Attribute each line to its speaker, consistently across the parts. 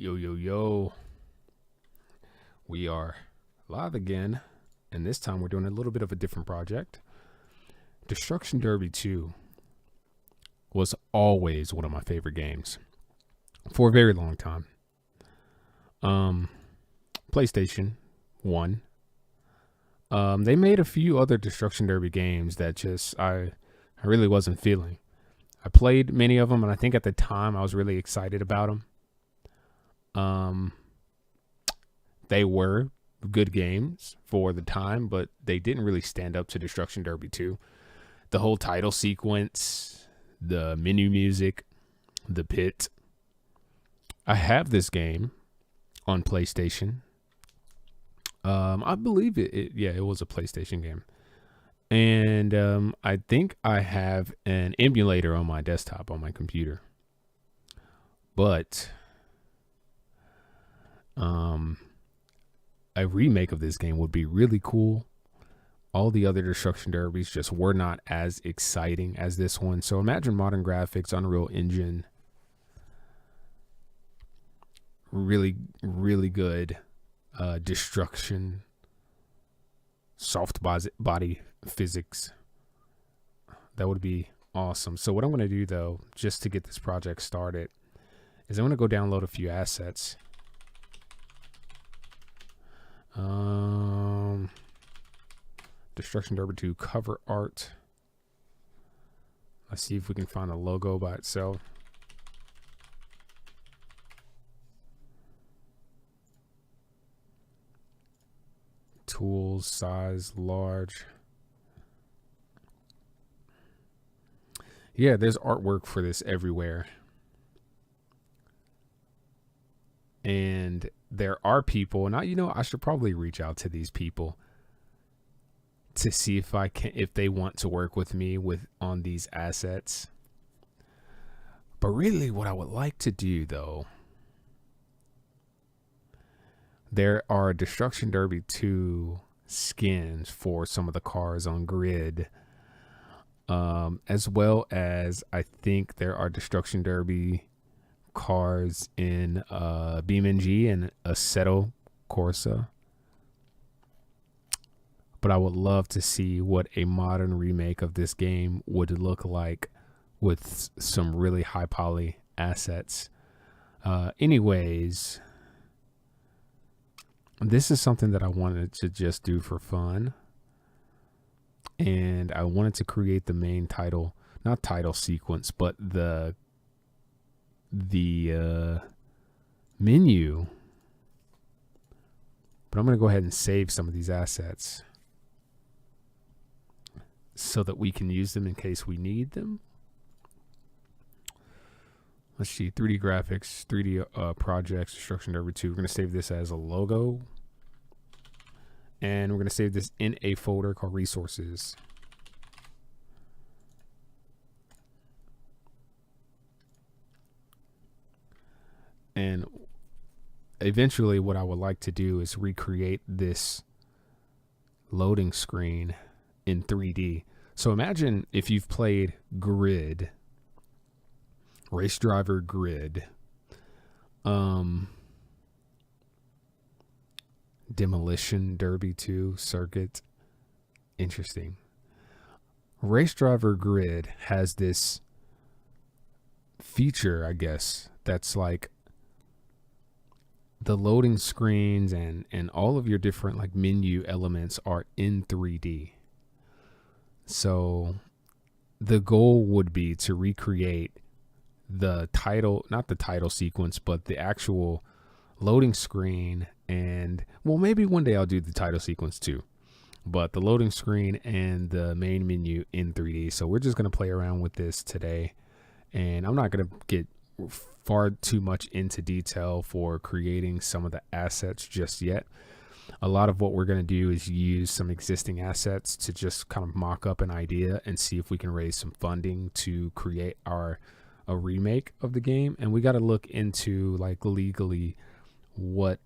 Speaker 1: Yo, yo, yo. We are live again, and this time we're doing a little bit of a different project. Destruction Derby 2 was always one of my favorite games for a very long time. Um, PlayStation 1. They made a few other Destruction Derby games that I really wasn't feeling. I played many of them, and I think at the time I was really excited about them. They were good games for the time, but they didn't really stand up to Destruction Derby 2. The whole title sequence, the menu music, the pit. I have this game on PlayStation. I believe it was a PlayStation game. And I think I have an emulator on my desktop on my computer. But a remake of this game would be really cool. All the other Destruction Derbies just were not as exciting as this one. So imagine modern graphics, Unreal Engine, really, really good destruction, soft body physics. That would be awesome. So what I'm going to do, though, just to get this project started, is I'm going to go download a few assets. Destruction Derby 2 cover art. Let's see if we can find a logo by itself. Tools, size, large. Yeah, there's artwork for this everywhere. And there are people, and I should probably reach out to these people to see if they want to work with me on these assets. But really what I would like to do, though, there are Destruction Derby 2 skins for some of the cars on Grid, as well as I think there are Destruction Derby cars in BeamNG and Assetto Corsa. But I would love to see what a modern remake of this game would look like with some really high poly assets. Anyways, this is something that I wanted to just do for fun. And I wanted to create the main title, not title sequence, but the menu. But I'm going to go ahead and save some of these assets so that we can use them in case we need them. Let's see, 3D graphics, 3D projects, Destruction Derby 2. We're going to save this as a logo. And we're going to save this in a folder called resources. And eventually what I would like to do is recreate this loading screen in 3D. So imagine if you've played Grid, Race Driver Grid, Demolition Derby 2 Circuit. Interesting. Race Driver Grid has this feature, I guess, that's like the loading screens and all of your different like menu elements are in 3D. So the goal would be to recreate the title, not the title sequence, but the actual loading screen. And well, maybe one day I'll do the title sequence too, but the loading screen and the main menu in 3D. So we're just going to play around with this today, and I'm not going to get far too much into detail for creating some of the assets just yet. A lot of what we're going to do is use some existing assets to just kind of mock up an idea and see if we can raise some funding to create a remake of the game. And we got to look into like legally what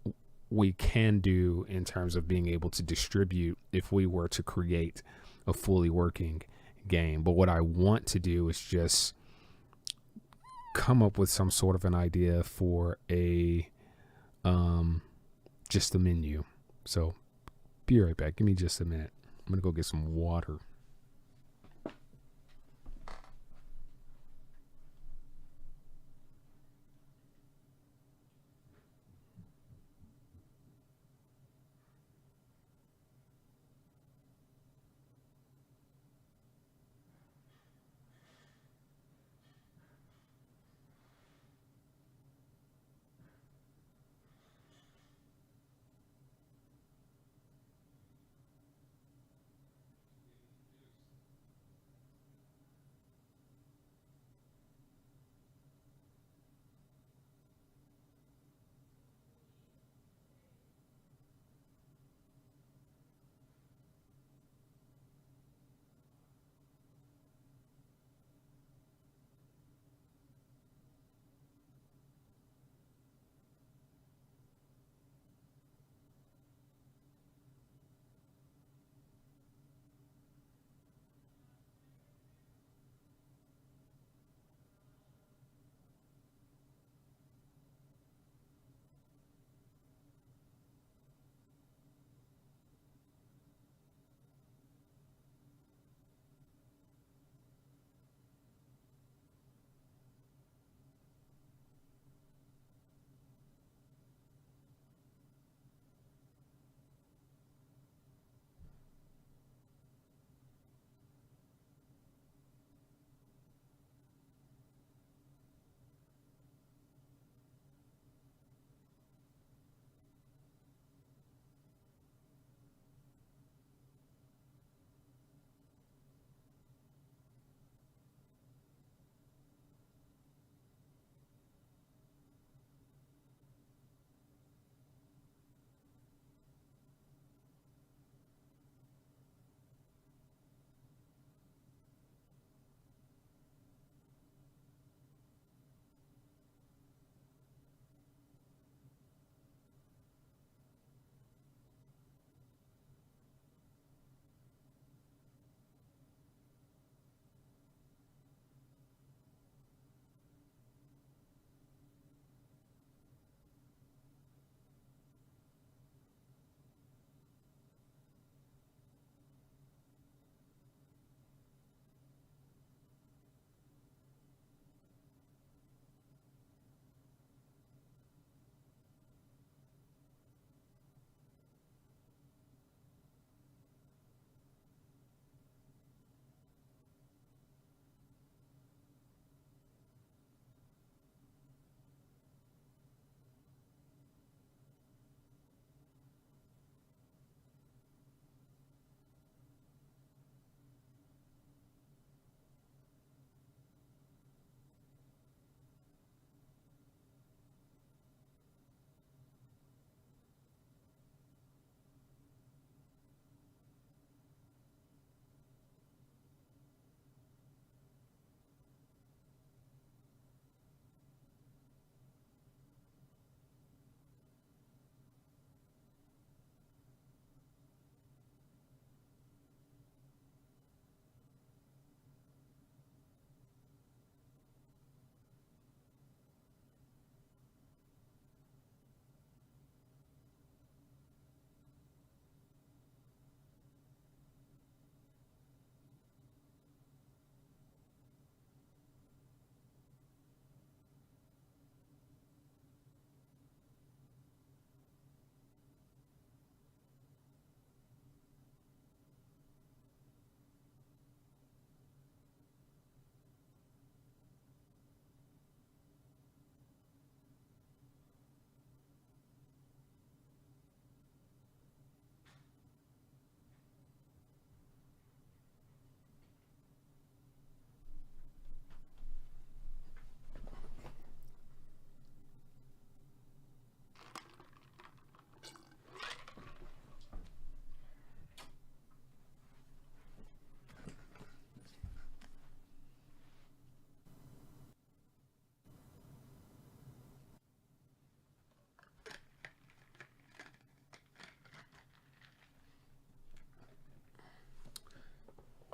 Speaker 1: we can do in terms of being able to distribute if we were to create a fully working game. But what I want to do is just come up with some sort of an idea for a just the menu. So be right back. Give me just a minute. I'm going to go get some water.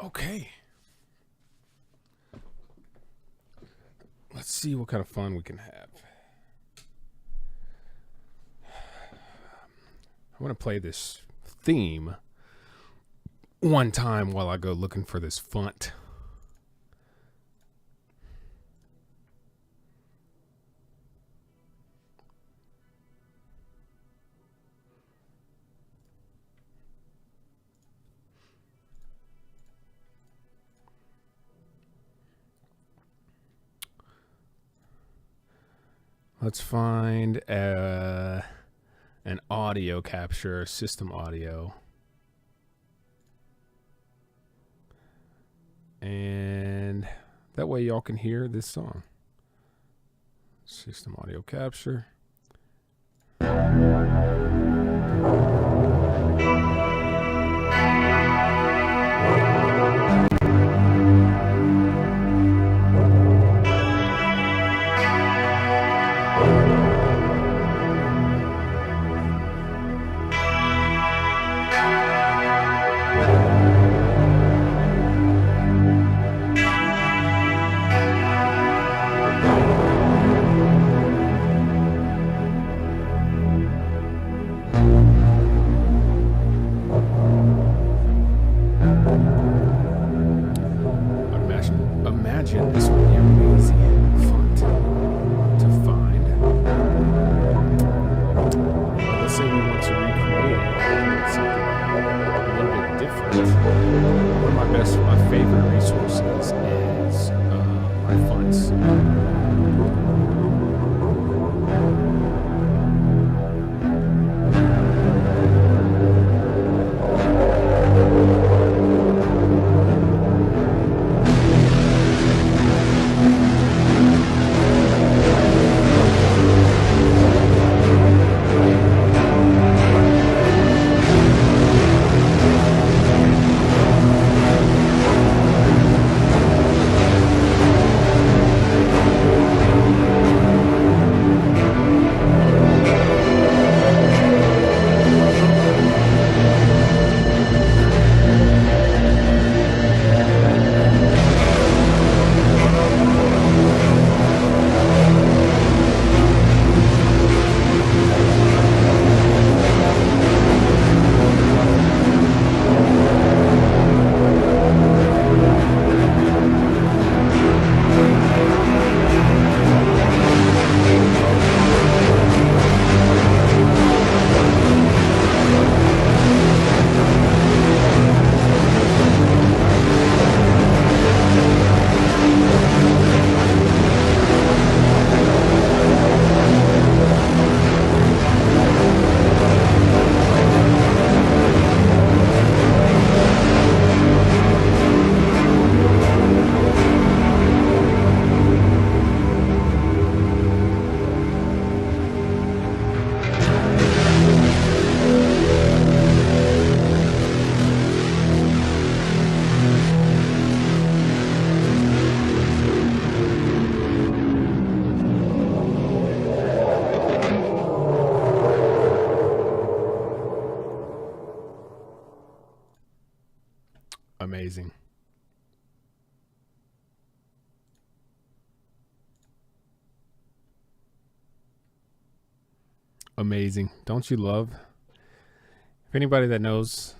Speaker 1: Okay. Let's see what kind of fun we can have. I want to play this theme one time while I go looking for this font. Let's find an audio capture, system audio. And that way y'all can hear this song. System audio capture. Imagine this would be a really easy font to find. Let's say we want to recreate it, something a little bit different. One of my favorite resources is my fonts. Amazing. Amazing. Don't you love? If anybody that knows,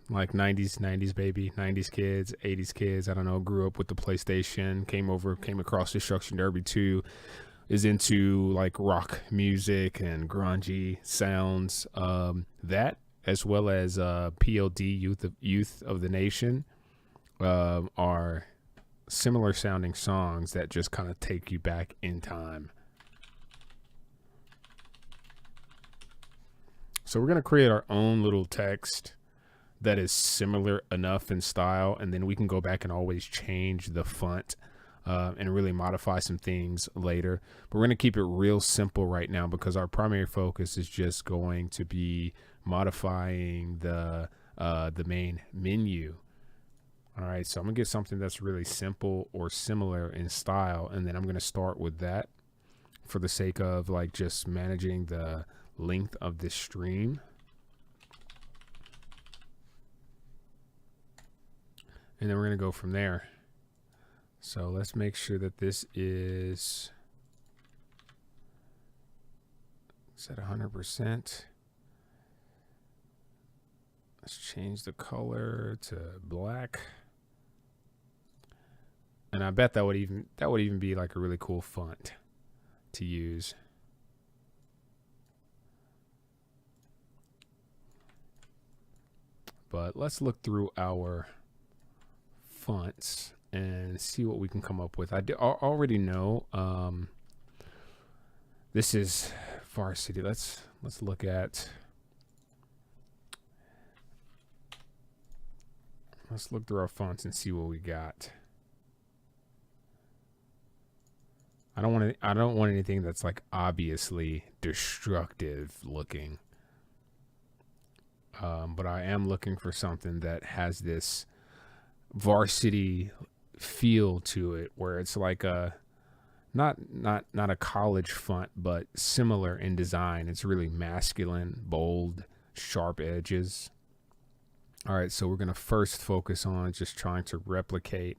Speaker 1: like 90s baby, 90s kids, 80s kids, I don't know, grew up with the PlayStation, came across Destruction Derby 2, is into like rock music and grungy sounds, that as well as PLD, Youth of the Nation, are similar sounding songs that just kind of take you back in time. So we're going to create our own little text that is similar enough in style, and then we can go back and always change the font and really modify some things later. But we're going to keep it real simple right now because our primary focus is just going to be modifying the main menu. All right, so I'm gonna get something that's really simple or similar in style, and then I'm gonna start with that for the sake of like just managing the length of this stream. And then we're gonna go from there. So let's make sure that this is set 100%. Let's change the color to black. And I bet that would even be like a really cool font to use. But let's look through our fonts and see what we can come up with. I already know this is Varsity. Let's look at. Let's look through our fonts and see what we got. I don't want anything that's like obviously destructive looking. But I am looking for something that has this varsity feel to it, where it's like a not a college font, but similar in design. It's really masculine, bold, sharp edges. All right, so we're gonna first focus on just trying to replicate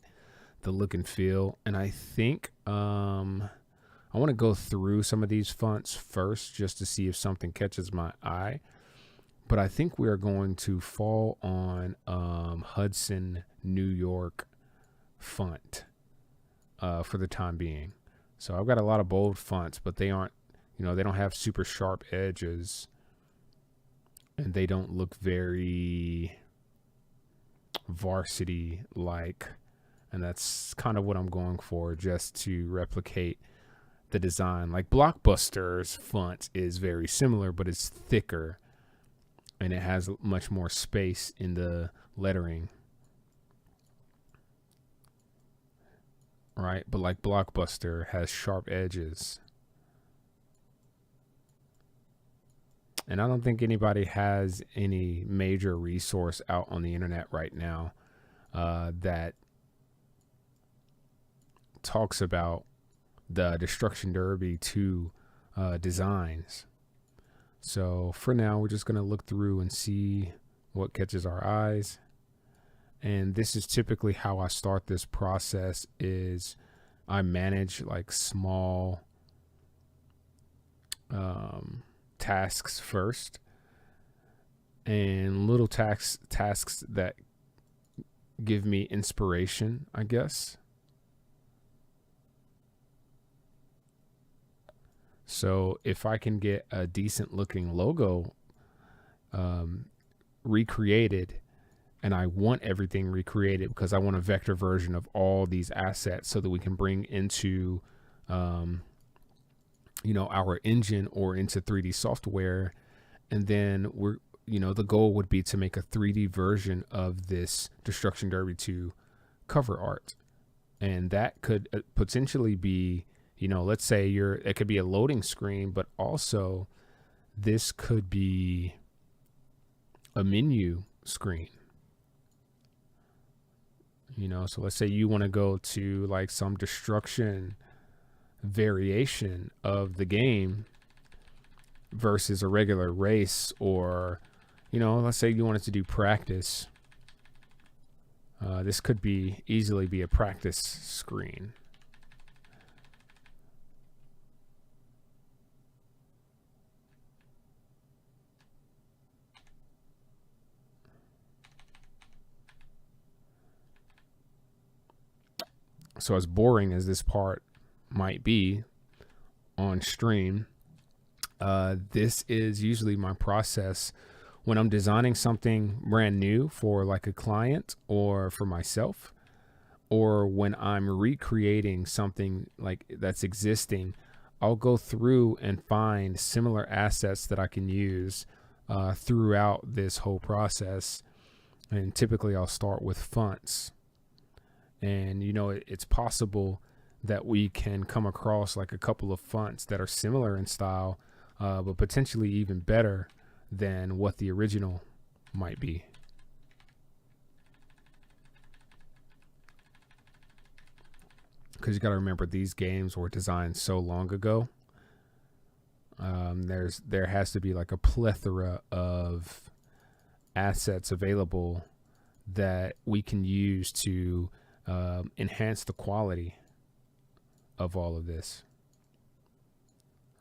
Speaker 1: the look and feel, and I think I want to go through some of these fonts first just to see if something catches my eye. But I think we are going to fall on Hudson, New York font for the time being. So I've got a lot of bold fonts, but they aren't, they don't have super sharp edges, and they don't look very varsity like. And that's kind of what I'm going for, just to replicate the design. Like Blockbuster's font is very similar, but it's thicker and it has much more space in the lettering. Right? But like Blockbuster has sharp edges. And I don't think anybody has any major resource out on the internet right now that talks about the Destruction Derby 2 designs. So for now, we're just going to look through and see what catches our eyes. And this is typically how I start this process is I manage like small tasks first, and little tasks that give me inspiration, I guess. So if I can get a decent looking logo recreated, and I want everything recreated because I want a vector version of all these assets so that we can bring into, our engine or into 3D software. And then the goal would be to make a 3D version of this Destruction Derby 2 cover art. And that could potentially be, let's say it could be a loading screen, but also this could be a menu screen. So let's say you want to go to like some destruction variation of the game versus a regular race, or, let's say you wanted to do practice. This could easily be a practice screen. So as boring as this part might be on stream, this is usually my process when I'm designing something brand new for like a client or for myself, or when I'm recreating something like that's existing. I'll go through and find similar assets that I can use throughout this whole process. And typically I'll start with fonts. And, it's possible that we can come across like a couple of fonts that are similar in style, but potentially even better than what the original might be. Because you got to remember, these games were designed so long ago. There has to be like a plethora of assets available that we can use to enhance the quality of all of this.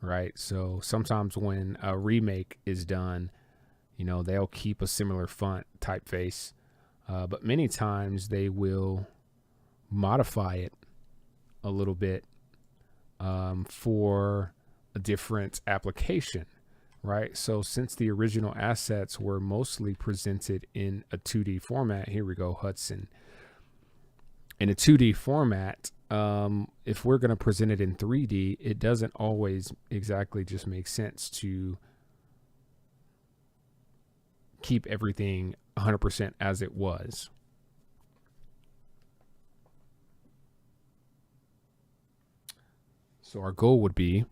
Speaker 1: Right. So sometimes when a remake is done, they'll keep a similar font typeface, but many times they will modify it a little bit for a different application, right? So since the original assets were mostly presented in a 2D format, here we go, Hudson. In a 2D format, if we're going to present it in 3D, it doesn't always exactly just make sense to keep everything 100% as it was. So our goal would be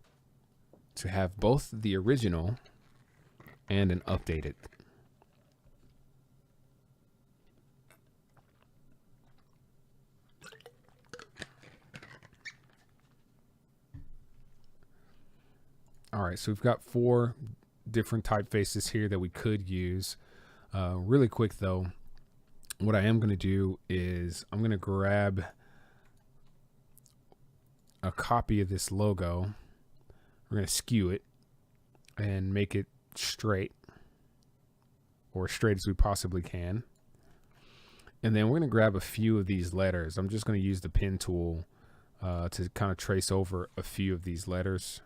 Speaker 1: to have both the original and an updated. All right, so we've got 4 different typefaces here that we could use. Really quick though, what I am going to do is I'm going to grab a copy of this logo. We're going to skew it and make it straight, or as straight as we possibly can. And then we're going to grab a few of these letters. I'm just going to use the pen tool to kind of trace over a few of these letters.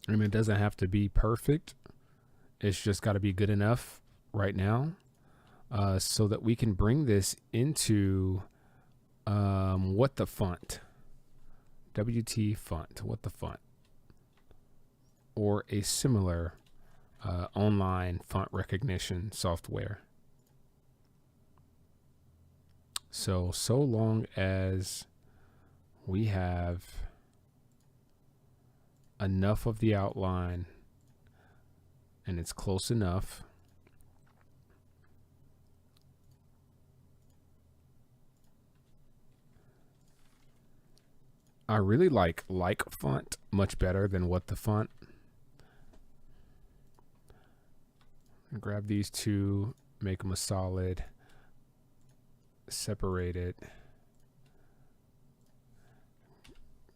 Speaker 1: I mean, it doesn't have to be perfect. It's just got to be good enough right now, so that we can bring this into what the font, WT font, what the font, or a similar online font recognition software. So long as we have enough of the outline and it's close enough, I really like font much better than what the font. Grab these 2, make them a solid, separate it,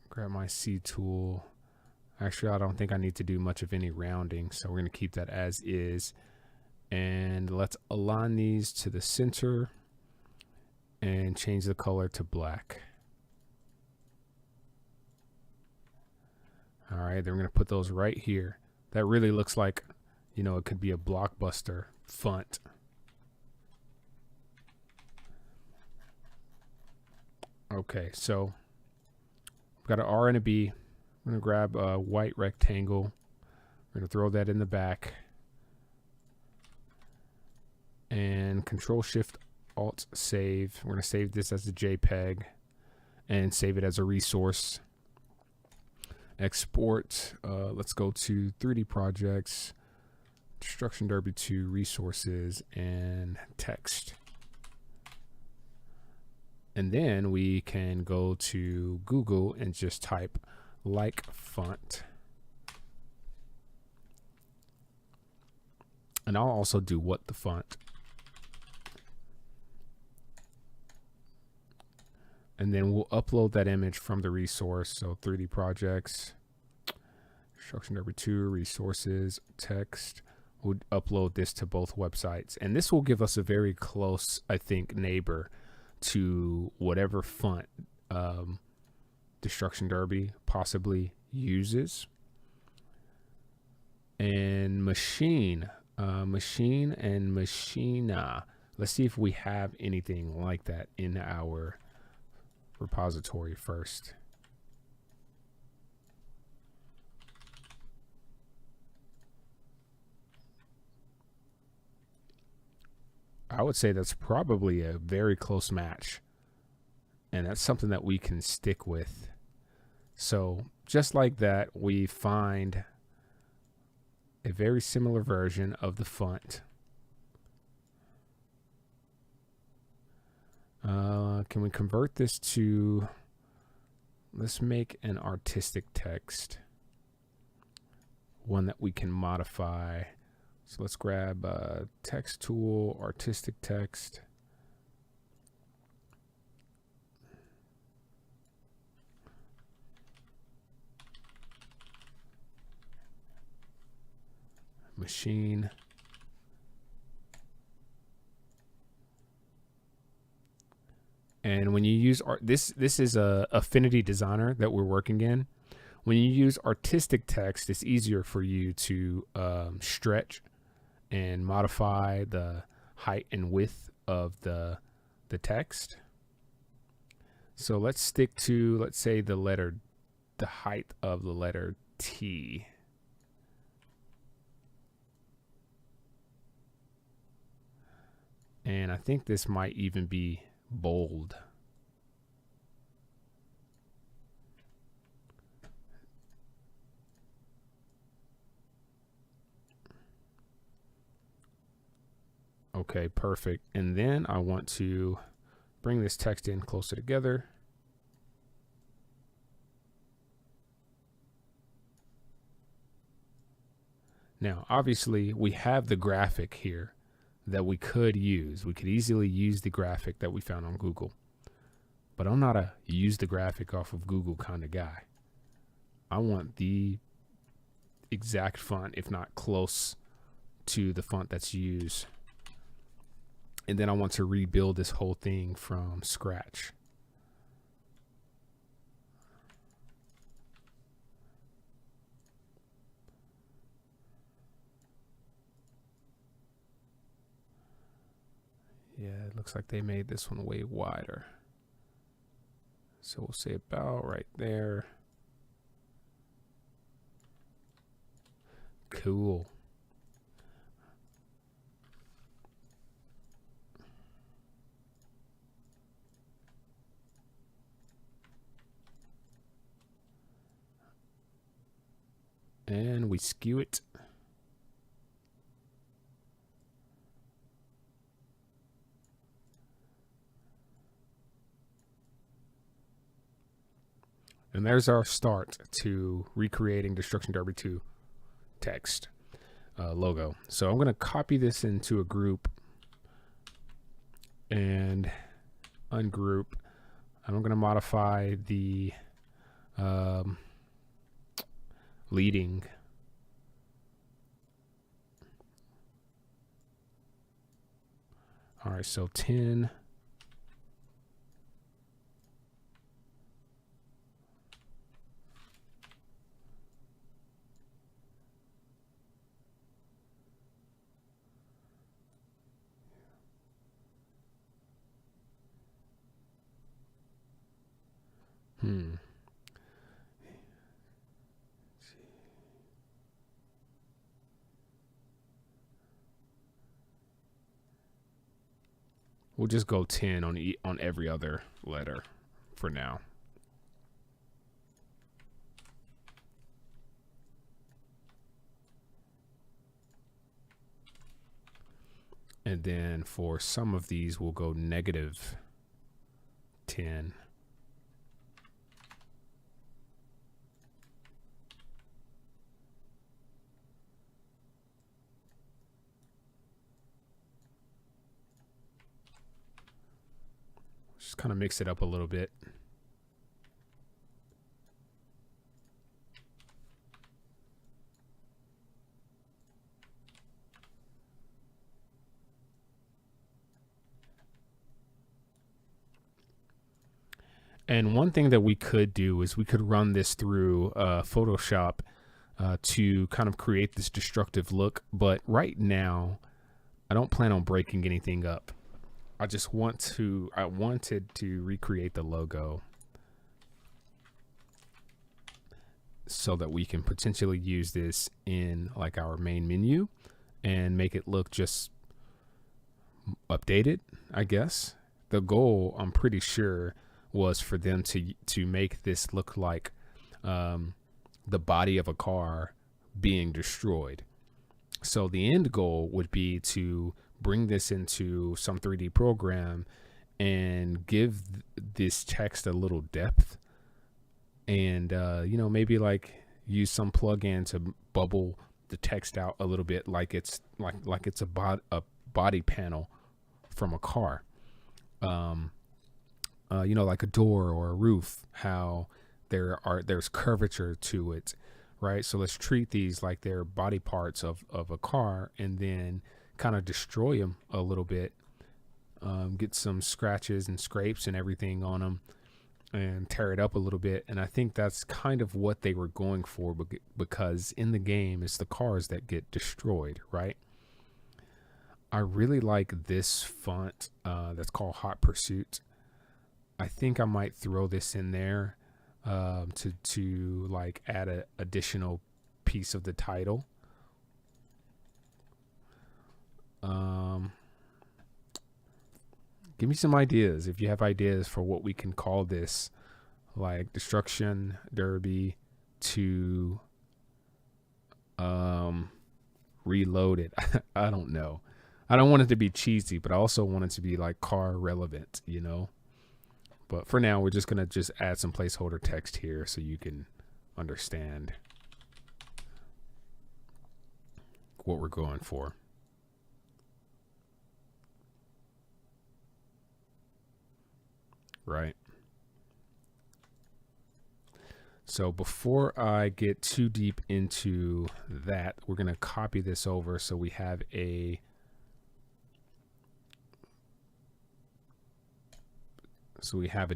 Speaker 1: grab my C tool. Actually, I don't think I need to do much of any rounding, so we're going to keep that as is. And let's align these to the center and change the color to black. All right, then we're going to put those right here. That really looks like, it could be a Blockbuster font. Okay, so we've got an R and a B. I'm going to grab a white rectangle. We're going to throw that in the back. And Control-Shift-Alt-Save. We're going to save this as a JPEG and save it as a resource. Export. Let's go to 3D Projects, Destruction Derby 2, Resources, and Text. And then we can go to Google and just type like font. And I'll also do what the font. And then we'll upload that image from the resource. So 3D Projects, Destruction Derby 2, Resources, Text. We'll upload this to both websites. And this will give us a very close, I think, neighbor to whatever font Destruction Derby possibly uses. And Machine and Machina. Let's see if we have anything like that in our repository first. I would say that's probably a very close match. And that's something that we can stick with. So just like that, we find a very similar version of the font. Can we convert this to, let's make an artistic text, one that we can modify. So let's grab text tool, artistic text. Machine. And when you use this is a Affinity Designer that we're working in. When you use artistic text, it's easier for you to stretch and modify the height and width of the text. So let's stick to, let's say the height of the letter T. And I think this might even be bold. Okay, perfect. And then I want to bring this text in closer together. Now, obviously, we have the graphic here that we could use. We could easily use the graphic that we found on Google. But I'm not a use the graphic off of Google kind of guy. I want the exact font, if not close to the font that's used. And then I want to rebuild this whole thing from scratch. Yeah, it looks like they made this one way wider. So we'll say about right there. Cool. And we skew it. And there's our start to recreating Destruction Derby 2 text logo. So I'm going to copy this into a group and ungroup. And I'm going to modify the leading. All right, so 10. We'll just go 10 on every other letter for now. And then for some of these, we'll go negative 10. Just kind of mix it up a little bit. And one thing that we could do is we could run this through Photoshop to kind of create this destructive look. But right now, I don't plan on breaking anything up. I wanted to recreate the logo so that we can potentially use this in like our main menu and make it look just updated, I guess. The goal, I'm pretty sure, was for them to make this look like the body of a car being destroyed. So the end goal would be to bring this into some 3D program and give this text a little depth, and maybe like use some plugin to bubble the text out a little bit, like it's a body panel from a car, like a door or a roof, how there's curvature to it, right? So let's treat these like they're body parts of a car, and then kind of destroy them a little bit, get some scratches and scrapes and everything on them, and tear it up a little bit. And I think that's kind of what they were going for, because in the game it's the cars that get destroyed, right? I really like this font that's called Hot Pursuit. I think I might throw this in there to like add a additional piece of the title. Give me some ideas if you have ideas for what we can call this, like Destruction Derby to Reloaded. I don't know. I don't want it to be cheesy, but I also want it to be like car relevant, But for now, we're just going to just add some placeholder text here so you can understand what we're going for. Right. So before I get too deep into that, we're going to copy this over so we have a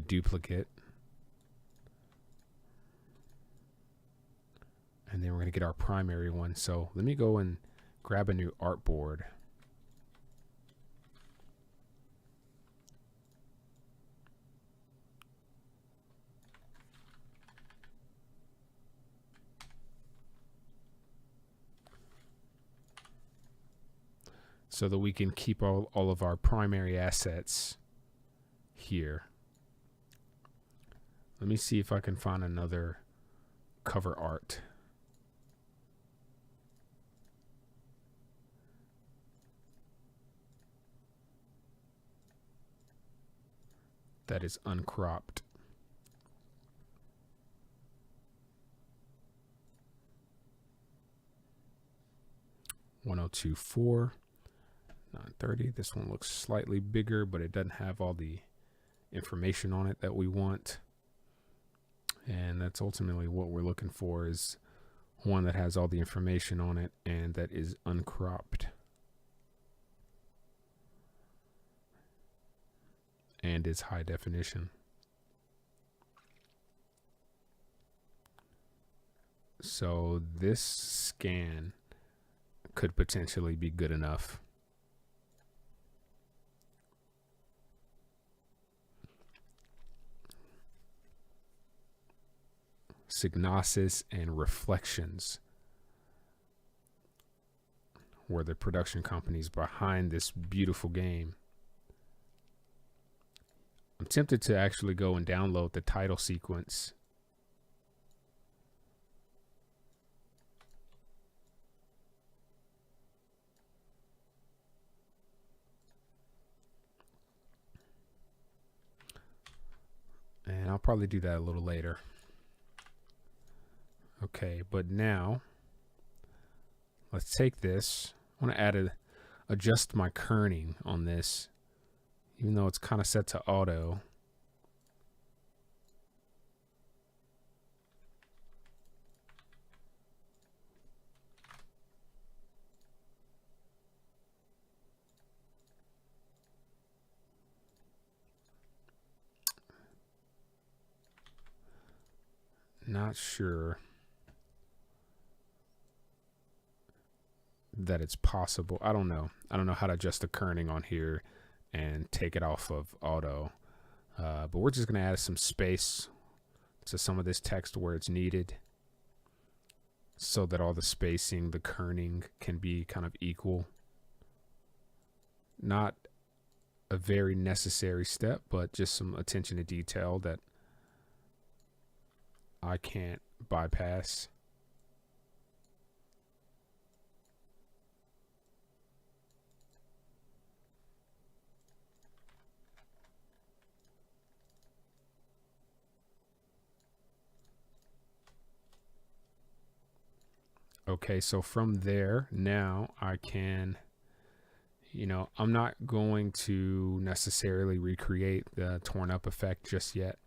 Speaker 1: duplicate. And then we're going to get our primary one. So let me go and grab a new artboard. So that we can keep all of our primary assets here. Let me see if I can find another cover art. That is uncropped. (1024) 930. This one looks slightly bigger, but it doesn't have all the information on it that we want. And that's ultimately what we're looking for, is one that has all the information on it and that is uncropped and is high definition. So this scan could potentially be good enough. Signosis and Reflections were the production companies behind this beautiful game. I'm tempted to actually go and download the title sequence. And I'll probably do that a little later. Okay, but now let's take this. I want to adjust my kerning on this, even though it's kind of set to auto. Not sure that it's possible. I don't know how to adjust the kerning on here and take it off of auto, but we're just going to add some space to some of this text where it's needed, so that all the spacing, the kerning can be kind of equal. Not a very necessary step, but just some attention to detail that I can't bypass. Okay, so from there, now I can, I'm not going to necessarily recreate the torn up effect just yet.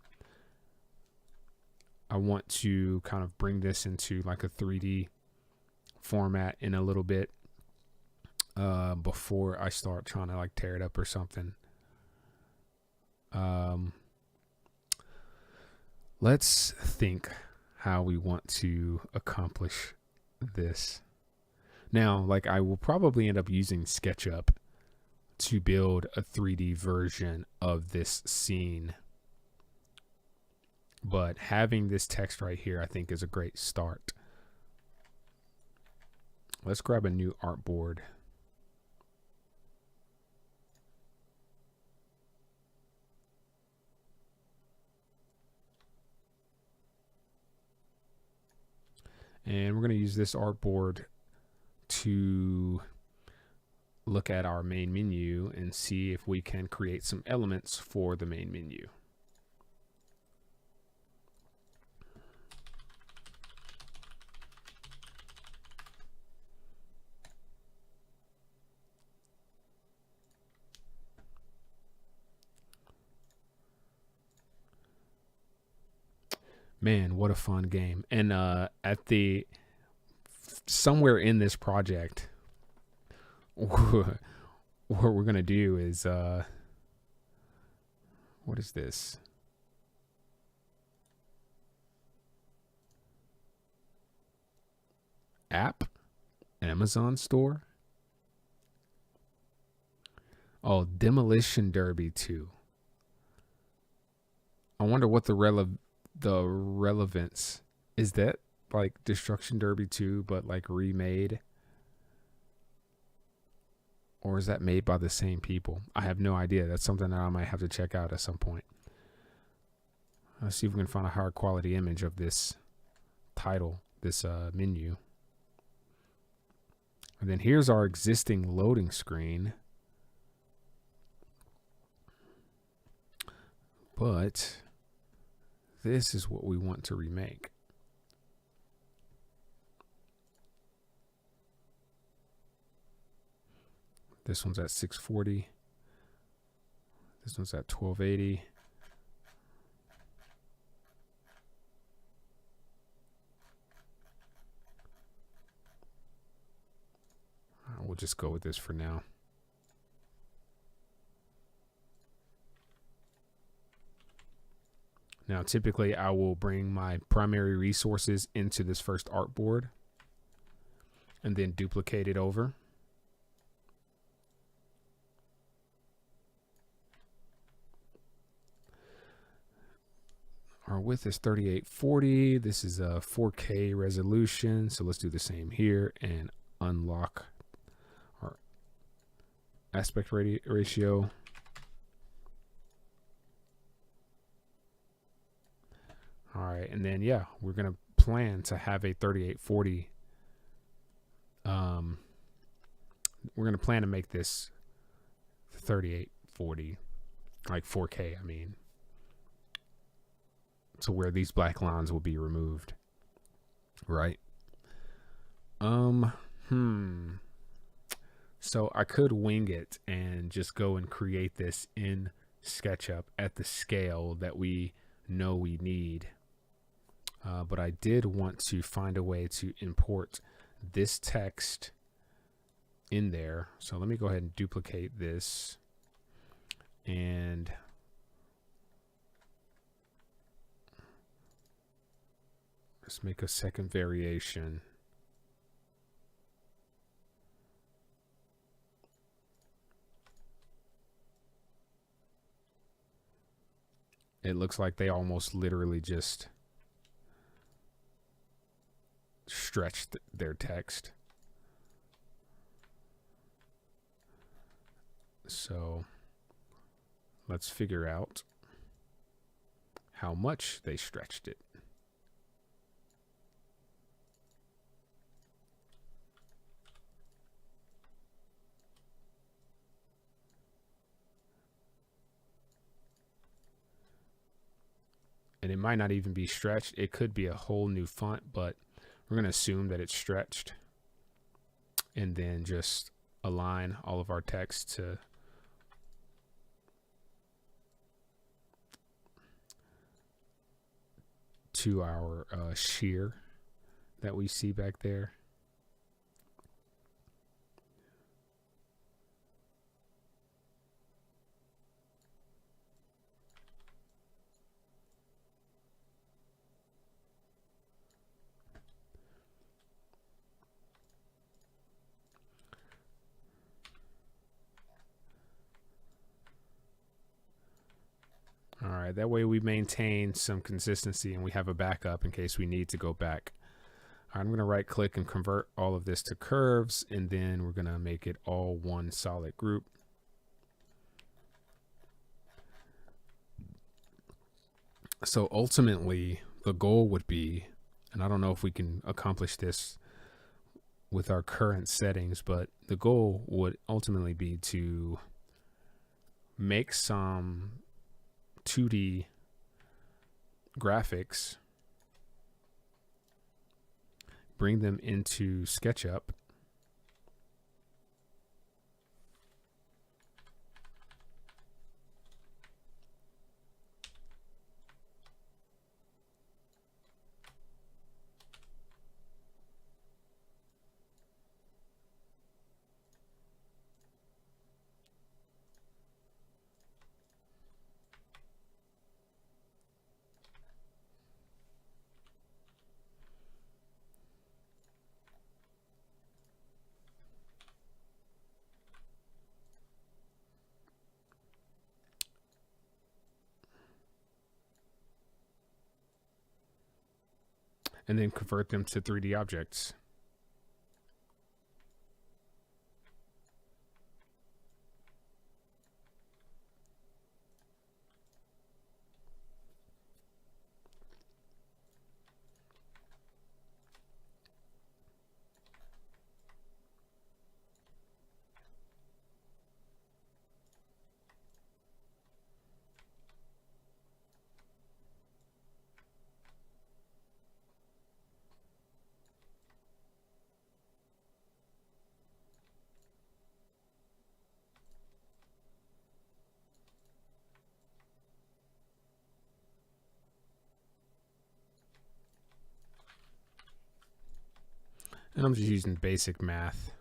Speaker 1: I want to kind of bring this into like a 3D format in a little bit before I start trying to like tear it up or something. Let's think how we want to accomplish this. Now, like I will probably end up using Sketchup to build a 3D version of this scene. But having this text right here, I think, is a great start. Let's grab a new artboard. And we're going to use this artboard to look at our main menu and see if we can create some elements for the main menu. Man, what a fun game. And at the somewhere in this project, what we're going to do is what is this? App? Amazon store? Oh, Demolition Derby 2. I wonder what the relevance is. That like Destruction Derby 2 but like remade, or is that made by the same people? I have no idea. That's something that I might have to check out at some point. Let's see if we can find a higher quality image of this title, this menu. And then here's our existing loading screen. But this is what we want to remake. This one's at 640. This one's at 1280. We'll just go with this for now. Now, typically, I will bring my primary resources into this first artboard and then duplicate it over. Our width is 3840. This is a 4K resolution. So let's do the same here and unlock our aspect ratio. All right, and then yeah, we're gonna plan to have a 3840. We're gonna plan to make this 3840, like 4K. I mean, to where these black lines will be removed, right? So I could wing it and just go and create this in SketchUp at the scale that we know we need. But I did want to find a way to import this text in there. So let me go ahead and duplicate this and let's make a second variation. It looks like they almost literally just stretched their text. So let's figure out how much they stretched it. And it might not even be stretched. It could be a whole new font, but we're going to assume that it's stretched, and then just align all of our text to our shear that we see back there. All right, that way we maintain some consistency and we have a backup in case we need to go back. All right, I'm going to right click and convert all of this to curves, and then we're going to make it all one solid group. So ultimately, the goal would be, and I don't know if we can accomplish this with our current settings, but the goal would ultimately be to make some 2D graphics, bring them into Sketchup, and then convert them to 3D objects. And I'm just using basic math.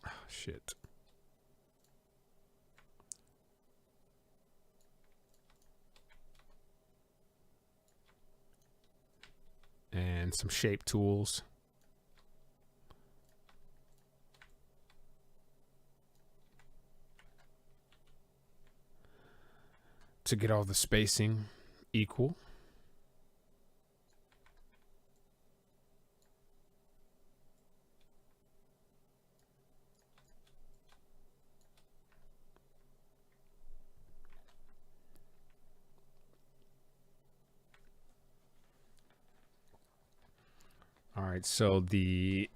Speaker 1: Oh, shit. And some shape tools. To get all the spacing equal. All right, so the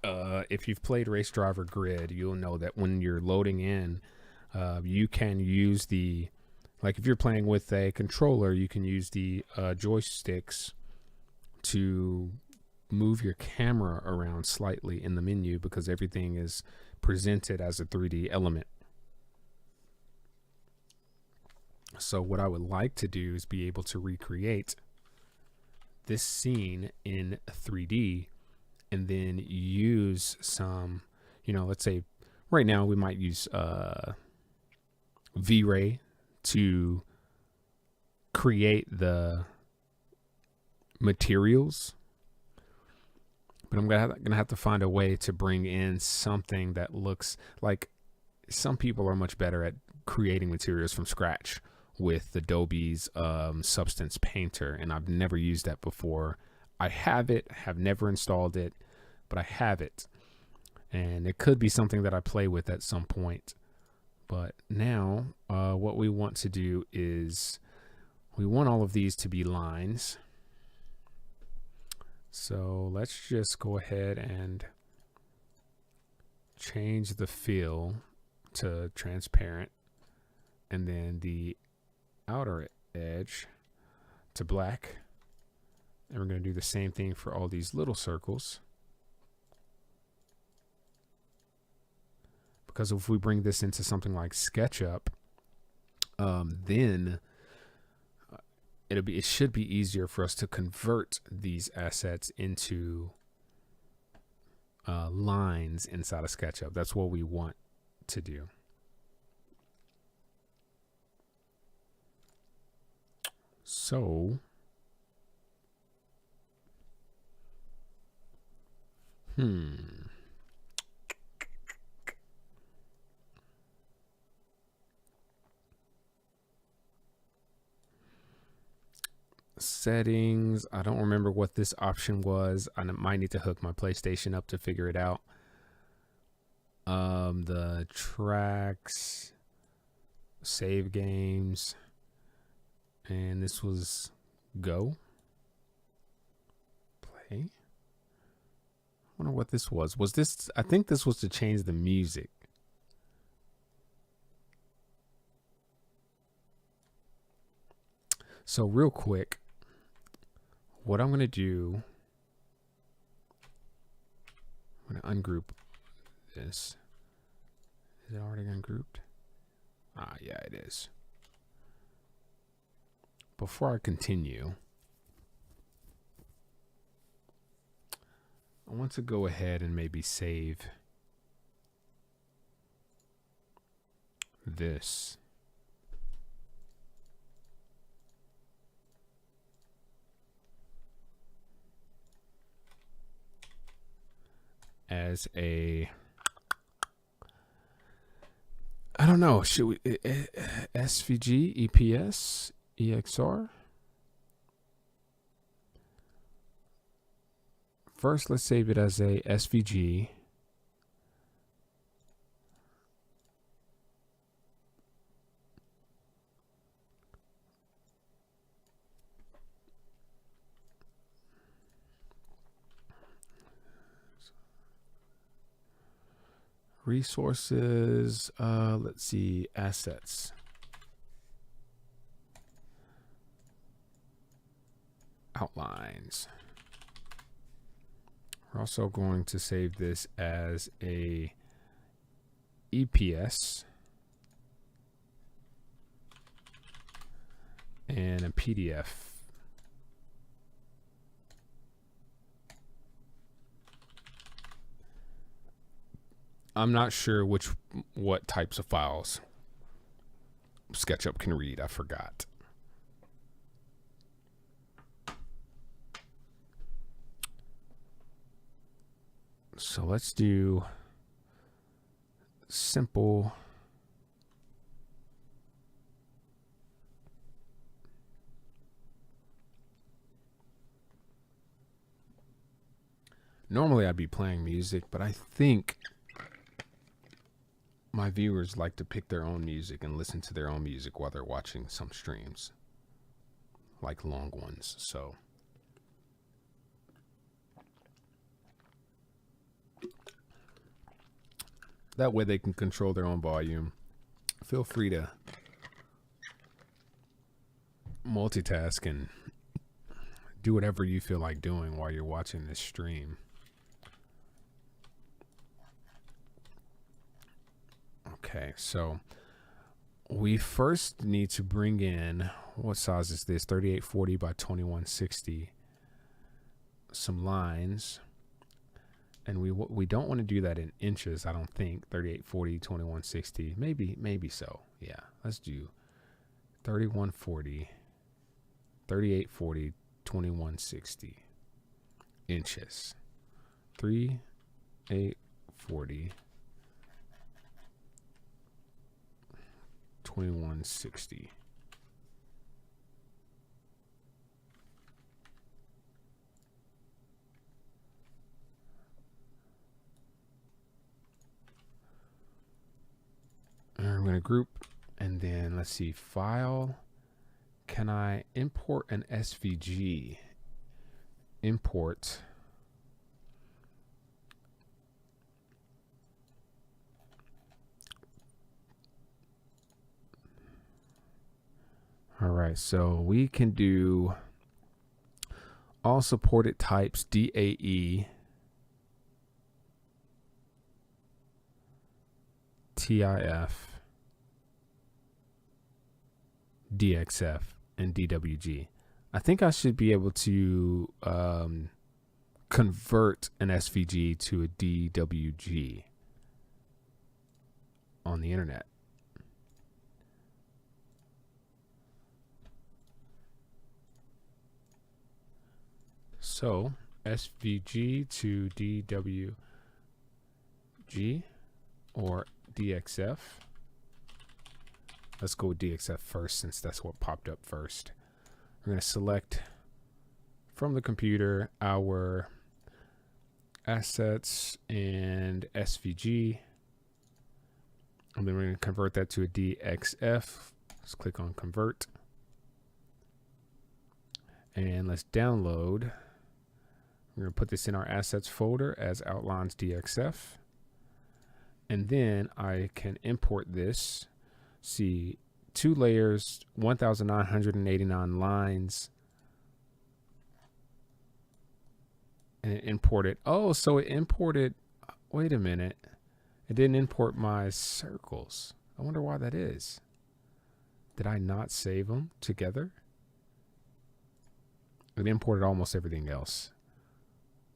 Speaker 1: if you've played Race Driver Grid, you'll know that when you're loading in, you can use the, like if you're playing with a controller, you can use the joysticks to move your camera around slightly in the menu because everything is presented as a 3D element. So what I would like to do is be able to recreate this scene in 3D and then use some, you know, let's say right now we might use V-Ray to create the materials, but I'm gonna have to find a way to bring in something that looks like, some people are much better at creating materials from scratch with Adobe's Substance Painter, and I've never used that before. I have it, have never installed it, but I have it, and it could be something that I play with at some point. But now what we want to do is we want all of these to be lines. So let's just go ahead and change the fill to transparent, and then the outer edge to black, And we're going to do the same thing for all these little circles. Because if we bring this into something like SketchUp, then it should be easier for us to convert these assets into lines inside of SketchUp. That's what we want to do. So, settings. I don't remember what this option was. I might need to hook my PlayStation up to figure it out. The tracks, save games, and this was go. Play. I wonder what this was. Was this? I think this was to change the music. So real quick, what I'm going to do, I'm going to ungroup this. Is it already ungrouped? Ah, yeah, it is. Before I continue, I want to go ahead and maybe save this. As a, I don't know, should we SVG, EPS, EXR? First, let's save it as a SVG. Resources, let's see, assets. Outlines. We're also going to save this as a EPS and a PDF. I'm not sure what types of files SketchUp can read. I forgot. So let's do simple. Normally I'd be playing music, but I think my viewers like to pick their own music and listen to their own music while they're watching some streams, like long ones. So that way they can control their own volume. Feel free to multitask and do whatever you feel like doing while you're watching this stream. Okay, so we first need to bring in, what size is this? 3840 by 2160. Some lines. And we don't want to do that in inches, I don't think. 3840, 2160. Maybe so. Yeah, let's do 3140, 3840, 2160 inches. 3840, 2160. And I'm going to group, and then let's see, file. Can I import an SVG? Import. All right, so we can do All supported types DAE, TIF, DXF, and DWG. I think I should be able to convert an SVG to a DWG on the internet. So SVG to DWG or DXF. Let's go with DXF first since that's what popped up first. We're going to select from the computer our assets and SVG. And then we're going to convert that to a DXF. Let's click on convert. And let's download. We're going to put this in our assets folder as outlines DXF. And then I can import this. See, 2 layers, 1,989 lines. And it imported. Oh, so it imported. Wait a minute. It didn't import my circles. I wonder why that is. Did I not save them together? It imported almost everything else.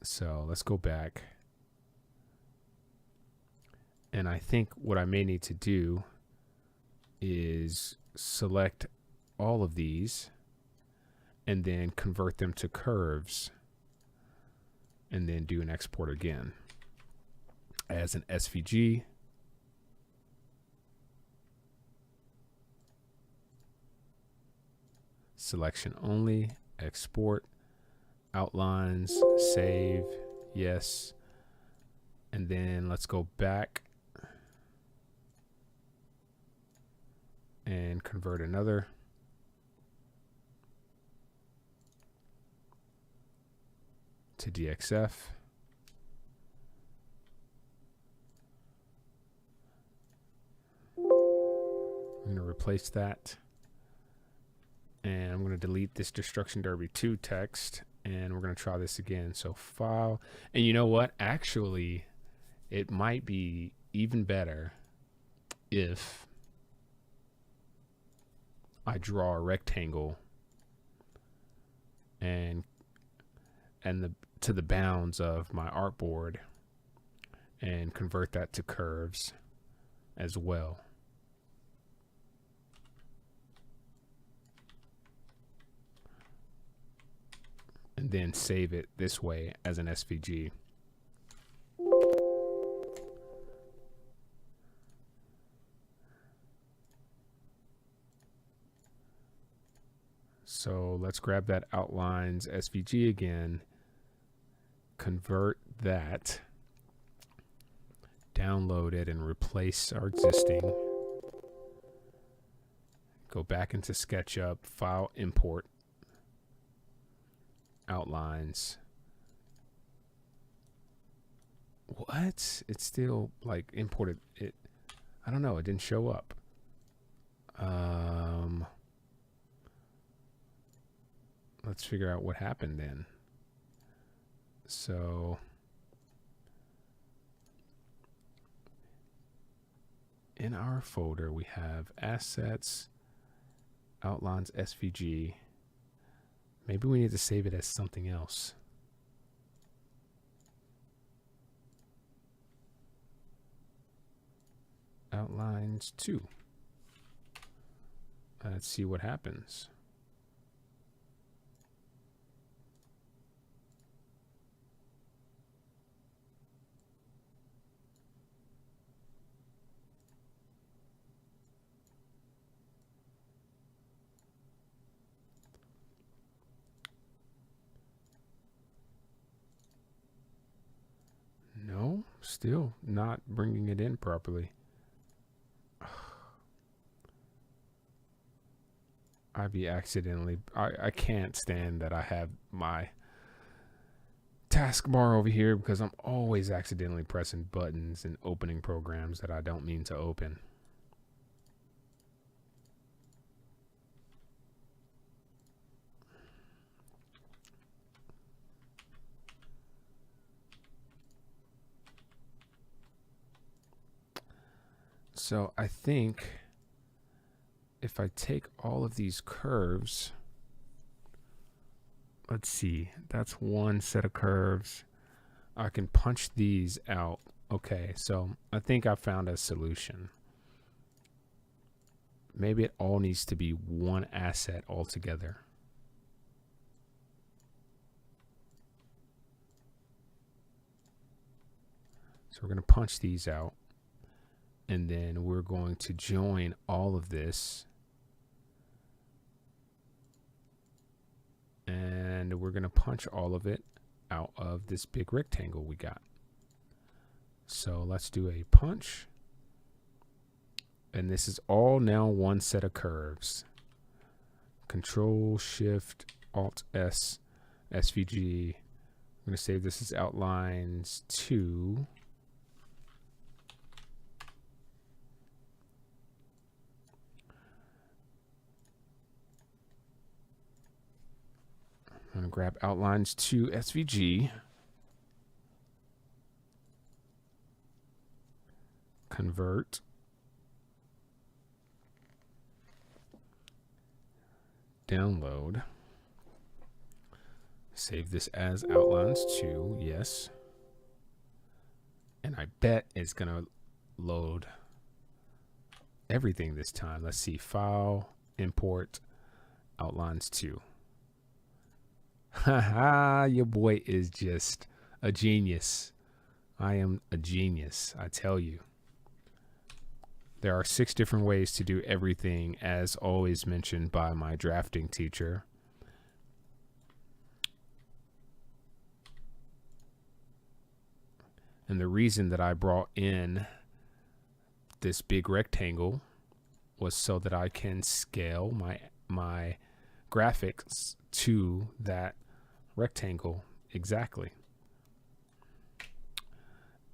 Speaker 1: So let's go back. And I think what I may need to do is select all of these and then convert them to curves and then do an export again as an SVG. Selection only, export, outlines, save, yes. And then let's go back and convert another. To DXF. I'm going to replace that. And I'm going to delete this Destruction Derby 2 text. And we're going to try this again. So file. And you know what? Actually, it might be even better if I draw a rectangle and to the bounds of my artboard and convert that to curves as well. And then save it this way as an SVG. So let's grab that outlines SVG again, convert that, download it and replace our existing. Go back into SketchUp, file, import, outlines. What? It's still like imported it. I don't know. It didn't show up. Let's figure out what happened then. So in our folder, we have assets, outlines, SVG. Maybe we need to save it as something else. Outlines 2. Let's see what happens. No, still not bringing it in properly. I can't stand that I have my taskbar over here because I'm always accidentally pressing buttons and opening programs that I don't mean to open. So I think if I take all of these curves, let's see, that's one set of curves. I can punch these out. Okay, so I think I found a solution. Maybe it all needs to be one asset altogether. So we're going to punch these out, and then we're going to join all of this, and we're going to punch all of it out of this big rectangle we got. So let's do a punch, and this is all now one set of curves. Control Shift Alt S, SVG. I'm going to save this as outlines 2. I'm going to grab outlines 2 SVG. Convert. Download. Save this as outlines 2. Yes. And I bet it's going to load everything this time. Let's see. File, import, outlines 2. Haha, your boy is just a genius. I am a genius, I tell you. There are 6 different ways to do everything, as always mentioned by my drafting teacher. And the reason that I brought in this big rectangle was so that I can scale my graphics to that rectangle exactly.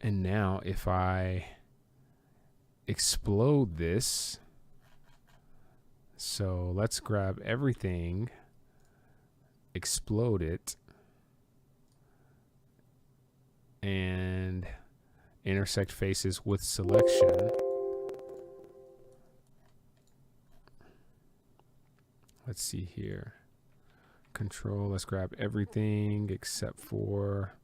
Speaker 1: And now if I explode this, so let's grab everything, explode it, and intersect faces with selection. Let's see here. Control, let's grab everything except for,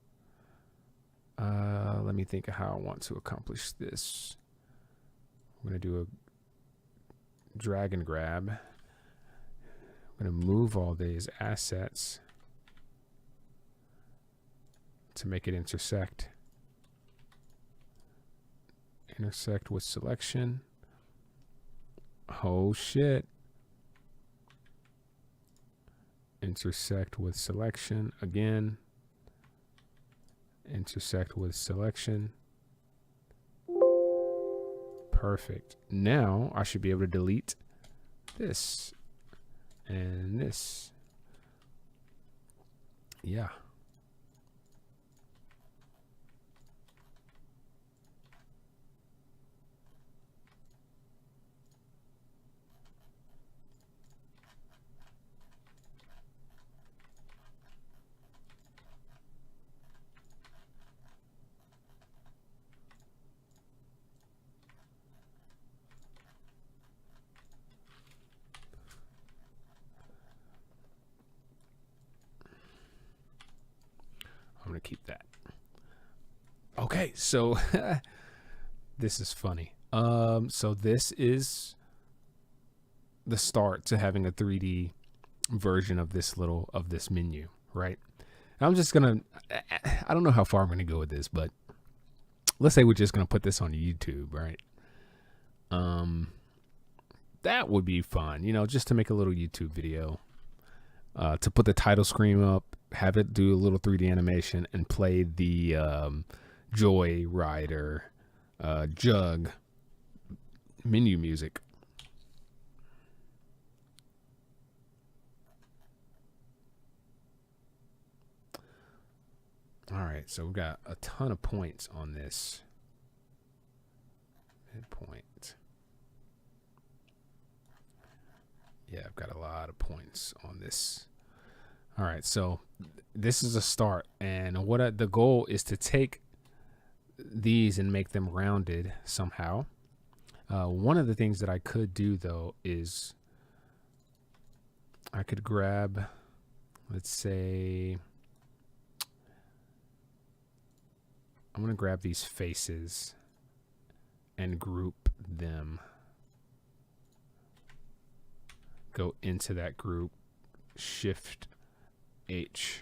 Speaker 1: let me think of how I want to accomplish this. I'm going to do a drag and grab. I'm going to move all these assets to make it intersect. Intersect with selection. Oh shit. Intersect with selection again. Intersect with selection. Perfect. Now I should be able to delete this and this. Yeah. I'm going to keep that. Okay, so this is funny. So this is the start to having a 3D version of this menu, right? And I'm just going to, I don't know how far I'm going to go with this, but let's say we're just going to put this on YouTube, right? That would be fun, you know, just to make a little YouTube video, to put the title screen up, have it do a little 3D animation, and play the Joy Rider Jug menu music. All right, so we've got a ton of points on this. Midpoint. Yeah, I've got a lot of points on this. All right, so this is a start, and the goal is to take these and make them rounded somehow. One of the things that I could do though is I could grab, let's say, I'm going to grab these faces and group them. Go into that group, Shift H.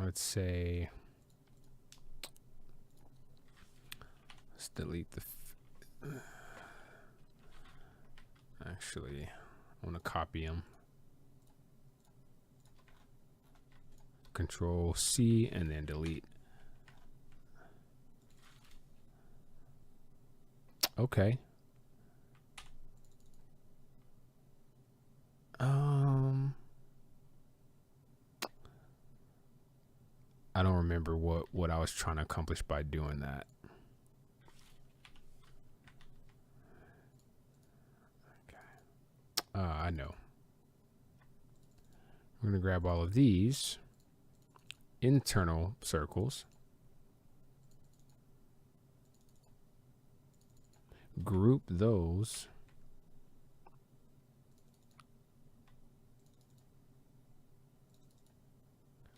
Speaker 1: Let's say, let's delete the, actually, I want to copy them. Control C and then delete. Okay. I don't remember what I was trying to accomplish by doing that. Okay. I know. We're going to grab all of these internal circles, group those,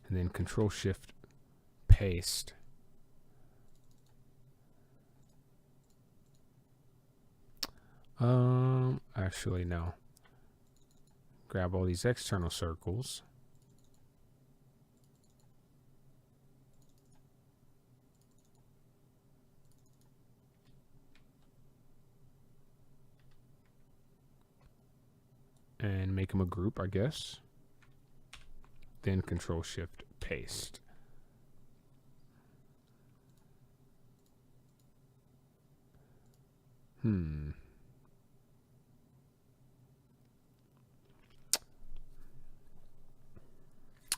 Speaker 1: and then Control Shift paste. Actually no. Grab all these external circles. And make them a group, I guess. Then Control Shift paste.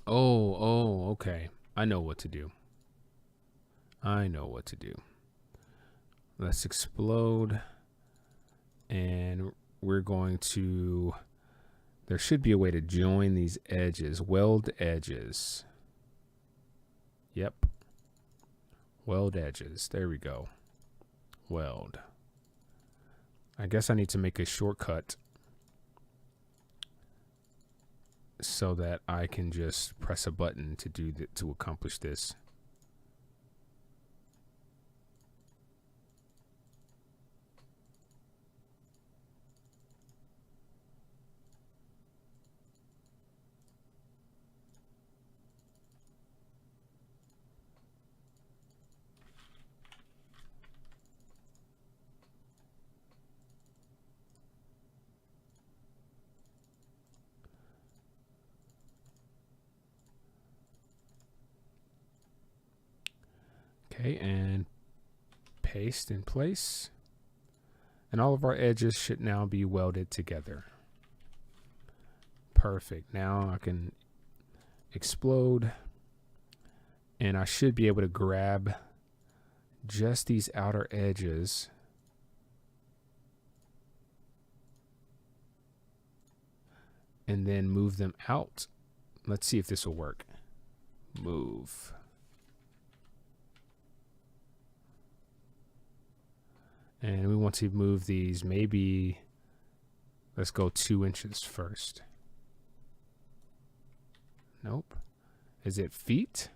Speaker 1: Oh, okay. I know what to do. Let's explode. And we're going to, there should be a way to join these edges, weld edges. Yep. Weld edges. There we go. Weld. I guess I need to make a shortcut so that I can just press a button to do to accomplish this. Okay, and paste in place. And all of our edges should now be welded together. Perfect. Now I can explode. And I should be able to grab just these outer edges. And then move them out. Let's see if this will work. Move. And we want to move these, maybe, let's go 2 inches first. Nope. Is it feet?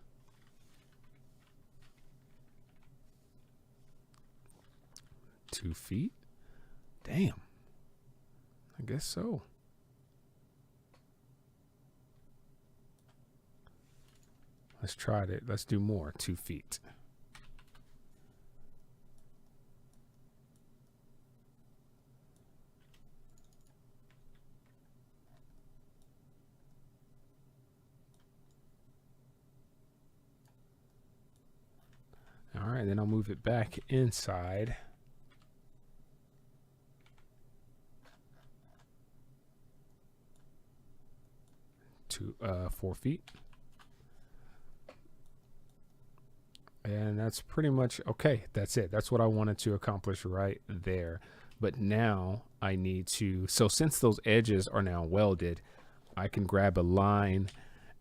Speaker 1: Two feet? Damn. I guess so. Let's try it. Let's do more. 2 feet. All right, then I'll move it back inside. To 4 feet. And that's pretty much okay. That's it. That's what I wanted to accomplish right there. But now I need to, so since those edges are now welded, I can grab a line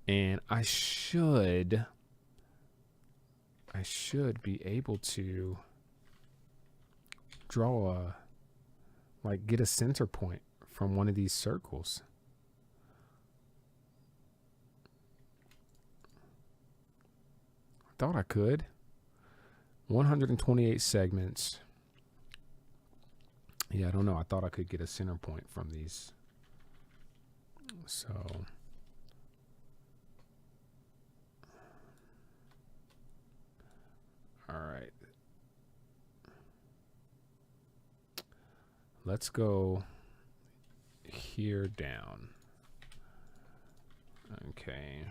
Speaker 1: and I should I should be able to draw a, like, get a center point from one of these circles. I thought I could. 128 segments. Yeah, I don't know. I thought I could get a center point from these. So all right. Let's go here down. Okay.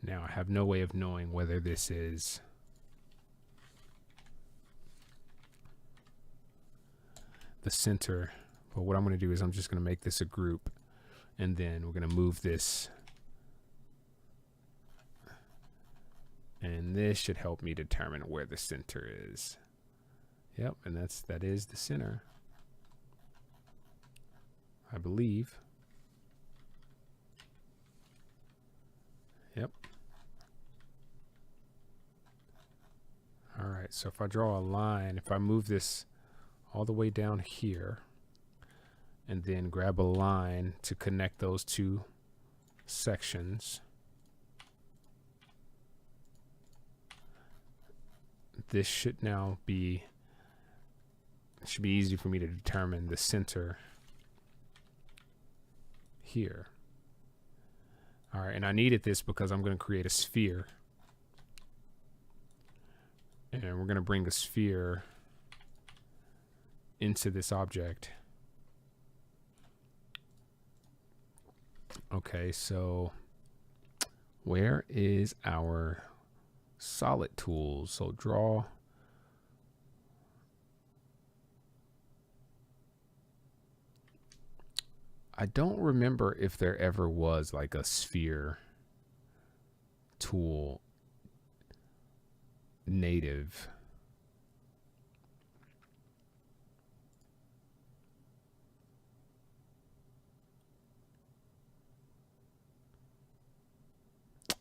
Speaker 1: Now I have no way of knowing whether this is the center, but what I'm going to do is I'm just going to make this a group, and then we're going to move this, and this should help me determine where the center is. Yep, and that is the center, I believe. Yep. All right, so if I draw a line, if I move this all the way down here and then grab a line to connect those two sections, this should now be, it should be easy for me to determine the center here. All right, and I needed this because I'm going to create a sphere. And we're going to bring the sphere into this object. Okay, so where is our solid tools? So draw. I don't remember if there ever was like a sphere tool native.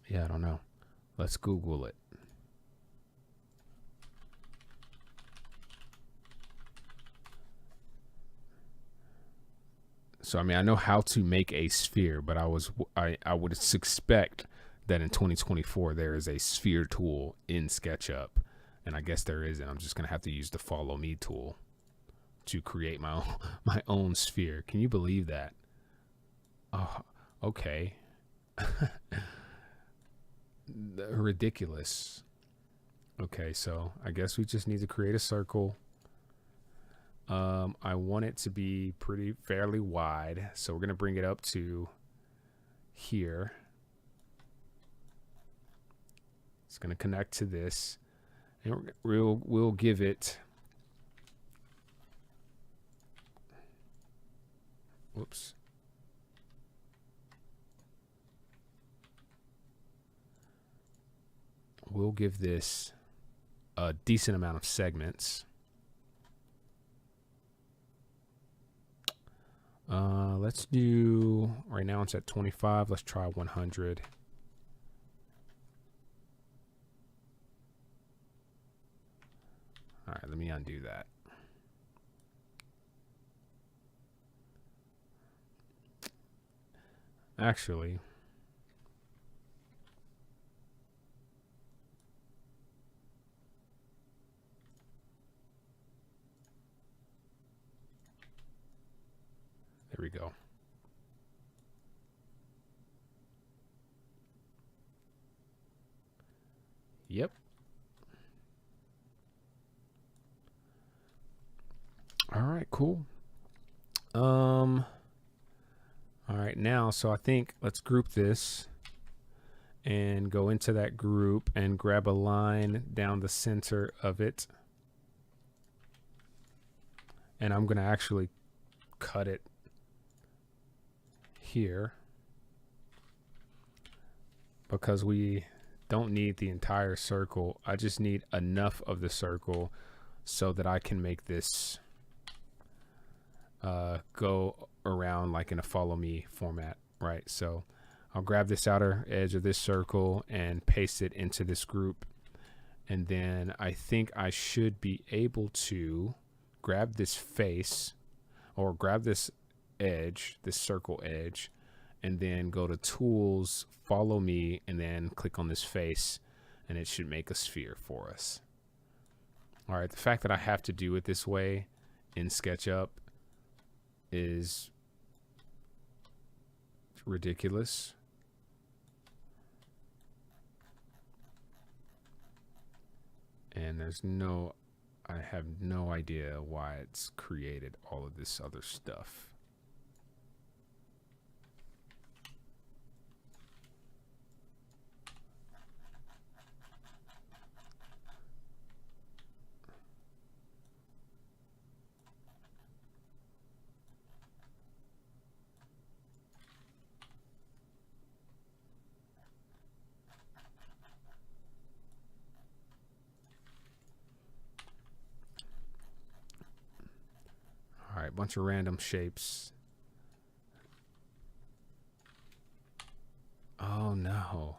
Speaker 1: Yeah, I don't know. Let's Google it. So, I mean, I know how to make a sphere, but I would suspect that in 2024 there is a sphere tool in SketchUp, and I guess there isn't. I'm just gonna have to use the follow me tool to create my own sphere. Can you believe that? Oh, okay. Ridiculous. Okay, so I guess we just need to create a circle. I want it to be fairly wide, so we're gonna bring it up to here. It's going to connect to this, and we'll give it, whoops. We'll give this a decent amount of segments. Let's do, right now it's at 25. Let's try 100. All right, let me undo that. Actually, there we go. Yep. All right, cool. All right, now, so I think let's group this and go into that group and grab a line down the center of it. And I'm going to actually cut it here because we don't need the entire circle. I just need enough of the circle so that I can make this go around like in a follow me format, right? So I'll grab this outer edge of this circle and paste it into this group. And then I think I should be able to grab this face or grab this edge, this circle edge, and then go to tools, follow me, and then click on this face, and it should make a sphere for us. All right, the fact that I have to do it this way in SketchUp is ridiculous. And I have no idea why it's created all of this other stuff. All right, bunch of random shapes. Oh no.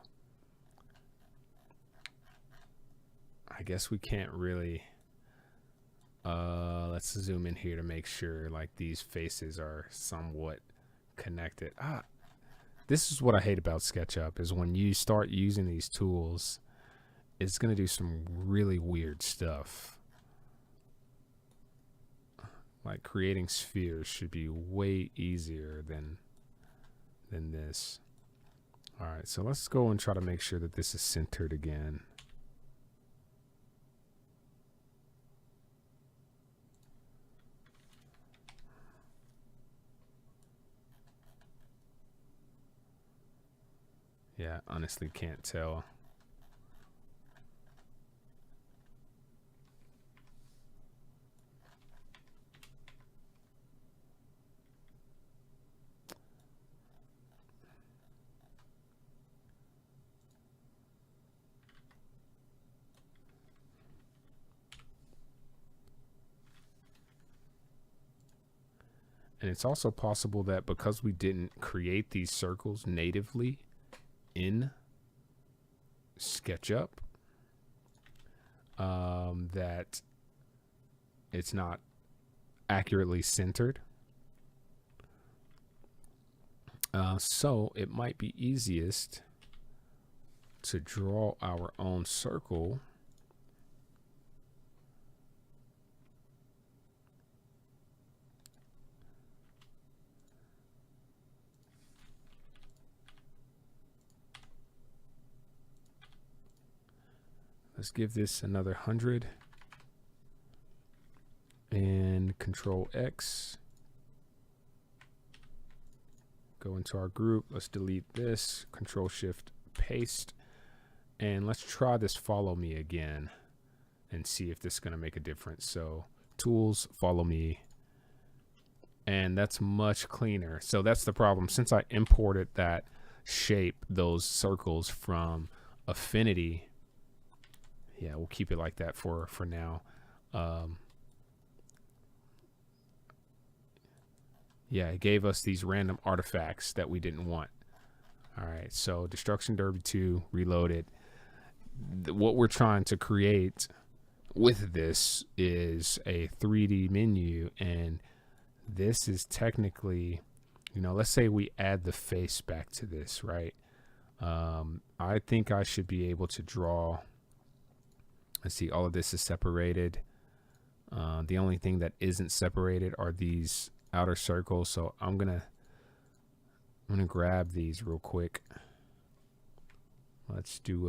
Speaker 1: I guess we can't really. Let's zoom in here to make sure like these faces are somewhat connected. This is what I hate about SketchUp is when you start using these tools, it's gonna do some really weird stuff. Like creating spheres should be way easier than this. All right, so let's go and try to make sure that this is centered again. Yeah, honestly can't tell. And it's also possible that because we didn't create these circles natively in SketchUp, that it's not accurately centered. So it might be easiest to draw our own circle Let's give this another 100 and Control X. Go into our group. Let's delete this. Control Shift paste. And let's try this follow me again and see if this is going to make a difference. So tools, follow me. And that's much cleaner. So that's the problem. Since I imported that shape, those circles from Affinity, yeah, we'll keep it like that for now. Yeah, it gave us these random artifacts that we didn't want. All right, so Destruction Derby 2, reloaded. What we're trying to create with this is a 3D menu, and this is technically, you know, let's say we add the face back to this, right? I think I should be able to draw. Let's see, all of this is separated. The only thing that isn't separated are these outer circles. So I'm gonna grab these real quick. Let's do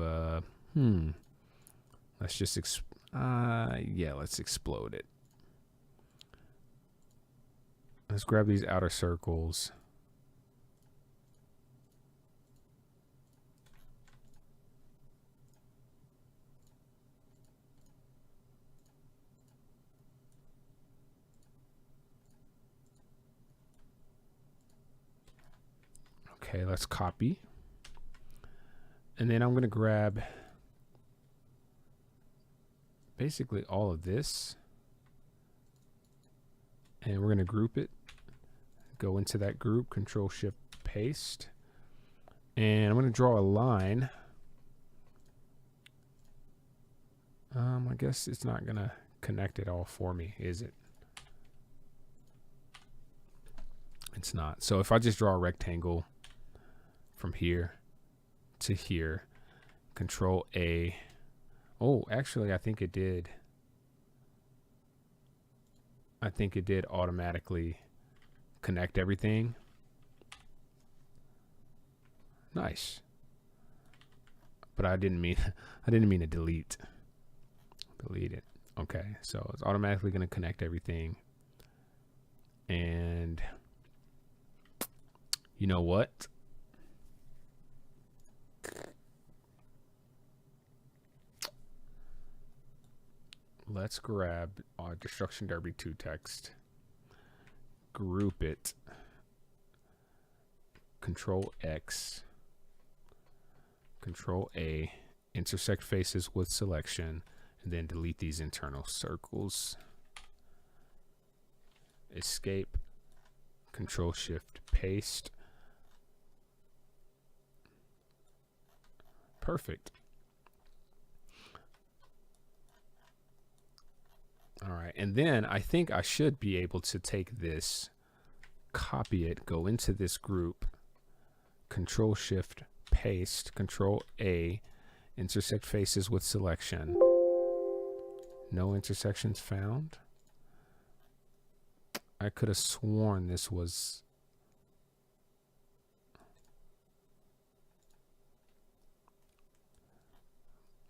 Speaker 1: let's just yeah, let's explode it. Let's grab these outer circles. Okay, let's copy. And then I'm going to grab basically all of this. And we're going to group it. Go into that group, Control Shift Paste. And I'm going to draw a line. I guess it's not going to connect it all for me, is it? It's not. So if I just draw a rectangle from here to here, Control A. Oh, actually, I think it did. I think it did automatically connect everything. Nice. But I didn't mean to delete it. Okay, so it's automatically going to connect everything. And you know what? Let's grab our Destruction Derby 2 text, group it, Control X, Control A, intersect faces with selection, and then delete these internal circles. Escape, Control Shift Paste. Perfect. All right, and then I think I should be able to take this, copy it, go into this group, Control Shift Paste, Control A, intersect faces with selection. No intersections found. I could have sworn this was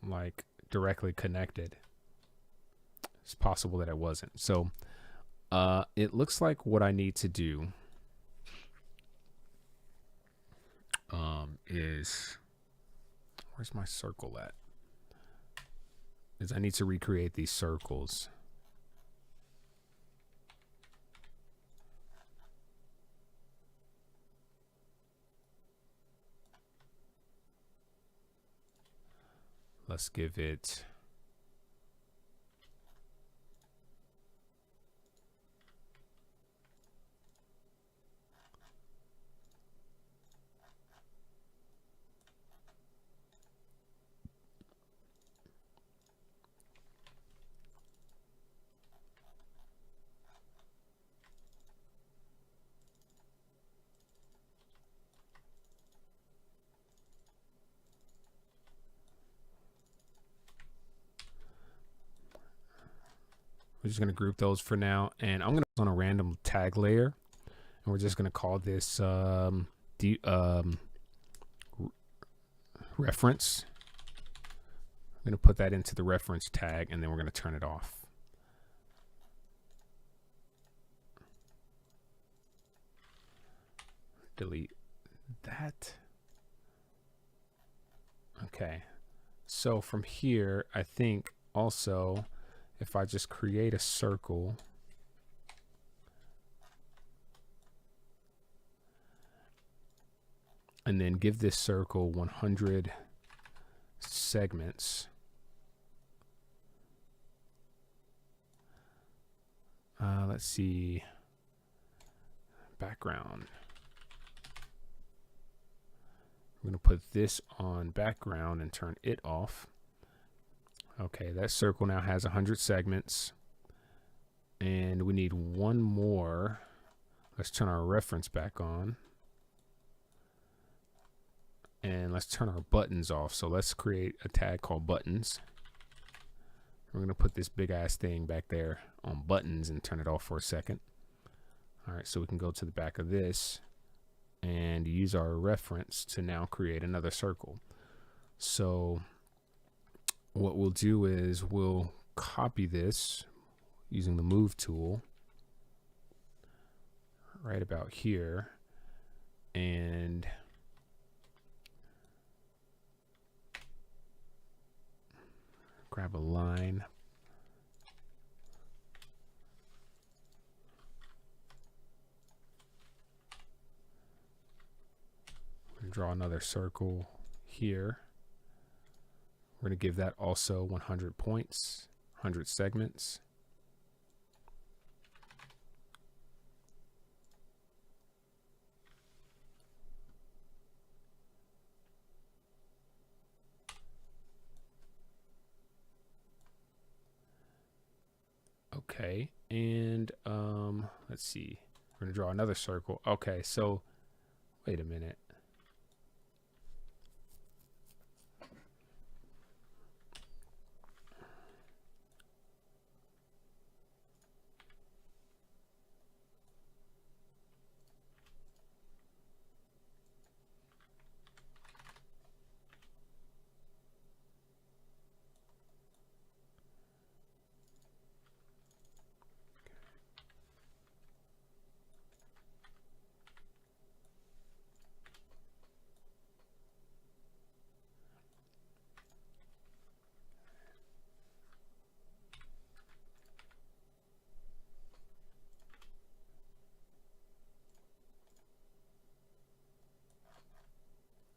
Speaker 1: like directly connected. It's possible that it wasn't. So it looks like what I need to do is, where's my circle at? Is I need to recreate these circles. Let's give it we're just going to group those for now, and I'm going to put on a random tag layer, and we're just going to call this reference. I'm going to put that into the reference tag, and then we're going to turn it off. Delete that. Okay, so from here, I think also if I just create a circle, and then give this circle 100 segments. Let's see, background. We're going to put this on background and turn it off. Okay, that circle now has 100 segments. And we need one more. Let's turn our reference back on. And let's turn our buttons off. So let's create a tag called buttons. We're going to put this big ass thing back there on buttons and turn it off for a second. All right, so we can go to the back of this and use our reference to now create another circle. So what we'll do is we'll copy this using the move tool right about here, and grab a line. Draw another circle here. We're going to give that also 100 points, 100 segments. Okay, and let's see. We're going to draw another circle. Okay, so wait a minute.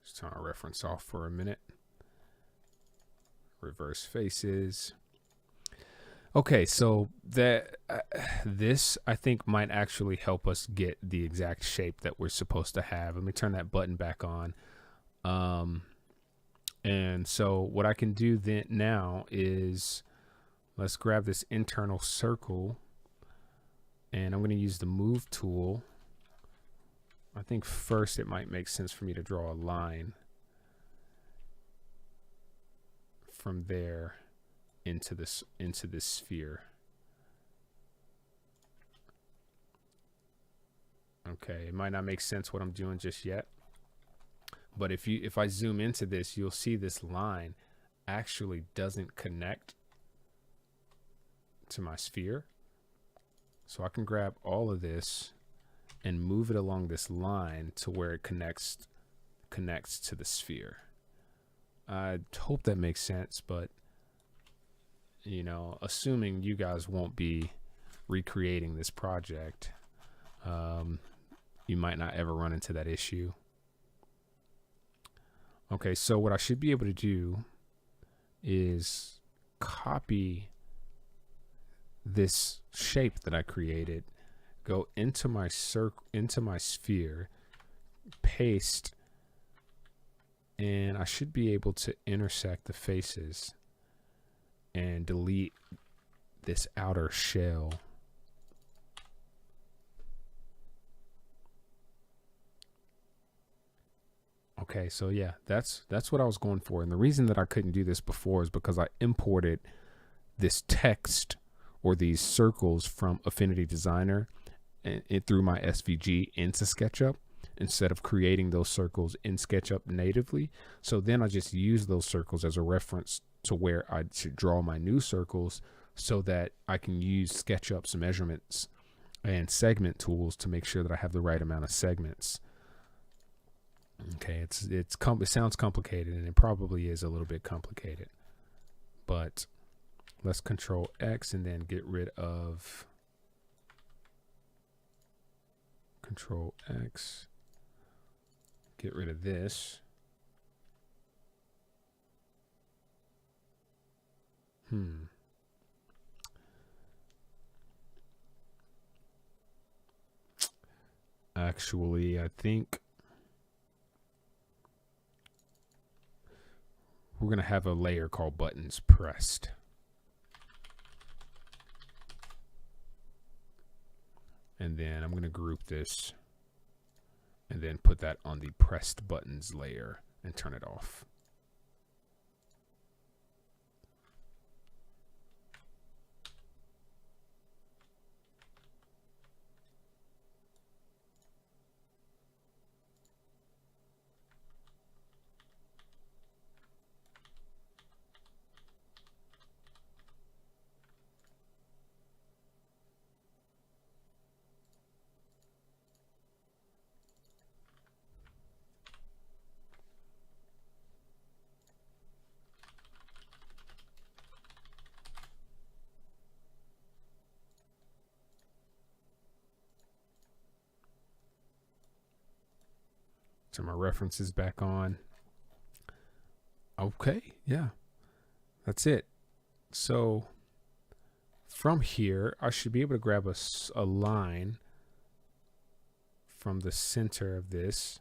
Speaker 1: Just turn our reference off for a minute. Reverse faces. Okay, so that this I think might actually help us get the exact shape that we're supposed to have. Let me turn that button back on. And so what I can do then now is let's grab this internal circle, and I'm going to use the move tool. I think first it might make sense for me to draw a line from there into this sphere. Okay, it might not make sense what I'm doing just yet, but if I zoom into this, you'll see this line actually doesn't connect to my sphere. So I can grab all of this and move it along this line to where it connects to the sphere. I hope that makes sense, but you know, assuming you guys won't be recreating this project, you might not ever run into that issue. Okay, so what I should be able to do is copy this shape that I created, go into my sphere, paste, and I should be able to intersect the faces and delete this outer shell. Okay, so yeah, that's what I was going for. And the reason that I couldn't do this before is because I imported this text or these circles from Affinity Designer and through my SVG into SketchUp instead of creating those circles in SketchUp natively. So then I just use those circles as a reference to where I should draw my new circles so that I can use SketchUp's measurements and segment tools to make sure that I have the right amount of segments. Okay, it sounds complicated, and it probably is a little bit complicated, but let's Control X and then get rid of Control X, get rid of this. Actually, I think we're going to have a layer called buttons pressed. And then I'm going to group this and then put that on the pressed buttons layer and turn it off. Turn my references back on. Okay, yeah, that's it. So from here, I should be able to grab a line from the center of this.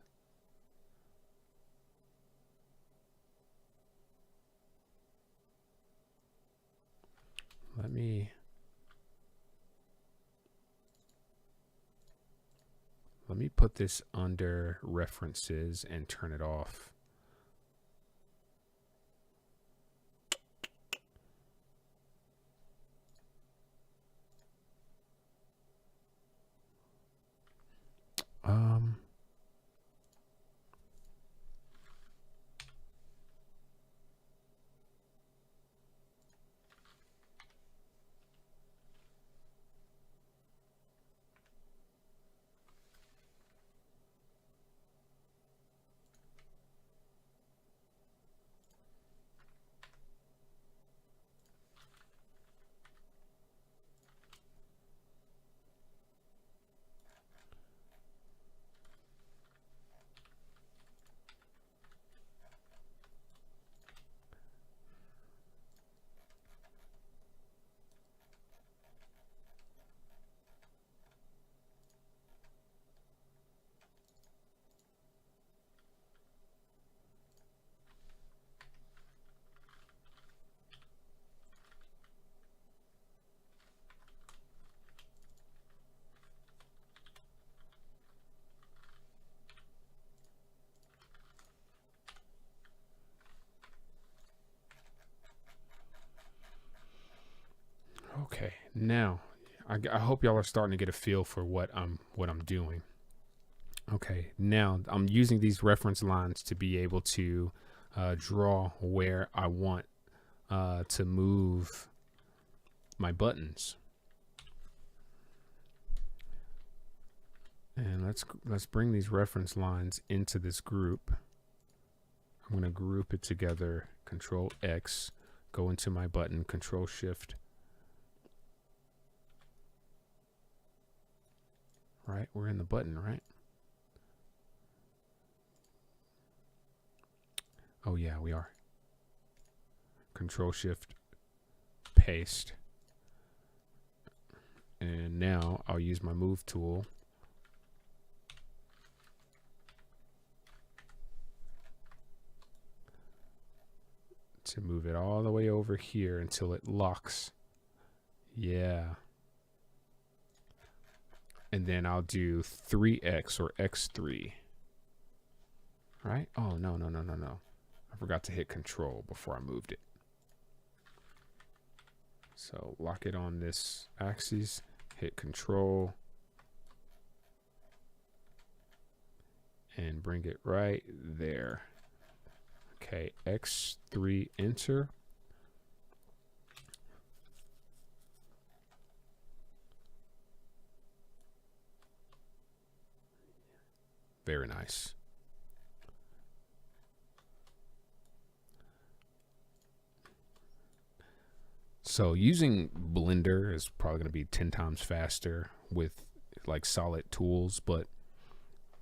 Speaker 1: Let me put this under references and turn it off. Okay, now I hope y'all are starting to get a feel for what I'm doing. Okay, now I'm using these reference lines to be able to draw where I want to move my buttons. And let's bring these reference lines into this group. I'm going to group it together. Control X, go into my button. Control Shift. Right, we're in the button, right? Oh yeah, we are. Control Shift, paste. And now I'll use my move tool to move it all the way over here until it locks. Yeah. And then I'll do 3x or x3. Right? Oh, no. I forgot to hit control before I moved it. So lock it on this axis, hit control, and bring it right there. Okay, x3, enter. Very nice. So using Blender is probably going to be 10 times faster with like solid tools, but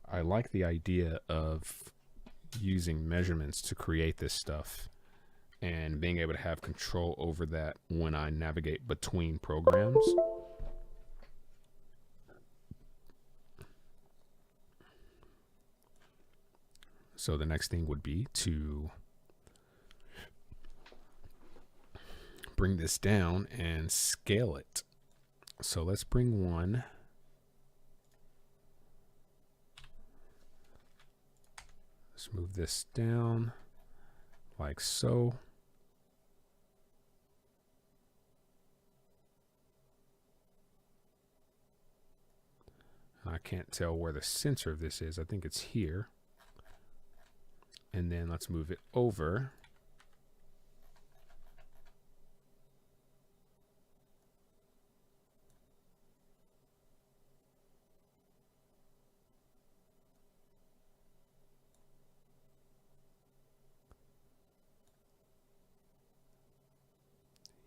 Speaker 1: I like the idea of using measurements to create this stuff and being able to have control over that when I navigate between programs. So the next thing would be to bring this down and scale it. So let's bring one. Let's move this down like so. I can't tell where the center of this is. I think it's here. And then let's move it over.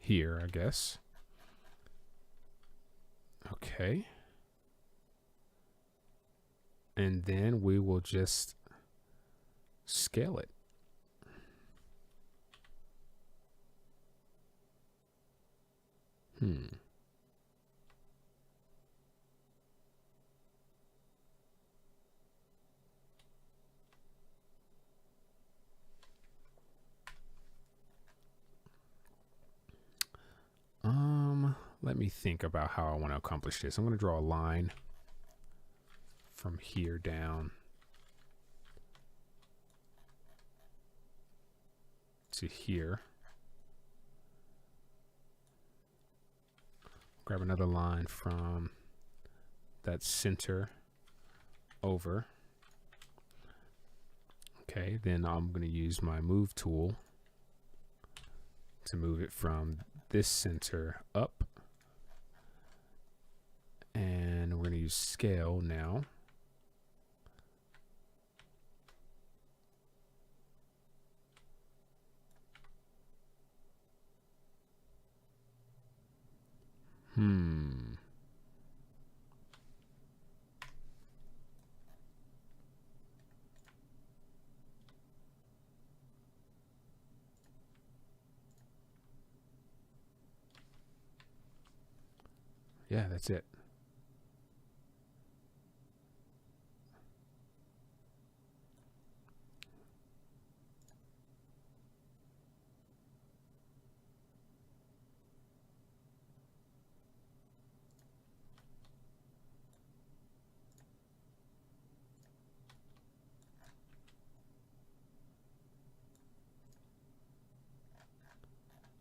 Speaker 1: Here, I guess. Okay. And then we will just scale it. Let me think about how I want to accomplish this. I'm going to draw a line from here down to here. Grab another line from that center over. Okay, then I'm going to use my move tool to move it from this center up. And we're going to use scale now. Yeah, that's it.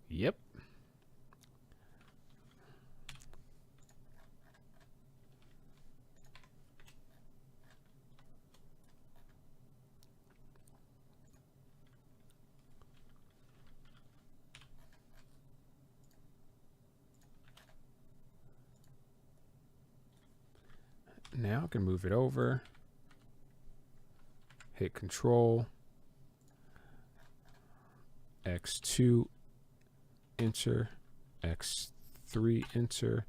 Speaker 1: Yep. Now I can move it over, hit Control, X2, enter, X3, enter,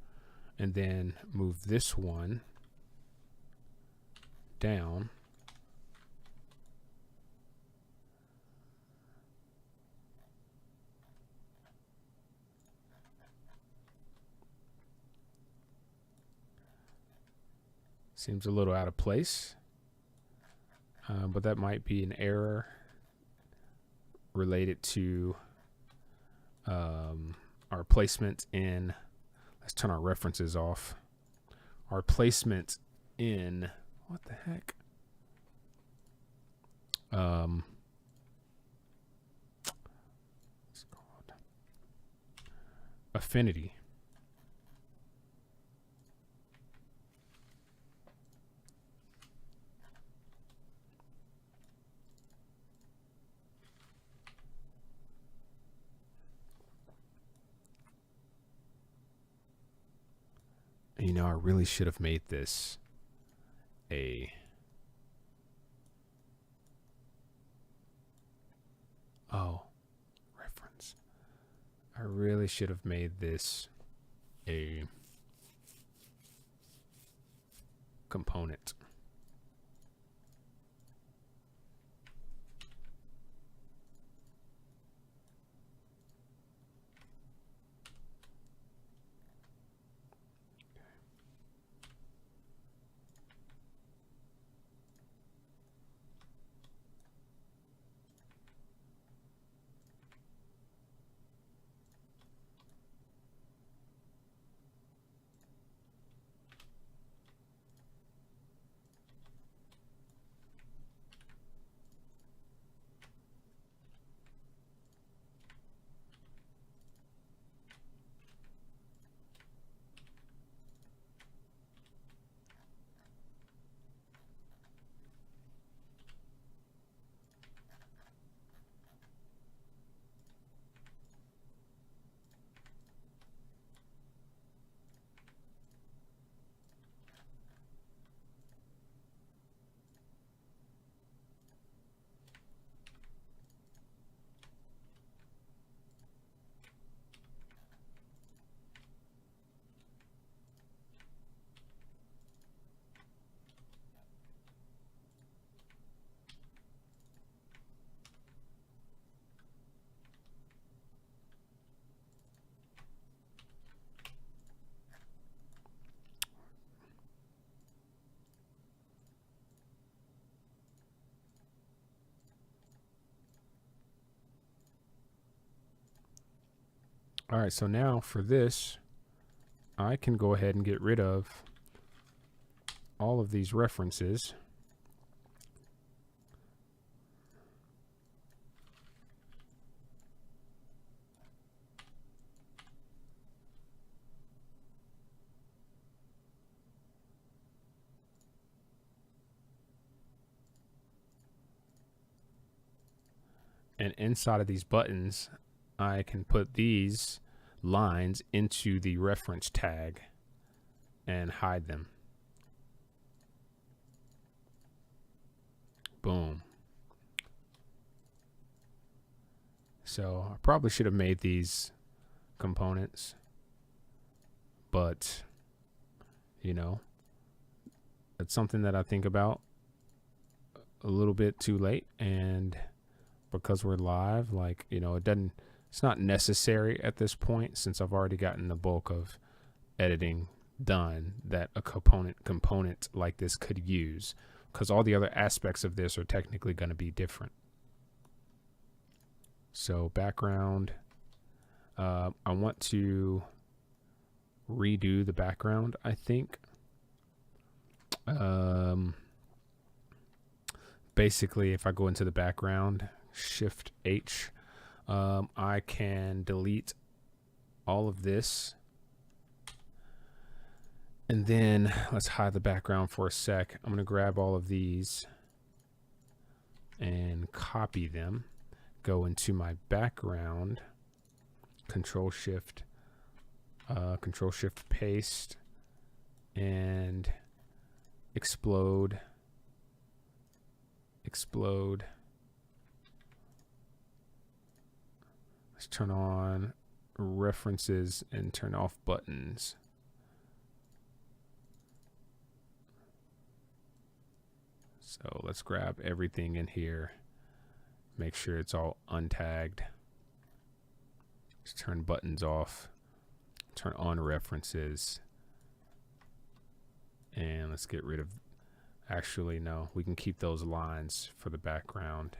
Speaker 1: and then move this one down. Seems a little out of place, but that might be an error related to our placement in, let's turn our references off. Our placement in, what the heck? It's called affinity. You know, I really should have made this a reference. I really should have made this a component. All right, so now for this, I can go ahead and get rid of all of these references. And inside of these buttons, I can put these lines into the reference tag and hide them. Boom. So I probably should have made these components, but you know, it's something that I think about a little bit too late. And because we're live, like, you know, it's not necessary at this point, since I've already gotten the bulk of editing done that a component like this could use, because all the other aspects of this are technically going to be different. So background, I want to redo the background, I think. Basically, if I go into the background, Shift H, I can delete all of this. And then let's hide the background for a sec. I'm going to grab all of these and copy them. Go into my background, Control Shift paste, and explode. Let's turn on references and turn off buttons. So let's grab everything in here. Make sure it's all untagged. Let's turn buttons off. Turn on references. And let's get rid of, actually no, we can keep those lines for the background.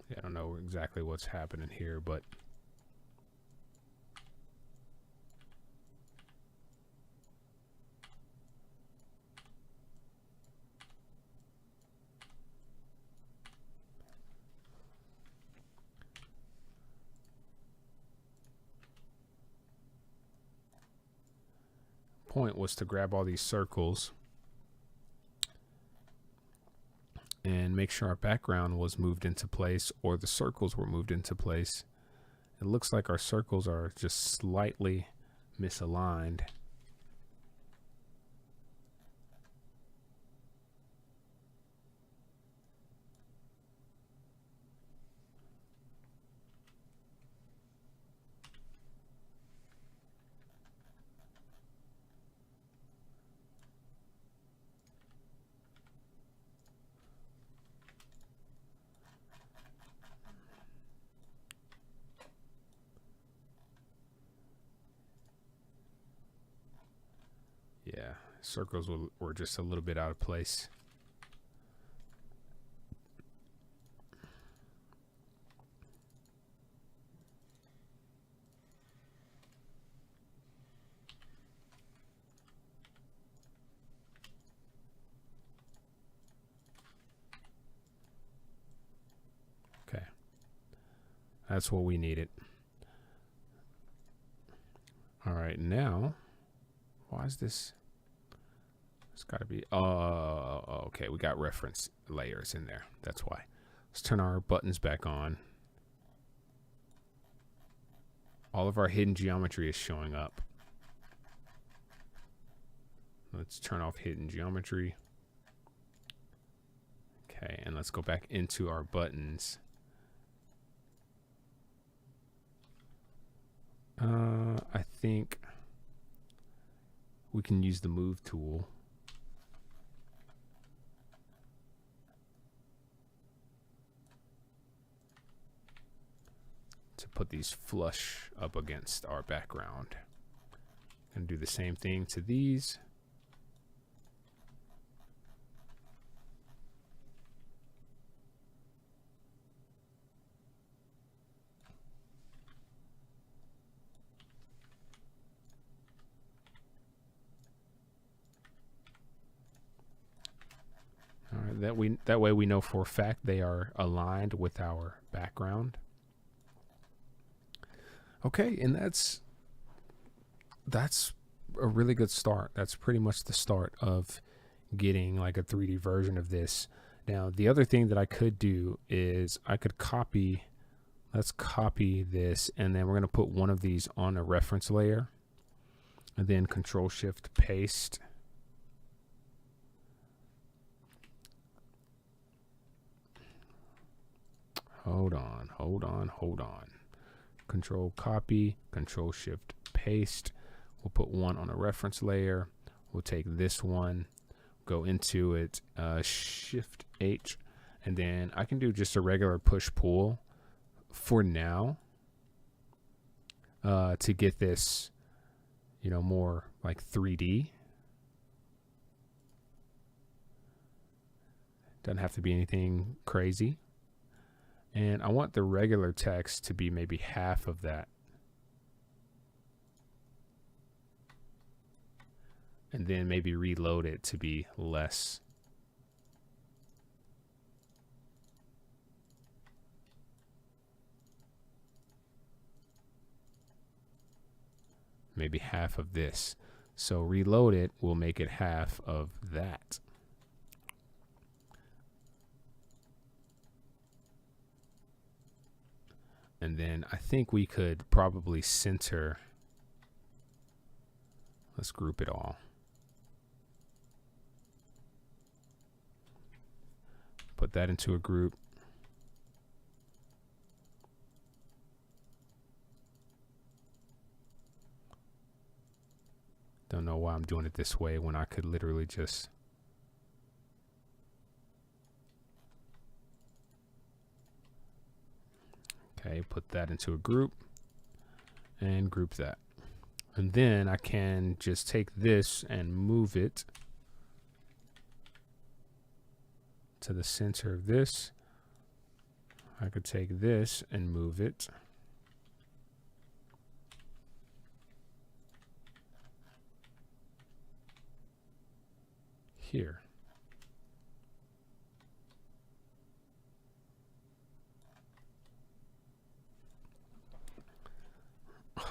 Speaker 1: Yeah, I don't know exactly what's happening here, but point was to grab all these circles and make sure our background was moved into place, or the circles were moved into place. It looks like our circles are just slightly misaligned. circles were just a little bit out of place. Okay, that's what we needed. All right, now, why is this? It's got to be, okay, we got reference layers in there. That's why. Let's turn our buttons back on. All of our hidden geometry is showing up. Let's turn off hidden geometry. Okay, and let's go back into our buttons. I think we can use the move tool. To put these flush up against our background. And do the same thing to these. All right, that way we know for a fact they are aligned with our background. Okay, and that's a really good start. That's pretty much the start of getting like a 3D version of this. Now, the other thing that I could do is I could copy, let's copy this, and then we're going to put one of these on a reference layer, and then Control Shift paste. Hold on. Control copy, Control Shift paste. We'll put one on a reference layer. We'll take this one, go into it, Shift H, and then I can do just a regular push pull for now to get this, you know, more like 3D. Doesn't have to be anything crazy. And I want the regular text to be maybe half of that. And then maybe reload it to be less. Maybe half of this. So reload it will make it half of that. And then I think we could probably center. Let's group it all. Put that into a group. Don't know why I'm doing it this way when I could literally just okay, put that into a group and group that. And then I can just take this and move it to the center of this. I could take this and move it here.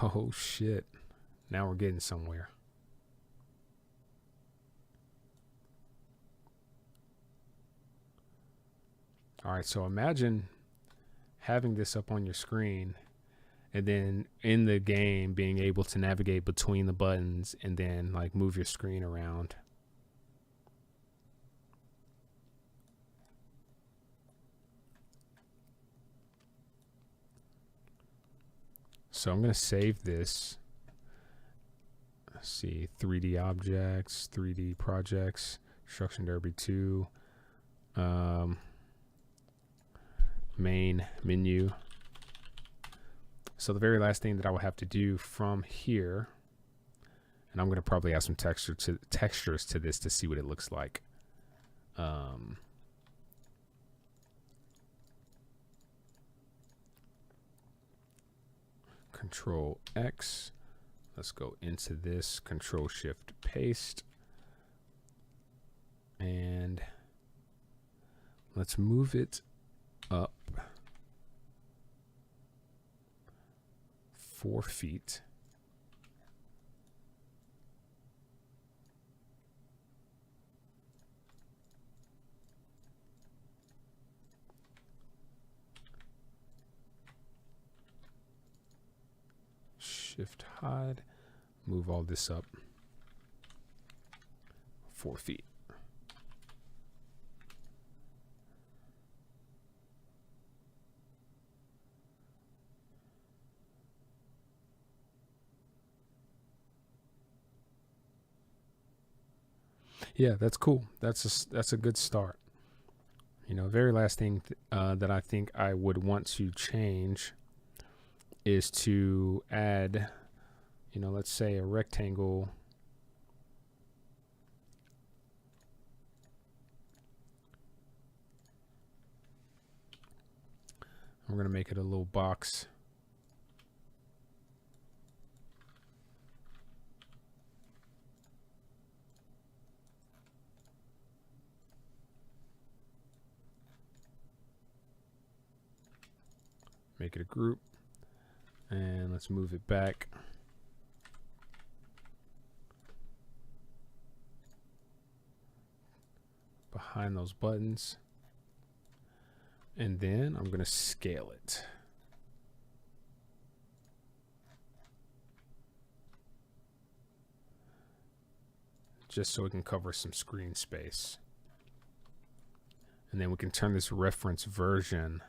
Speaker 1: Oh shit. Now we're getting somewhere. All right, so imagine having this up on your screen and then in the game being able to navigate between the buttons and then like move your screen around. So I'm going to save this. Let's see, 3D objects, 3D projects, Construction Derby 2, main menu. So the very last thing that I will have to do from here, And I'm going to probably add some textures to this to see what it looks like. Control X. Let's go into this, Control Shift Paste. And let's move it up 4 feet. Shift hide, move all this up 4 feet. Yeah, that's cool. That's a good start. You know, very last thing that I think I would want to change is to add, you know, let's say a rectangle. I'm going to make it a little box. Make it a group. And let's move it back. Behind those buttons. And then I'm going to scale it. Just so it can cover some screen space. And then we can turn this reference version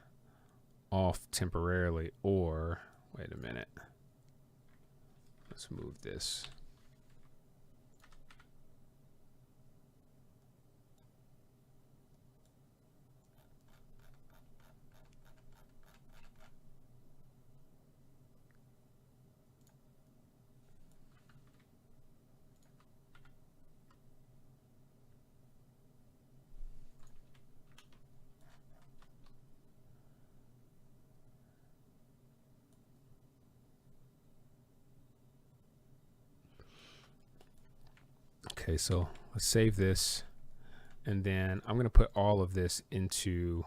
Speaker 1: off temporarily, or wait a minute. Let's move this. Okay, so let's save this, and then I'm going to put all of this into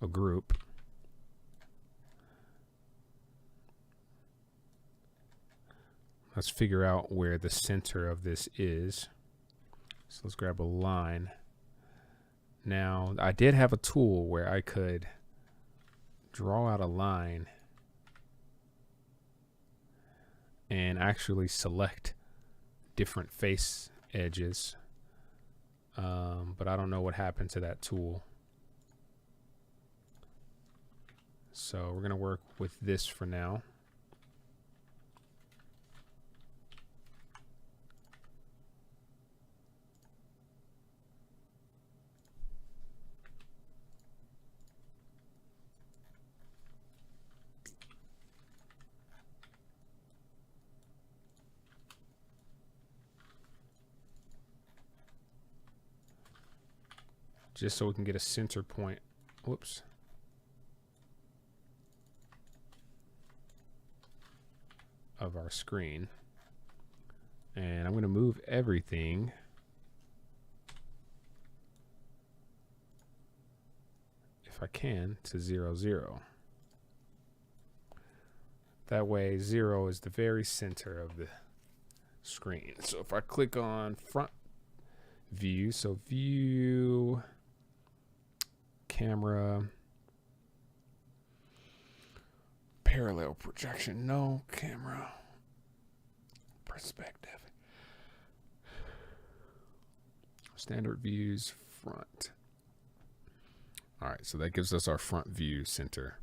Speaker 1: a group. Let's figure out where the center of this is. So let's grab a line. Now, I did have a tool where I could draw out a line and actually select different face edges, but I don't know what happened to that tool. So we're going to work with this for now. Just so we can get a center point. Whoops. Of our screen. And I'm going to move everything if I can to 0, 0. That way 0 is the very center of the screen. So if I click on front view, so view, camera, parallel projection, no, camera, perspective, standard views, front. All right, so that gives us our front view center.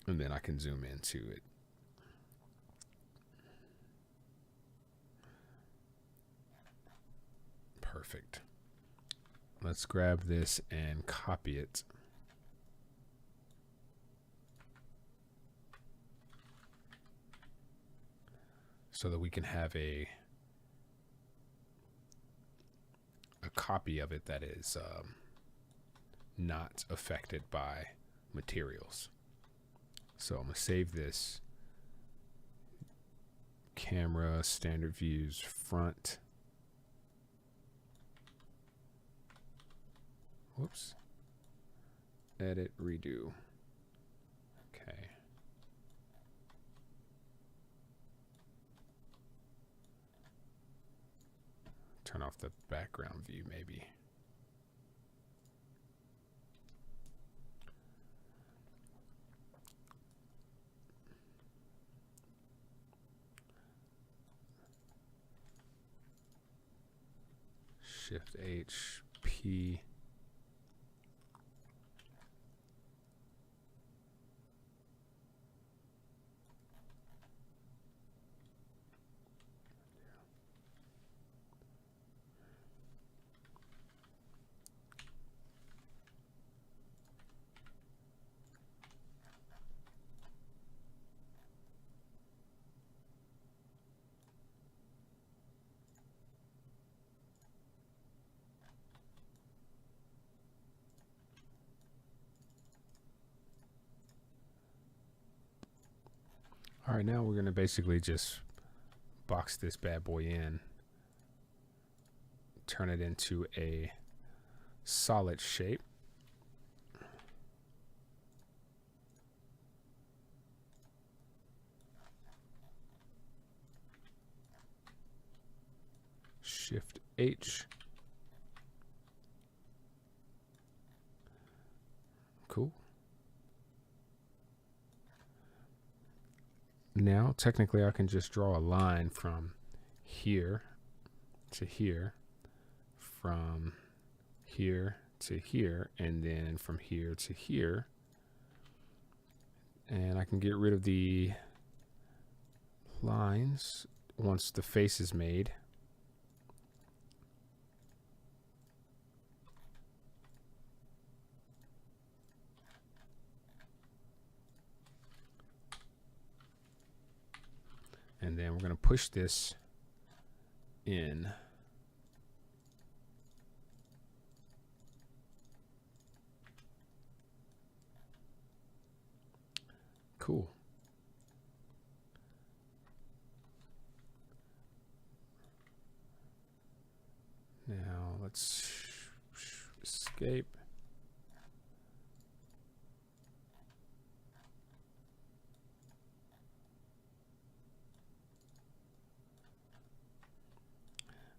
Speaker 1: And then I can zoom into it. Perfect. Let's grab this and copy it. so that we can have a copy of it that is not affected by materials. So I'm going to save this. Camera, standard views, front. Whoops. Edit, redo. Okay. Turn off the background view maybe. Shift H, P. All right, now we're going to basically just box this bad boy in, turn it into a solid shape. Shift H. Cool. Now, technically, I can just draw a line from here to here, from here to here, and then from here to here. And I can get rid of the lines once the face is made. And then we're going to push this in. Cool. Now let's escape.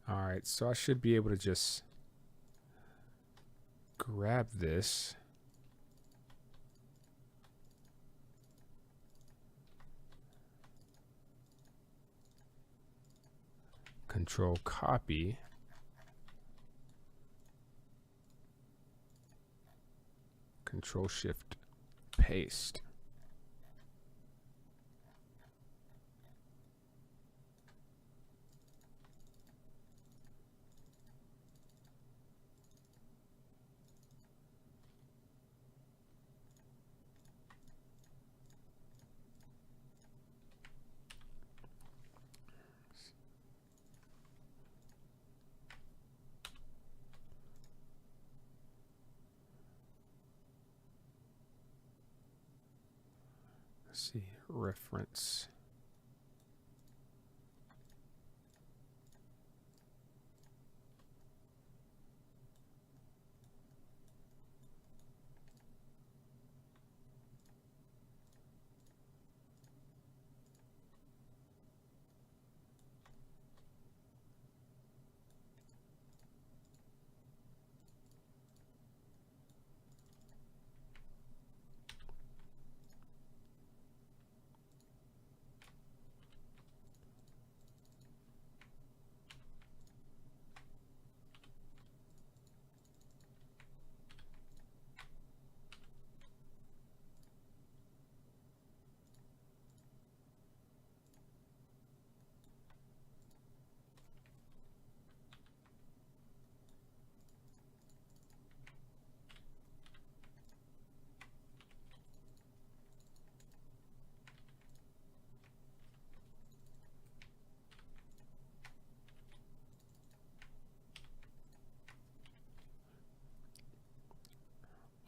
Speaker 1: All right, so I should be able to just grab this. Control copy. Control Shift paste. Let's see, reference.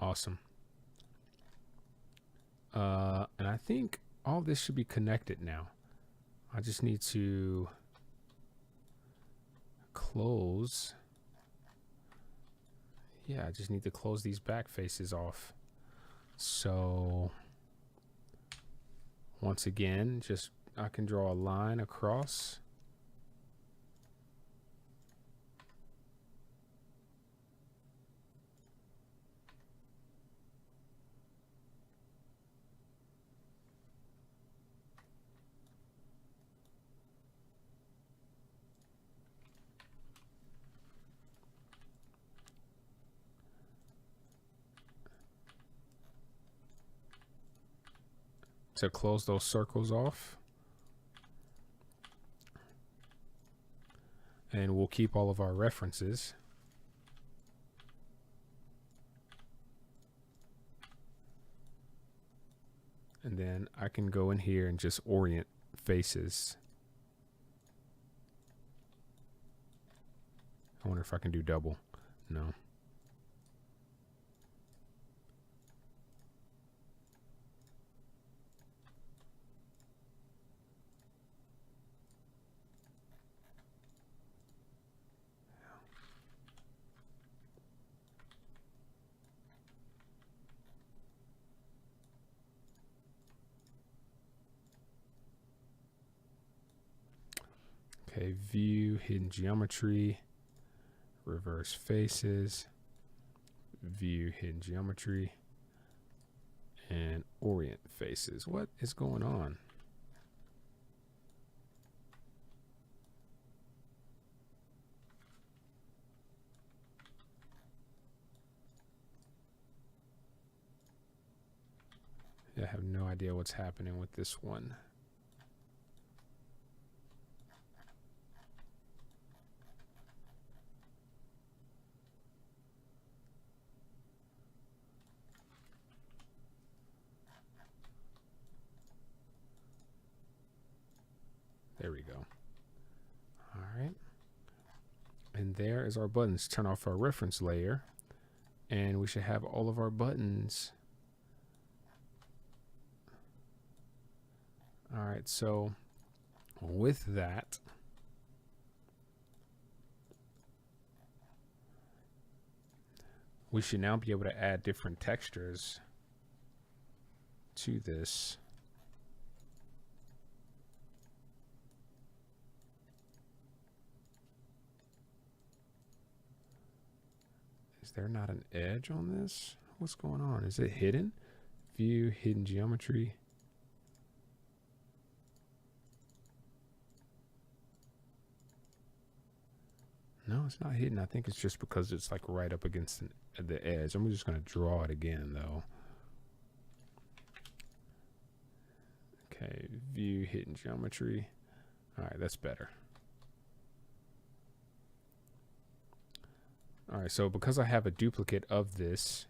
Speaker 1: Awesome. And I think all this should be connected now. I just need to close. Yeah, I just need to close these back faces off. So once again, just I can draw a line across. To close those circles off. And we'll keep all of our references. And then I can go in here and just orient faces. I wonder if I can do double. No. Okay, view, hidden geometry, reverse faces, view, hidden geometry, and orient faces. What is going on? I have no idea what's happening with this one. There we go. All right. And there is our buttons. Turn off our reference layer. And we should have all of our buttons. All right, so with that, we should now be able to add different textures to this. Is there not an edge on this? What's going on? Is it hidden? View, hidden geometry. No, it's not hidden. I think it's just because it's like right up against the edge. I'm just going to draw it again though. Okay, view, hidden geometry. All right, that's better. All right, so because I have a duplicate of this,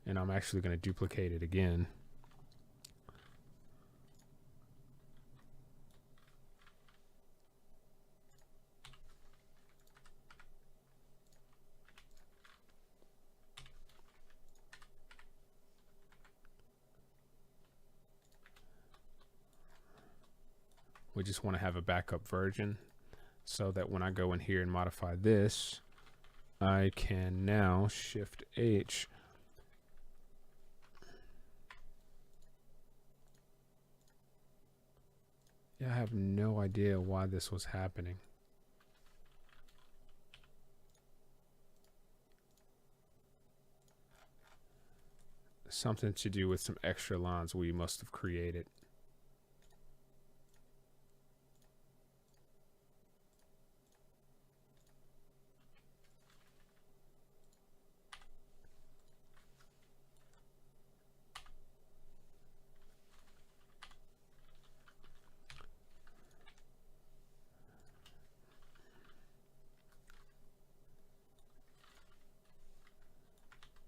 Speaker 1: and I'm actually going to duplicate it again. We just want to have a backup version so that when I go in here and modify this, I can now Shift H. Yeah, I have no idea why this was happening. Something to do with some extra lines we must have created.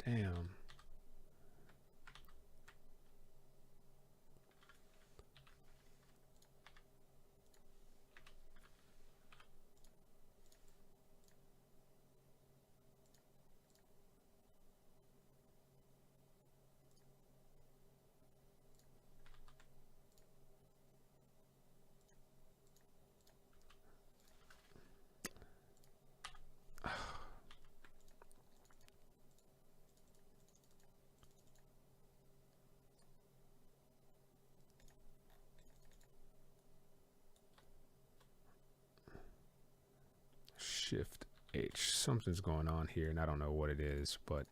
Speaker 1: Damn. Shift H. Something's going on here, and I don't know what it is, but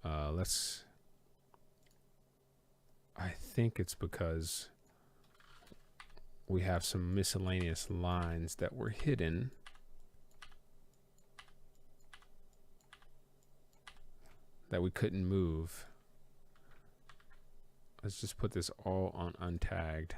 Speaker 1: let's. I think it's because we have some miscellaneous lines that were hidden. That we couldn't move. Let's just put this all on untagged.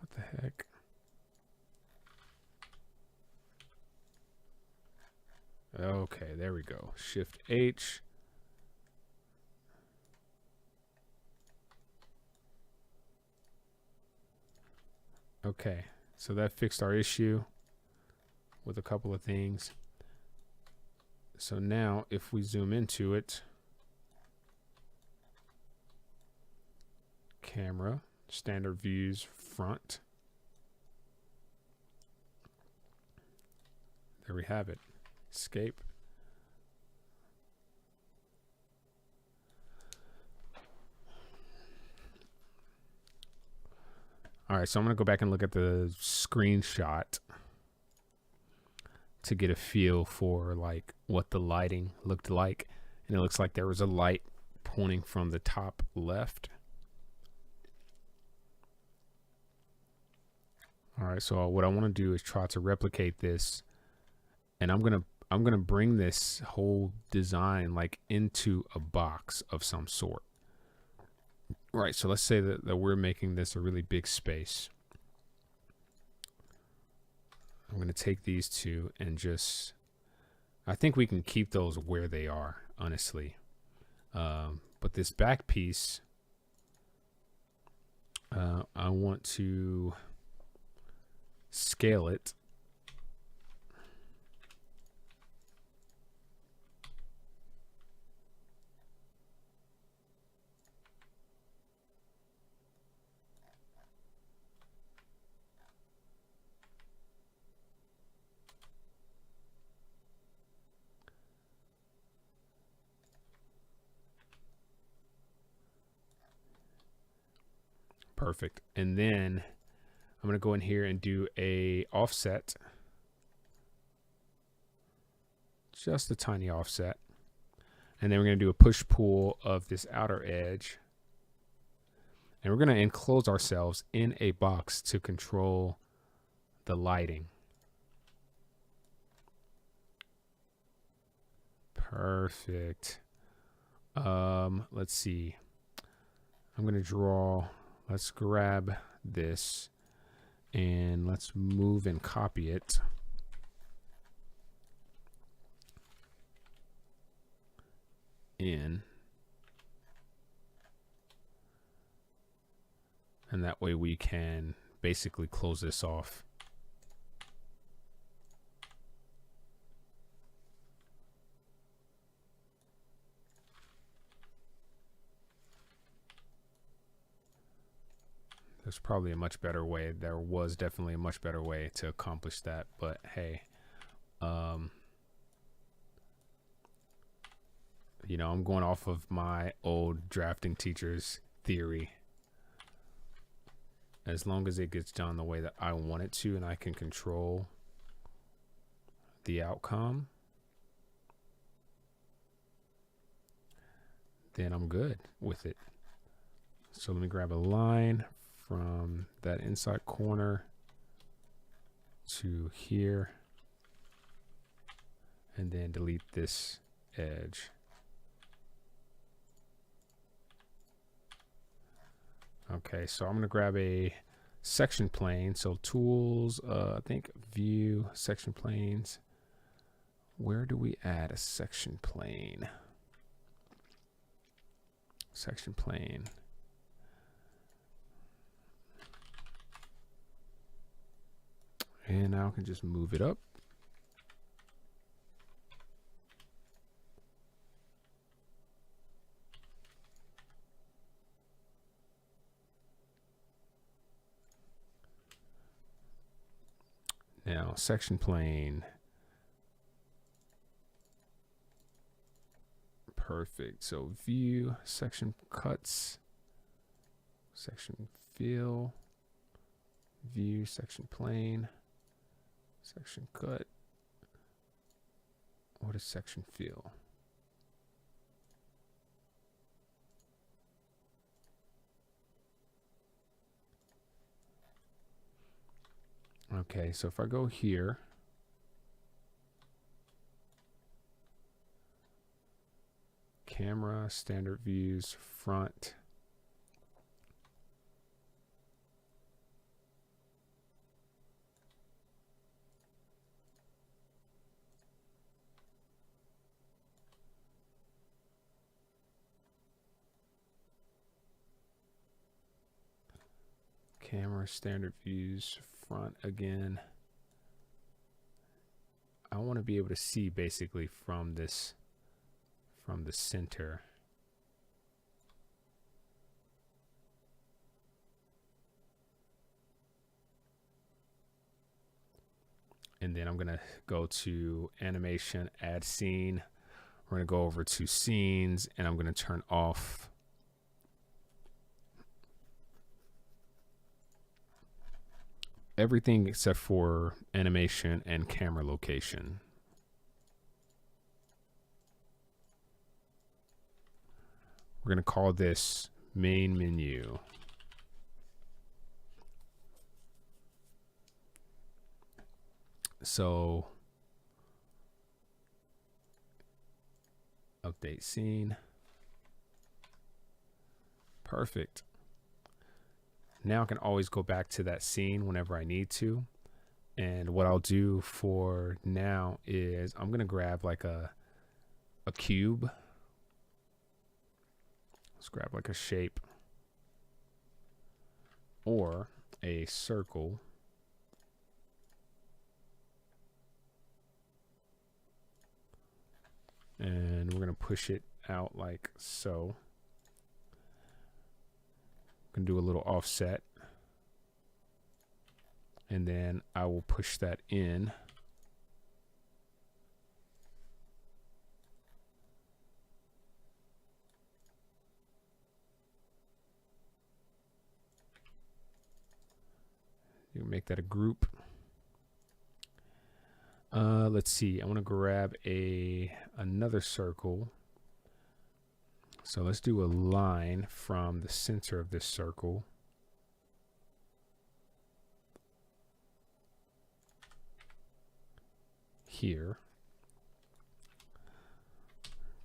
Speaker 1: What the heck? Okay, there we go. Shift H. Okay, so that fixed our issue with a couple of things. So now if we zoom into it, camera, standard views, front. There we have it. Escape. All right, so I'm going to go back and look at the screenshot to get a feel for like what the lighting looked like. And it looks like there was a light pointing from the top left. All right, so what I want to do is try to replicate this, and I'm gonna bring this whole design like into a box of some sort. Right, so let's say that we're making this a really big space. I'm going to take these two and just, I think we can keep those where they are, honestly. But this back piece, I want to scale it. Perfect. And then I'm going to go in here and do a offset. Just a tiny offset. And then we're going to do a push-pull of this outer edge. And we're going to enclose ourselves in a box to control the lighting. Perfect. Let's see. I'm going to draw. Let's grab this and let's move and copy it. In. And that way we can basically close this off. There's probably a much better way. There was definitely a much better way to accomplish that, but hey, you know, I'm going off of my old drafting teacher's theory. As long as it gets done the way that I want it to and I can control the outcome, then I'm good with it. So let me grab a line from that inside corner to here and then delete this edge. Okay, so I'm going to grab a section plane. So tools, I think view, section planes. Where do we add a section plane? Section plane. And now I can just move it up. Now, section plane. Perfect. So view, section cuts, section fill, view, section plane, section cut. What is section fill? Okay, so if I go here, camera, standard views, front. Camera, standard views, front again. I want to be able to see basically from this, from the center. And then I'm going to go to animation, add scene. We're going to go over to scenes and I'm going to turn off everything except for animation and camera location. We're going to call this main menu. So update scene. Perfect. Now I can always go back to that scene whenever I need to. And what I'll do for now is I'm going to grab like a cube. Let's grab like a shape or a circle. And we're going to push it out like so. Going to do a little offset. And then I will push that in. You can make that a group. Let's see. I want to grab another circle. So let's do a line from the center of this circle. Here.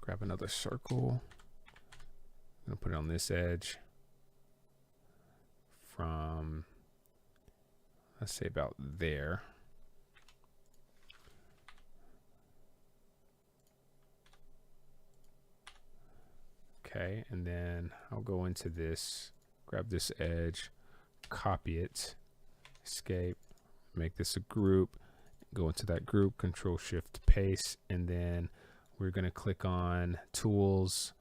Speaker 1: Grab another circle. I'm going to put it on this edge. From, let's say about there. Okay, and then I'll go into this, grab this edge, copy it, escape, make this a group, go into that group, Control Shift Paste, and then we're going to click on Tools,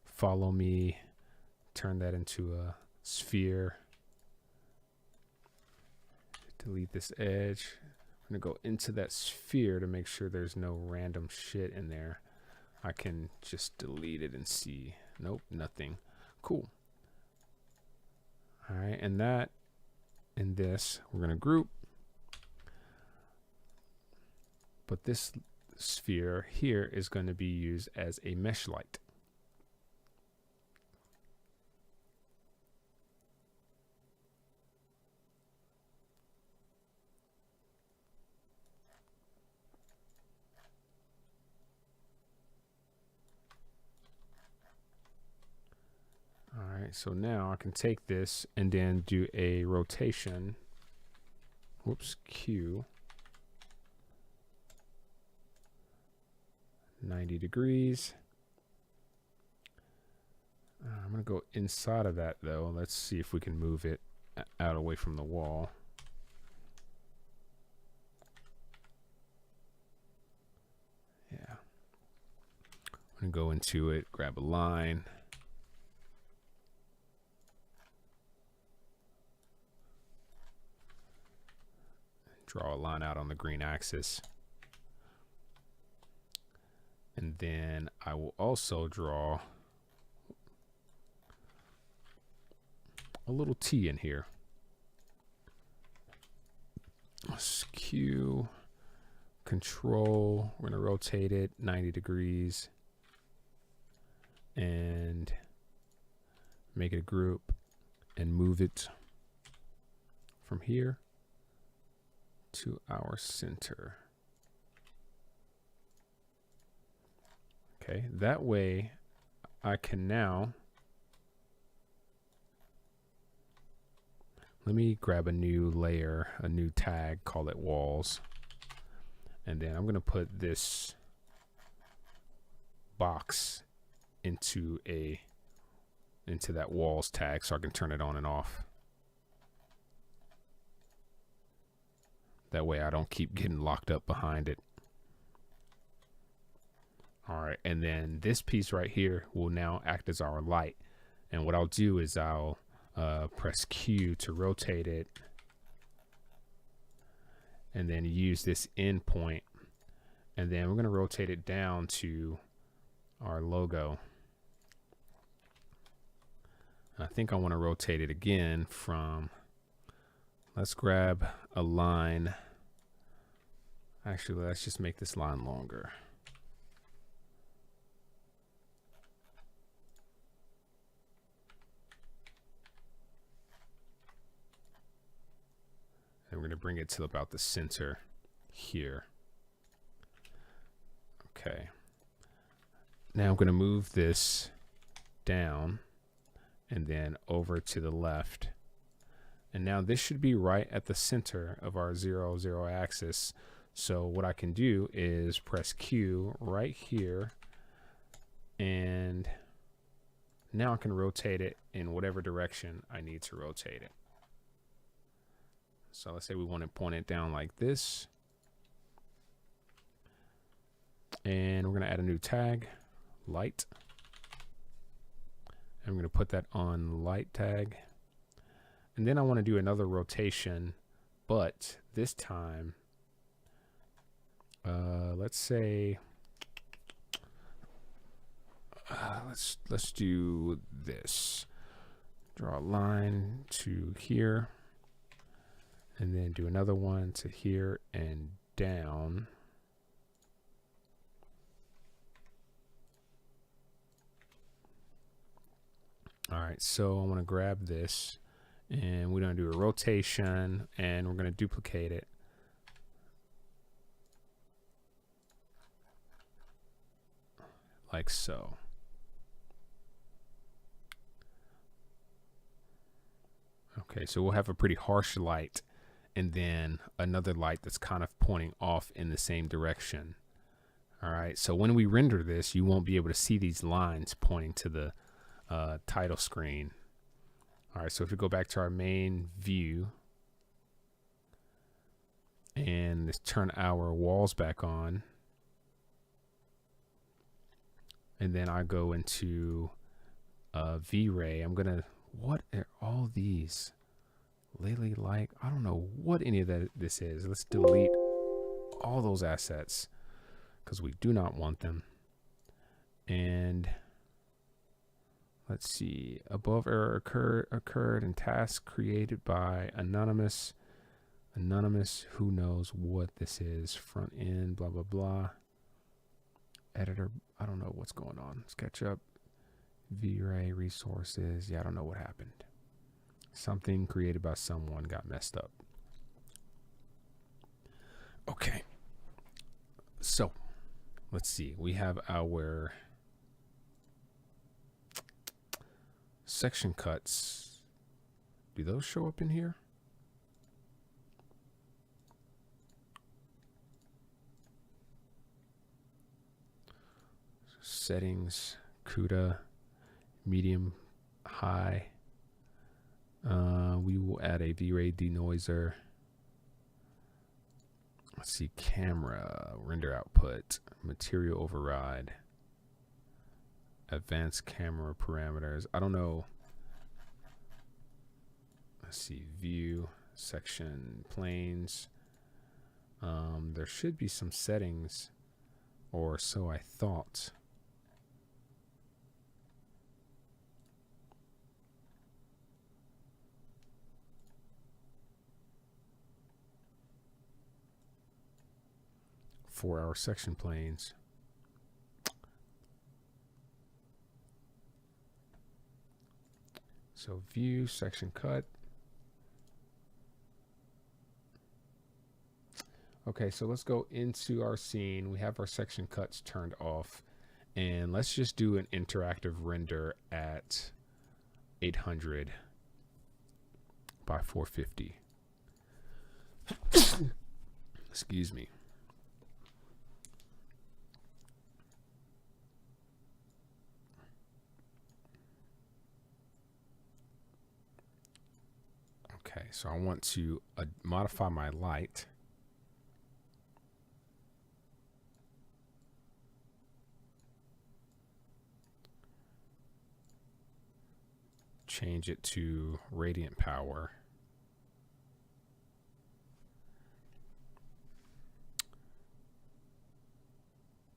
Speaker 1: Follow Me, turn that into a sphere, delete this edge. I'm going to go into that sphere to make sure there's no random shit in there. I can just delete it and see. Nope, nothing. Cool. All right, and that and this we're going to group. But this sphere here is going to be used as a mesh light. All right, so now I can take this and then do a rotation. Whoops, Q. 90 degrees. I'm going to go inside of that though. Let's see if we can move it out away from the wall. I'm gonna go into it, grab a line. Draw a line out on the green axis. And then I will also draw a little T in here. Q, Control, we're gonna rotate it 90 degrees and make it a group and move it from here to our center. Okay, that way I can now, let me grab a new layer, a new tag, call it walls. And then I'm going to put this box into that walls tag so I can turn it on and off. That way I don't keep getting locked up behind it. All right, and then this piece right here will now act as our light. And what I'll do is I'll press Q to rotate it, and then use this end point, and then we're going to rotate it down to our logo. I think I want to rotate it again from, let's grab a line. Actually, let's just make this line longer. And we're going to bring it to about the center here. Okay. Now I'm going to move this down and then over to the left. And now this should be right at the center of our 0, 0 axis. So what I can do is press Q right here, and now I can rotate it in whatever direction I need to rotate it. So let's say we want to point it down like this. And we're going to add a new tag, light. And I'm going to put that on light tag. And then I want to do another rotation, but this time, let's say, let's do this. Draw a line to here. And then do another one to here and down. All right, so I want to grab this, and we're going to do a rotation, and we're going to duplicate it. Like so. Okay, so we'll have a pretty harsh light, and then another light that's kind of pointing off in the same direction. All right, so when we render this, you won't be able to see these lines pointing to the title screen. All right, so if we go back to our main view and let's turn our walls back on, and then I go into V-Ray, I'm gonna, what are all these? Lily like, I don't know what any of that this is. Let's delete all those assets because we do not want them. And let's see, above error occurred in task created by anonymous, who knows what this is, front end, blah, blah, blah. Editor, I don't know what's going on. Sketchup, V-Ray resources. Yeah, I don't know what happened. Something created by someone got messed up. Okay. So let's see. We have our section cuts. Do those show up in here? Settings, CUDA, medium, high. We will add a V-Ray denoiser. Let's see, camera, render output, material override. Advanced camera parameters. I don't know. Let's see, view, section, planes. There should be some settings, or so I thought. For our section planes. So view, section cut. Okay, so let's go into our scene. We have our section cuts turned off, and let's just do an interactive render at 800 by 450. Excuse me. Okay, so I want to modify my light. Change it to radiant power.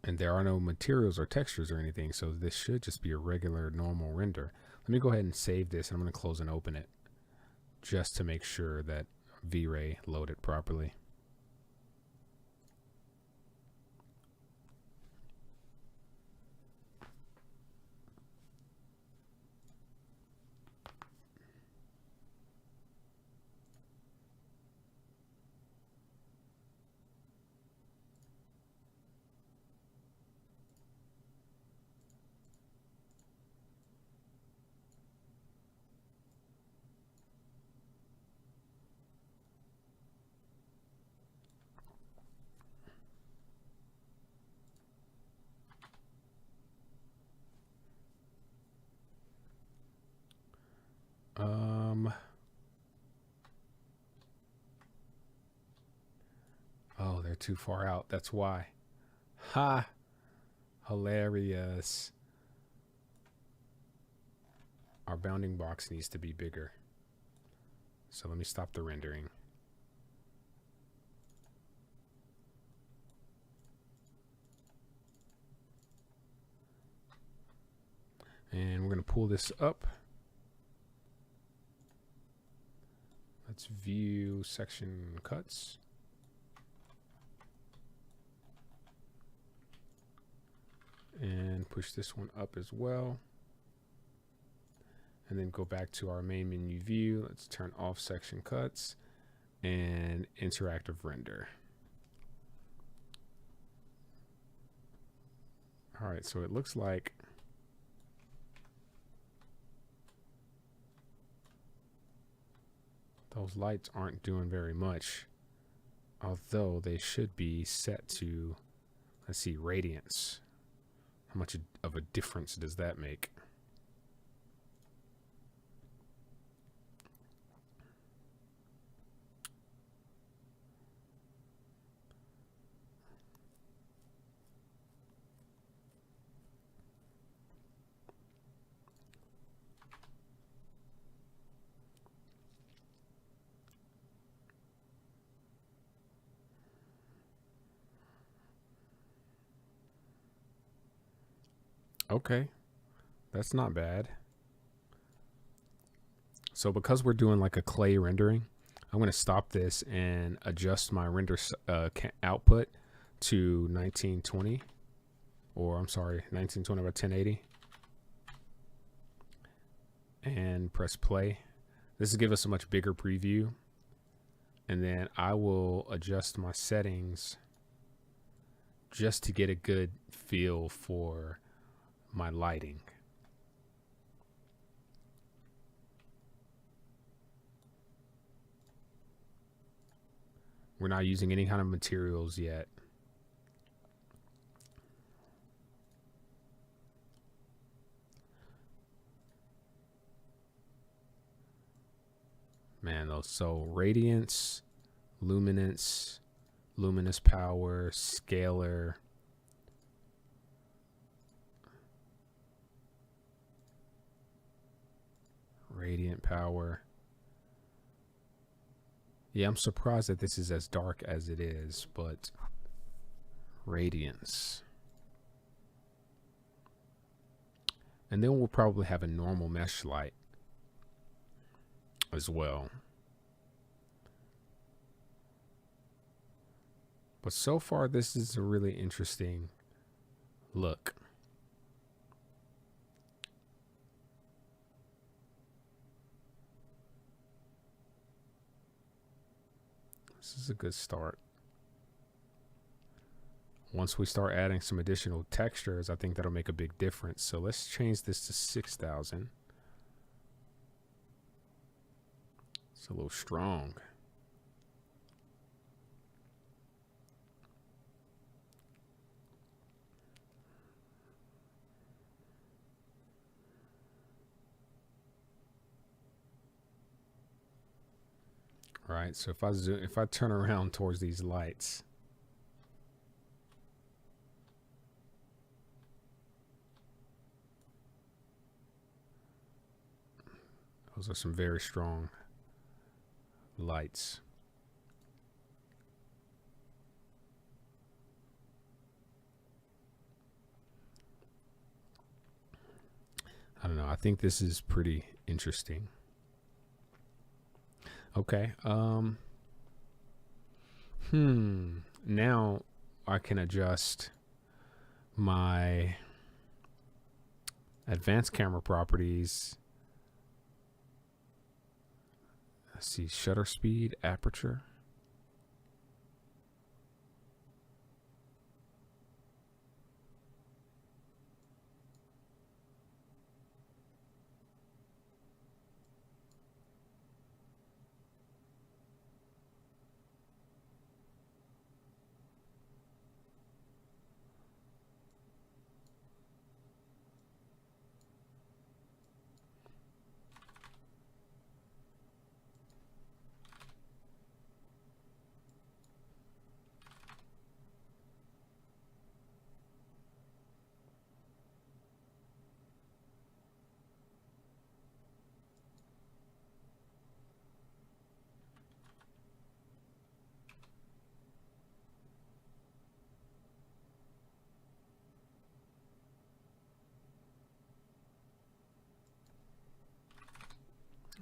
Speaker 1: And there are no materials or textures or anything, so this should just be a regular normal render. Let me go ahead and save this, and I'm going to close and open it just to make sure that V-Ray loaded properly. Oh, they're too far out. That's why. Ha! Hilarious. Our bounding box needs to be bigger. So let me stop the rendering. And we're going to pull this up. Let's view section cuts. And push this one up as well. And then go back to our main menu view. Let's turn off section cuts and interactive render. All right, so it looks like those lights aren't doing very much, although they should be set to, let's see, radiance. How much of a difference does that make? Okay, that's not bad. So because we're doing like a clay rendering, I'm going to stop this and adjust my render output to 1920, or I'm sorry, 1920 by 1080, and press play. This will give us a much bigger preview, and then I will adjust my settings just to get a good feel for my lighting. We're not using any kind of materials yet. Man, those, so radiance, luminance, luminous power, scalar. Radiant power. Yeah, I'm surprised that this is as dark as it is, but radiance. And then we'll probably have a normal mesh light as well. But so far, this is a really interesting look. This is a good start. Once we start adding some additional textures, I think that'll make a big difference. So let's change this to 6,000. It's a little strong. All right, so if I turn around towards these lights, those are some very strong lights. I don't know. I think this is pretty interesting. Okay. Now I can adjust my advanced camera properties. Let's see, shutter speed, aperture.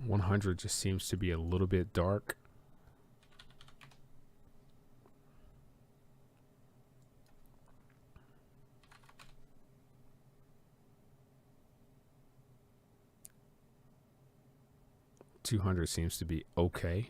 Speaker 1: $100 just seems to be a little bit dark. $200 seems to be okay.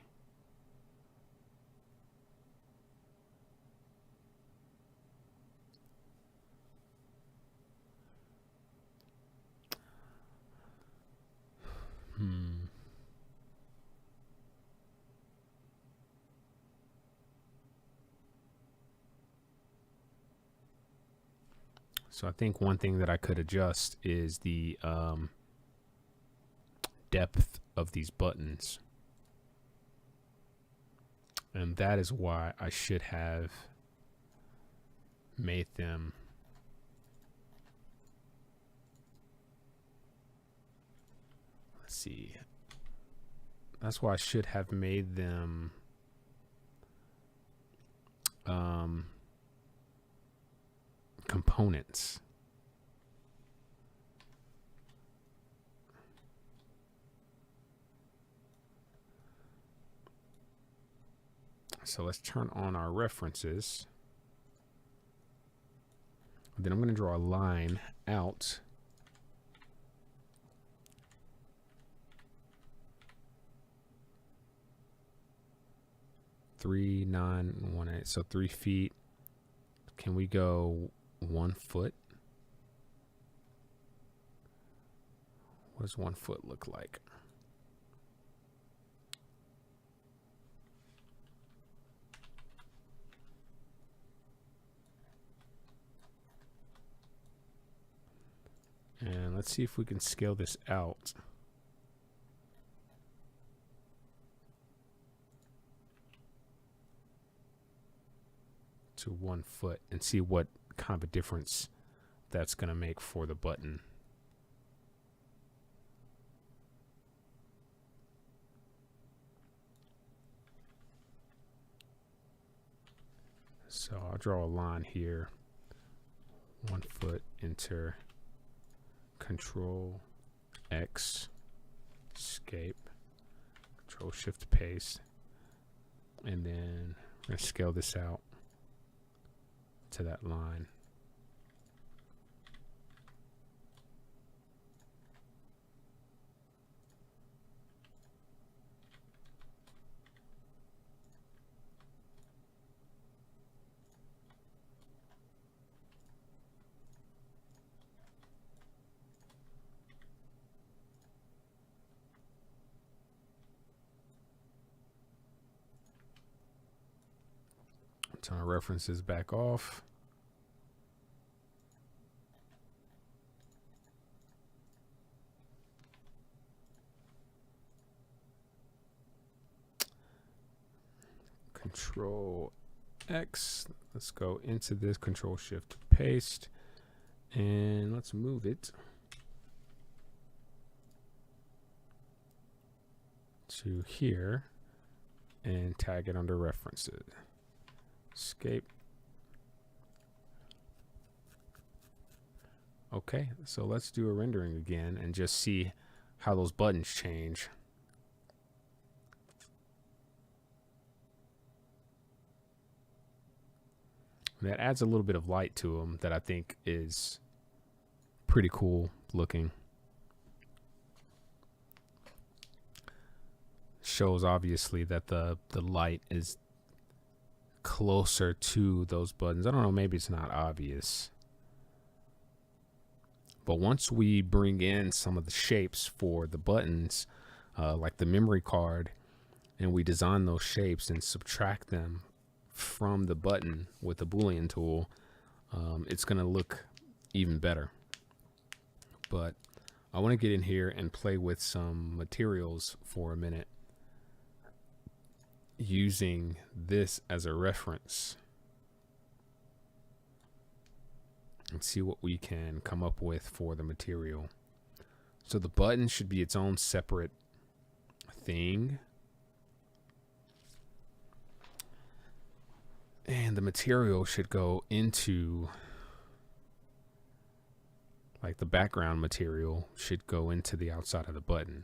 Speaker 1: So I think one thing that I could adjust is the depth of these buttons. And that is why I should have made them let's see. That's why I should have made them components. So let's turn on our references. Then I'm going to draw a line out. Three, 9, 1, 8. So 3 feet. Can we go 1 foot? What does 1 foot look like? And let's see if we can scale this out to 1 foot and see what kind of a difference that's going to make for the button. So I'll draw a line here. 1 foot, enter, Control X, escape, Control Shift paste, and then I'm going to scale this out to that line. Turn our references back off. Control X. Let's go into this, Control Shift paste, and let's move it to here and tag it under references. Escape. Okay, so let's do a rendering again and just see how those buttons change. That adds a little bit of light to them that I think is pretty cool looking. Shows obviously that the light is closer to those buttons. I don't know, maybe it's not obvious. But once we bring in some of the shapes for the buttons, like the memory card, and we design those shapes and subtract them from the button with the Boolean tool, it's going to look even better. But I want to get in here and play with some materials for a minute, using this as a reference, and see what we can come up with for the material. So the button should be its own separate thing, and the material should go into, like, the background material should go into the outside of the button.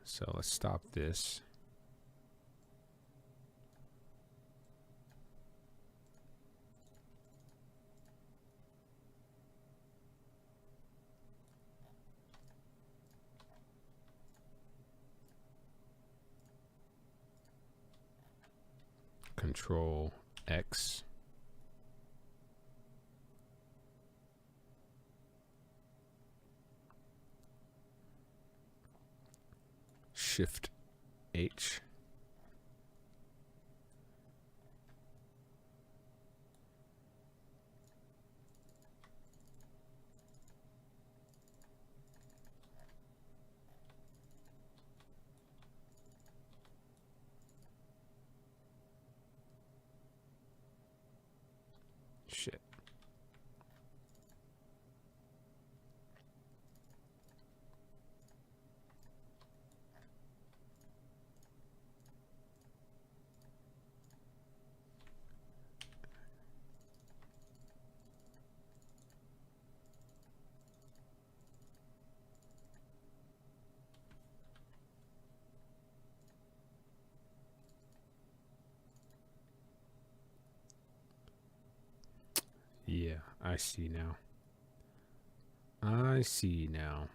Speaker 1: So let's stop this. Control X. Shift H. Shit. Yeah, I see now. I see now.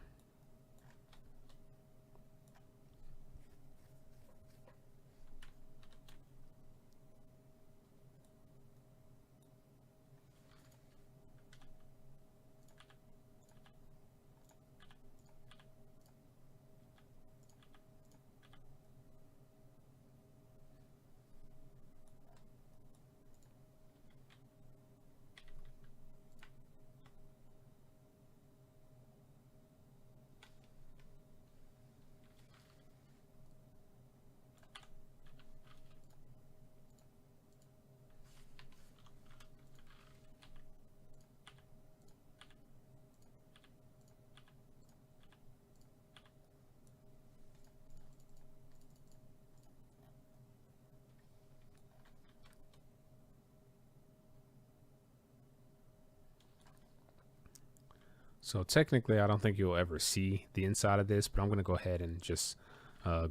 Speaker 1: So technically, I don't think you'll ever see the inside of this, but I'm going to go ahead and just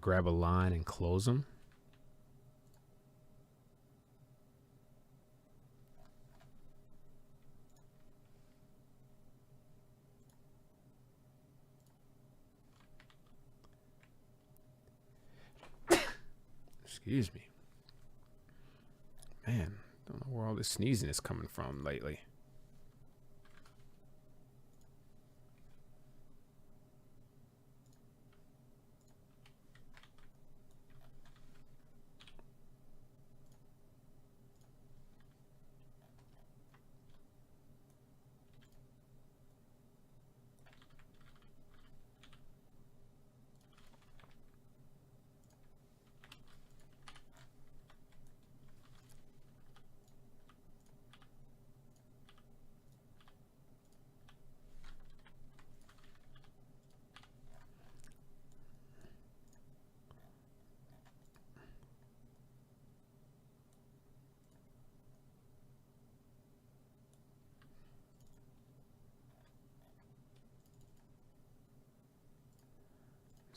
Speaker 1: grab a line and close them. Excuse me. Man, don't know where all this sneezing is coming from lately.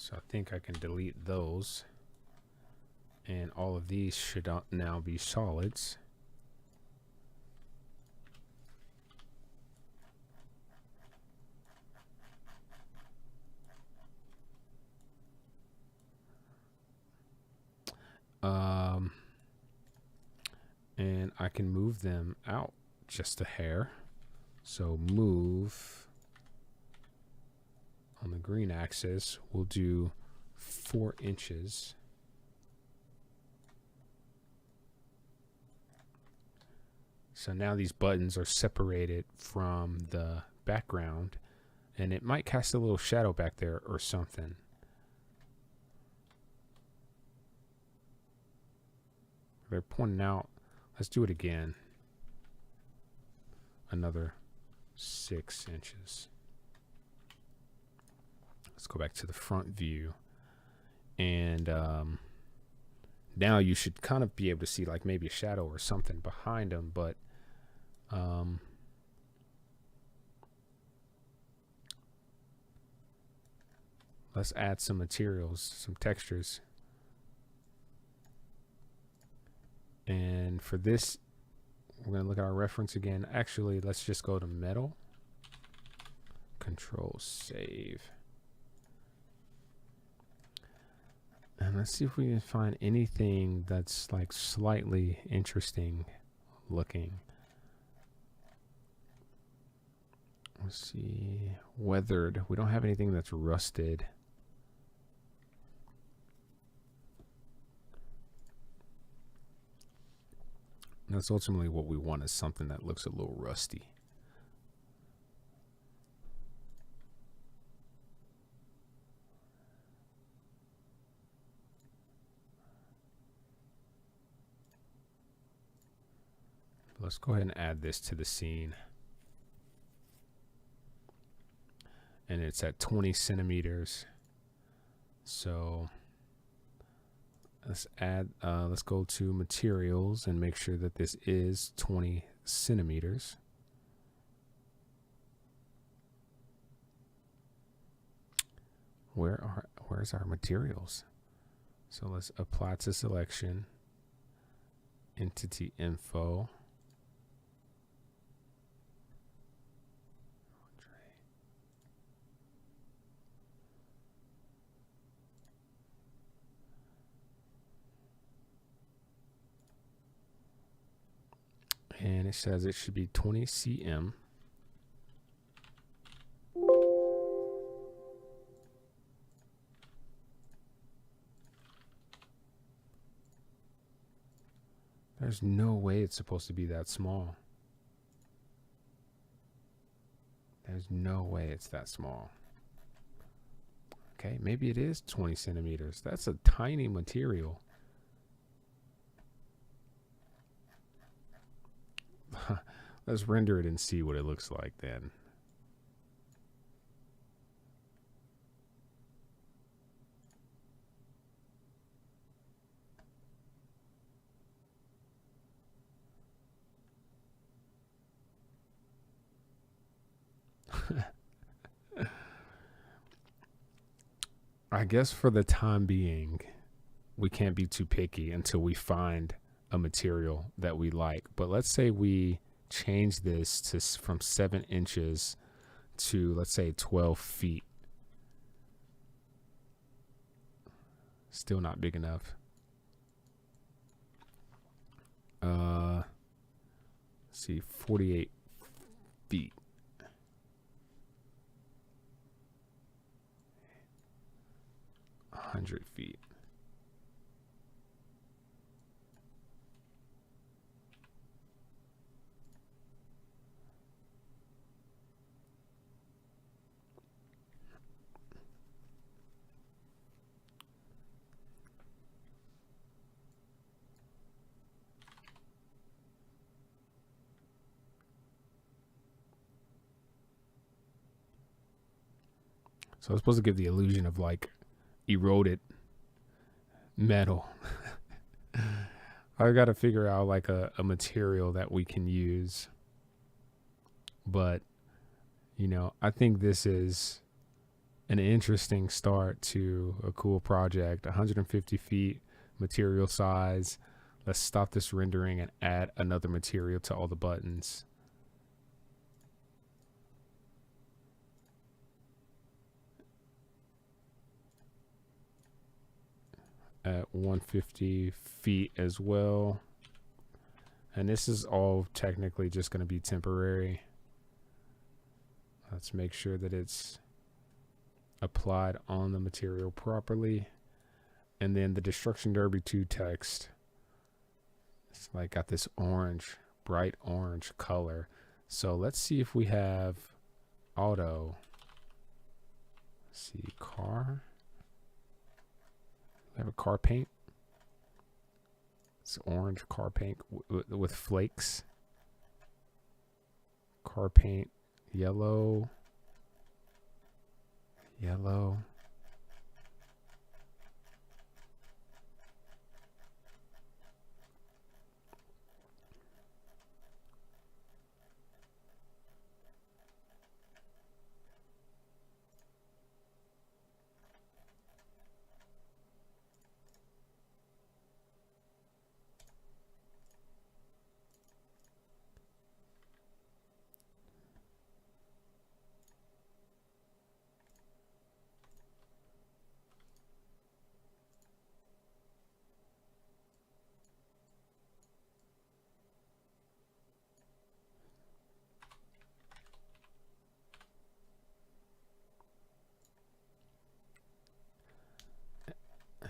Speaker 1: So I think I can delete those. And all of these should now be solids. And I can move them out just a hair. So move on the green axis, we'll do 4 inches. So now these buttons are separated from the background, and it might cast a little shadow back there or something. They're pointing out. Let's do it again. Another 6 inches. Let's go back to the front view. And now you should kind of be able to see like maybe a shadow or something behind them, but let's add some materials, some textures. And for this, we're going to look at our reference again. Actually, let's just go to metal. Control save. And let's see if we can find anything that's like slightly interesting looking. Let's see. Weathered. We don't have anything that's rusted. That's ultimately what we want, is something that looks a little rusty. Let's go ahead and add this to the scene. And it's at 20 centimeters. So let's go to materials and make sure that this is 20 centimeters. Where's our materials? So let's apply to selection, entity info. And it says it should be 20 cm. There's no way it's supposed to be that small. There's no way it's that small. Okay, maybe it is 20 centimeters. That's a tiny material. Let's render it and see what it looks like then. I guess for the time being, we can't be too picky until we find a material that we like. But let's say we change this to from 7 inches to, let's say, 12 feet. Still not big enough. Let's see, 48 feet. 100 feet. So it's supposed to give the illusion of like eroded metal. I got to figure out like a material that we can use. But, I think this is an interesting start to a cool project. 150 feet material size. Let's stop this rendering and add another material to all the buttons. At 150 feet as well. And this is all technically just going to be temporary. Let's make sure that it's applied on the material properly. And then the Destruction Derby 2 text, it's like got this orange, bright orange color. So let's see if we have auto. Let's see, car. We have a car paint. It's orange car paint with flakes. Car paint, yellow. Yellow.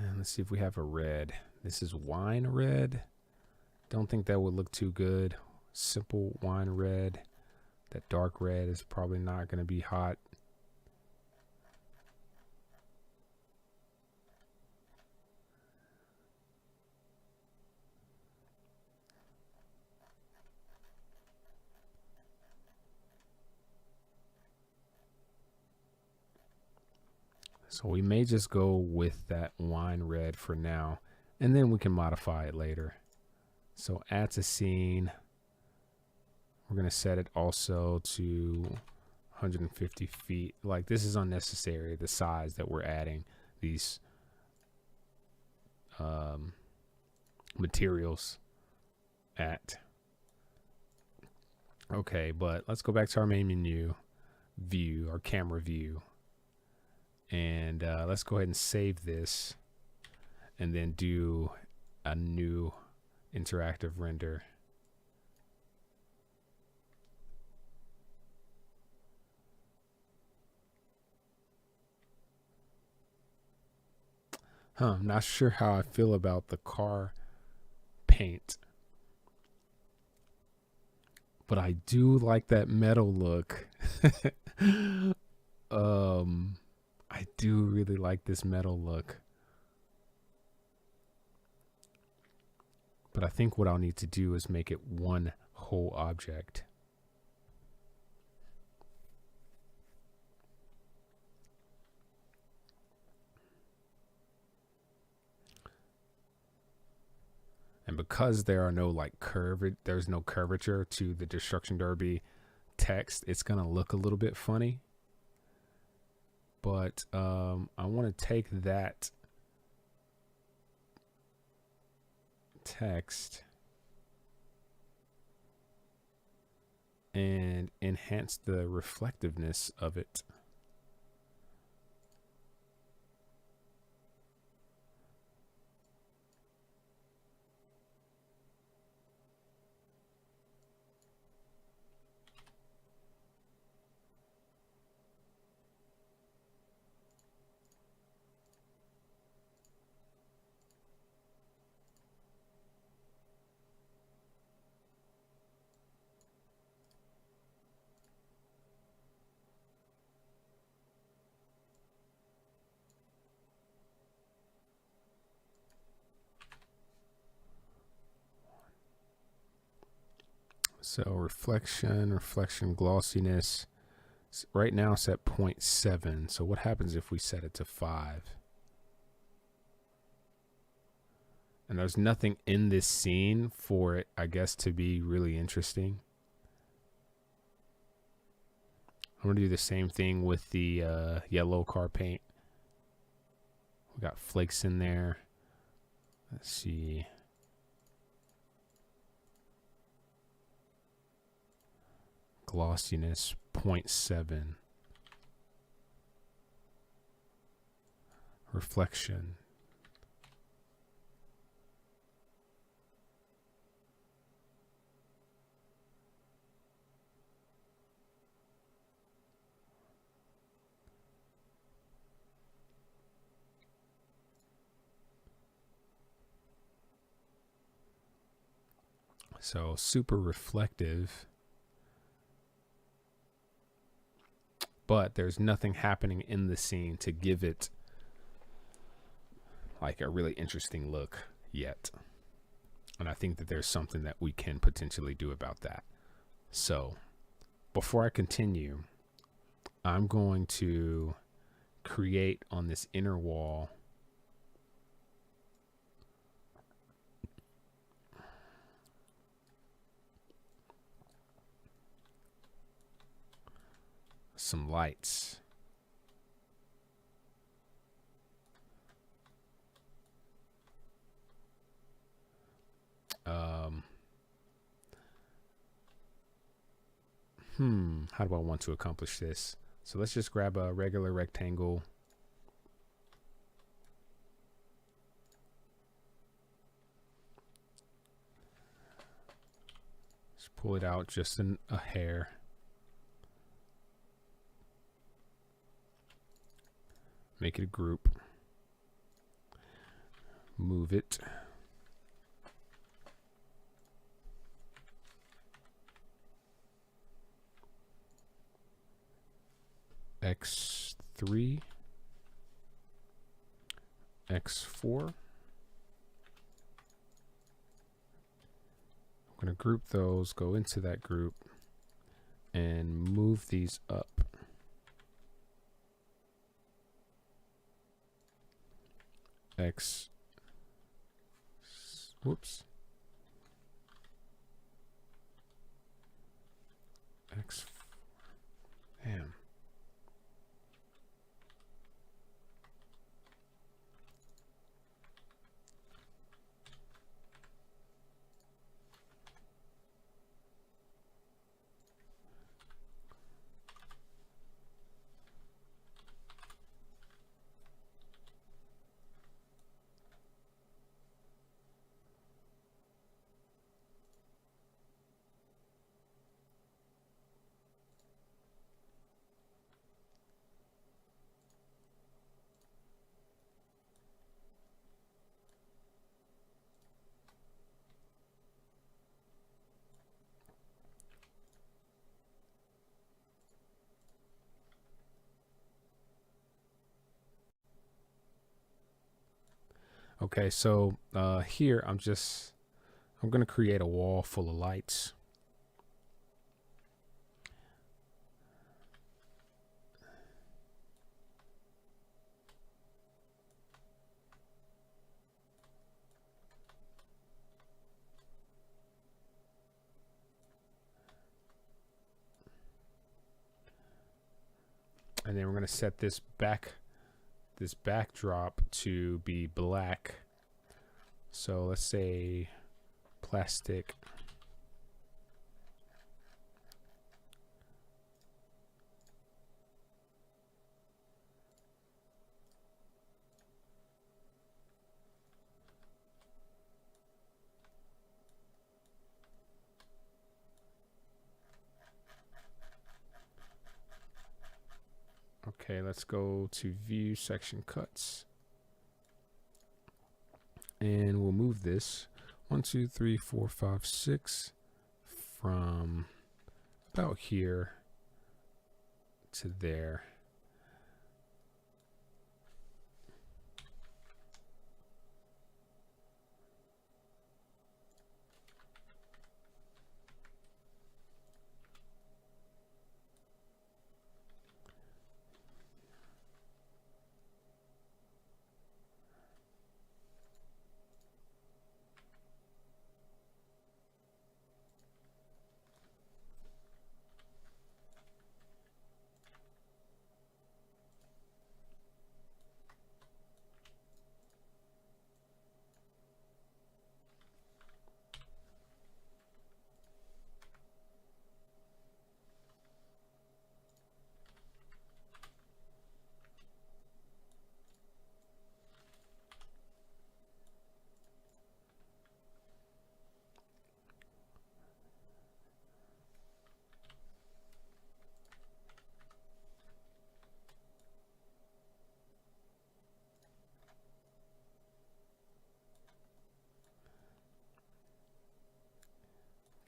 Speaker 1: And let's see if we have a red. This is wine red. Don't think that would look too good. Simple wine red. That dark red is probably not going to be hot. So we may just go with that wine red for now, and then we can modify it later. So add to scene. We're going to set it also to 150 feet. Like, this is unnecessary, the size that we're adding these materials at. Okay, but let's go back to our main menu, view, our camera view. And let's go ahead and save this and then do a new interactive render. I'm not sure how I feel about the car paint, but I do like that metal look. I do really like this metal look. But I think what I'll need to do is make it one whole object. And because there are no there's no curvature to the Destruction Derby text, it's gonna look a little bit funny. But I want to take that text and enhance the reflectiveness of it. So reflection glossiness. Right now it's at 0.7. So what happens if we set it to 5? And there's nothing in this scene for it, I guess, to be really interesting. I'm gonna do the same thing with the yellow car paint. We got flakes in there. Let's see. Glossiness 0.7. Reflection. So super reflective, but there's nothing happening in the scene to give it like a really interesting look yet. And I think that there's something that we can potentially do about that. So before I continue, I'm going to create on this inner wall some lights. How do I want to accomplish this? So let's just grab a regular rectangle. Just pull it out just a hair. Make it a group. Move it. X3, X4. I'm going to group those, go into that group, and move these up. Whoops. X4. Damn. Okay, so here I'm going to create a wall full of lights. And then we're going to set this backdrop to be black. So let's say plastic. Okay, let's go to view section cuts. And we'll move this 1, 2, 3, 4, 5, 6 from about here to there.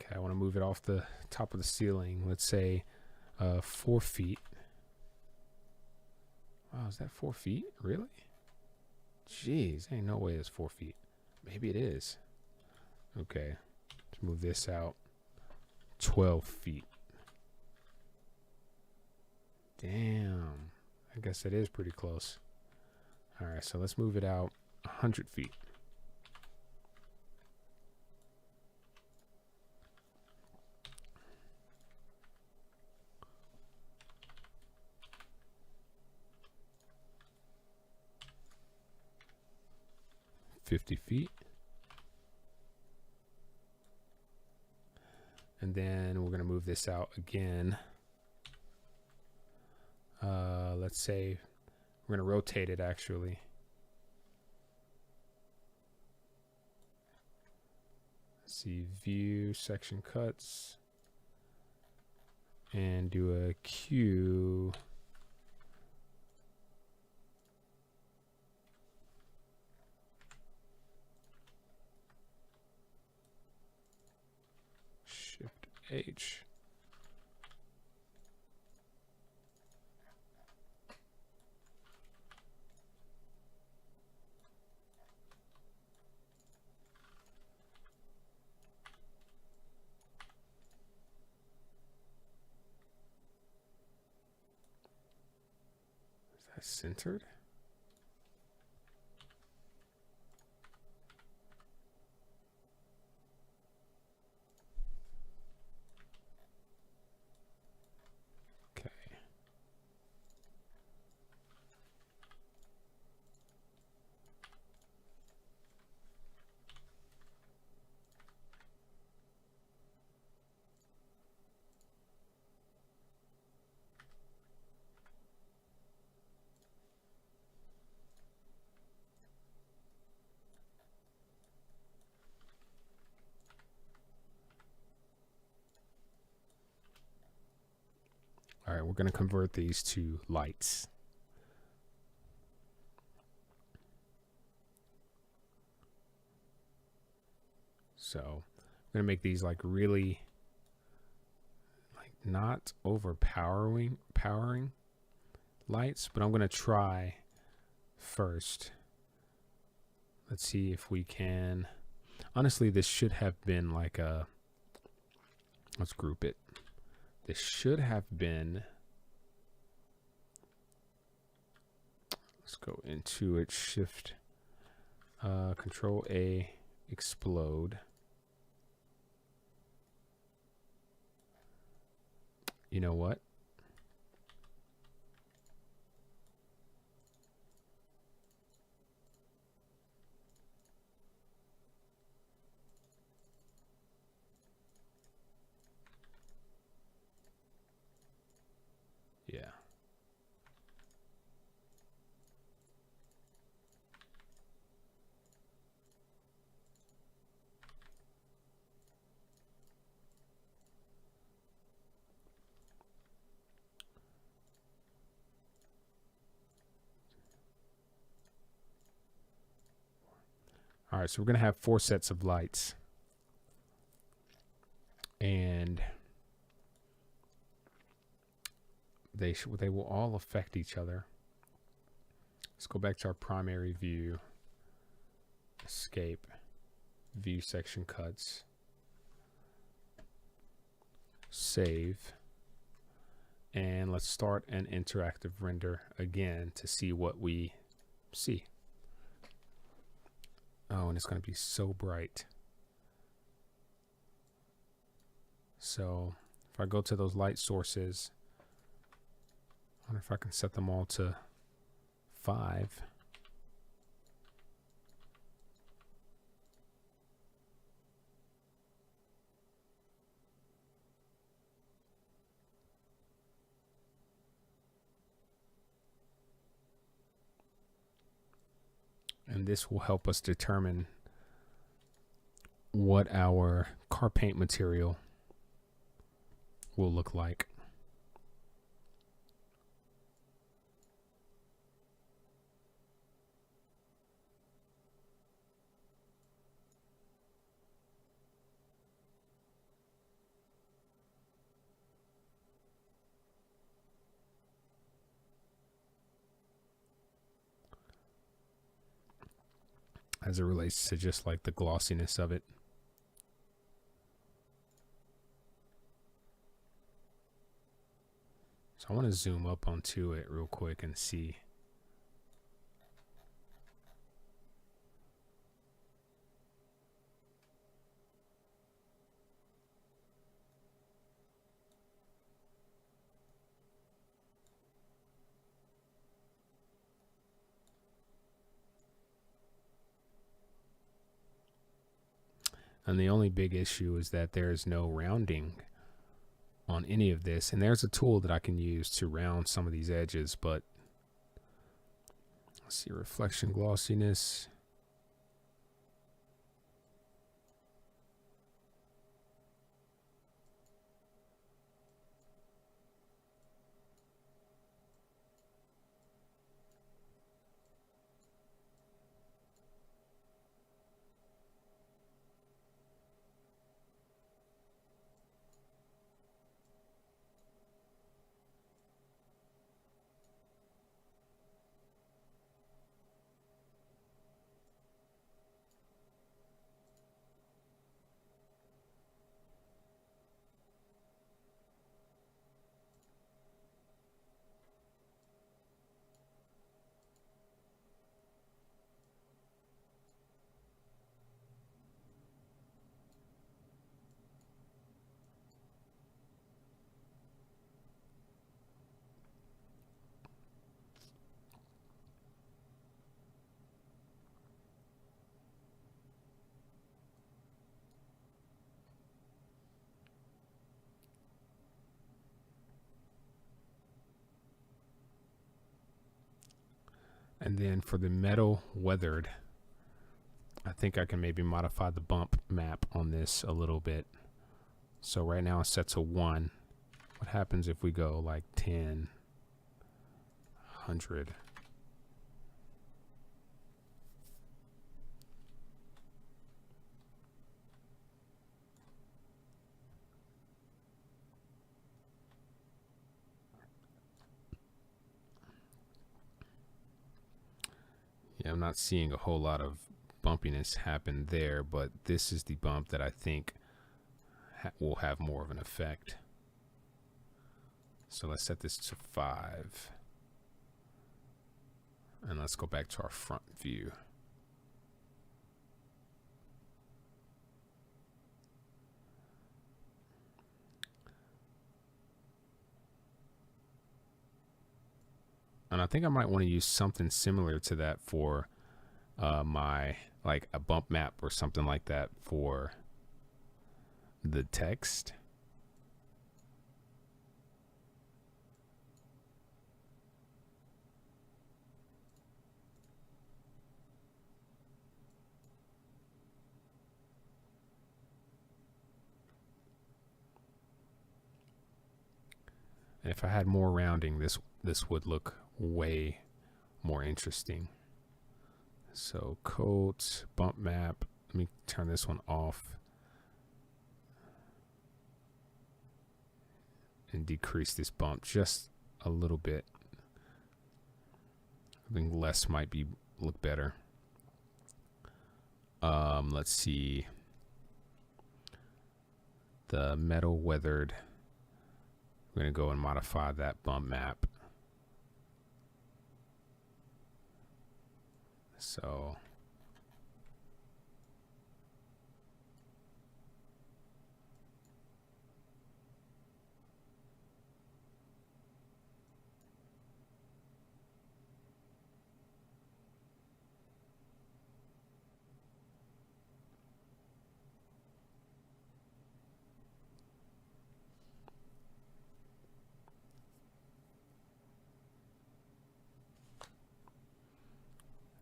Speaker 1: Okay, I want to move it off the top of the ceiling. Let's say 4 feet. Wow, is that 4 feet? Really? Jeez, ain't no way it's 4 feet. Maybe it is. Okay, let's move this out 12 feet. Damn, I guess it is pretty close. All right, so let's move it out 100 feet. $50. And then we're going to move this out again. Let's say we're going to rotate it actually. Let's see, view section cuts and do a Q. Shift H. Is that centered? All right, we're going to convert these to lights. So I'm going to make these like really like not overpowering lights, but I'm going to try first. Let's see if we can. Honestly, this should have been like a, let's group it. This should have been, let's go into it, shift, control A, explode. You know what? right, so we're going to have 4 sets of lights. And they will all affect each other. Let's go back to our primary view. Escape. View section cuts. Save. And let's start an interactive render again to see what we see. Oh, and it's going to be so bright. So if I go to those light sources, I wonder if I can set them all to 5. And this will help us determine what our car paint material will look like. As it relates to just like the glossiness of it. So I want to zoom up onto it real quick and see. And the only big issue is that there is no rounding on any of this. And there's a tool that I can use to round some of these edges, but let's see, reflection glossiness. And then for the metal weathered, I think I can maybe modify the bump map on this a little bit. So right now it's set to 1. What happens if we go like 10, 100? Yeah, I'm not seeing a whole lot of bumpiness happen there, but this is the bump that I think will have more of an effect. So let's set this to 5. And let's go back to our front view. And I think I might want to use something similar to that for my, like a bump map or something like that for the text. And if I had more rounding, this would look way more interesting. So coat, bump map. Let me turn this one off and decrease this bump just a little bit. I think less might look better. Let's see. The metal weathered. I'm going to go and modify that bump map. So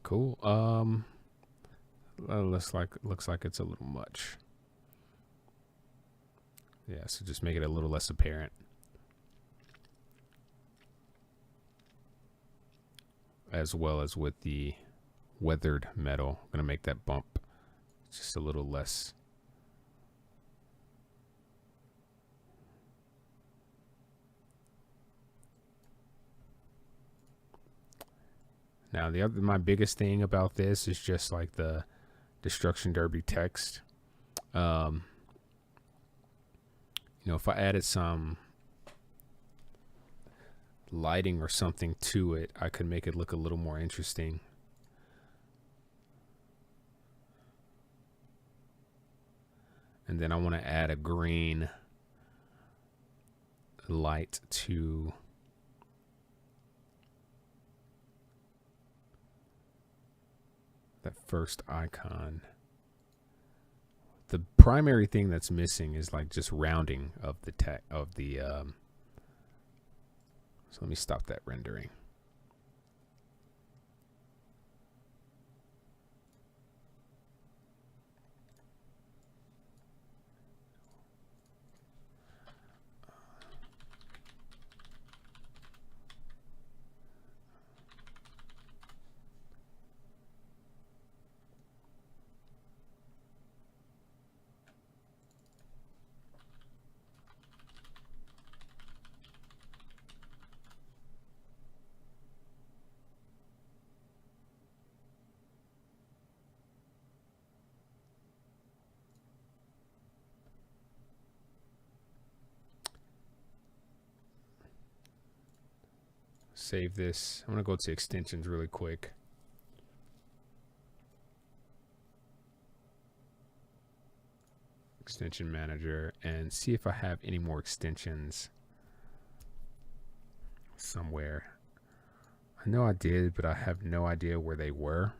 Speaker 1: cool. Looks like it's a little much. Yeah, so just make it a little less apparent. As well as with the weathered metal, I'm gonna make that bump just a little less. Now my biggest thing about this is just like the Destruction Derby text. You know, if I added some lighting or something to it, I could make it look a little more interesting. And then I want to add a green light to that first icon. The primary thing that's missing is like just rounding of the so let me stop that rendering. Save this. I'm going to go to extensions really quick. Extension manager and see if I have any more extensions somewhere. I know I did, but I have no idea where they were.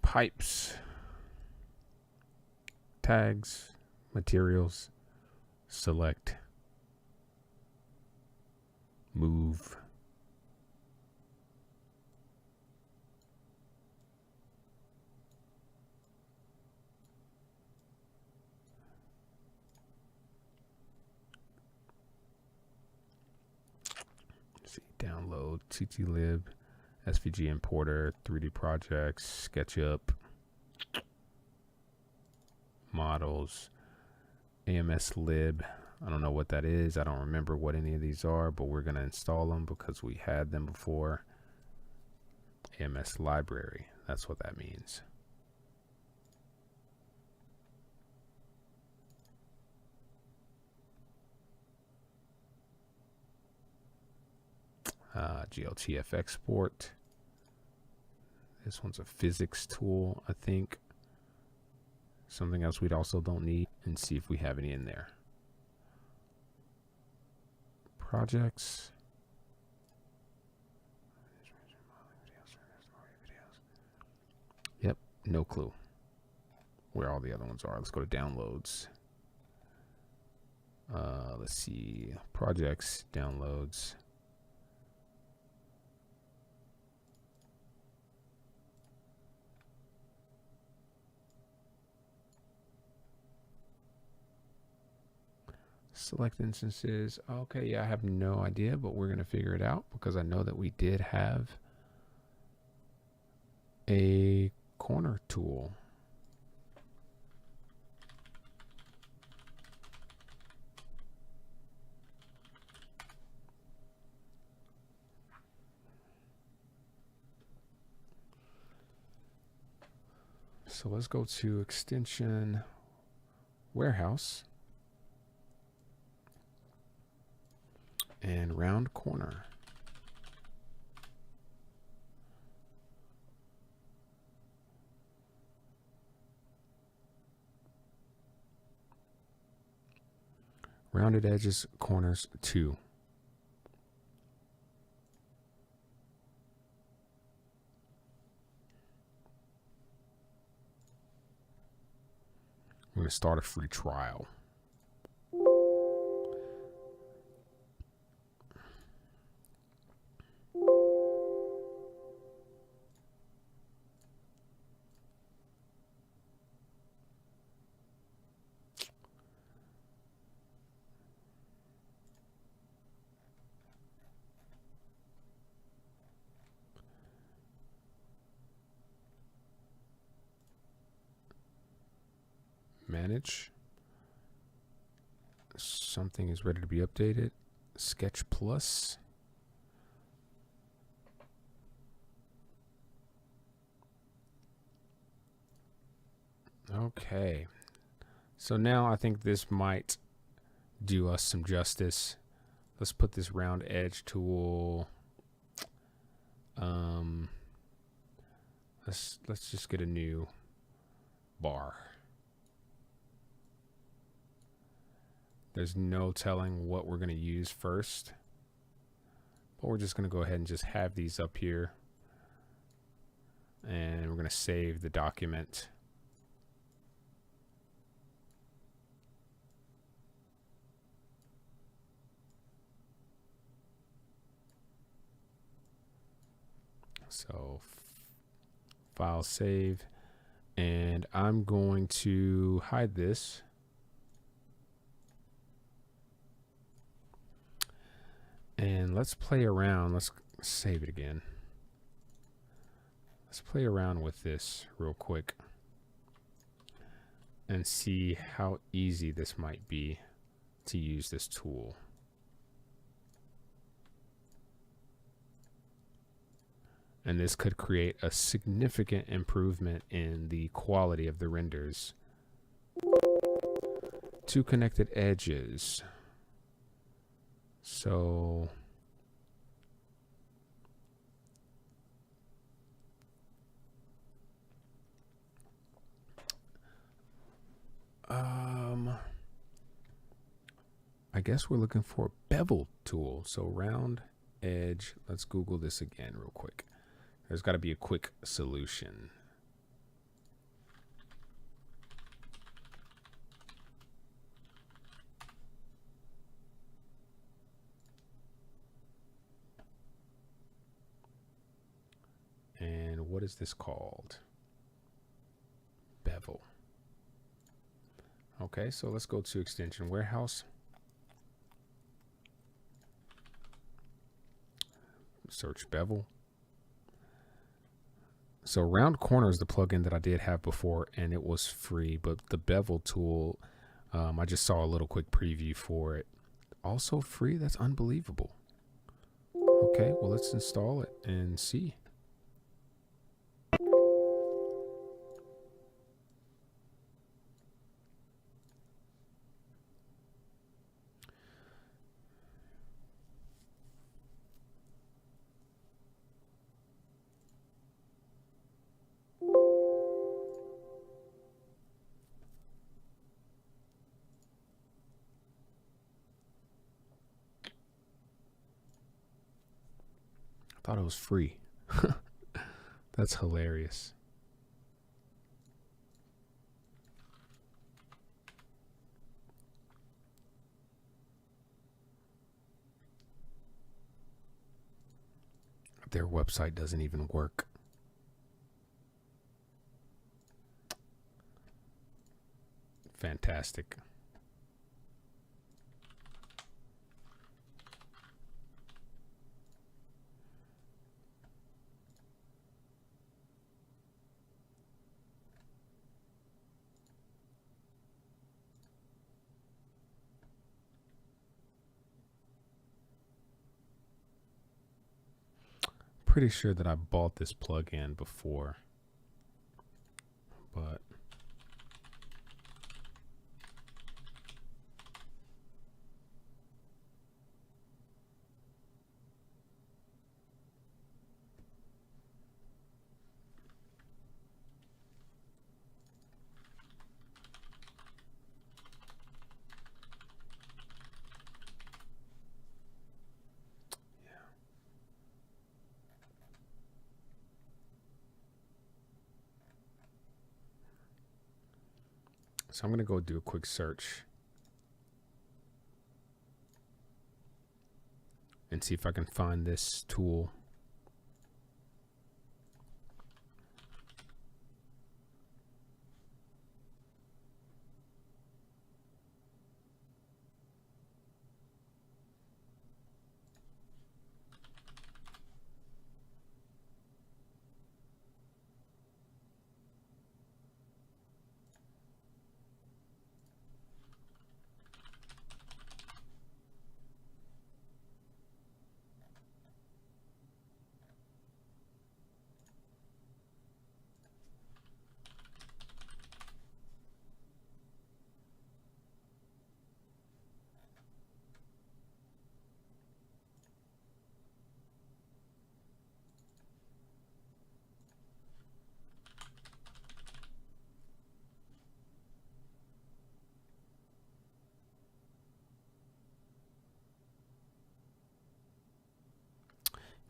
Speaker 1: Pipes, tags, materials, select, move. download, ttlib, SVG importer, 3D projects, SketchUp, models, AMS lib. I don't know what that is. I don't remember what any of these are, but we're going to install them because we had them before. AMS library. That's what that means. GLTF export. This one's a physics tool, I think. Something else we'd also don't need, and see if we have any in there. Projects. Yep, no clue where all the other ones are. Let's go to downloads. Let's see, projects, downloads. Select instances. Okay, yeah, I have no idea, but we're going to figure it out because I know that we did have a corner tool. So let's go to extension warehouse and round corner. Rounded edges, corners 2. I'm going to start a free trial. Manage. Something is ready to be updated. Sketch Plus. Okay. So now I think this might do us some justice. Let's put this round edge tool. Let's just get a new bar. There's no telling what we're going to use first, but we're just going to go ahead and just have these up here, and we're going to save the document. So file save, and I'm going to hide this. And let's play around. Let's save it again. Let's play around with this real quick and see how easy this might be to use this tool. And this could create a significant improvement in the quality of the renders. 2 connected edges. So I guess we're looking for a bevel tool. So round edge. Let's Google this again real quick. There's got to be a quick solution. And what is this called? Bevel. Okay, so let's go to extension warehouse. Search bevel. So round corner is the plugin that I did have before, and it was free. But the bevel tool, I just saw a little quick preview for it. Also free. That's unbelievable. Okay, well, let's install it and see. I thought it was free. That's hilarious. Their website doesn't even work. Fantastic. Pretty sure that I bought this plugin before, but so I'm going to go do a quick search and see if I can find this tool.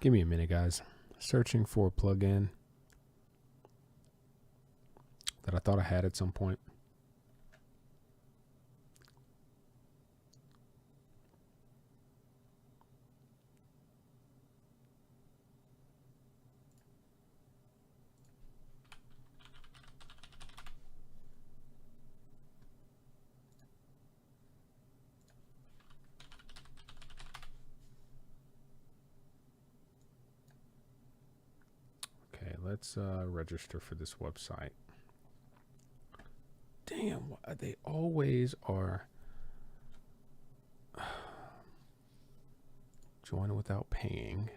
Speaker 1: Give me a minute, guys. Searching for a plugin that I thought I had at some point. Okay, let's register for this website. Damn, they always are joining without paying.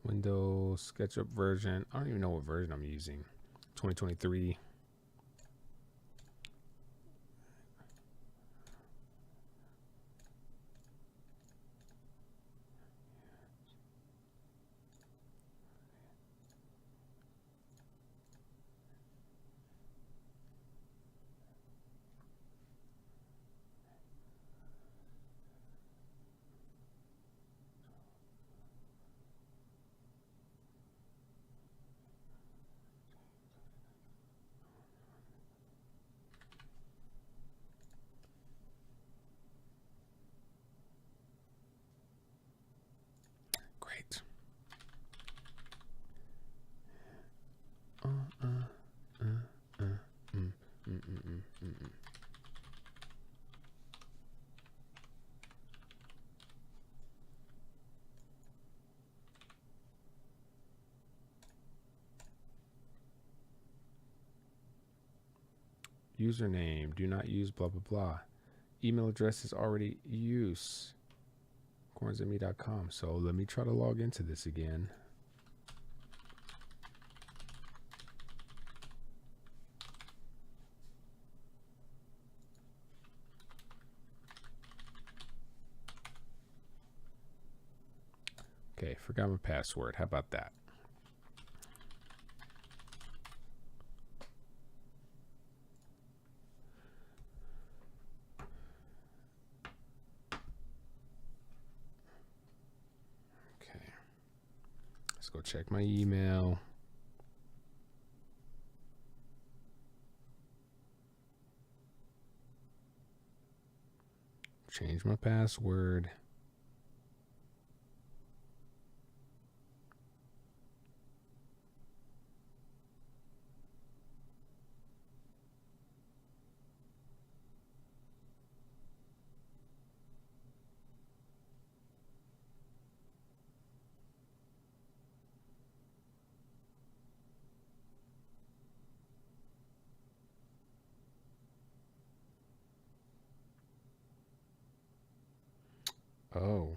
Speaker 1: Windows SketchUp version. I don't even know what version I'm using. 2023. right. Uh, uh, uh, mm, mm, mm, mm, mm. Username, do not use blah, blah, blah. Email address is already used. cornsandme.com. So let me try to log into this again. Okay, forgot my password. How about that? Okay. Let's go check my email. Change my password. Oh.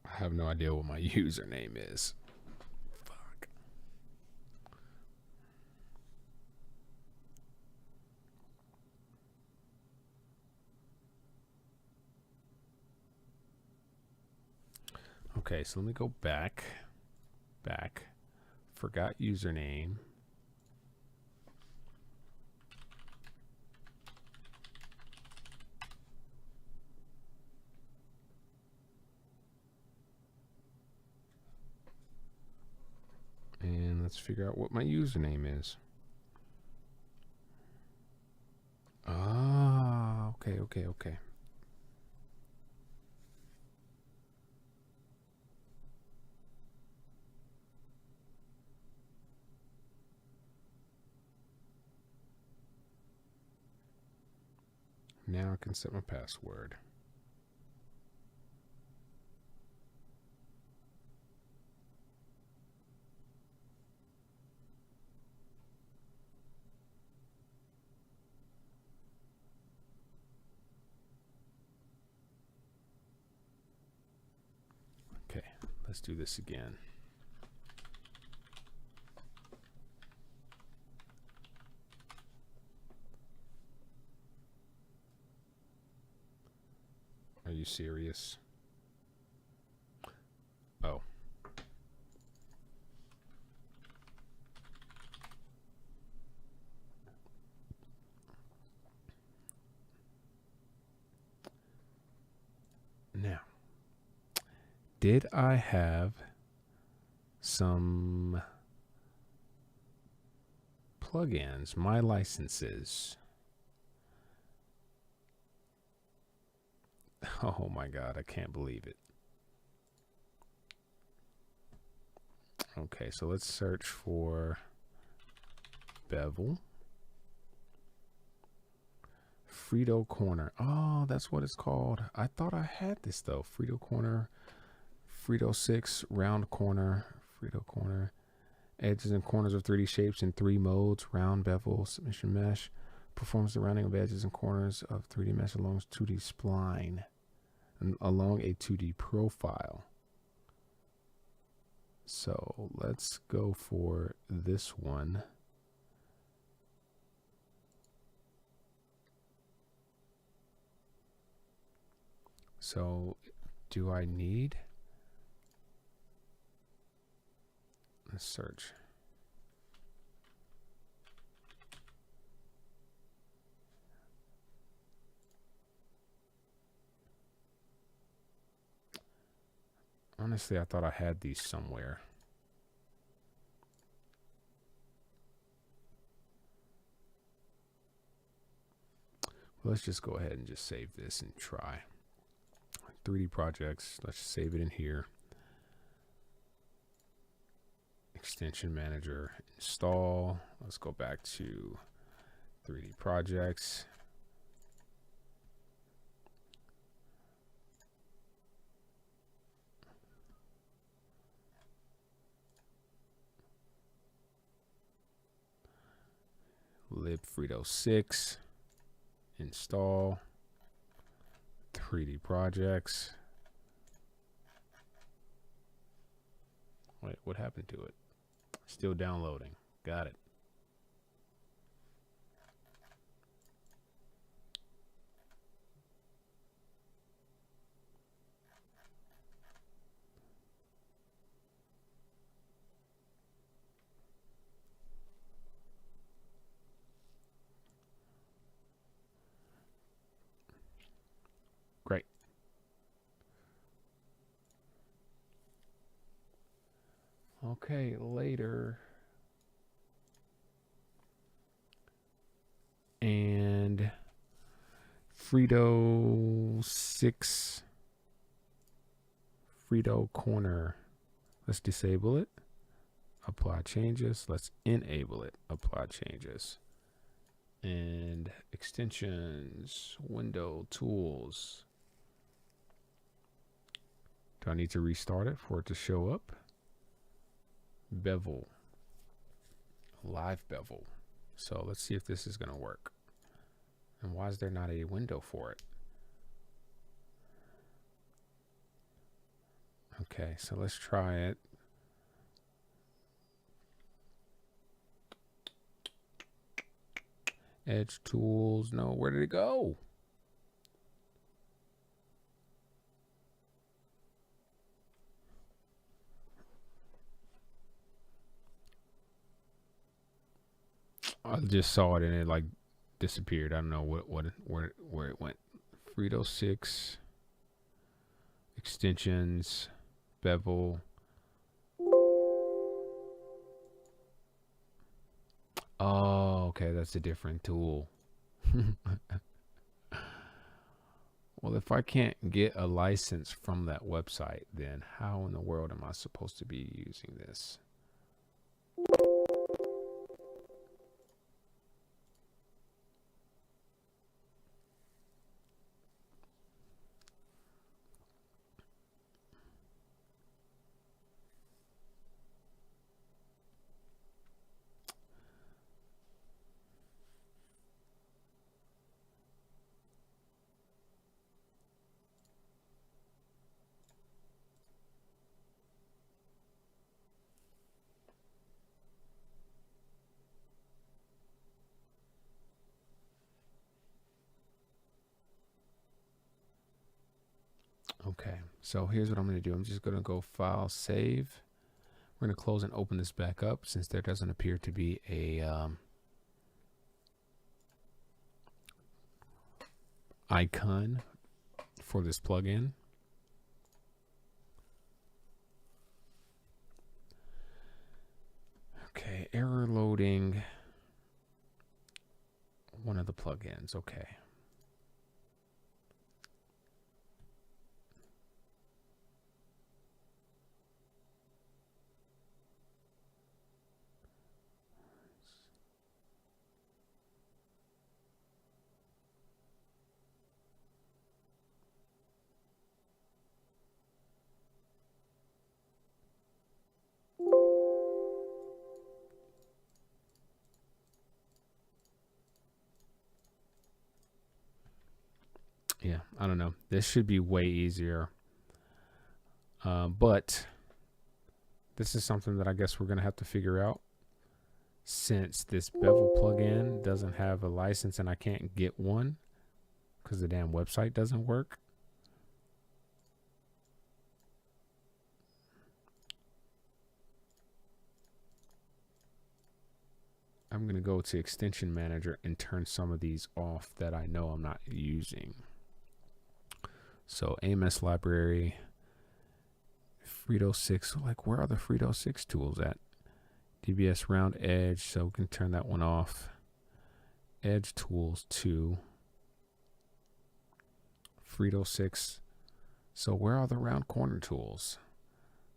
Speaker 1: I have no idea what my username is. Fuck. Okay, so let me go back. Forgot username. And let's figure out what my username is. Ah, okay. Now I can set my password. Okay, let's do this again. Are you serious? Oh. Now, did I have some plugins, my licenses? Oh my God, I can't believe it. Okay, so let's search for bevel. Frito Corner. Oh, that's what it's called. I thought I had this though. Frito Corner, Frito 6, round corner, Frito Corner. Edges and corners of 3D shapes in 3 modes. Round, bevel, submission mesh. Performs the rounding of edges and corners of 3D mesh along 2D spline. And along a 2D profile. So let's go for this one. So do I need? Let's search. Honestly, I thought I had these somewhere. Let's just go ahead and just save this and try 3D projects. Let's save it in here. Extension manager, install. Let's go back to 3D projects. libfrito6, install 3D projects. Wait, what happened to it? Still downloading. Got it. Great. Okay, later. And Frito 6, Frito corner. Let's disable it. Apply changes. Let's enable it. Apply changes. And extensions, window, tools. Do I need to restart it for it to show up? Bevel, live bevel. So let's see if this is going to work. And why is there not a window for it? Okay, so let's try it. Edge tools. No, where did it go? I just saw it and it like disappeared. I don't know where it went. Frito 6, extensions, bevel. Oh, okay, that's a different tool. Well, if I can't get a license from that website, then how in the world am I supposed to be using this? Okay, so here's what I'm going to do. I'm just going to go file, save. We're going to close and open this back up since there doesn't appear to be a icon for this plugin. Okay, error loading one of the plugins. Okay. Yeah, I don't know. This should be way easier. But this is something that I guess we're going to have to figure out since this bevel plugin doesn't have a license and I can't get one because the damn website doesn't work. I'm going to go to Extension Manager and turn some of these off that I know I'm not using. So AMS library, Frito 6, like where are the Frito 6 tools at? DBS round edge, so we can turn that one off. Edge tools 2. Frito 6. So where are the round corner tools?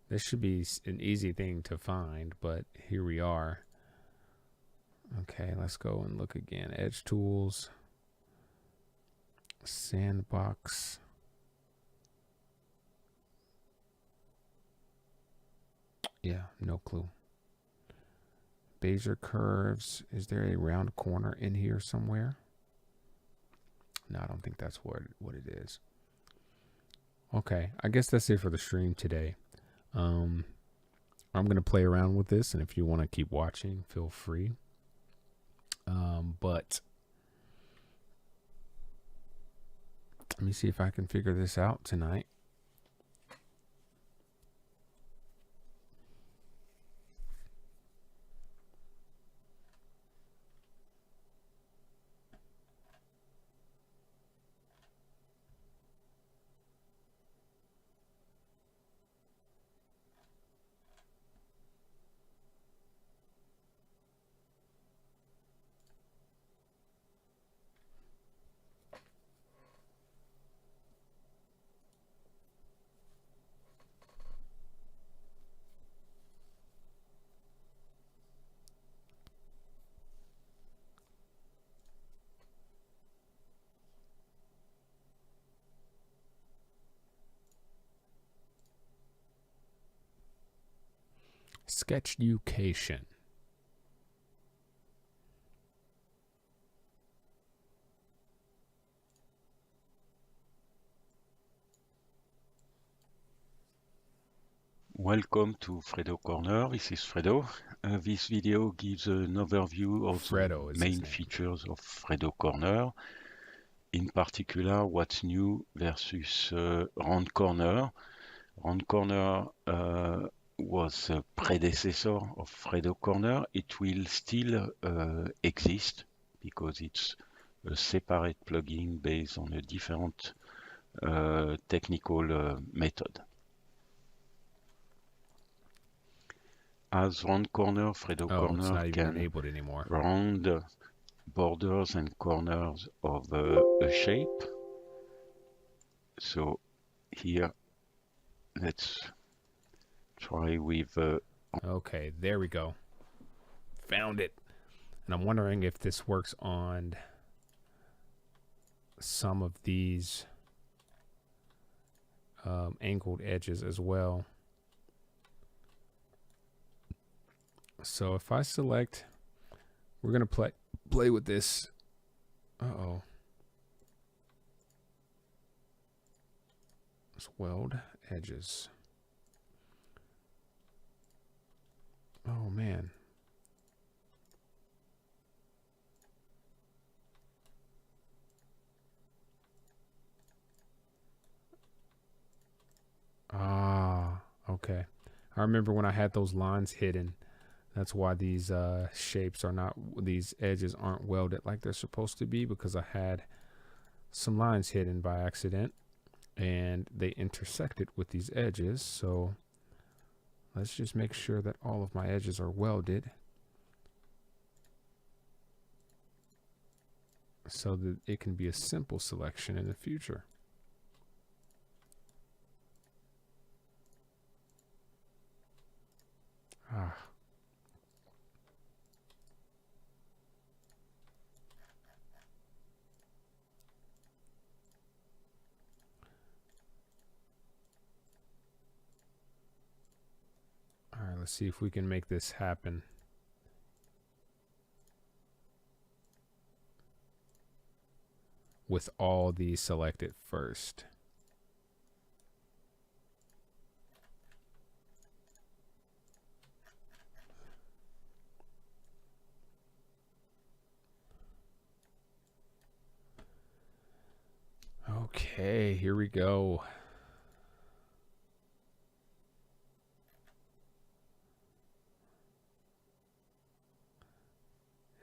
Speaker 1: This should be an easy thing to find, but here we are. Okay, let's go and look again. Edge tools. Sandbox. Yeah, no clue. Bezier curves. Is there a round corner in here somewhere? No, I don't think that's what it is. Okay, I guess that's it for the stream today. I'm going to play around with this, and if you want to keep watching, feel free. But let me see if I can figure this out tonight. Sketch education.
Speaker 2: Welcome to Fredo Corner. This is Fredo. This video gives an overview of
Speaker 1: Fredo
Speaker 2: the main features of Fredo Corner. In particular, what's new versus Round Corner. Round Corner was a predecessor of Fredo Corner. It will still exist because it's a separate plugin based on a different technical method. As round corner, Fredo Corner can round borders and corners of a shape. So here, let's try with...
Speaker 1: Okay, there we go. Found it. And I'm wondering if this works on some of these angled edges as well. So if I select, we're going to play with this. Uh-oh. Let's weld edges. Oh, man. Ah, okay. I remember when I had those lines hidden. That's why these shapes are not, these edges aren't welded like they're supposed to be, because I had some lines hidden by accident and they intersected with these edges. So let's just make sure that all of my edges are welded so that it can be a simple selection in the future. Ah. All right, let's see if we can make this happen. With all these selected first. Okay, here we go.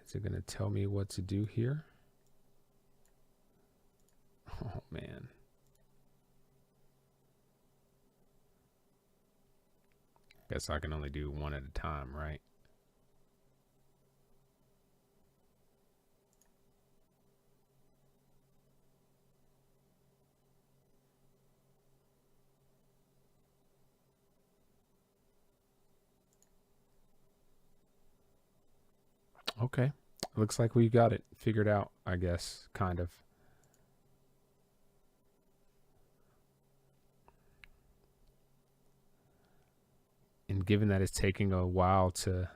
Speaker 1: Is it going to tell me what to do here? Oh, man. Guess I can only do one at a time, right? Okay. Looks like we got it figured out, I guess, kind of. And given that it's taking a while to.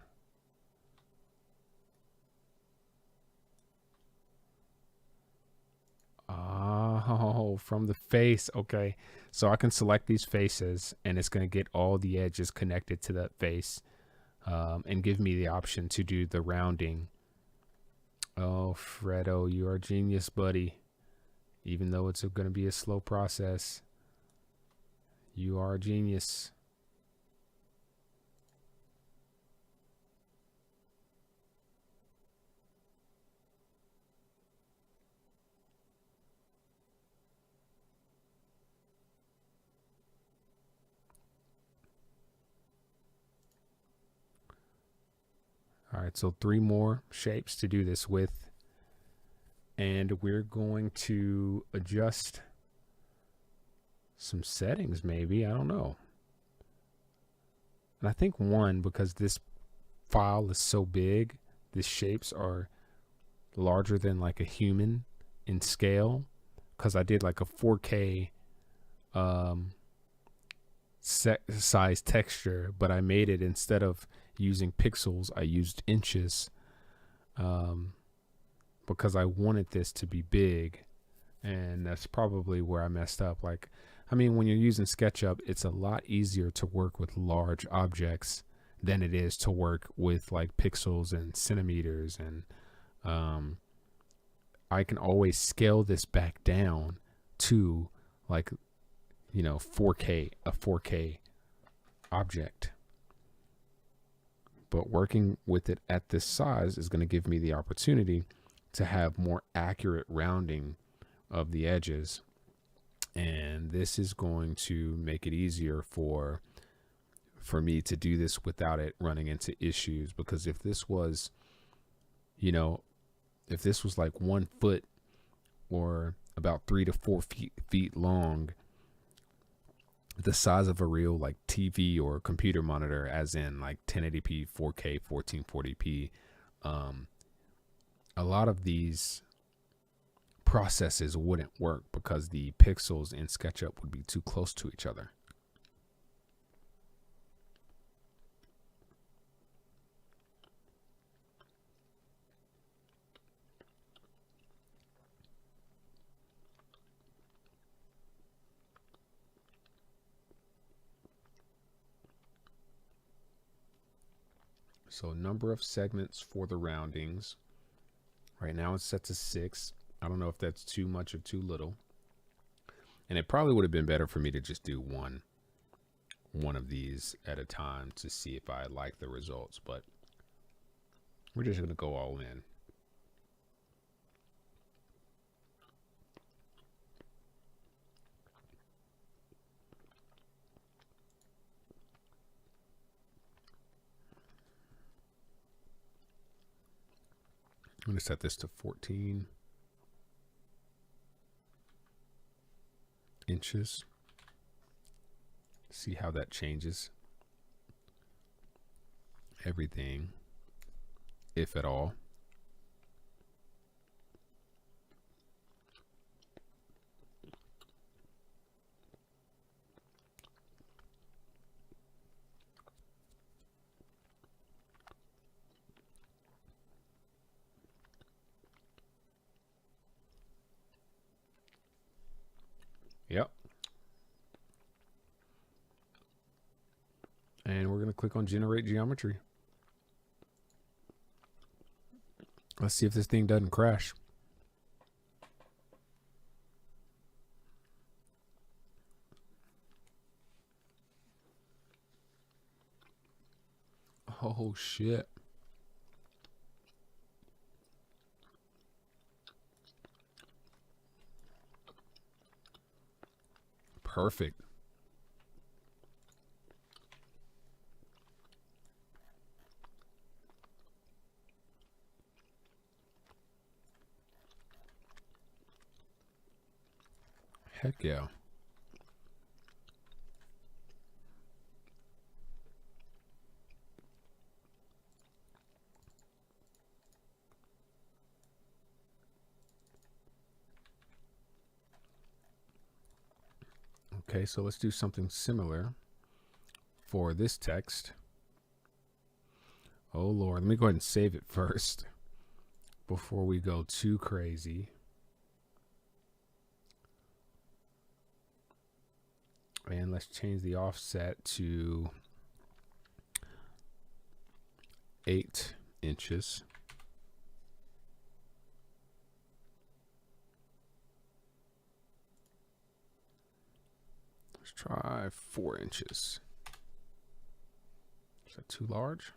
Speaker 1: Oh, from the face. Okay. So I can select these faces and it's going to get all the edges connected to that face, and give me the option to do the rounding. Oh, Fredo, you are a genius, buddy. Even though it's going to be a slow process, you are a genius. All right, so 3 more shapes to do this with. And we're going to adjust some settings, maybe. I don't know. And I think one, because this file is so big, the shapes are larger than like a human in scale. Because I did like a 4K size texture, but I made it, instead of using pixels, I used inches, because I wanted this to be big. And that's probably where I messed up. Like, I mean, when you're using SketchUp, it's a lot easier to work with large objects than it is to work with like pixels and centimeters. And I can always scale this back down to like, 4K, a 4K object. But working with it at this size is going to give me the opportunity to have more accurate rounding of the edges. And this is going to make it easier for me to do this without it running into issues. Because if this was, if this was like 1 foot or about 3 to 4 feet long, the size of a real like TV or computer monitor, as in like 1080p, 4K, 1440p, a lot of these processes wouldn't work because the pixels in SketchUp would be too close to each other. So number of segments for the roundings. Right now it's set to 6. I don't know if that's too much or too little. And it probably would have been better for me to just do one of these at a time to see if I like the results, but we're just going to go all in. I'm going to set this to 14 inches. See how that changes everything, if at all. Yep. And we're going to click on generate geometry. Let's see if this thing doesn't crash. Oh shit. Perfect. Heck yeah. Okay, so let's do something similar for this text. Oh Lord, let me go ahead and save it first before we go too crazy. And let's change the offset to 8 inches. Let's try 4 inches. Is that too large?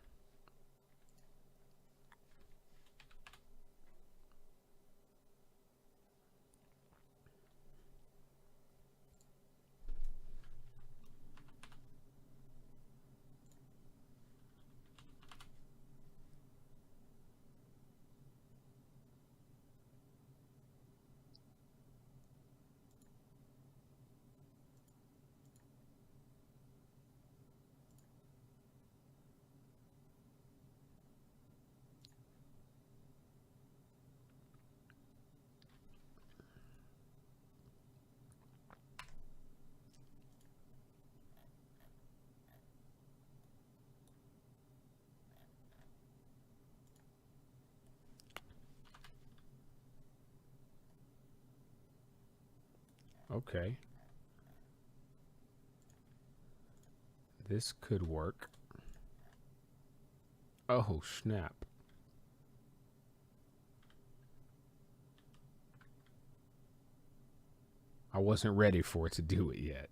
Speaker 1: Okay. This could work. Oh, snap. I wasn't ready for it to do it yet.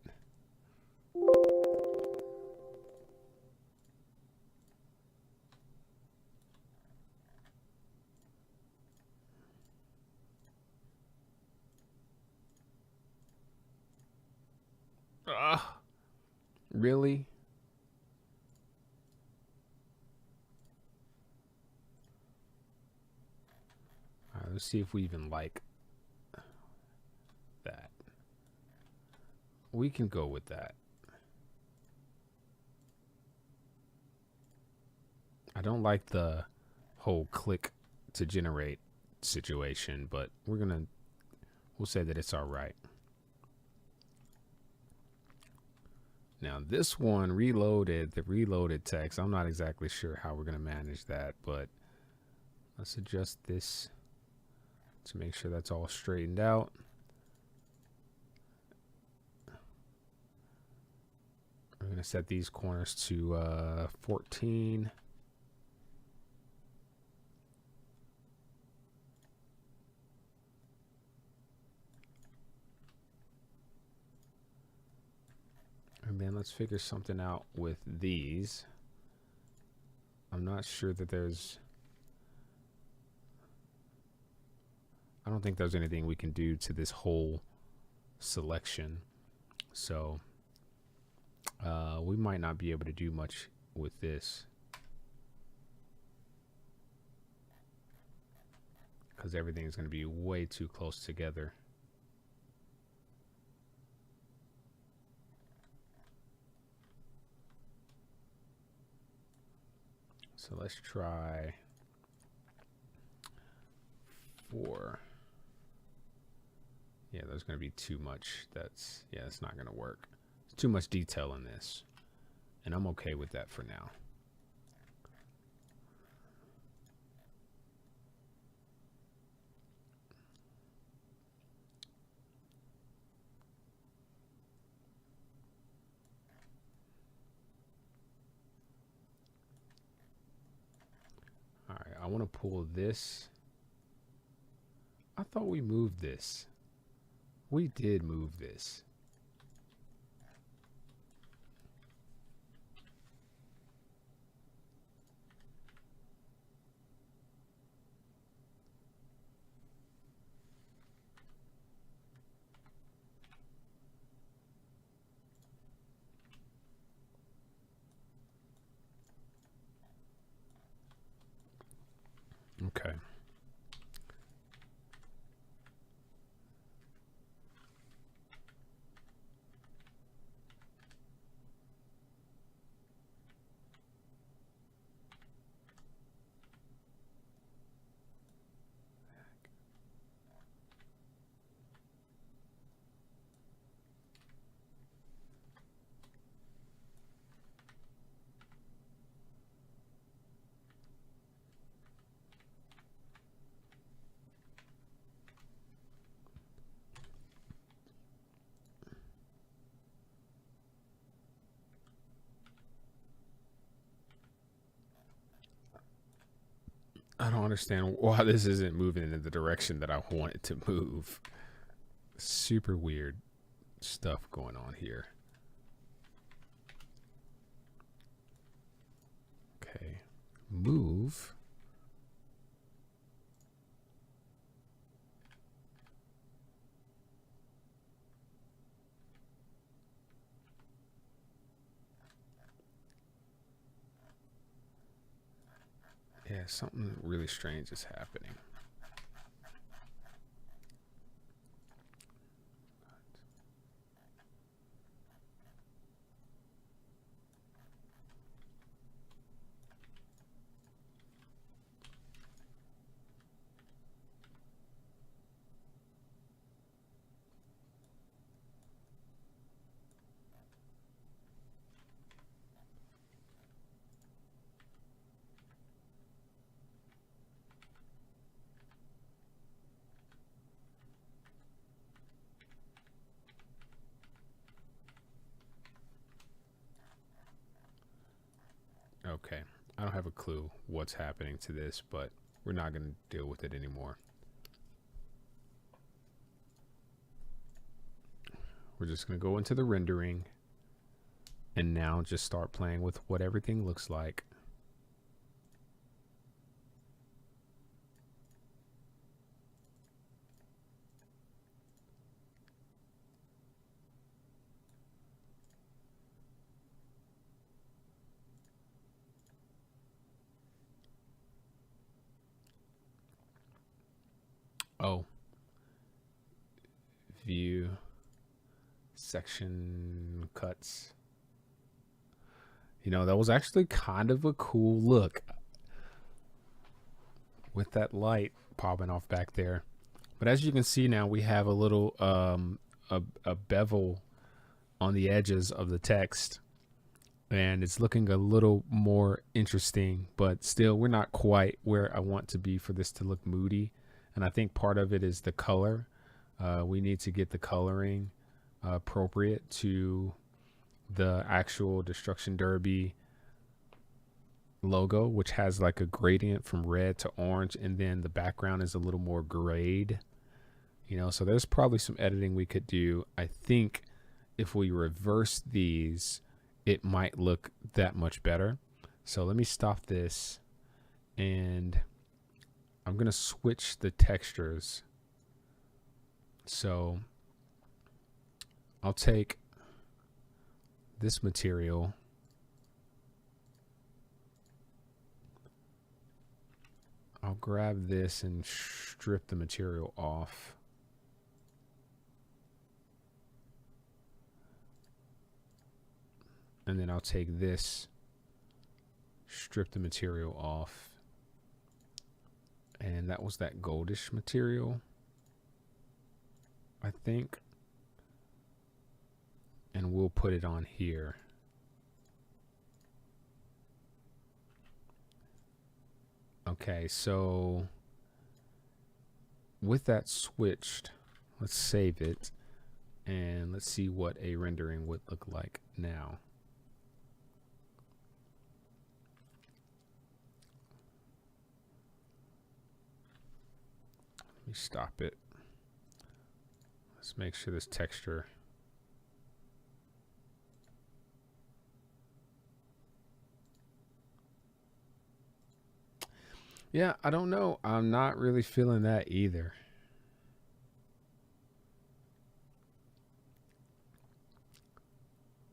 Speaker 1: Ah, really? All right, let's see if we even like that. We can go with that. I don't like the whole click to generate situation, but we'll say that it's all right. Now this one reloaded, the reloaded text. I'm not exactly sure how we're going to manage that, but let's adjust this to make sure that's all straightened out. We're going to set these corners to 14. And then let's figure something out with these. I'm not sure that I don't think there's anything we can do to this whole selection. So we might not be able to do much with this, because everything is going to be way too close together. So let's try 4. Yeah, there's going to be too much. It's not going to work. It's too much detail in this, and I'm okay with that for now. All right, I want to pull this. I thought we moved this. We did move this. Okay. I don't understand why this isn't moving in the direction that I want it to move. Super weird stuff going on here. Okay. Move. Yeah, something really strange is happening. Okay. I don't have a clue what's happening to this, but we're not going to deal with it anymore. We're just going to go into the rendering and now just start playing with what everything looks like. Oh, view, section cuts. You know, that was actually kind of a cool look with that light popping off back there. But as you can see now, we have a little a bevel on the edges of the text, and it's looking a little more interesting, but still we're not quite where I want to be for this to look moody. And I think part of it is the color. We need to get the coloring appropriate to the actual Destruction Derby logo, which has like a gradient from red to orange, and then the background is a little more grayed, you know. So there's probably some editing we could do. I think if we reverse these, it might look that much better. So let me stop this, and I'm gonna switch the textures. So I'll take this material, I'll grab this and strip the material off. And then I'll take this, strip the material off. And that was that goldish material, I think. And we'll put it on here. Okay, so with that switched, let's save it and let's see what a rendering would look like now. Let me stop it. Let's make sure this texture. Yeah, I don't know. I'm not really feeling that either.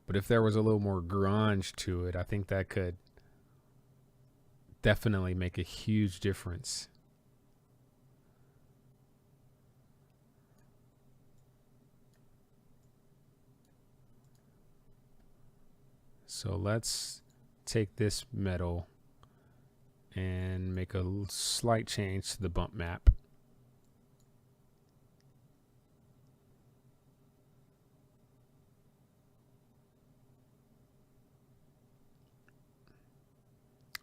Speaker 1: But if there was a little more grunge to it, I think that could definitely make a huge difference. So let's take this metal and make a slight change to the bump map.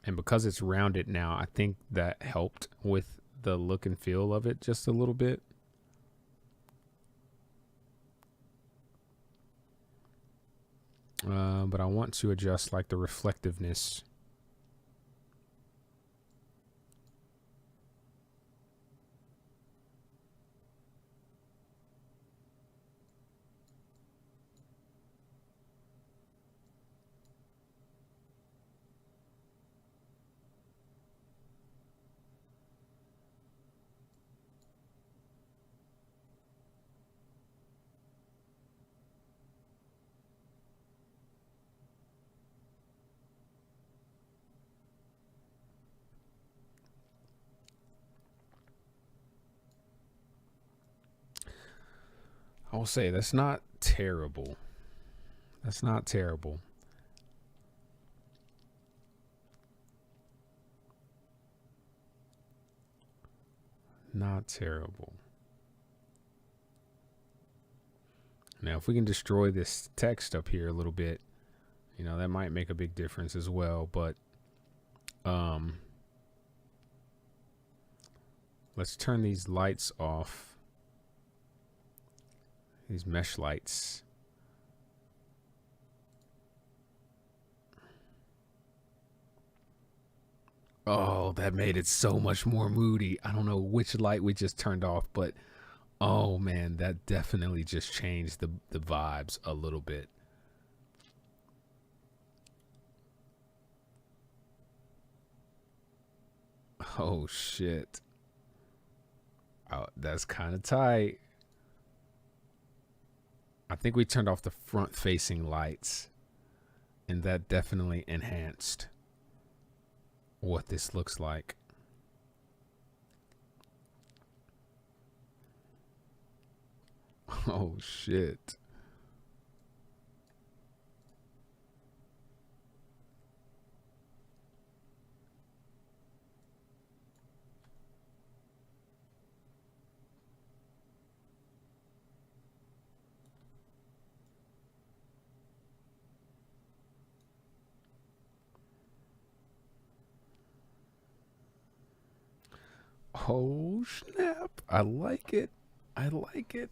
Speaker 1: And because it's rounded now, I think that helped with the look and feel of it just a little bit. But I want to adjust like the reflectiveness. I'll say that's not terrible. That's not terrible. Not terrible. Now, if we can destroy this text up here a little bit, you know, that might make a big difference as well. But let's turn these lights off. These mesh lights. Oh, that made it so much more moody. I don't know which light we just turned off, but oh man, that definitely just changed the vibes a little bit. Oh shit. Oh, that's kind of tight. I think we turned off the front facing lights, and that definitely enhanced what this looks like. Oh shit. Oh snap. I like it. I like it.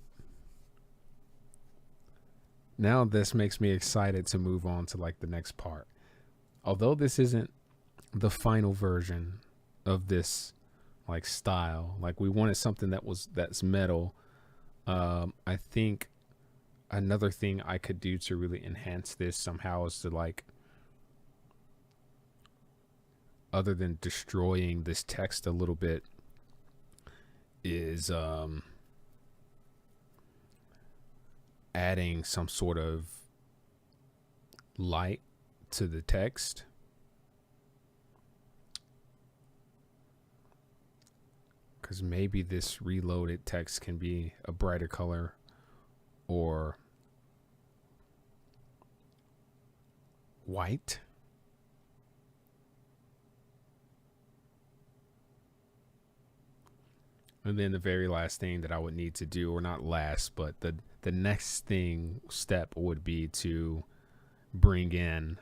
Speaker 1: Now this makes me excited to move on to like the next part. Although this isn't the final version of this like style, like we wanted something that's metal. I think another thing I could do to really enhance this somehow is to like, other than destroying this text a little bit, is adding some sort of light to the text. Because maybe this reloaded text can be a brighter color, or white. And then the very last thing that I would need to do, or not last, but the next step would be to bring in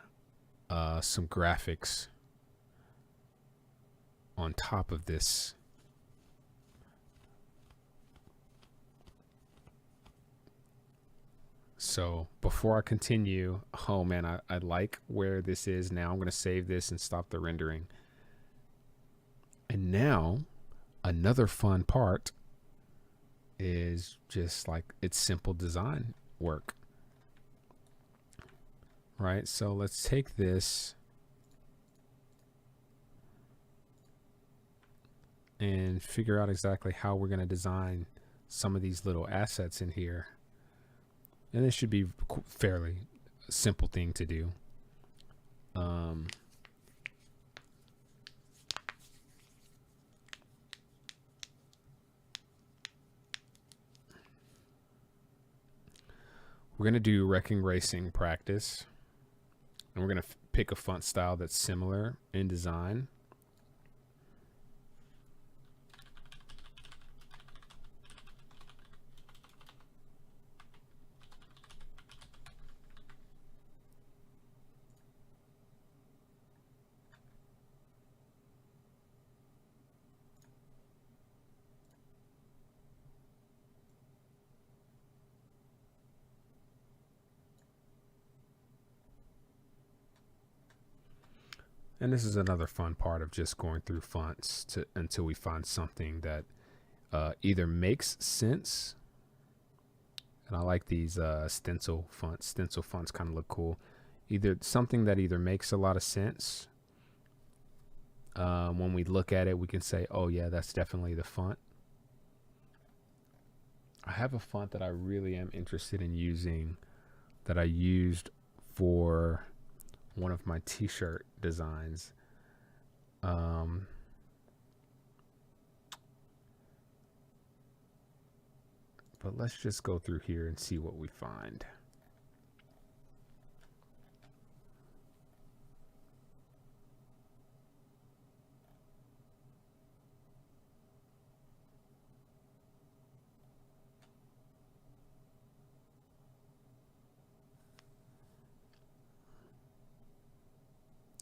Speaker 1: some graphics on top of this. So before I continue, oh man, I like where this is now. I'm going to save this and stop the rendering. And now another fun part is just like it's simple design work. Right? So let's take this and figure out exactly how we're going to design some of these little assets in here. And this should be fairly simple thing to do. We're going to do Wrecking Racing practice. And we're going to pick a font style that's similar in design. And this is another fun part of just going through fonts until we find something that either makes sense. And I like these stencil fonts. Stencil fonts kind of look cool. Either something that either makes a lot of sense. When we look at it, we can say, oh yeah, that's definitely the font. I have a font that I really am interested in using, that I used for one of my t-shirt designs. But let's just go through here and see what we find.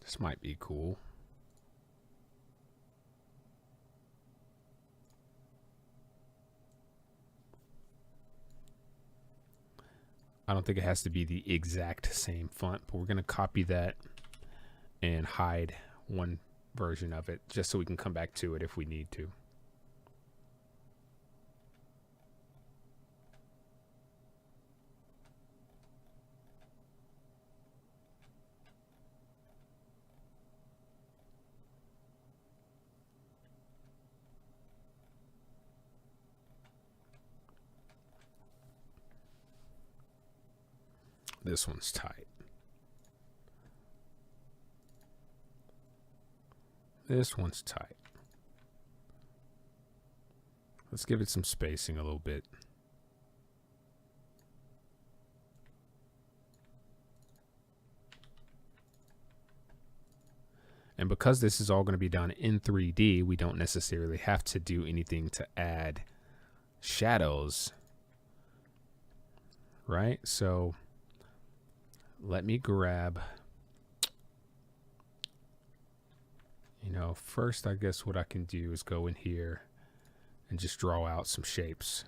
Speaker 1: This might be cool. I don't think it has to be the exact same font, but we're going to copy that and hide one version of it just so we can come back to it if we need to. This one's tight. This one's tight. Let's give it some spacing a little bit. And because this is all going to be done in 3D, we don't necessarily have to do anything to add shadows, right? So let me grab, first I guess what I can do is go in here and just draw out some shapes.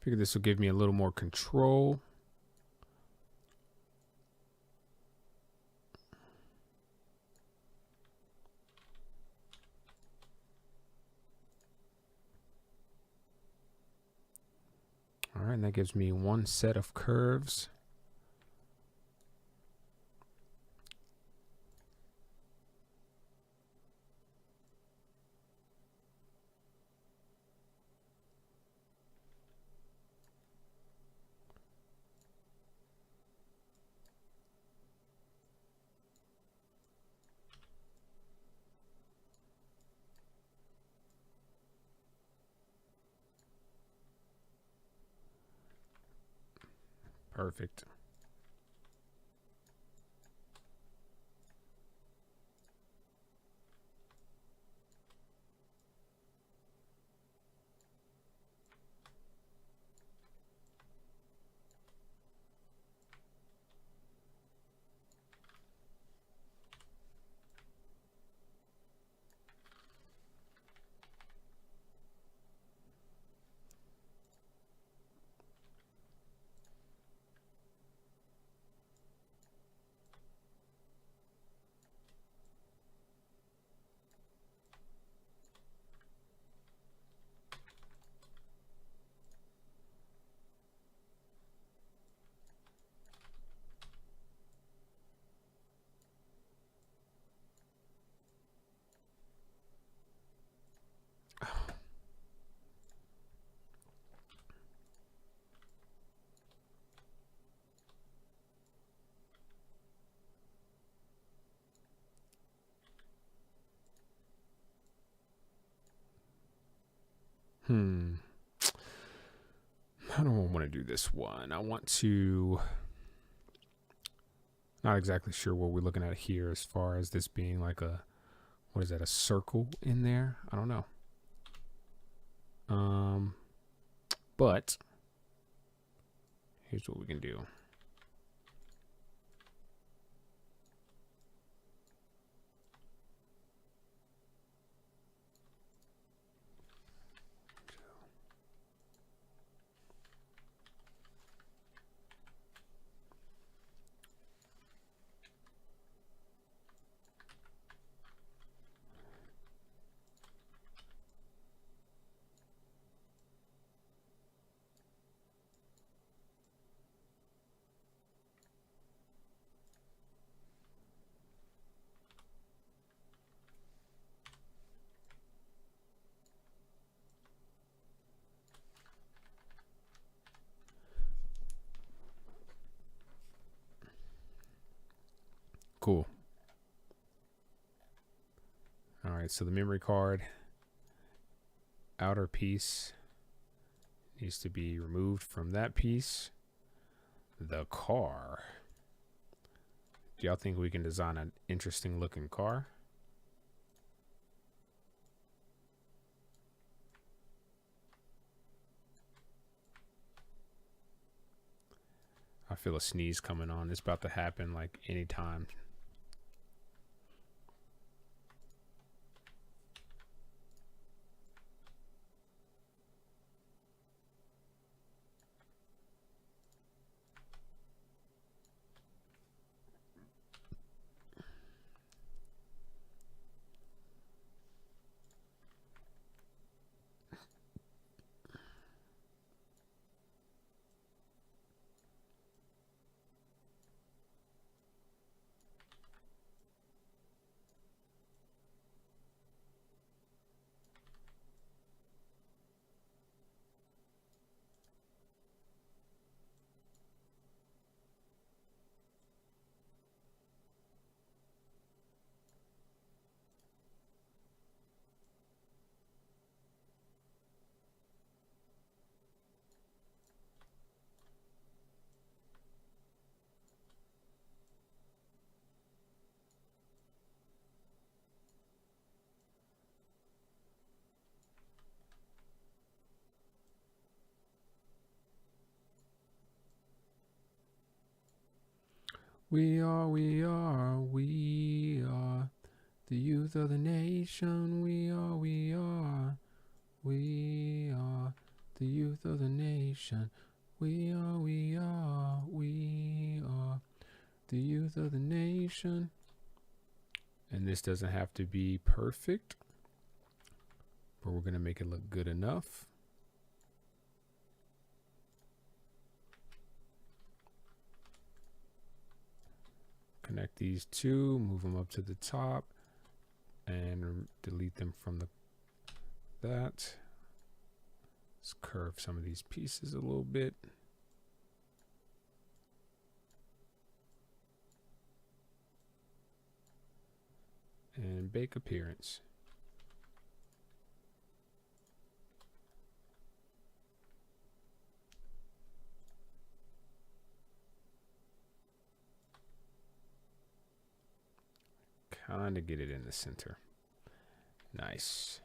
Speaker 1: Figure this will give me a little more control. All right, and that gives me one set of curves. Perfect. I don't want to do this one. I want to. Not exactly sure what we're looking at here as far as this being like a, what is that, a circle in there? I don't know. But here's what we can do. Cool. All right, so the memory card outer piece needs to be removed from that piece. The car. Do y'all think we can design an interesting looking car? I feel a sneeze coming on. It's about to happen like anytime. We are the youth of the nation. We are the youth of the nation. We are the youth of the nation. And this doesn't have to be perfect, but we're going to make it look good enough. Connect these two, move them up to the top, and delete them from that. Let's curve some of these pieces a little bit. And bake appearance. Kind of get it in the center. Nice.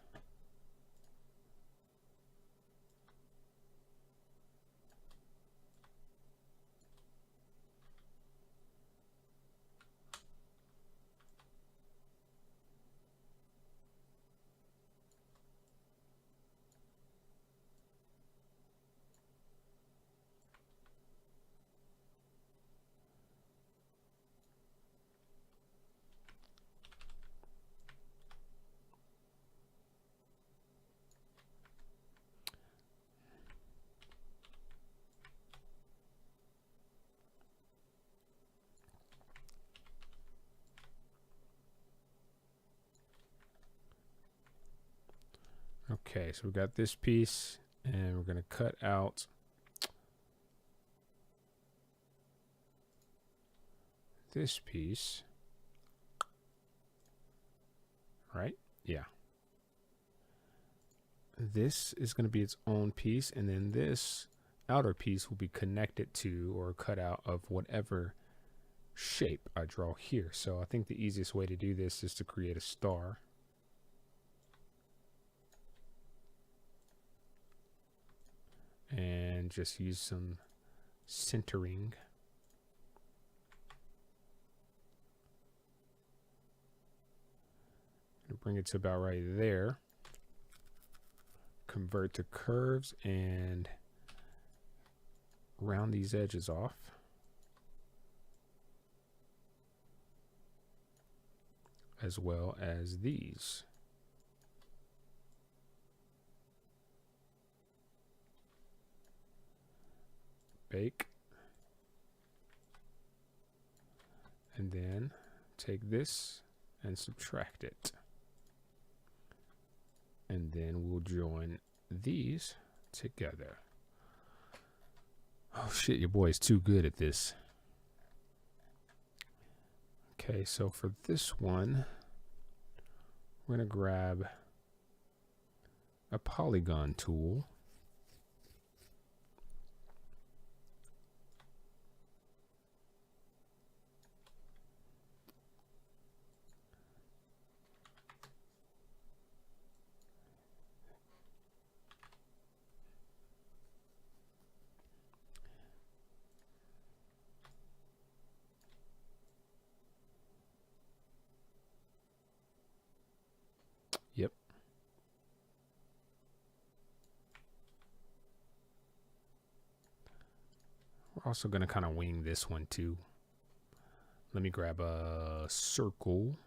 Speaker 1: Okay, so we got this piece, and we're going to cut out this piece. Right? Yeah. this is going to be its own piece, and then this outer piece will be connected to or cut out of whatever shape I draw here. So I think the easiest way to do this is to create a star. And just use some centering. And bring it to about right there. Convert to curves and round these edges off. As well as these. Bake. And then take this and subtract it. And then we'll join these together. Oh shit, your boy is too good at this. Okay, so for this one, we're going to grab a polygon tool. Yep. We're also going to kind of wing this one too. Let me grab a circle.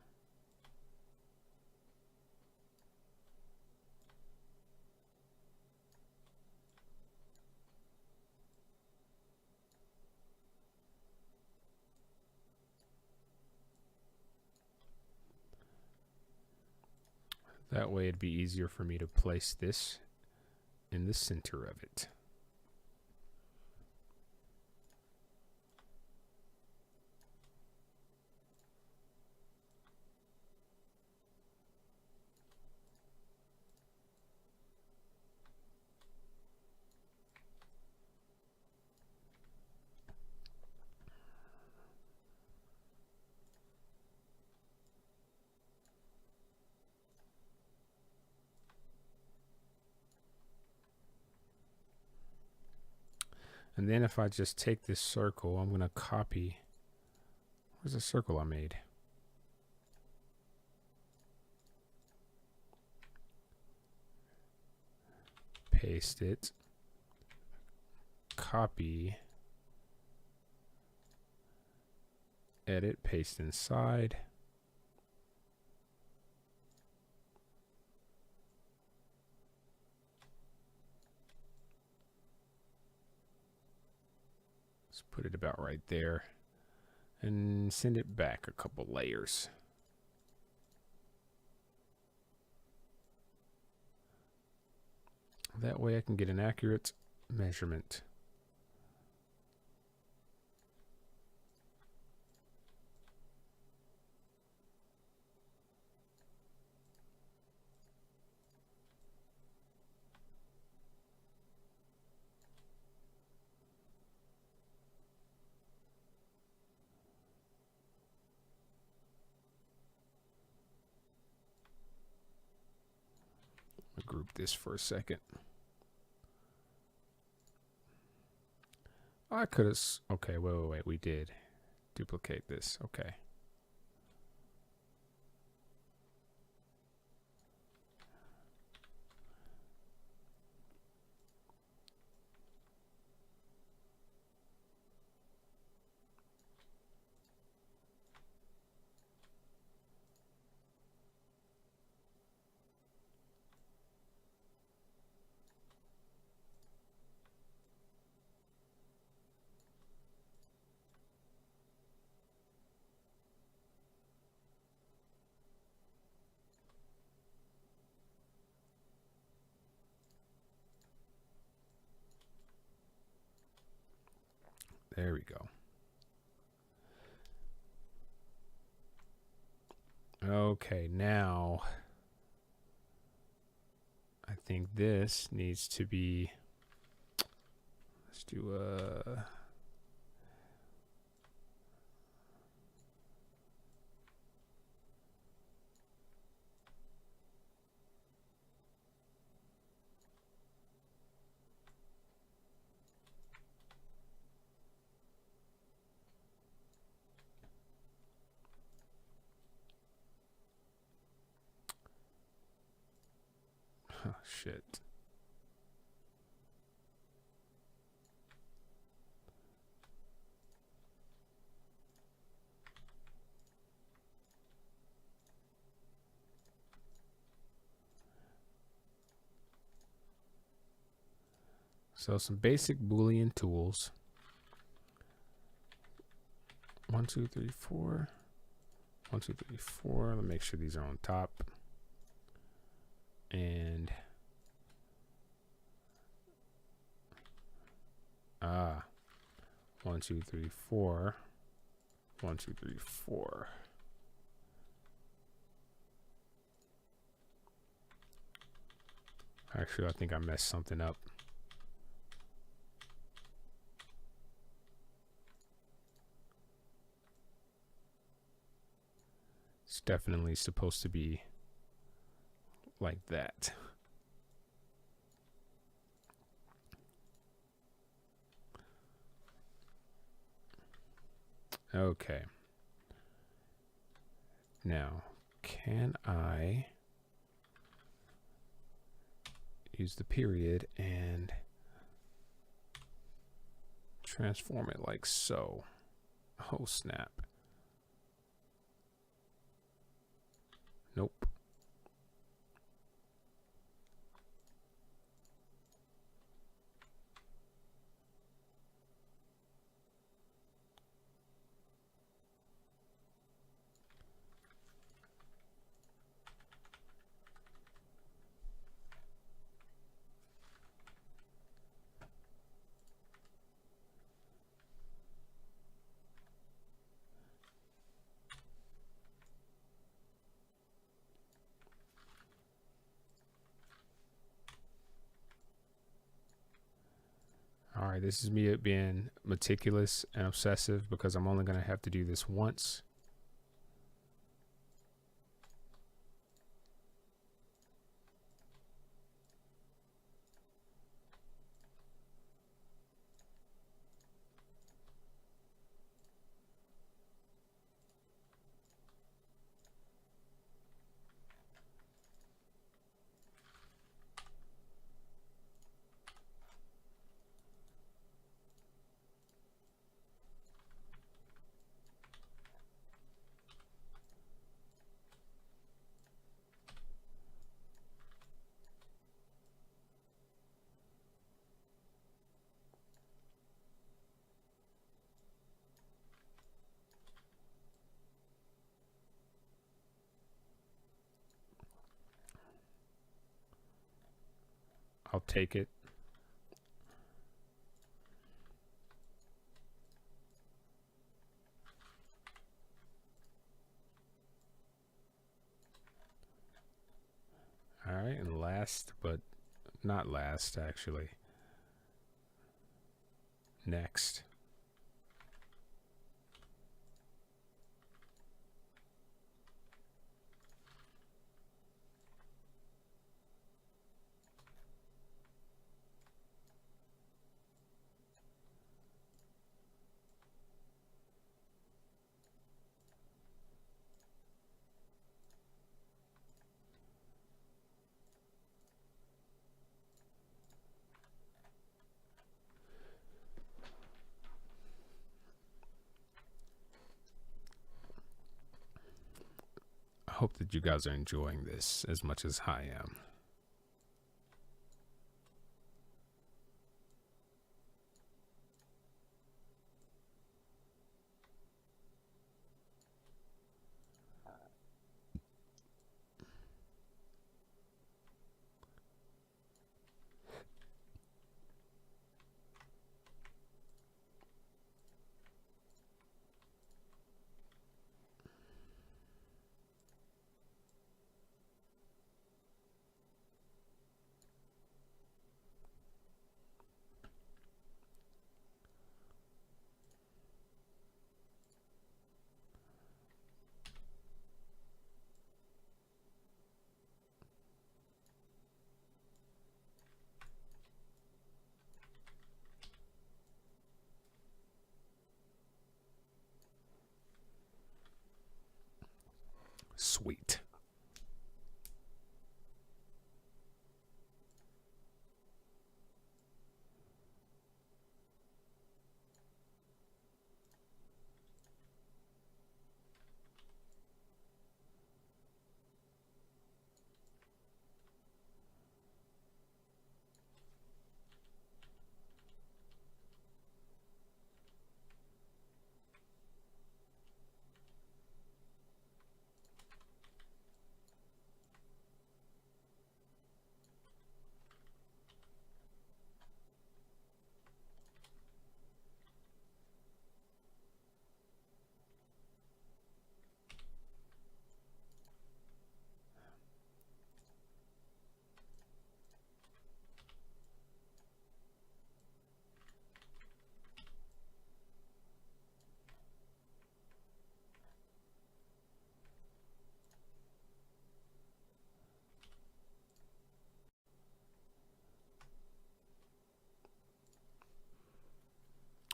Speaker 1: That way it'd be easier for me to place this in the center of it. And then if I just take this circle, I'm going to copy. Where's the circle I made? Paste it. Copy. Edit, paste inside. Let's put it about right there and send it back a couple layers. That way I can get an accurate measurement. Group this for a second. I could have. Okay, wait. We did duplicate this. Okay. There we go. Okay, now I think this needs to be, let's do oh, shit. So some basic Boolean tools. 1, 2, 3, 4. 1, 2, 3, 4. Let me make sure these are on top. And 1, 2, 3, 4. 1, 2, 3, 4. Actually, I think I messed something up. It's definitely supposed to be like that. Okay. Now, can I use the period and transform it like so? Oh, snap. Nope. All right, this is me being meticulous and obsessive because I'm only going to have to do this once. I'll take it. All right, and last, but not last, actually. Next. I hope that you guys are enjoying this as much as I am. Sweet.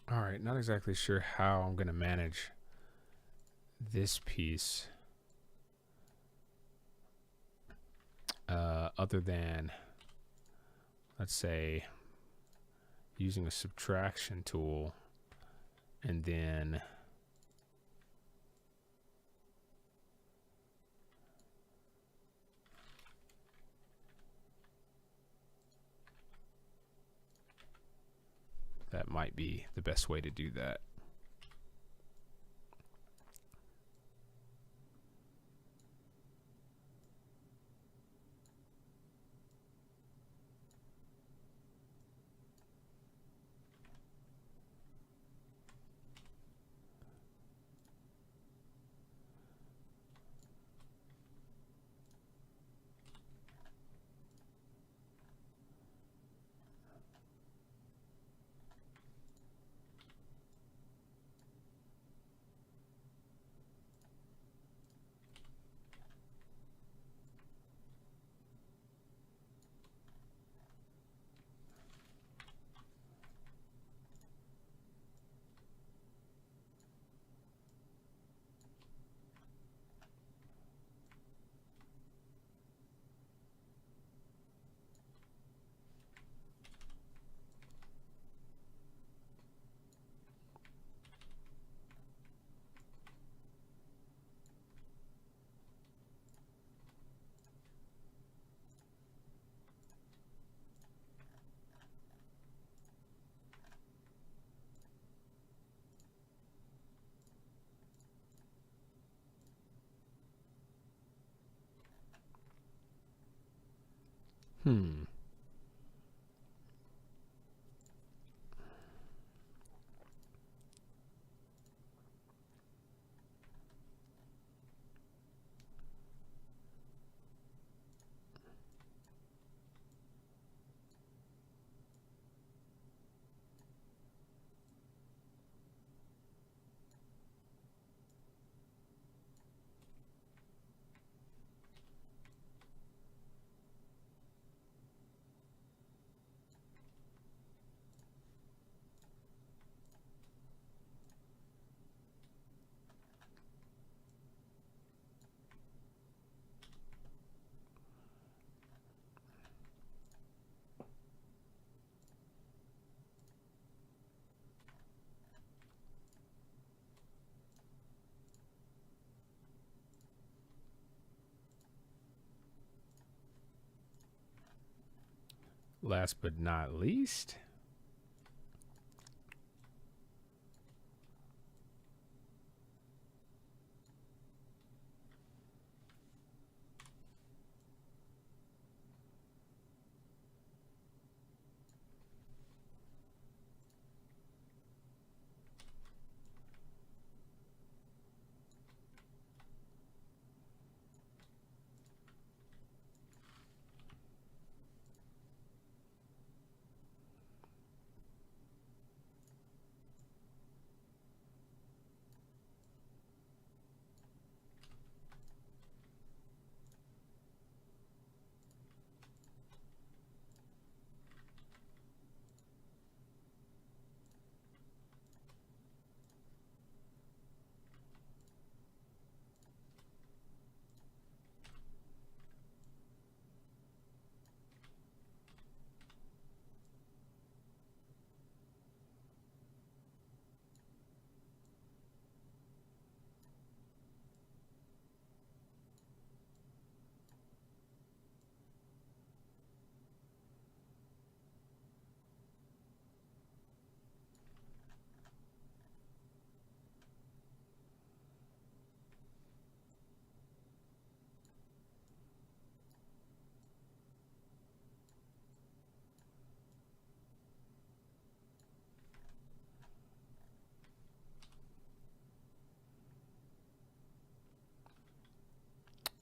Speaker 1: All right, not exactly sure how I'm going to manage this piece other than, let's say, using a subtraction tool and then that might be the best way to do that. Hmm. Last but not least,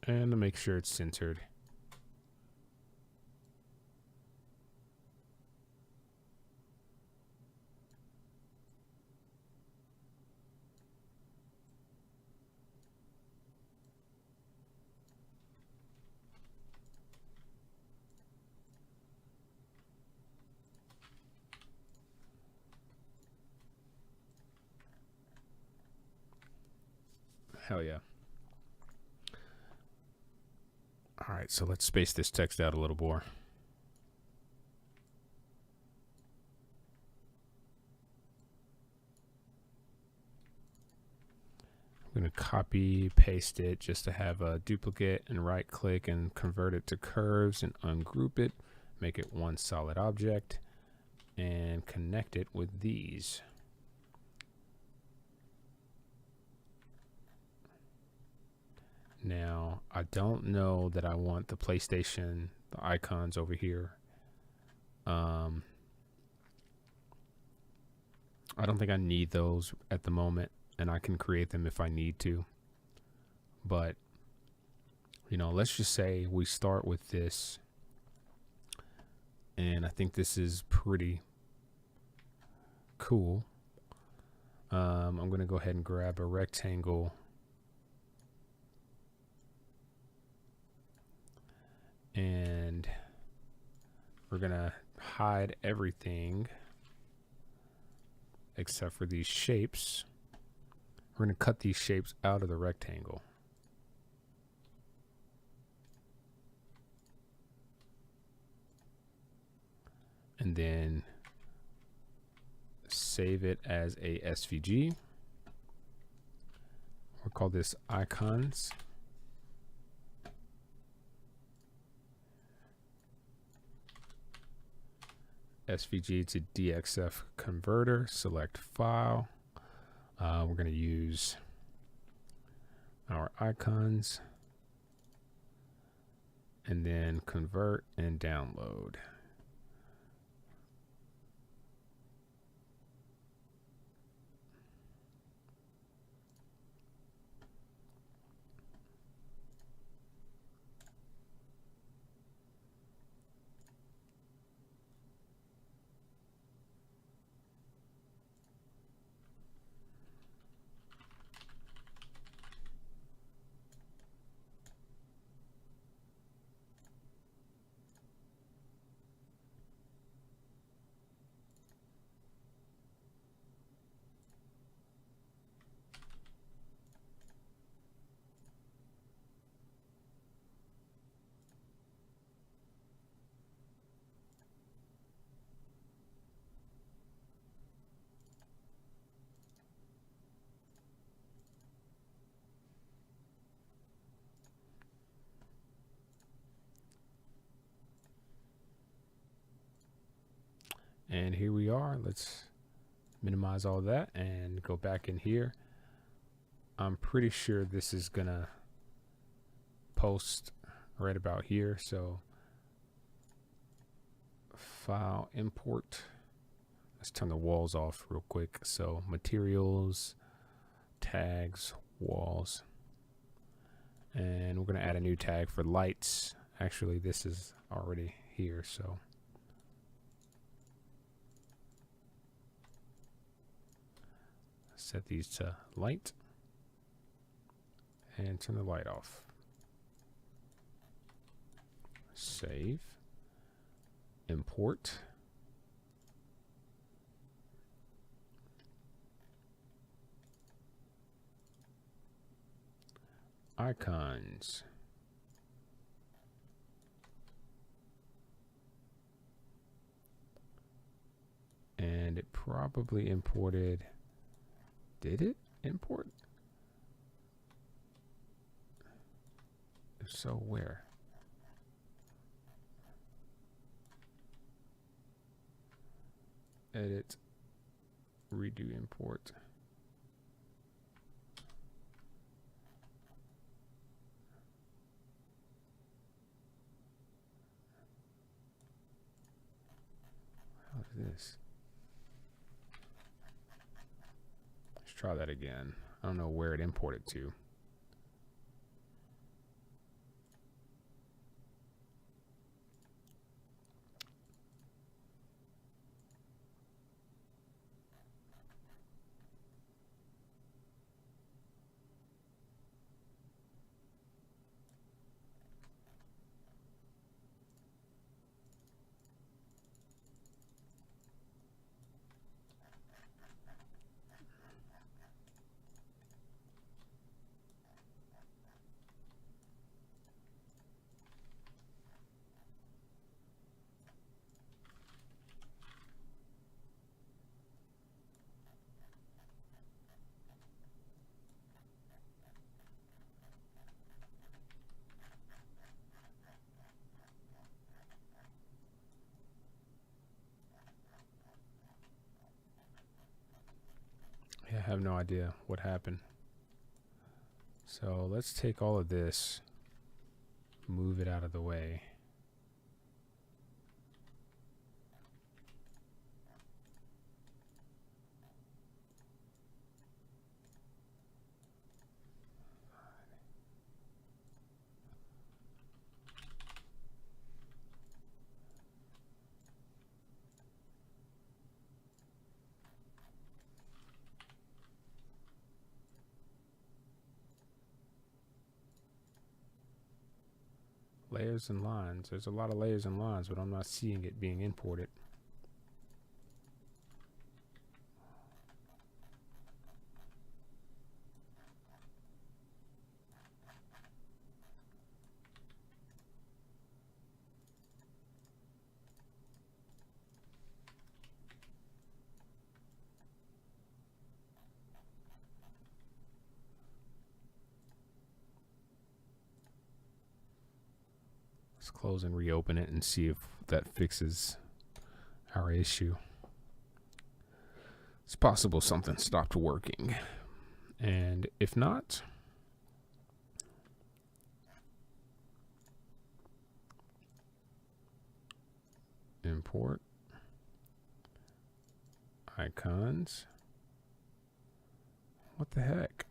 Speaker 1: And to make sure it's centered. Hell yeah. All right, so let's space this text out a little more. I'm going to copy, paste it just to have a duplicate, and right click and convert it to curves and ungroup it. Make it one solid object and connect it with these. Now, I don't know that I want the PlayStation, the icons over here. I don't think I need those at the moment, and I can create them if I need to. But, you know, let's just say we start with this, and I think this is pretty cool. I'm going to go ahead and grab a rectangle and we're going to hide everything except for these shapes. We're going to cut these shapes out of the rectangle. And then save it as a SVG. We'll call this icons. SVG to DXF converter, select file. We're going to use our icons and then convert and download. And here we are. Let's minimize all that and go back in here. I'm pretty sure this is gonna post right about here. So file, import. Let's turn the walls off real quick. So materials, tags, walls. And we're gonna add a new tag for lights. Actually, this is already here, so set these to light and turn the light off. Save, import. Icons. And it probably imported. Did it import? If so, where? Edit, redo import. How is this? Let's try that again. I don't know where it imported to. have no idea what happened. So let's take all of this, move it out of the way. Layers and lines. There's a lot of layers and lines, but I'm not seeing it being imported. Let's close and reopen it and see if that fixes our issue. It's possible something stopped working. And if not, import icons. What the heck?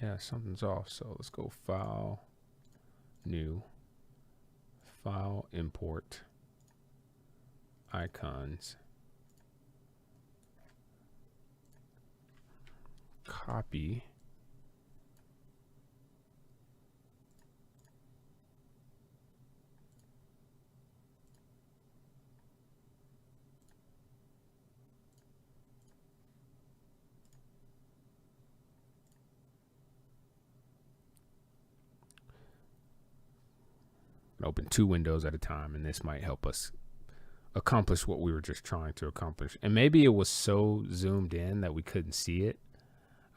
Speaker 1: Yeah, something's off. So let's go File, New, File, Import, Icons, Copy, open 2 windows at a time, and this might help us accomplish what we were just trying to accomplish. And maybe it was so zoomed in that we couldn't see it.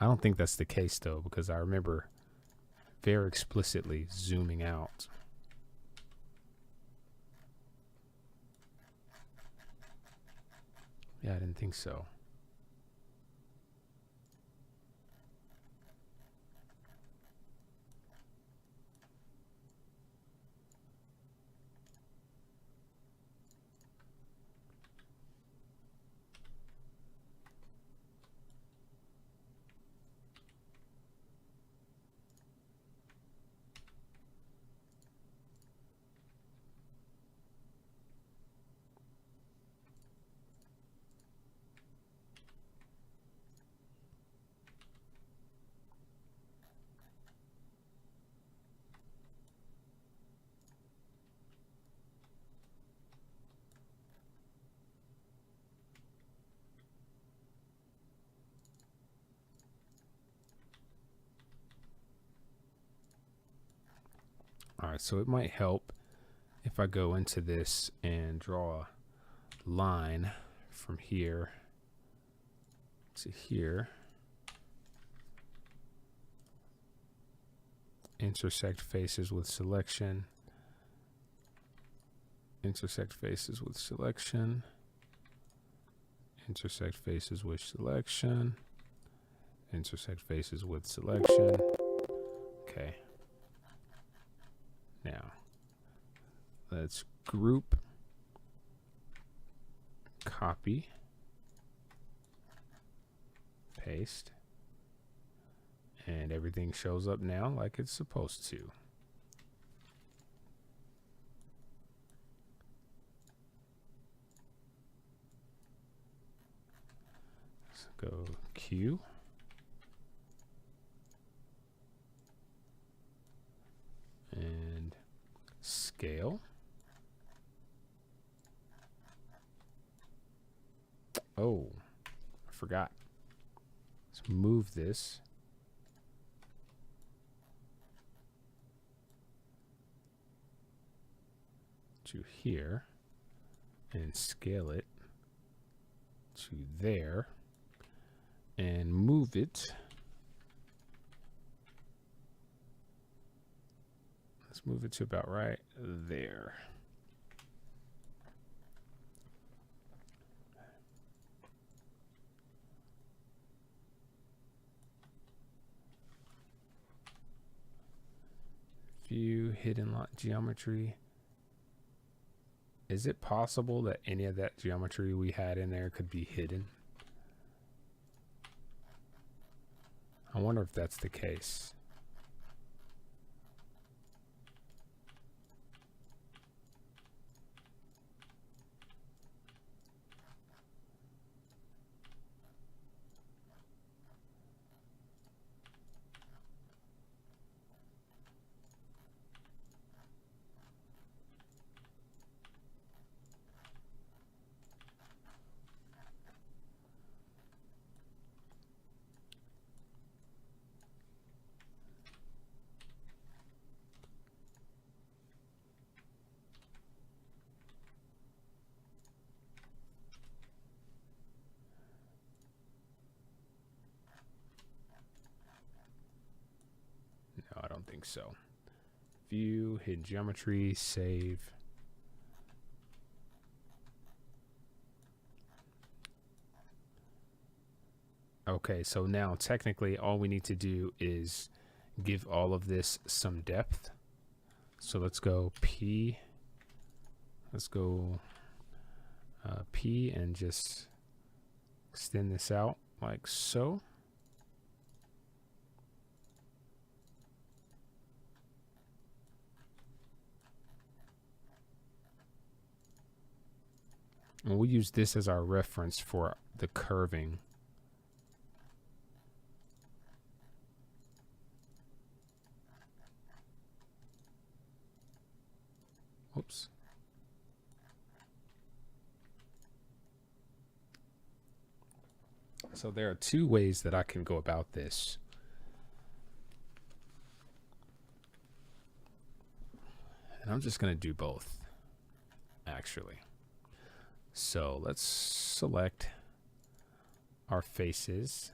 Speaker 1: I don't think that's the case though, because I remember very explicitly zooming out. Yeah, I didn't think so. All right, so it might help if I go into this and draw a line from here to here, intersect faces with selection, intersect faces with selection, intersect faces with selection, intersect faces with selection. Okay. Now, let's group, copy, paste, and everything shows up now like it's supposed to. Let's go Q. And scale. Oh, I forgot. Let's move this. To here and scale it to there and move it. Let's move it to about right there. View hidden geometry. Is it possible that any of that geometry we had in there could be hidden? I wonder if that's the case. No, I don't think so. View, hidden geometry, save. Okay, so now technically all we need to do is give all of this some depth. So let's go P. Let's go P and just extend this out like so. And we'll use this as our reference for the curving. Oops. So there are two ways that I can go about this. And I'm just going to do both, actually. So let's select our faces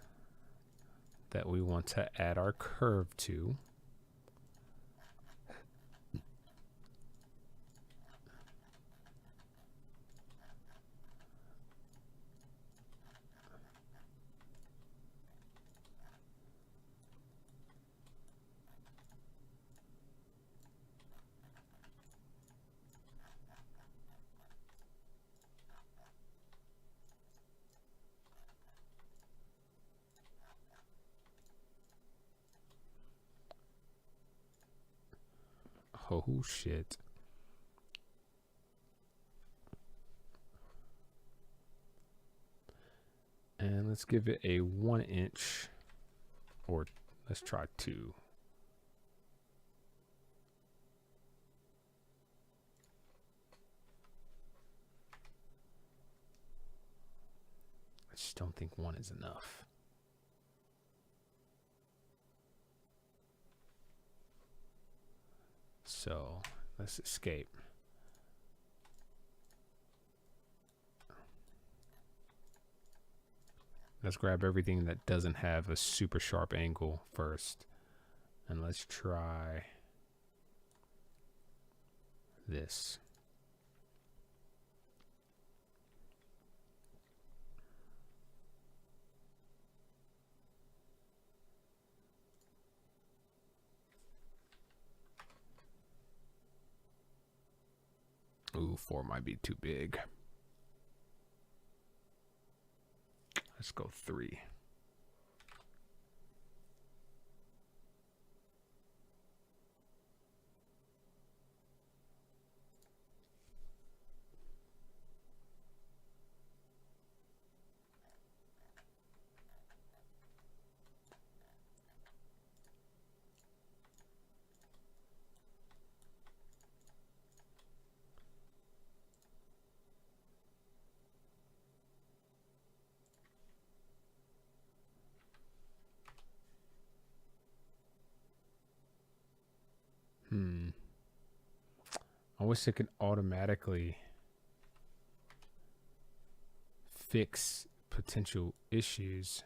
Speaker 1: that we want to add our curve to. Oh shit. And let's give it a 1 inch, or let's try 2. I just don't think 1 is enough. So let's escape. Let's grab everything that doesn't have a super sharp angle first. And let's try this. Ooh, 4 might be too big. Let's go 3. I wish it could automatically fix potential issues.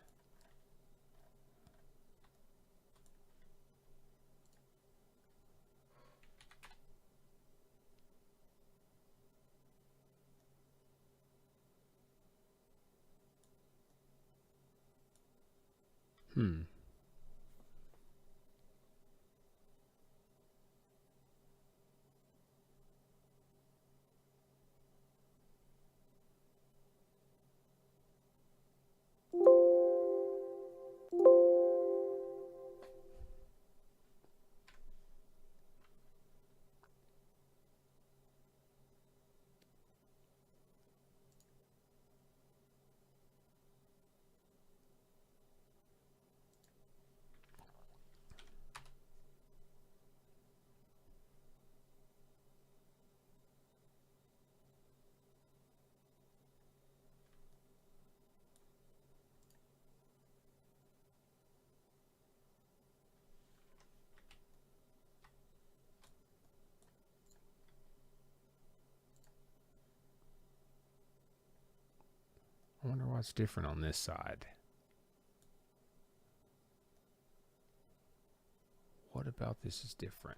Speaker 1: Hmm. I wonder what's different on this side. What about this is different?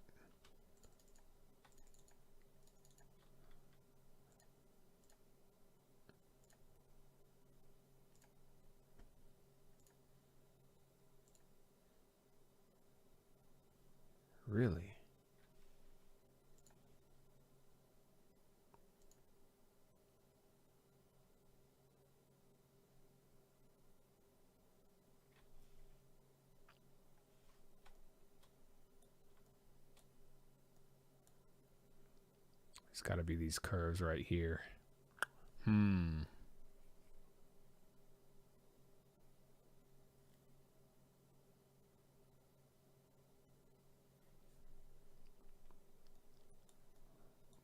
Speaker 1: Really? It's got to be these curves right here. Hmm.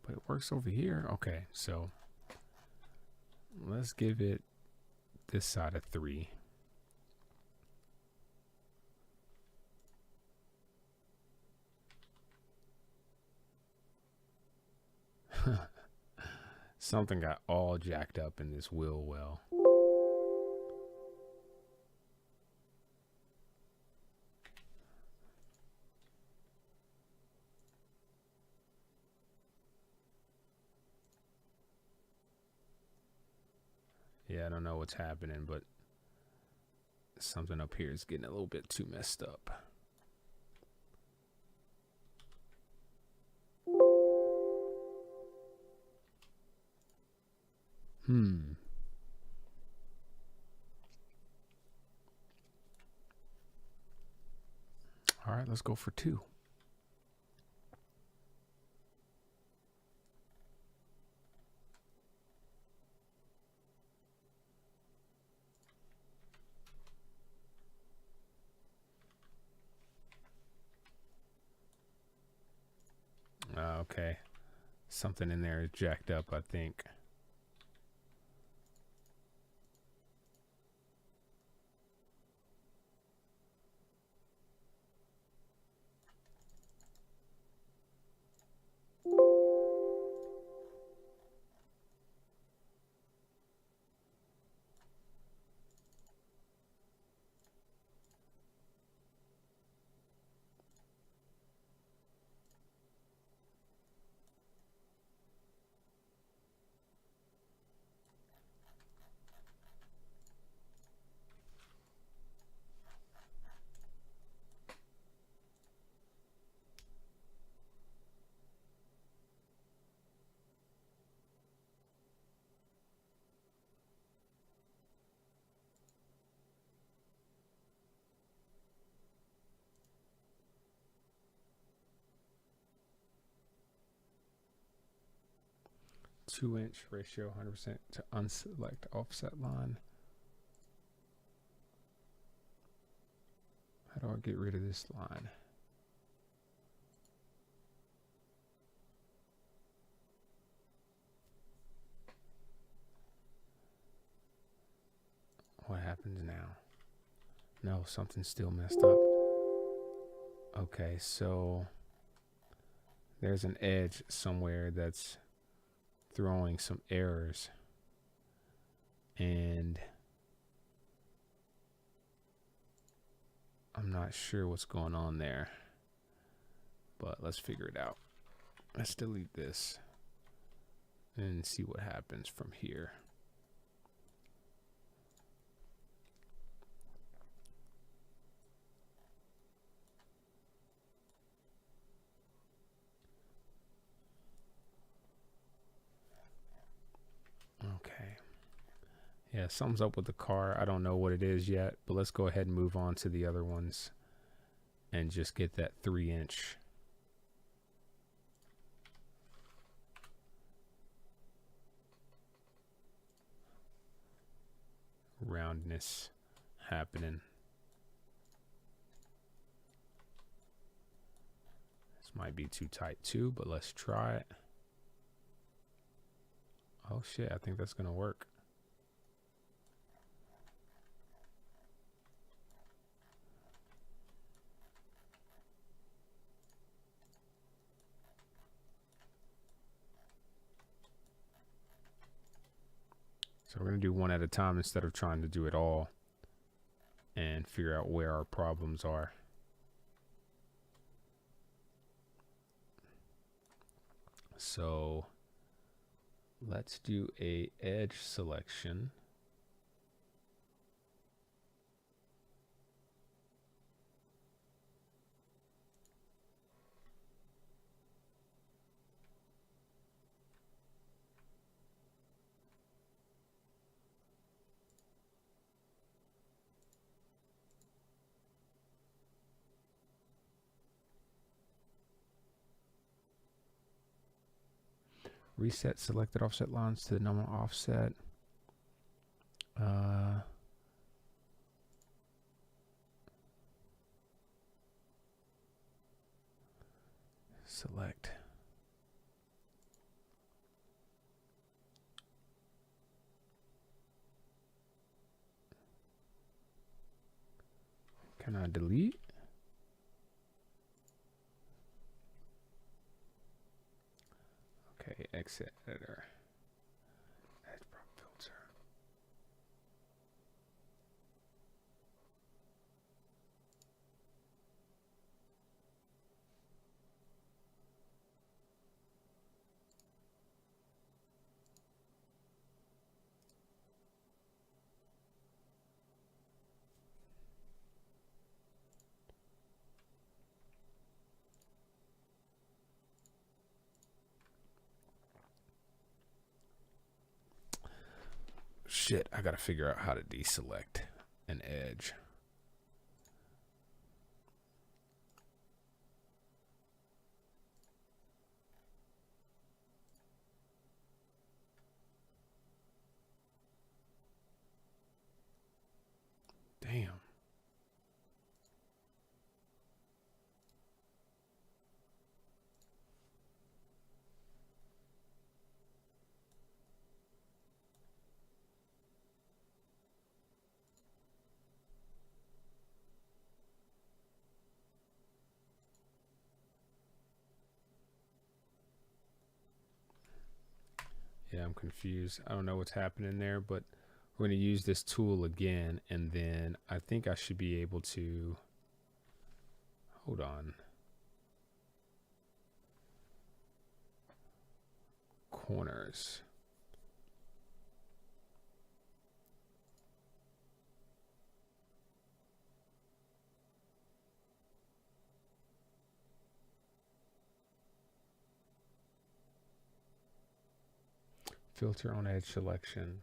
Speaker 1: But it works over here. Okay, so let's give it this side a 3. Something got all jacked up in this wheel well. Yeah, I don't know what's happening, but something up here is getting a little bit too messed up. All right, let's go for 2. Okay. Something in there is jacked up, I think. Two-inch ratio, 100% to unselect offset line. How do I get rid of this line? What happens now? No, something's still messed up. Okay, so there's an edge somewhere that's throwing some errors. And I'm not sure what's going on there. But let's figure it out. Let's delete this and see what happens from here. Yeah, something's up with the car. I don't know what it is yet, but let's go ahead and move on to the other ones and just get that 3-inch. Roundness happening. This might be too tight too, but let's try it. Oh shit, I think that's gonna work. So we're gonna do one at a time instead of trying to do it all and figure out where our problems are. So let's do a edge selection. Reset selected offset lines to the normal offset. Select. Can I delete? Okay, exit editor. Edge prop filter. Shit, I gotta figure out how to deselect an edge. Damn. Yeah, I'm confused. I don't know what's happening there, but we're going to use this tool again, and then I think I should be able to, hold on, corners. Filter on edge selection.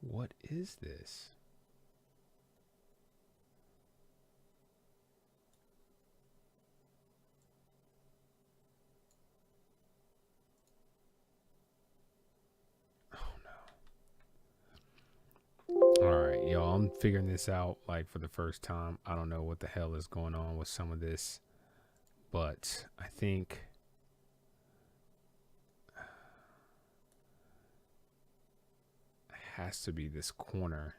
Speaker 1: What is this? All right, y'all, I'm figuring this out like for the first time. I don't know what the hell is going on with some of this, but I think it has to be this corner.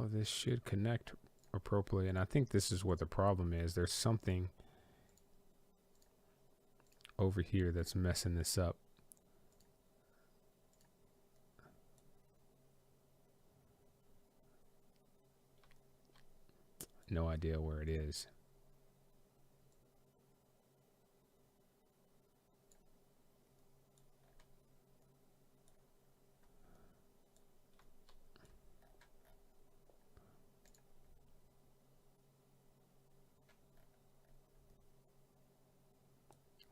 Speaker 1: of this should connect appropriately, and I think this is what the problem is. There's something over here that's messing this up. No idea where it is.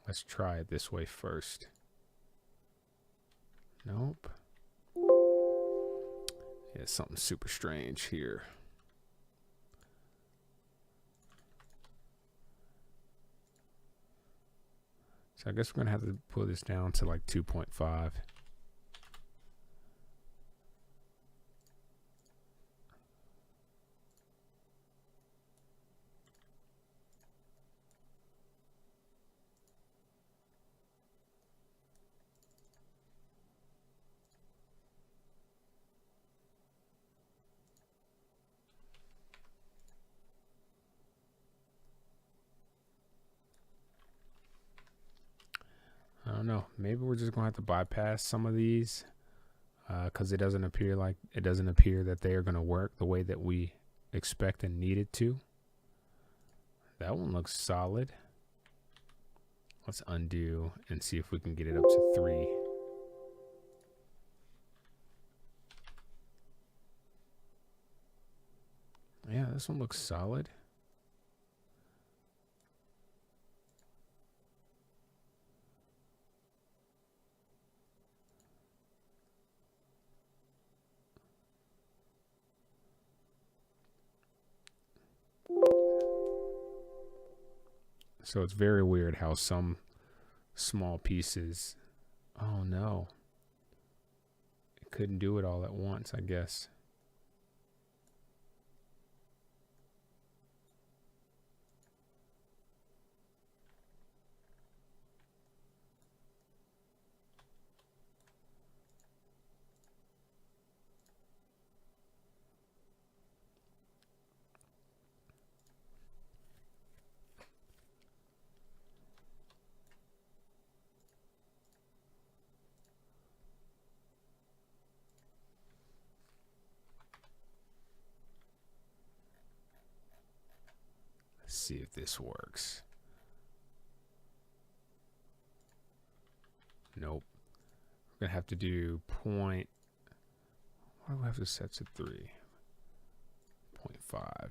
Speaker 1: Let's try it this way first. Nope. Yeah, something super strange here. So I guess we're going to have to pull this down to like 2.5. I don't know. Maybe we're just gonna have to bypass some of these because it doesn't appear that they are gonna work the way that we expect and need it to. That one looks solid. Let's undo and see if we can get it up to 3. Yeah, this one looks solid. So it's very weird how some small pieces. Oh no. It couldn't do it all at once, I guess. Let's see if this works. Nope. We're gonna have to do point. Why do we have to set to 3? 0.5.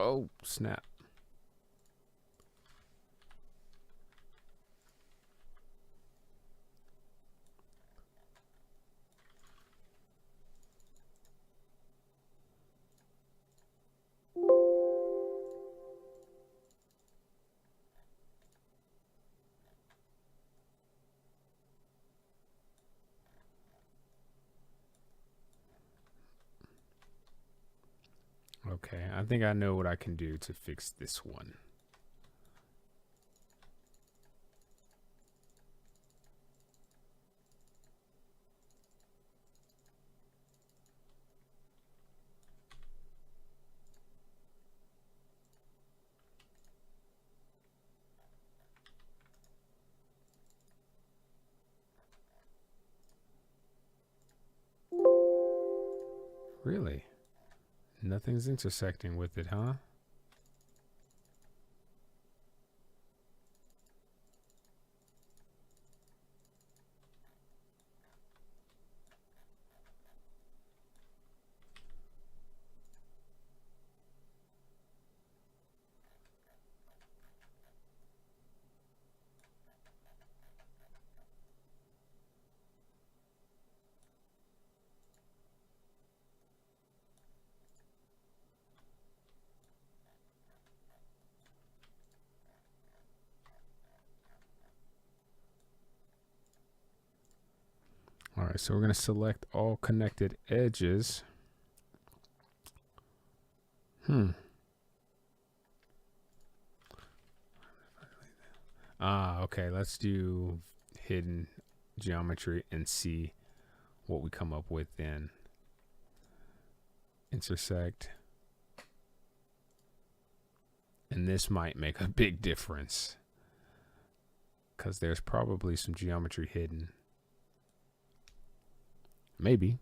Speaker 1: Oh, snap. Okay, I think I know what I can do to fix this one. Really? Nothing's intersecting with it, huh? All right, so we're going to select all connected edges. Okay, let's do hidden geometry and see what we come up with then. Intersect. And this might make a big difference, because there's probably some geometry hidden. Maybe.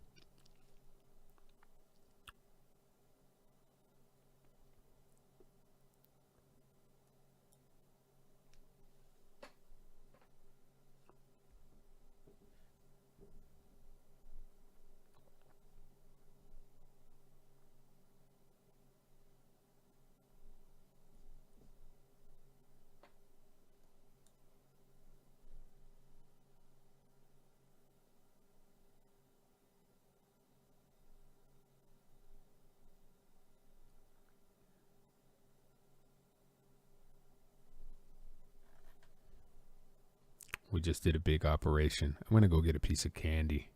Speaker 1: We just did a big operation. I'm going to go get a piece of candy.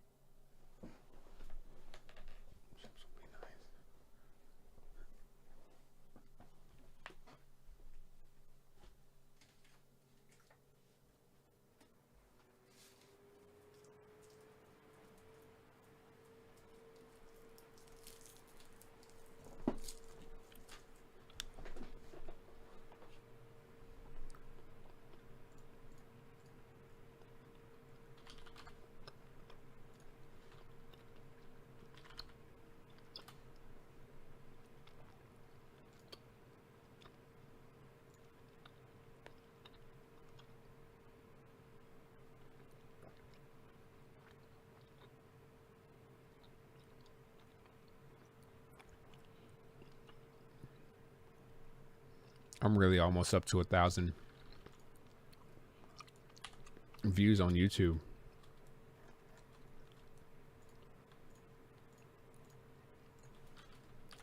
Speaker 1: I'm really almost up to 1,000 views on YouTube.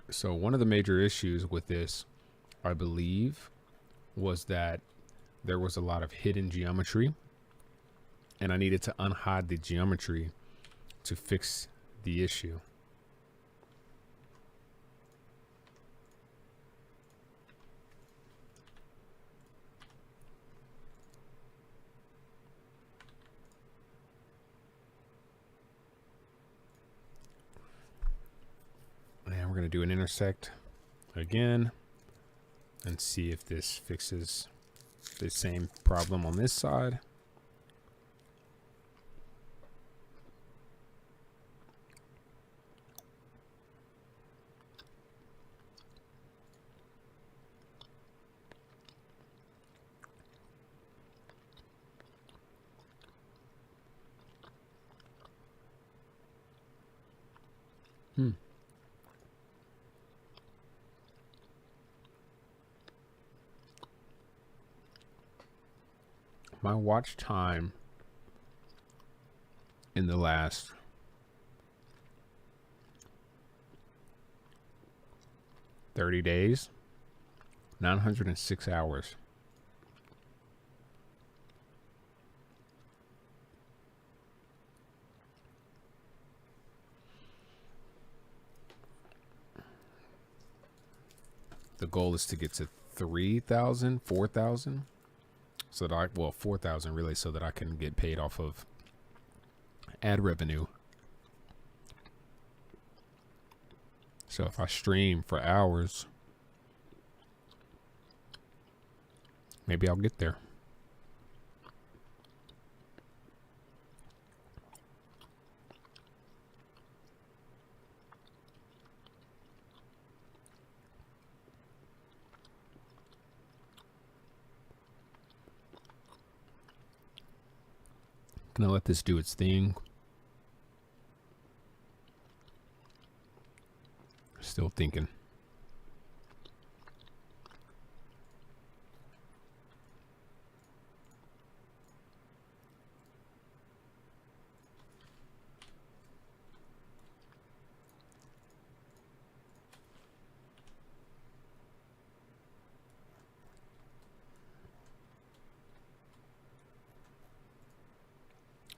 Speaker 1: So one of the major issues with this, I believe, was that there was a lot of hidden geometry, and I needed to unhide the geometry to fix the issue. And we're going to do an intersect again and see if this fixes the same problem on this side. My watch time in the last 30 days, 906 hours. The goal is to get to 3,000, 4,000. So that 4,000 really, so that I can get paid off of ad revenue. So if I stream for hours, maybe I'll get there. Gonna let this do its thing. Still thinking.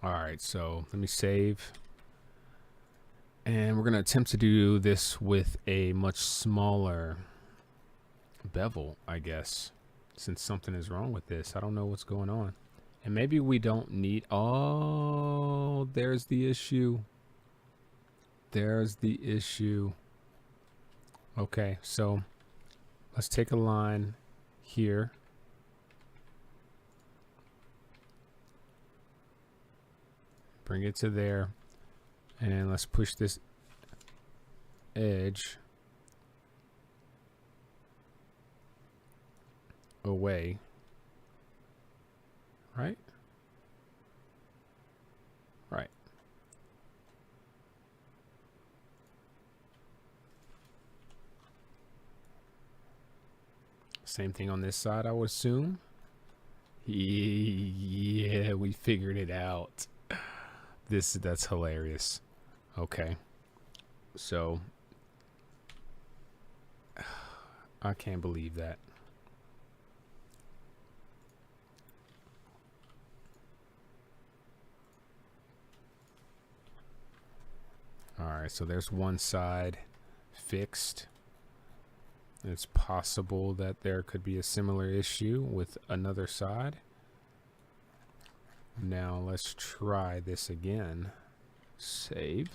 Speaker 1: All right, so let me save. And we're going to attempt to do this with a much smaller bevel, I guess, since something is wrong with this. I don't know what's going on. And maybe we don't need... Oh, there's the issue. There's the issue. Okay, so let's take a line here. Bring it to there. And let's push this edge away. Right? Right. Same thing on this side, I would assume. Yeah, we figured it out. That's hilarious. Okay. So I can't believe that. All right, so there's one side fixed. It's possible that there could be a similar issue with another side. Now let's try this again. Save.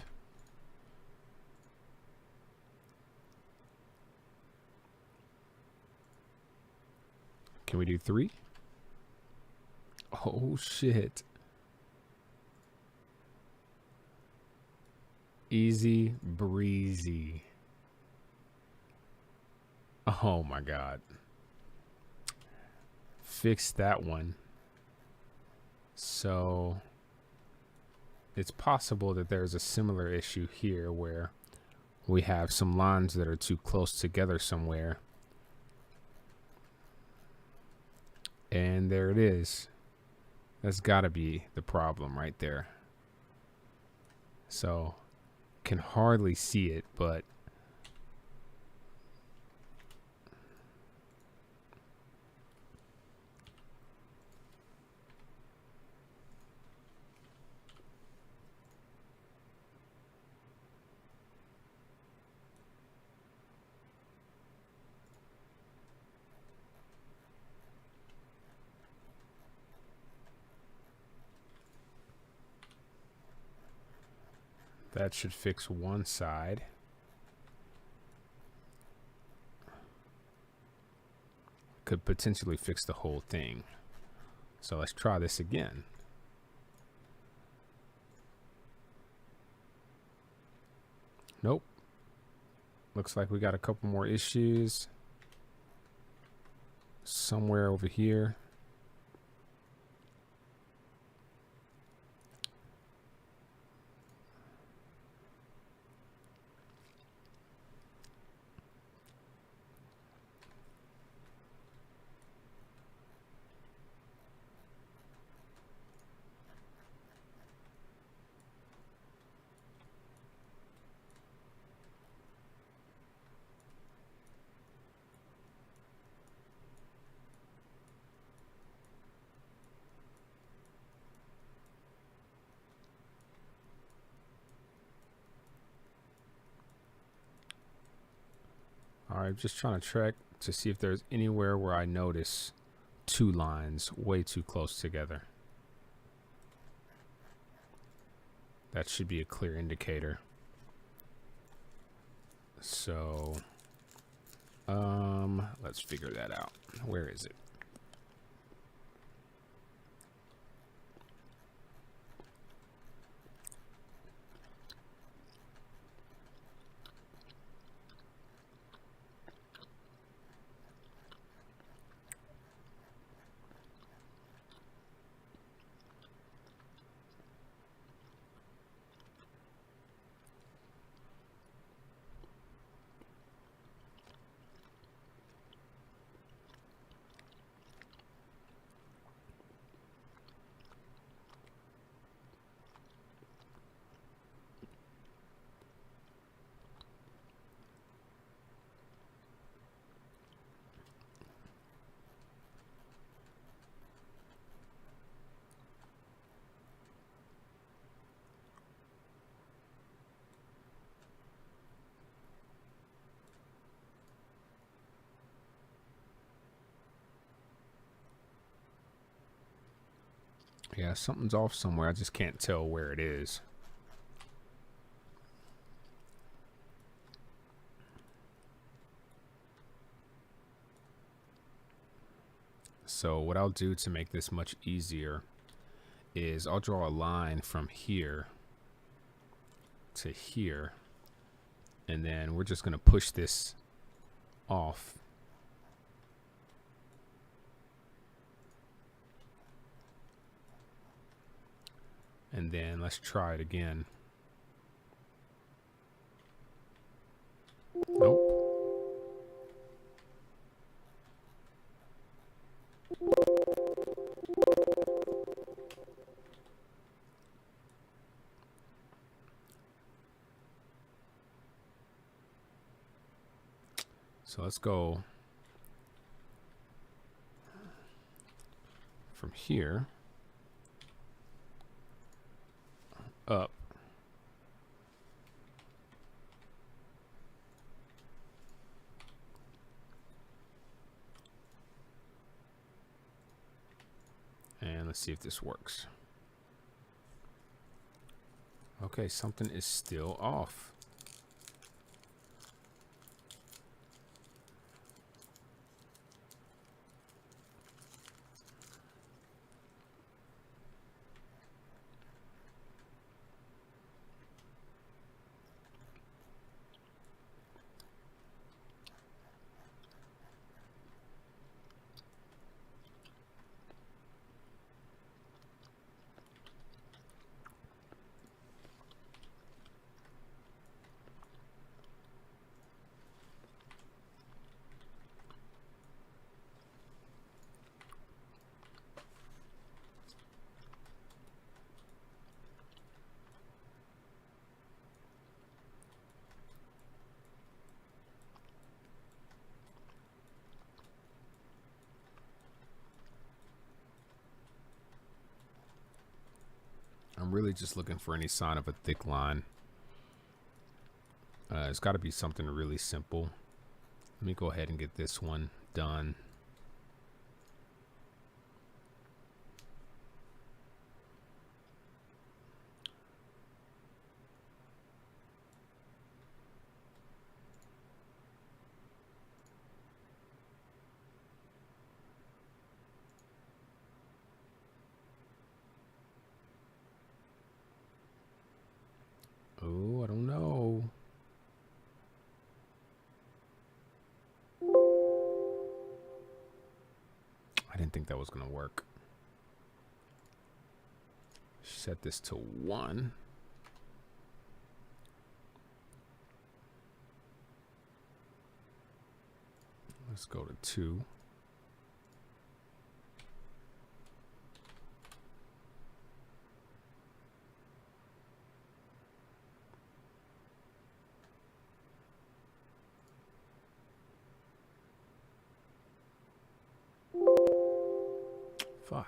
Speaker 1: Can we do 3? Oh shit. Easy breezy. Oh my god. Fix that one. So it's possible that there's a similar issue here where we have some lines that are too close together somewhere. And there it is. That's gotta be the problem right there. So can hardly see it, but that should fix one side. Could potentially fix the whole thing. So let's try this again. Nope. Looks like we got a couple more issues somewhere over here. All right, just trying to track to see if there's anywhere where I notice 2 lines way too close together. That should be a clear indicator. So, let's figure that out. Where is it? Yeah, something's off somewhere. I just can't tell where it is. So what I'll do to make this much easier is I'll draw a line from here to here, and then we're just going to push this off. And then let's try it again. Nope. So let's go from here up. And let's see if this works. Okay, something is still off. I'm really just looking for any sign of a thick line. It's got to be something really simple. Let me go ahead and get this one done. Oh, I don't know. I didn't think that was going to work. Set this to 1. Let's go to 2. Fuck.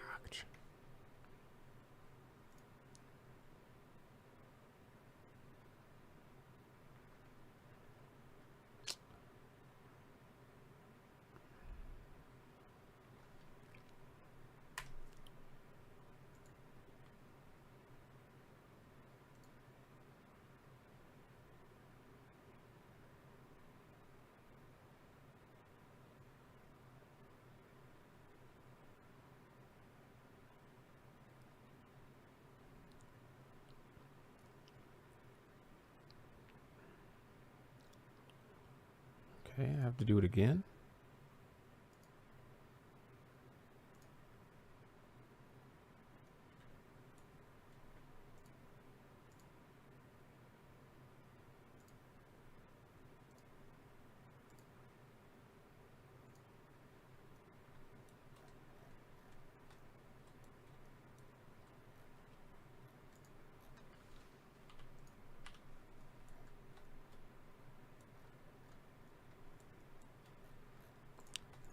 Speaker 1: Okay, I have to do it again.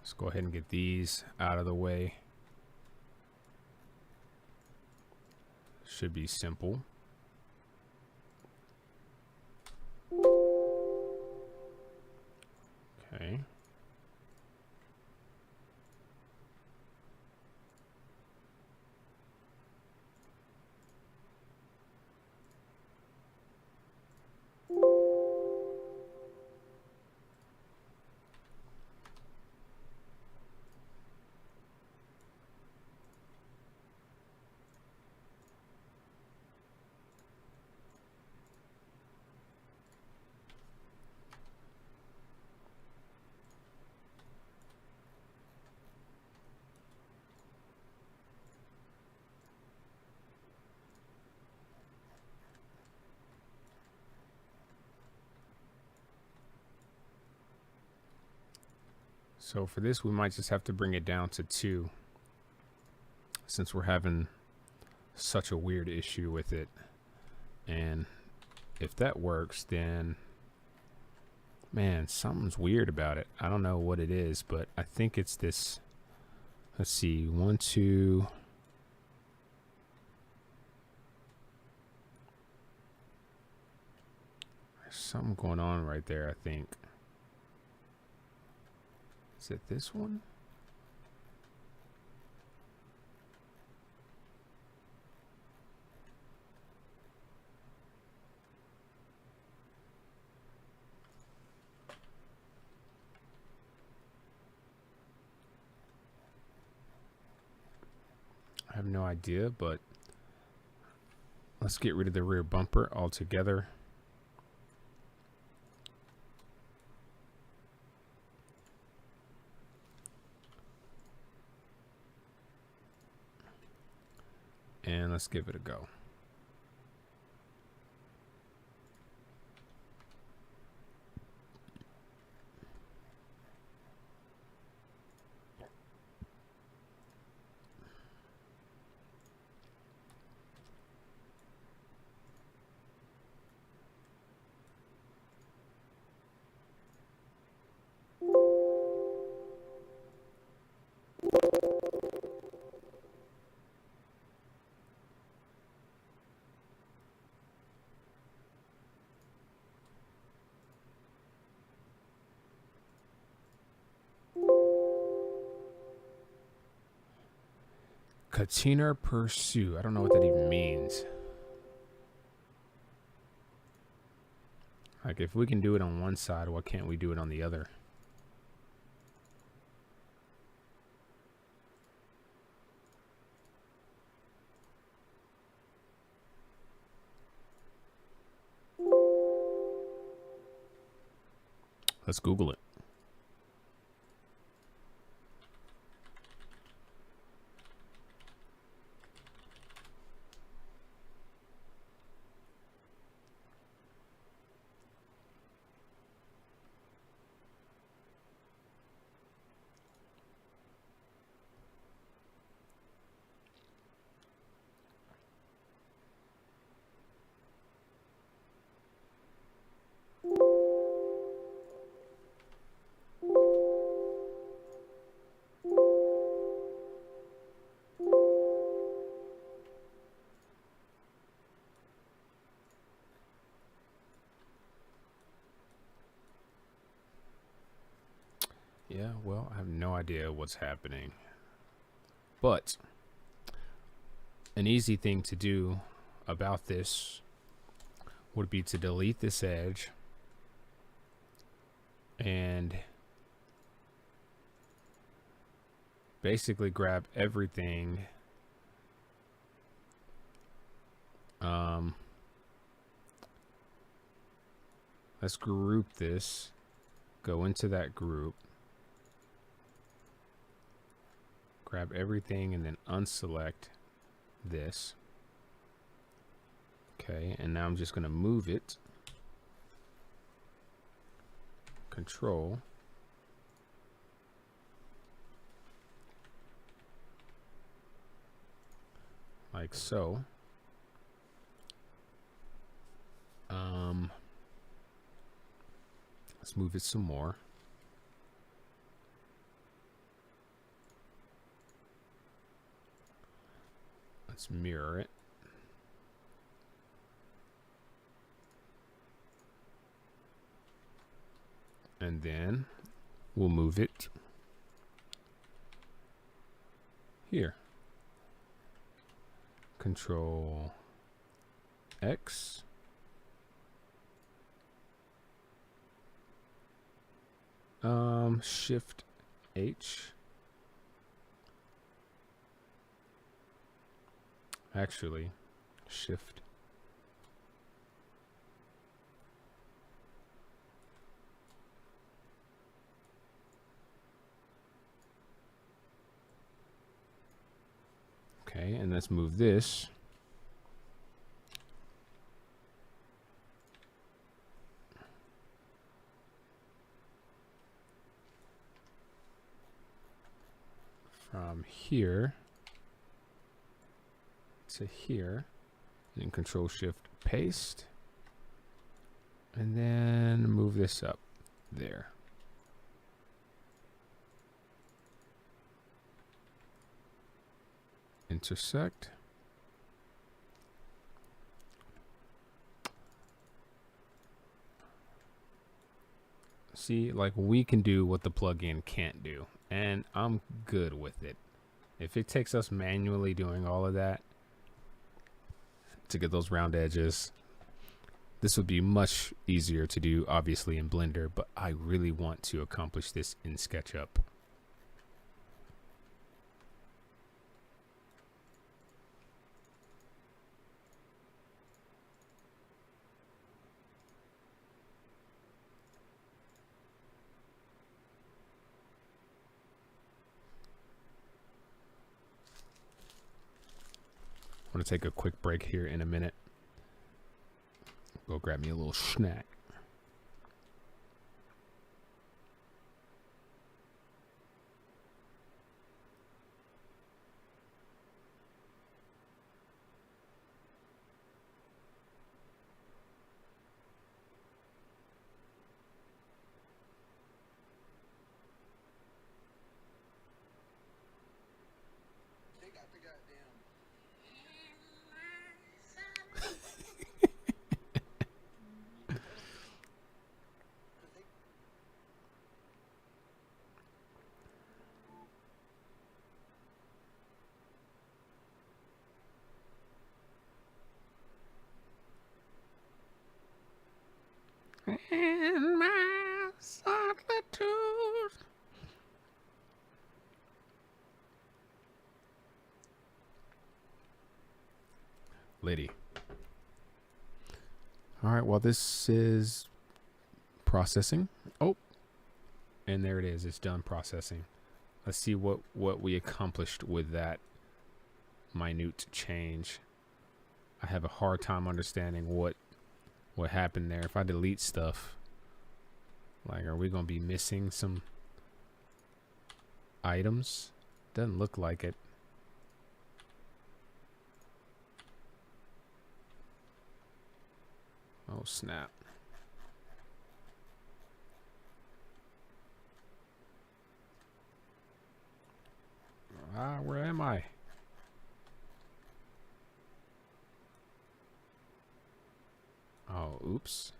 Speaker 1: Let's go ahead and get these out of the way. Should be simple. Okay. So for this, we might just have to bring it down to 2, since we're having such a weird issue with it. And if that works, then man, something's weird about it. I don't know what it is, but I think it's this. Let's see, 1, 2. There's something going on right there, I think. Is it this one? I have no idea, but let's get rid of the rear bumper altogether. And let's give it a go. Katina Pursue. I don't know what that even means. Like, if we can do it on one side, why can't we do it on the other? Let's Google it. Yeah, well, I have no idea what's happening. But an easy thing to do about this would be to delete this edge and basically grab everything. Let's group this, go into that group, grab everything, and then unselect this. Okay, and now I'm just going to move it. Control. Like so. Let's move it some more. Let's mirror it. And then we'll move it here. Control X. Shift H. Actually, Shift. Okay, and let's move this. from here to here, and Control Shift paste, and then move this up there. Intersect. See, like, we can do what the plugin can't do, and I'm good with it. If it takes us manually doing all of that to get those round edges, this would be much easier to do, obviously, in Blender, but I really want to accomplish this in SketchUp. I'm going to take a quick break here in a minute. Go grab me a little snack. In my solitude. Lady. All right, well, this is processing. Oh, and there it is. It's done processing. Let's see what we accomplished with that minute change. I have a hard time understanding what happened there. If I delete stuff, like, are we gonna be missing some items? Doesn't look like it. Oh snap. Where am I? Oh, oops.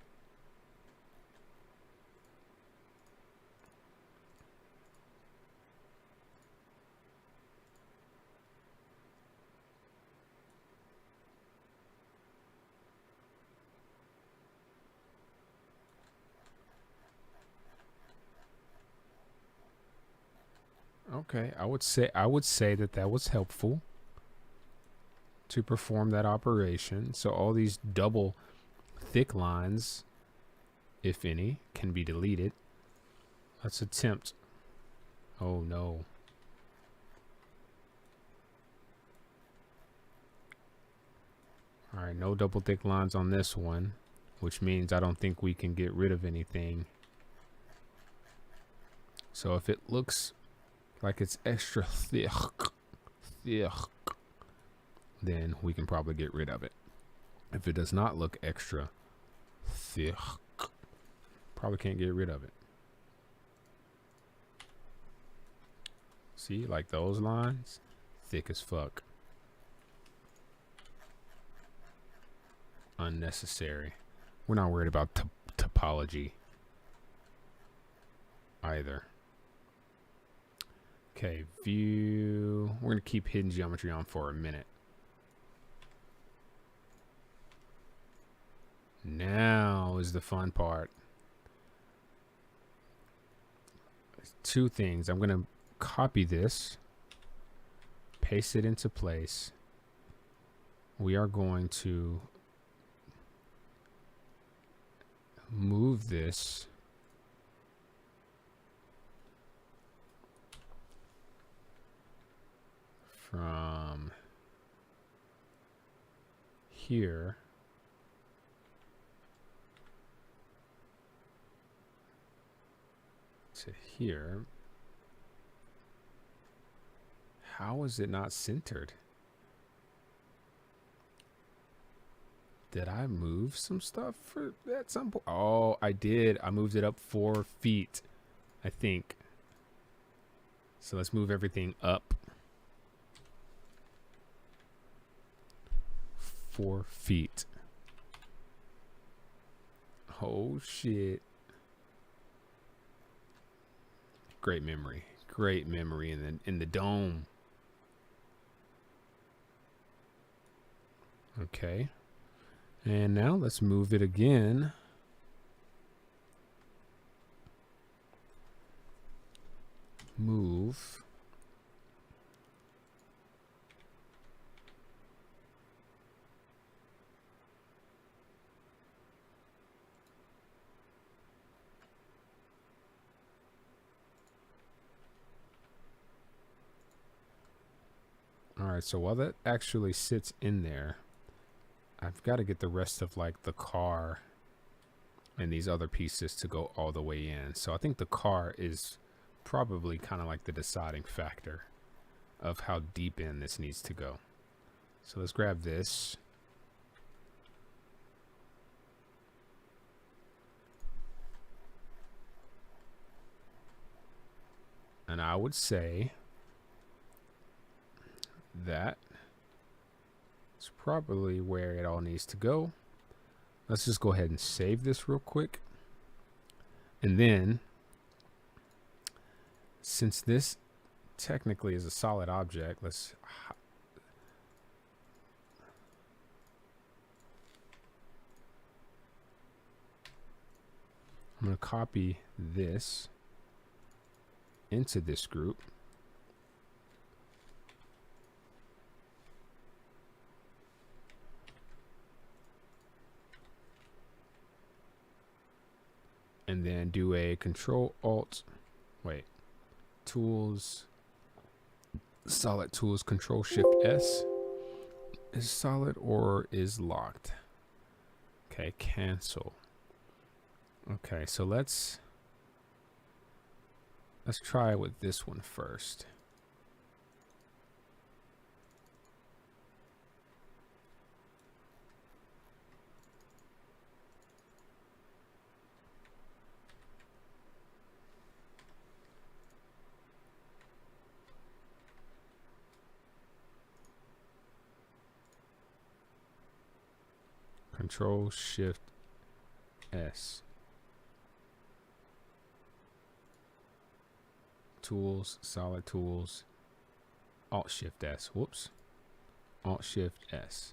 Speaker 1: Okay, I would say that was helpful to perform that operation. So all these double thick lines, if any, can be deleted. Let's attempt. Oh no. All right, no double thick lines on this one, which means I don't think we can get rid of anything. So if it looks like it's extra thick, then we can probably get rid of it. If it does not look extra thick, probably can't get rid of it. See, like those lines, thick as fuck. Unnecessary. We're not worried about topology either. Okay, view. We're going to keep hidden geometry on for a minute. Now is the fun part. Two things. I'm going to copy this, paste it into place. We are going to move this from here to here. How is it not centered? Did I move some stuff for at some point? Oh, I did. I moved it up 4 feet, I think. So let's move everything up 4 feet. Oh shit. Great memory. Great memory in the dome. Okay. And now let's move it again. Move. All right, so while that actually sits in there, I've got to get the rest of like the car and these other pieces to go all the way in. So I think the car is probably kind of like the deciding factor of how deep in this needs to go. So let's grab this. And I would say that it's probably where it all needs to go. Let's just go ahead and save this real quick. And then, since this technically is a solid object, I'm going to copy this into this group. And then do a tools, solid tools, Control Shift S. Is solid or is locked? Okay, cancel. Okay, so let's try with this one first. Control Shift S. Tools, solid tools, Alt Shift S. Whoops. Alt Shift S.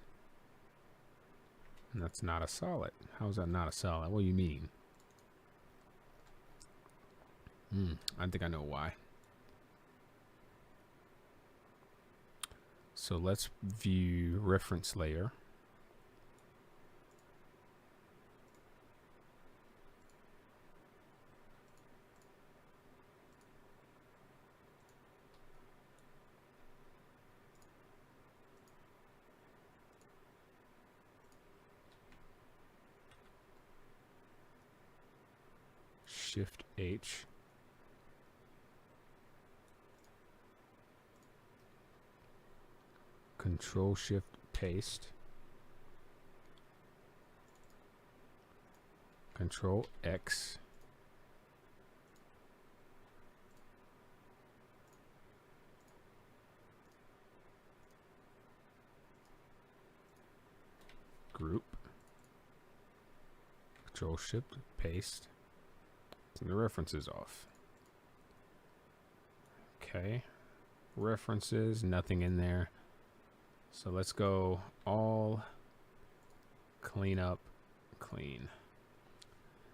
Speaker 1: And that's not a solid. How is that not a solid? What do you mean? I think I know why. So let's view reference layer. Shift H. Control Shift Paste. Control X. Group. Control Shift Paste. Take the references off. Okay. References, nothing in there. So let's go all clean up, clean.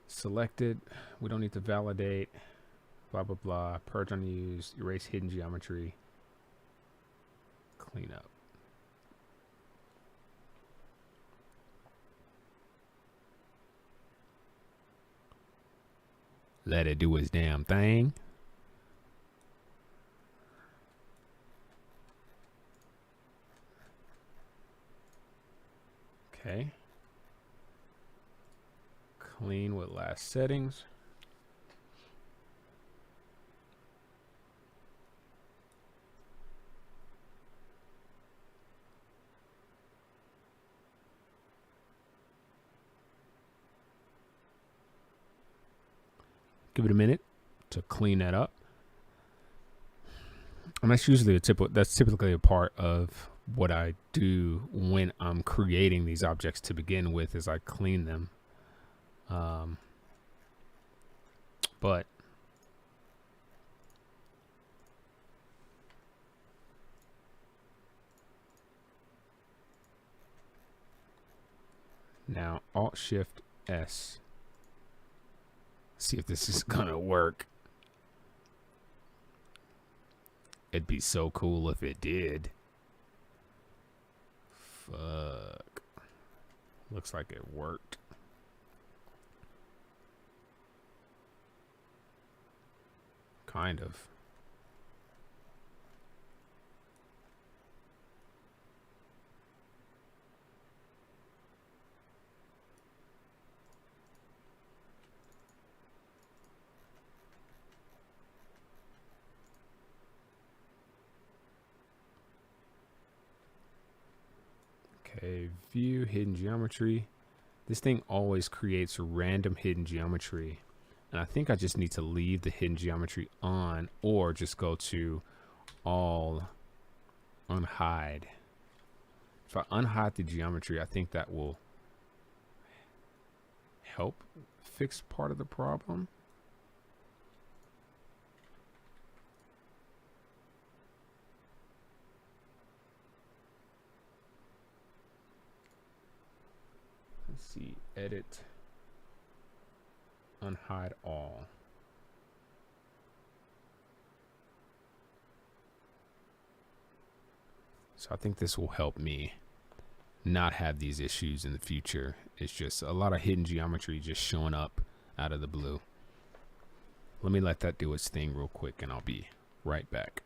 Speaker 1: Selected. We don't need to validate. Blah, blah, blah. Purge unused. Erase hidden geometry. Clean up. Let it do its damn thing. Okay. Clean with last settings. give it a minute to clean that up. And that's usually that's typically a part of what I do when I'm creating these objects to begin with, is I clean them. But now Alt-Shift-S. See if this is gonna work. It'd be so cool if it did. Fuck. Looks like it worked. Kind of. Okay, view hidden geometry. This thing always creates random hidden geometry. And I think I just need to leave the hidden geometry on, or just go to all unhide. If I unhide the geometry, I think that will help fix part of the problem. Let's see, edit, unhide all. So I think this will help me not have these issues in the future. It's just a lot of hidden geometry just showing up out of the blue. Let me let that do its thing real quick and I'll be right back.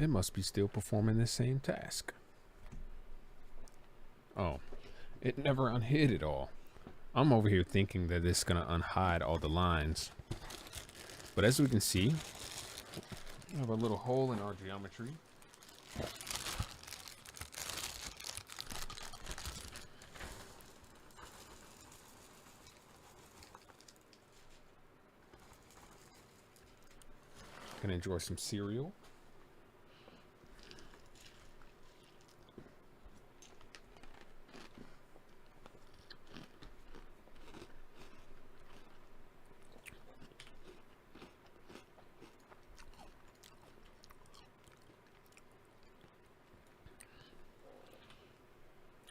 Speaker 1: It must be still performing the same task. Oh, it never unhid it all. I'm over here thinking that it's gonna unhide all the lines. But as we can see, we have a little hole in our geometry. Gonna enjoy some cereal.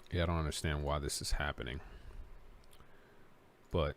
Speaker 1: Yeah, I don't understand why this is happening. But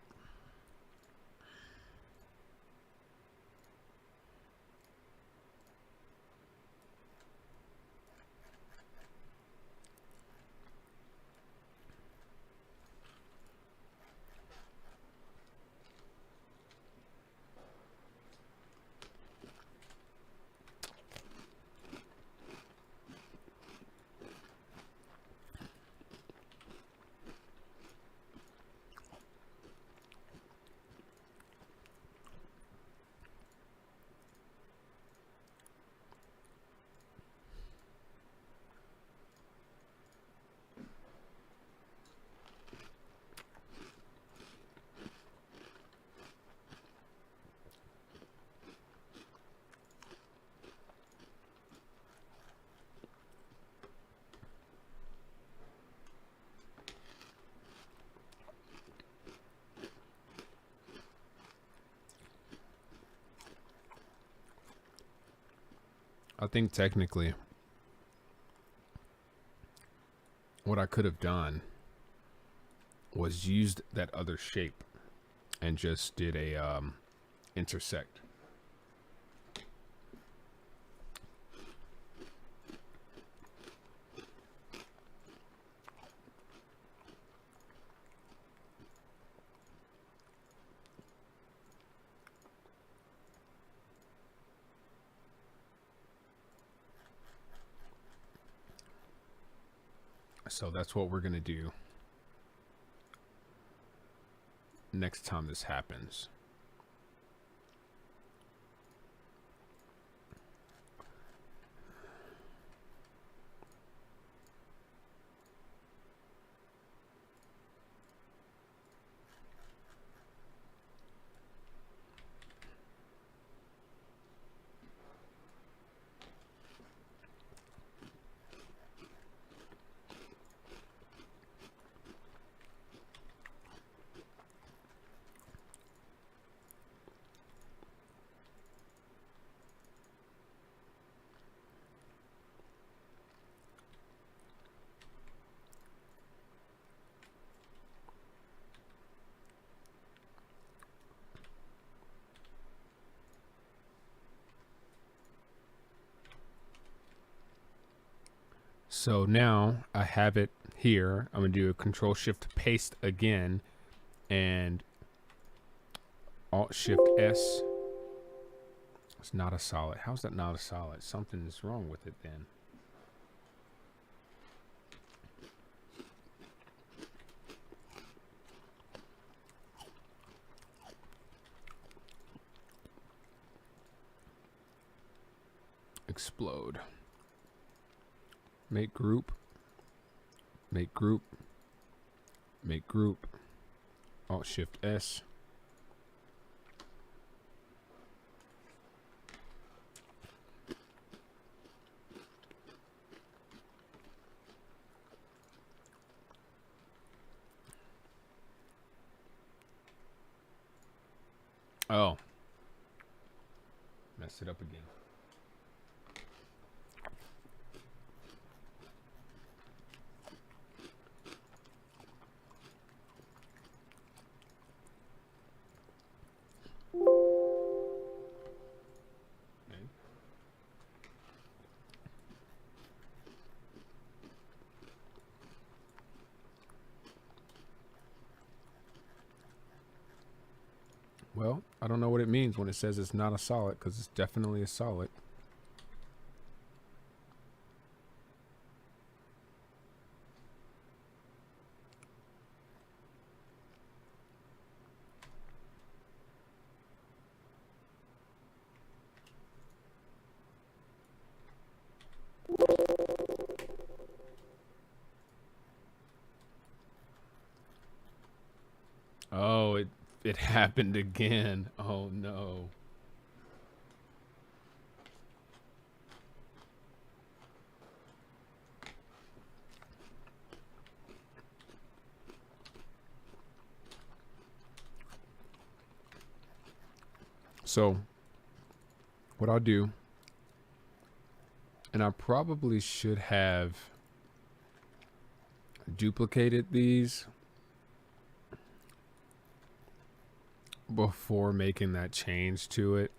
Speaker 1: I think technically what I could have done was used that other shape and just did a intersect. So that's what we're going to do next time this happens. So now I have it here. I'm going to do a Control Shift Paste again and Alt Shift S. It's not a solid. How's that not a solid? Something's wrong with it then. Explode. Make group. Make group. Make group. Alt Shift S. Oh. Messed it up again. Well, I don't know what it means when it says it's not a solid, because it's definitely a solid. Oh, it happened again. Oh no. So what I'll do, and I probably should have duplicated these before making that change to it.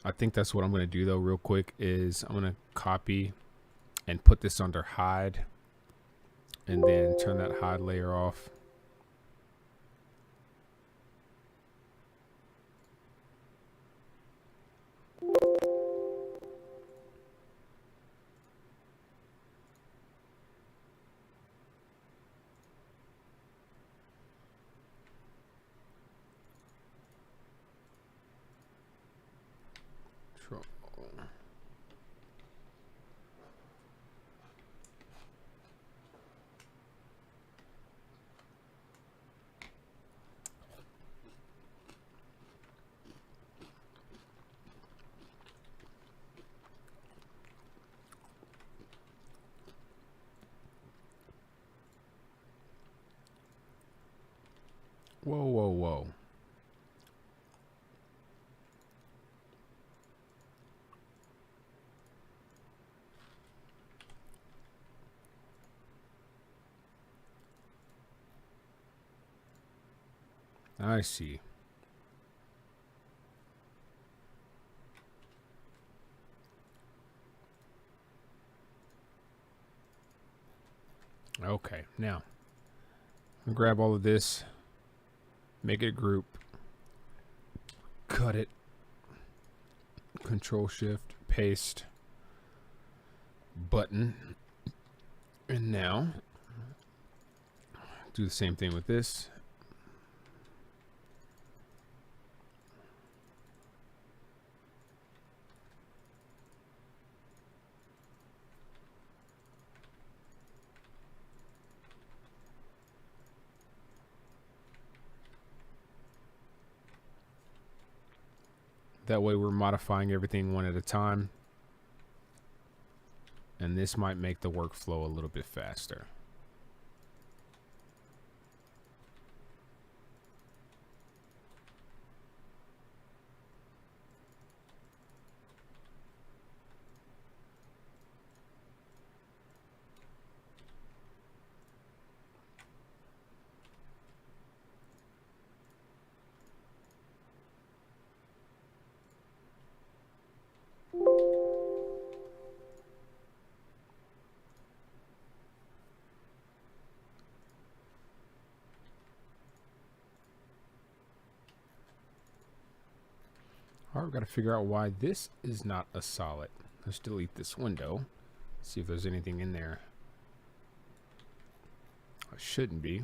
Speaker 1: I think that's what I'm going to do though real quick is I'm going to copy and put this under hide and then turn that hide layer off. Whoa, whoa, whoa. I see. Okay, now I'm gonna grab all of this, make it a group, cut it, Control Shift, paste, button, and now do the same thing with this. That way we're modifying everything one at a time. And this might make the workflow a little bit faster. All right, we've got to figure out why this is not a solid. Let's delete this window. See if there's anything in there. It shouldn't be.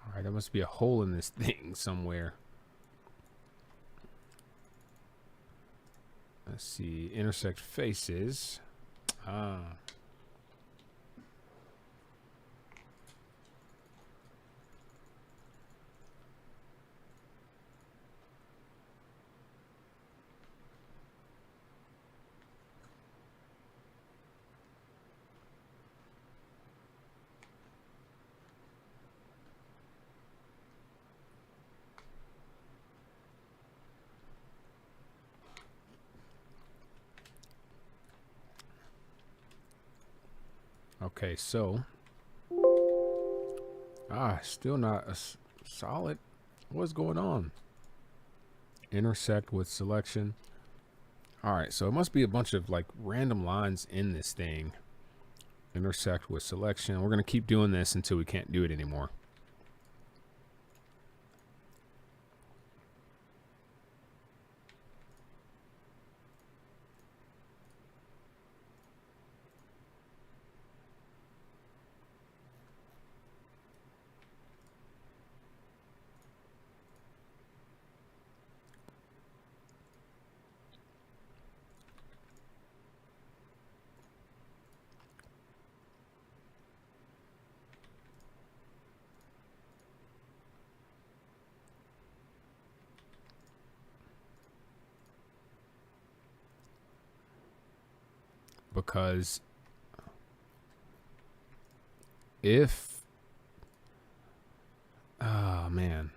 Speaker 1: All right, there must be a hole in this thing somewhere. Let's see, intersect faces. Ah. Okay, so still not a solid. What's going on? Intersect with selection. All right, so it must be a bunch of like random lines in this thing. Intersect with selection. We're gonna keep doing this until we can't do it anymore. Because if, oh man,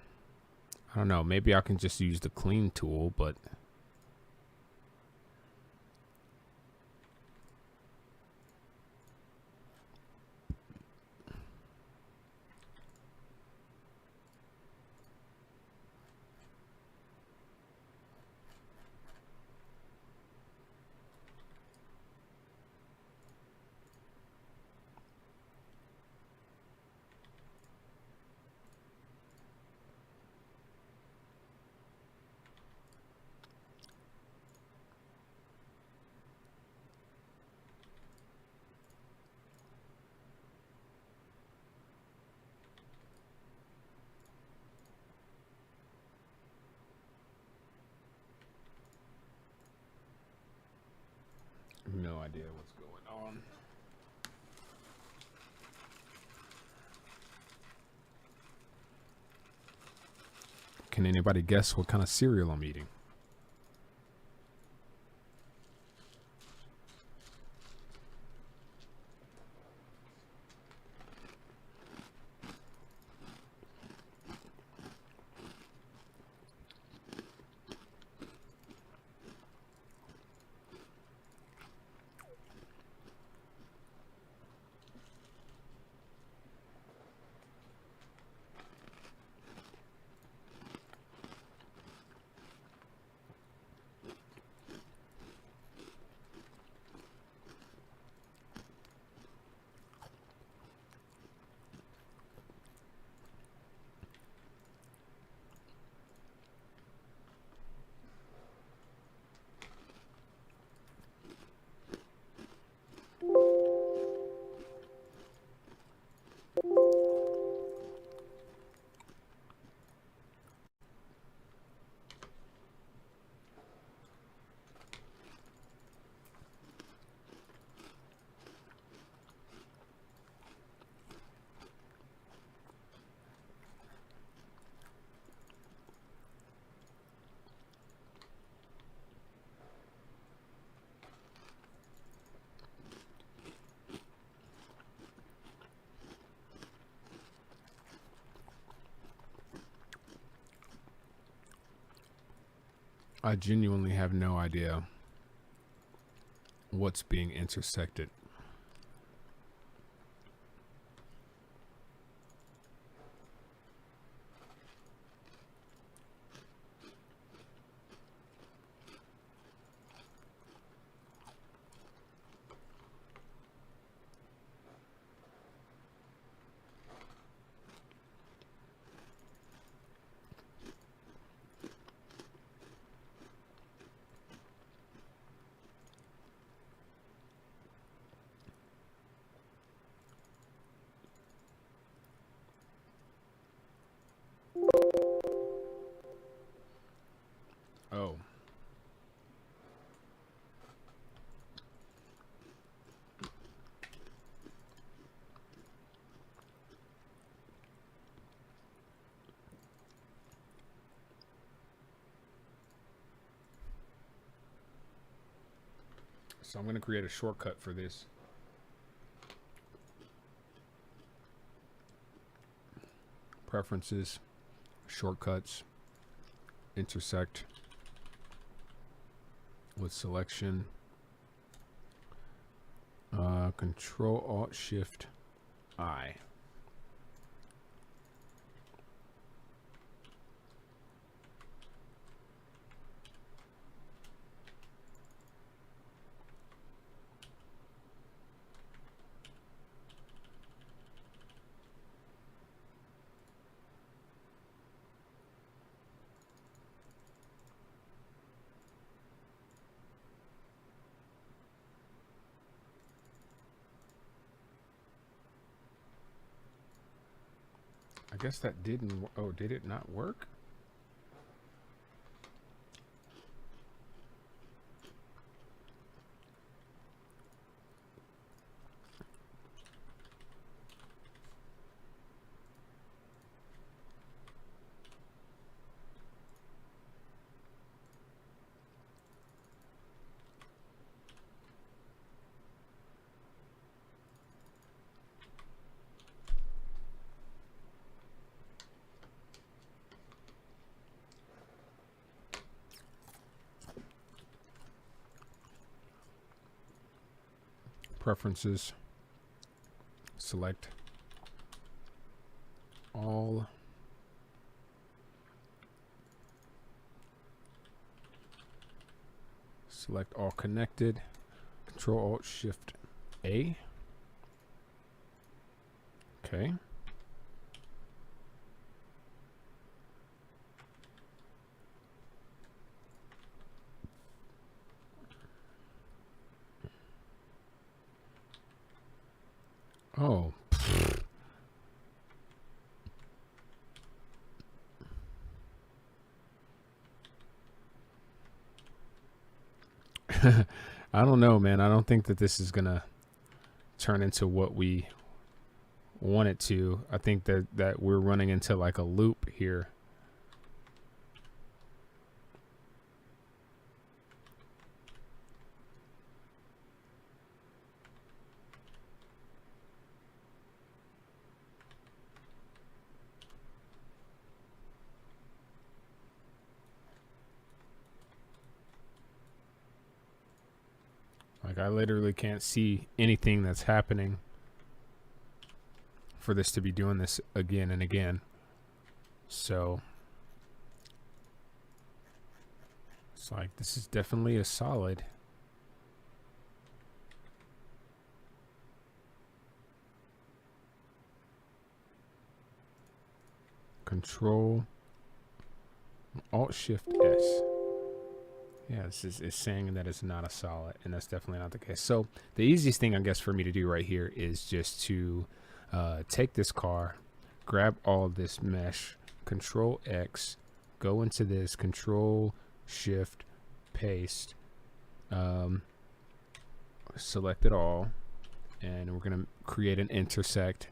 Speaker 1: I don't know, maybe I can just use the clean tool, but no idea what's going on. Can anybody guess what kind of cereal I'm eating? I genuinely have no idea what's being intersected. Oh. So I'm going to create a shortcut for this. Preferences, shortcuts, intersect with selection. Control Alt Shift I. I guess that didn't. Oh, did it not work? Preferences, select all, select all connected, Control Alt Shift A. Okay. Oh. I don't know, man. I don't think that this is gonna turn into what we want it to. I think that we're running into like a loop here. Like I literally can't see anything that's happening for this to be doing this again and again. So it's like this is definitely a solid. Control Alt Shift S. Yeah, this is saying that it's not a solid, and that's definitely not the case. So the easiest thing, I guess, for me to do right here is just to take this car, grab all this mesh, Control X, go into this, Control Shift, paste, select it all, and we're going to create an intersect,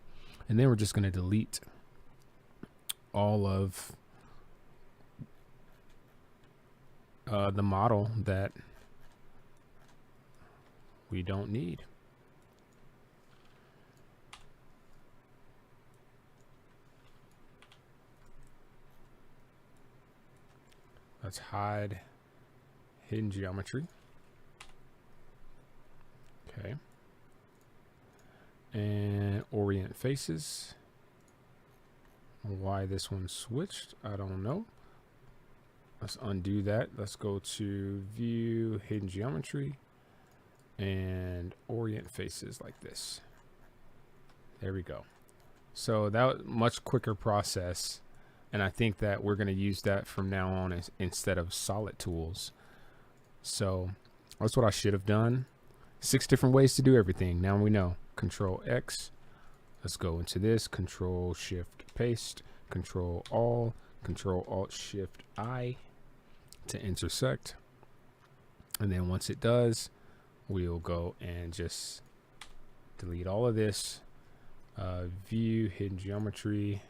Speaker 1: and then we're just going to delete all of the model that we don't need. Let's hide hidden geometry. Okay. And orient faces. Why this one switched, I don't know. Let's undo that. Let's go to view, hidden geometry, and orient faces like this. There we go. So that was a much quicker process. And I think that we're going to use that from now on instead of solid tools. So that's what I should have done. 6 different ways to do everything. Now we know. Control X. Let's go into this. Control Shift Paste. Control Alt Shift I to intersect. And then once it does, we'll go and just delete all of this. View, hidden geometry.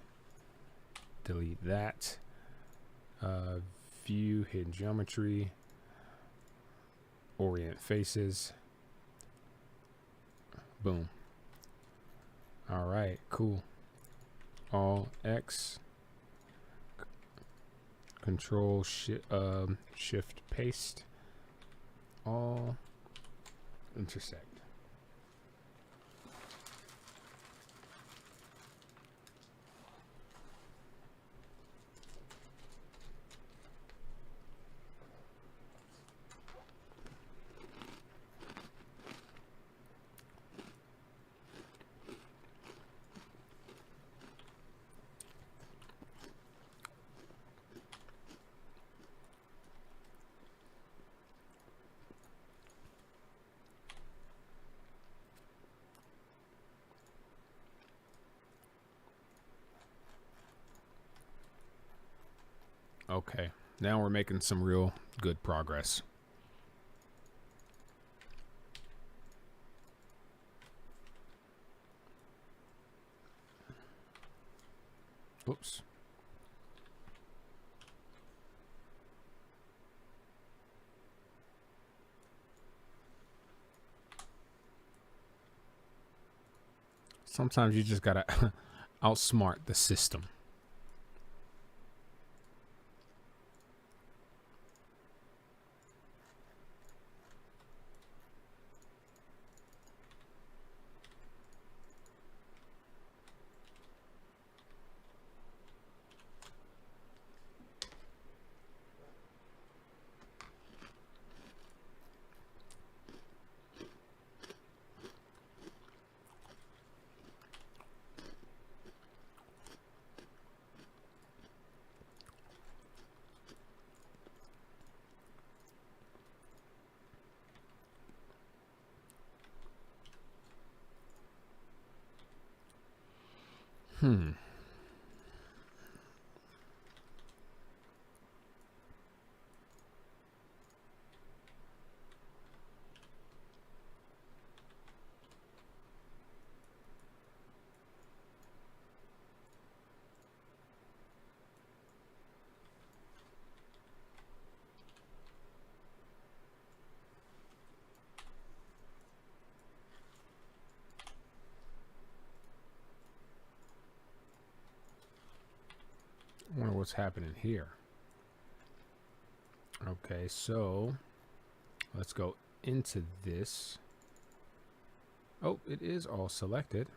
Speaker 1: Delete that. View, hidden geometry. Orient faces. Boom. All right, cool. All X. Control Shift Paste. All intersect. Okay, now we're making some real good progress. Oops. Sometimes you just gotta outsmart the system. I wonder what's happening here. Okay, so let's go into this. Oh, it is all selected.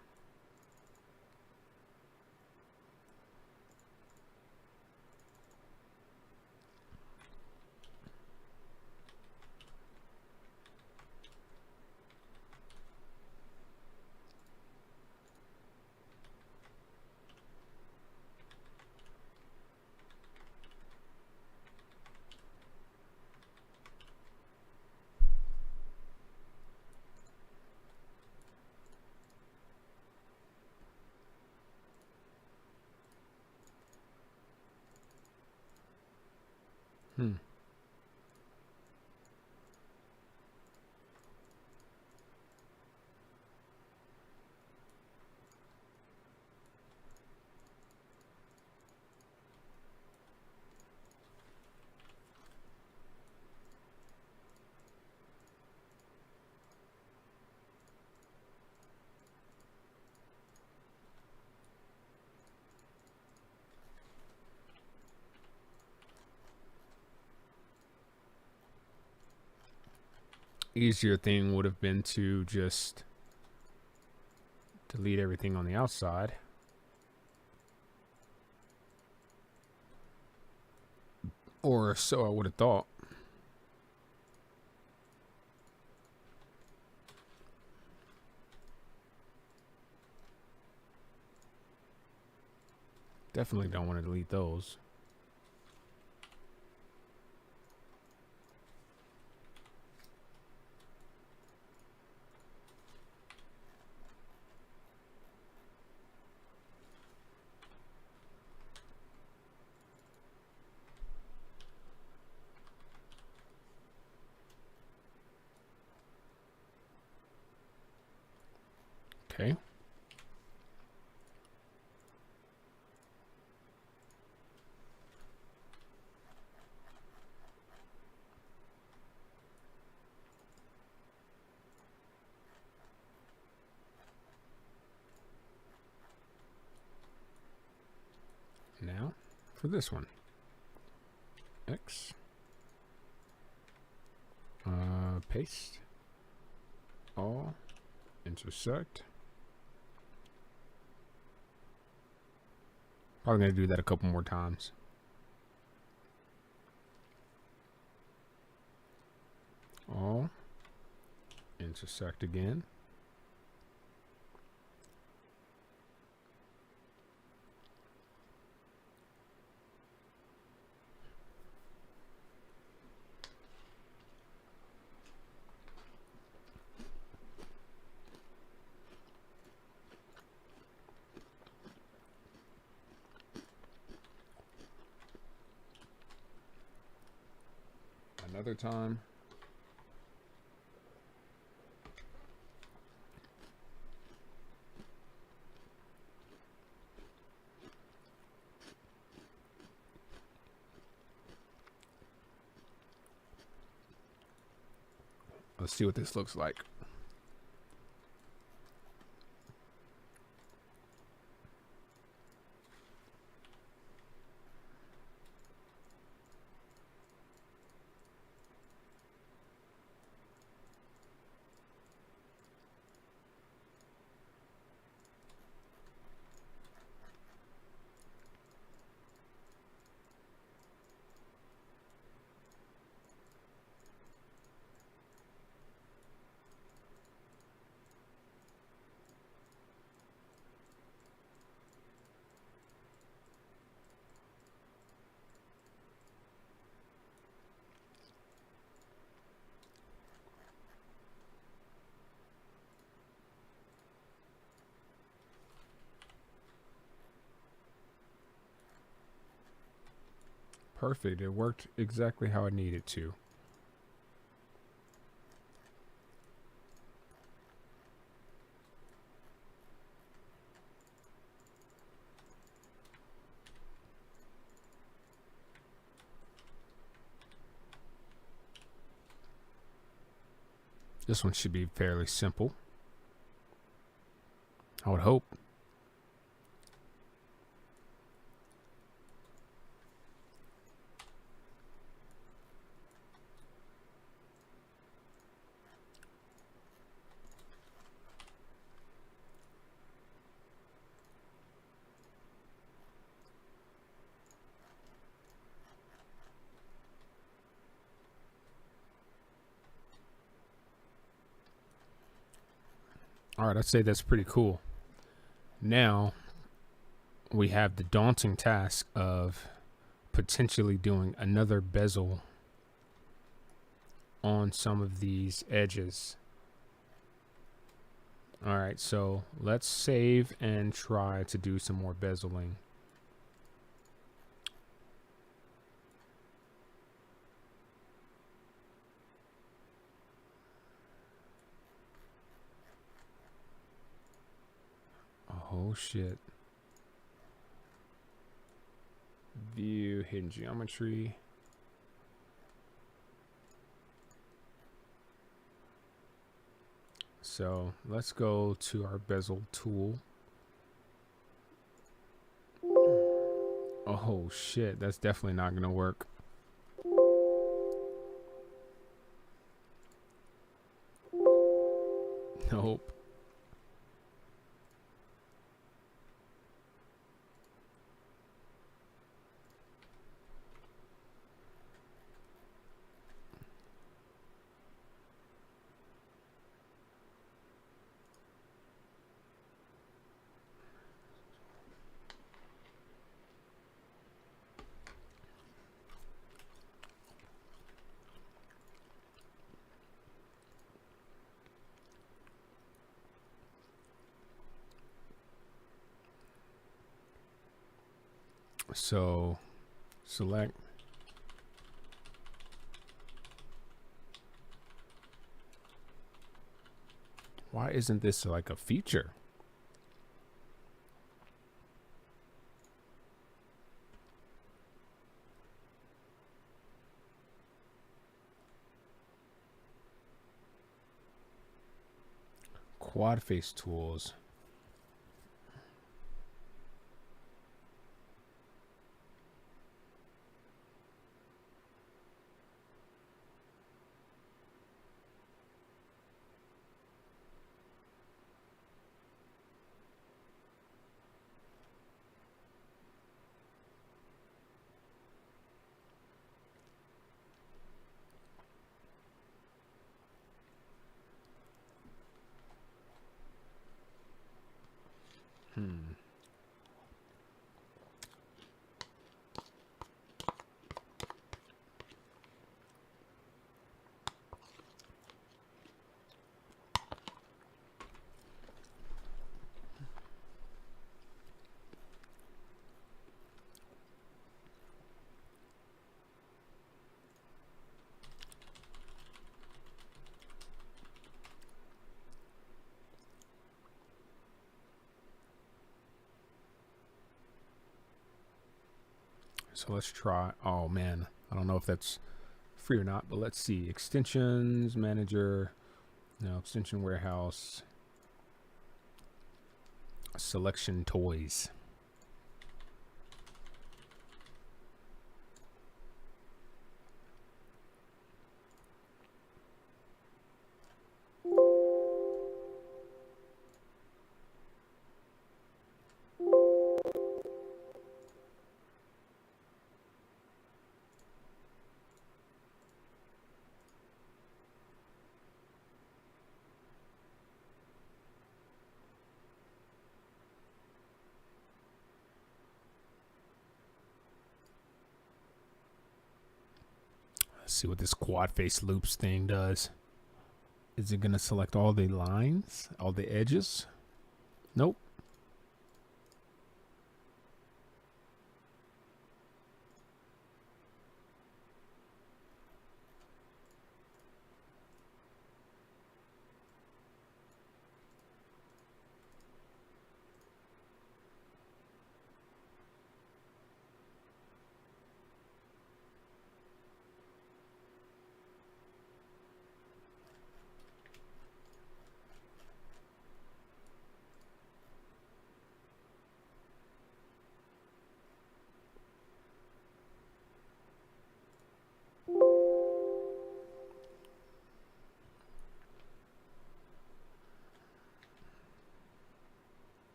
Speaker 1: easier thing would have been to just delete everything on the outside. Or so I would have thought. Definitely don't want to delete those. Okay. Now for this one. X. Paste. All. Intersect. Probably going to do that a couple more times. All. Intersect again. Another time. Let's see what this looks like. Perfect. It worked exactly how I needed to. This one should be fairly simple. I would hope. All right, I'd say that's pretty cool. Now we have the daunting task of potentially doing another bezel on some of these edges. All right, so let's save and try to do some more bezeling. Oh shit. View, hidden geometry. So let's go to our bezel tool. Oh shit, that's definitely not gonna work. Nope. So select. Why isn't this like a feature? Quad face tools. So let's try. Oh man, I don't know if that's free or not, but let's see. Extensions manager, no, extension warehouse, selection toys. Let's see what this quad face loops thing does. Is it gonna select all the lines, all the edges? Nope.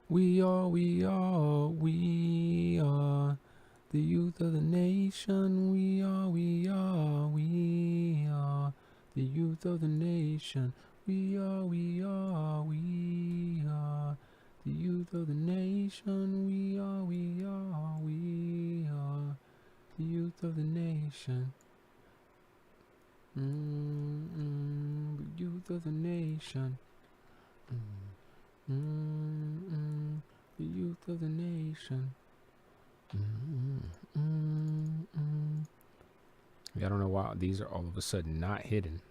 Speaker 1: We are the youth of the nation. We are the youth of the nation. We are the youth of the nation. We are the youth of the nation. The youth of the nation. The youth of the nation. Yeah, I don't know why these are all of a sudden not hidden.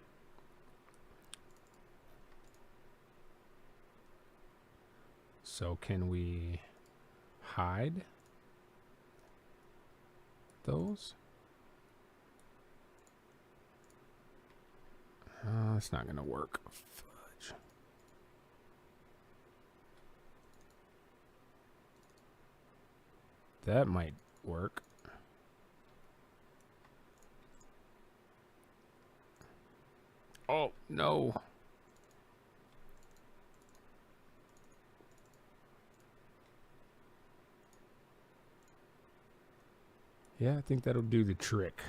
Speaker 1: So can we hide those? It's not gonna work. Fudge. That might work. No. Yeah, I think that'll do the trick.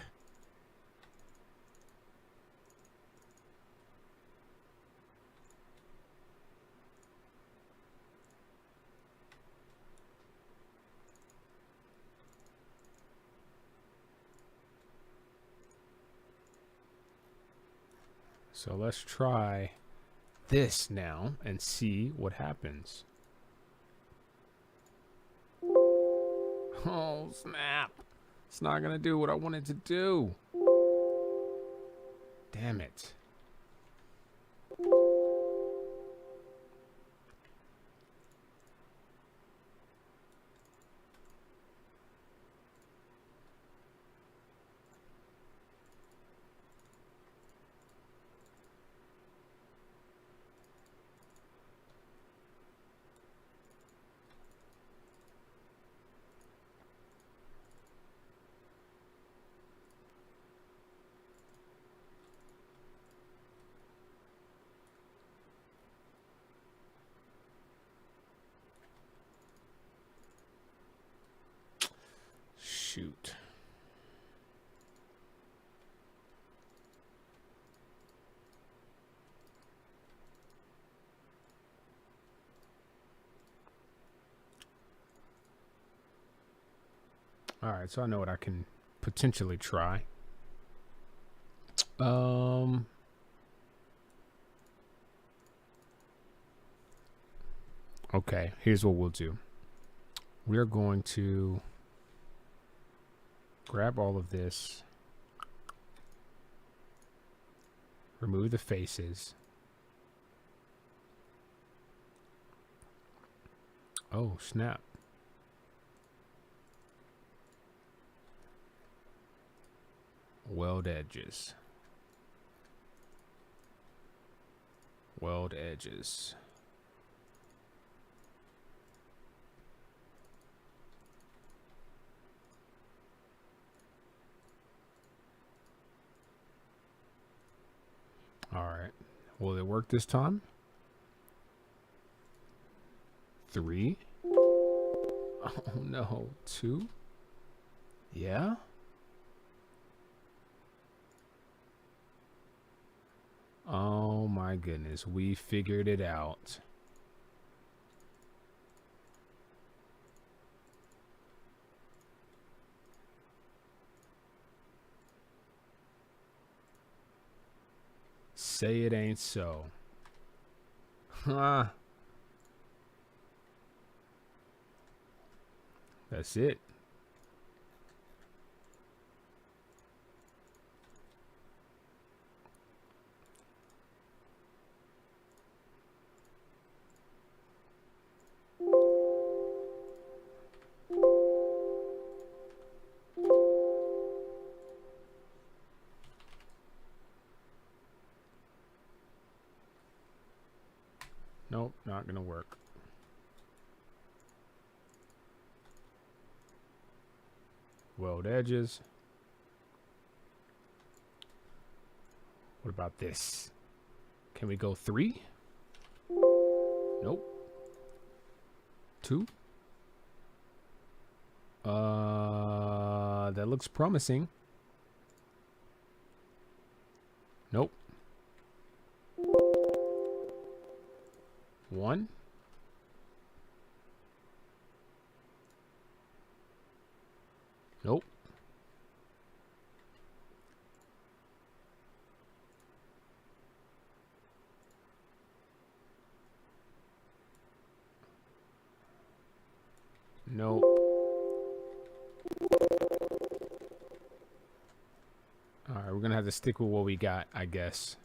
Speaker 1: So let's try this now and see what happens. Oh, snap. It's not going to do what I wanted to do. Damn it. Shoot. All right, so I know what I can potentially try. Okay, here's what we'll do. We're going to grab all of this, remove the faces. Oh, snap. Weld edges. Weld edges. All right. Will it work this time? 3. Oh no. 2. Yeah. Oh my goodness. We figured it out. Say it ain't so. Huh. That's it. Nope, not gonna work. Weld edges. What about this? Can we go 3? Nope. 2. That looks promising. Nope. 1. Nope. Nope. All right, we're gonna have to stick with what we got, I guess.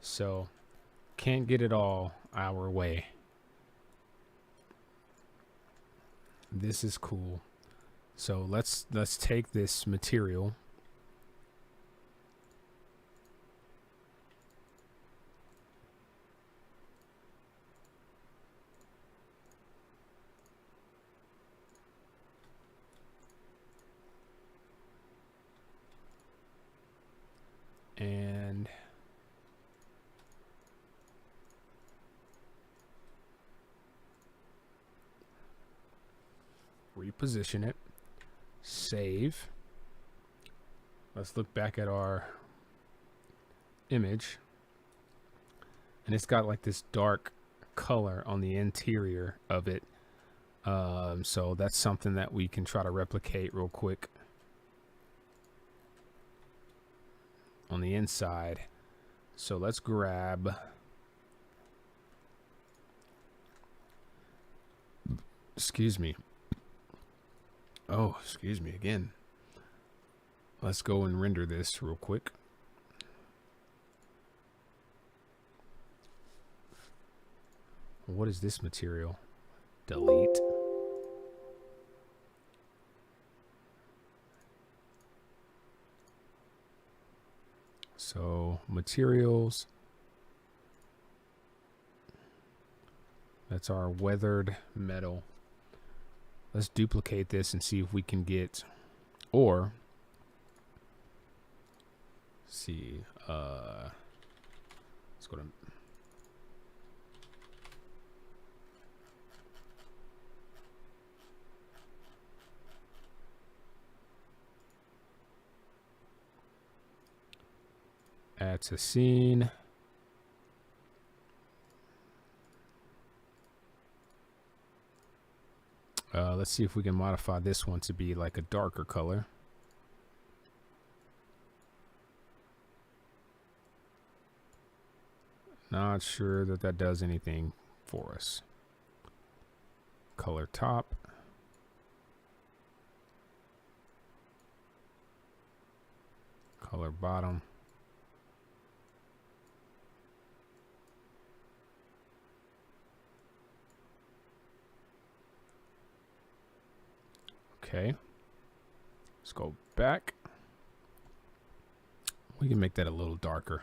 Speaker 1: So, can't get it all our way. This is cool. So let's take this material. And position it, save. Let's look back at our image, and it's got like this dark color on the interior of it. So that's something that we can try to replicate real quick on the inside. So let's grab, excuse me. Oh, excuse me again. Let's go and render this real quick. What is this material? Delete. So materials. That's our weathered metal. Let's duplicate this and see if we can get, or see, let's go to add to scene. Let's see if we can modify this one to be like a darker color. Not sure that that does anything for us. Color top. Color bottom. Okay. Let's go back. We can make that a little darker.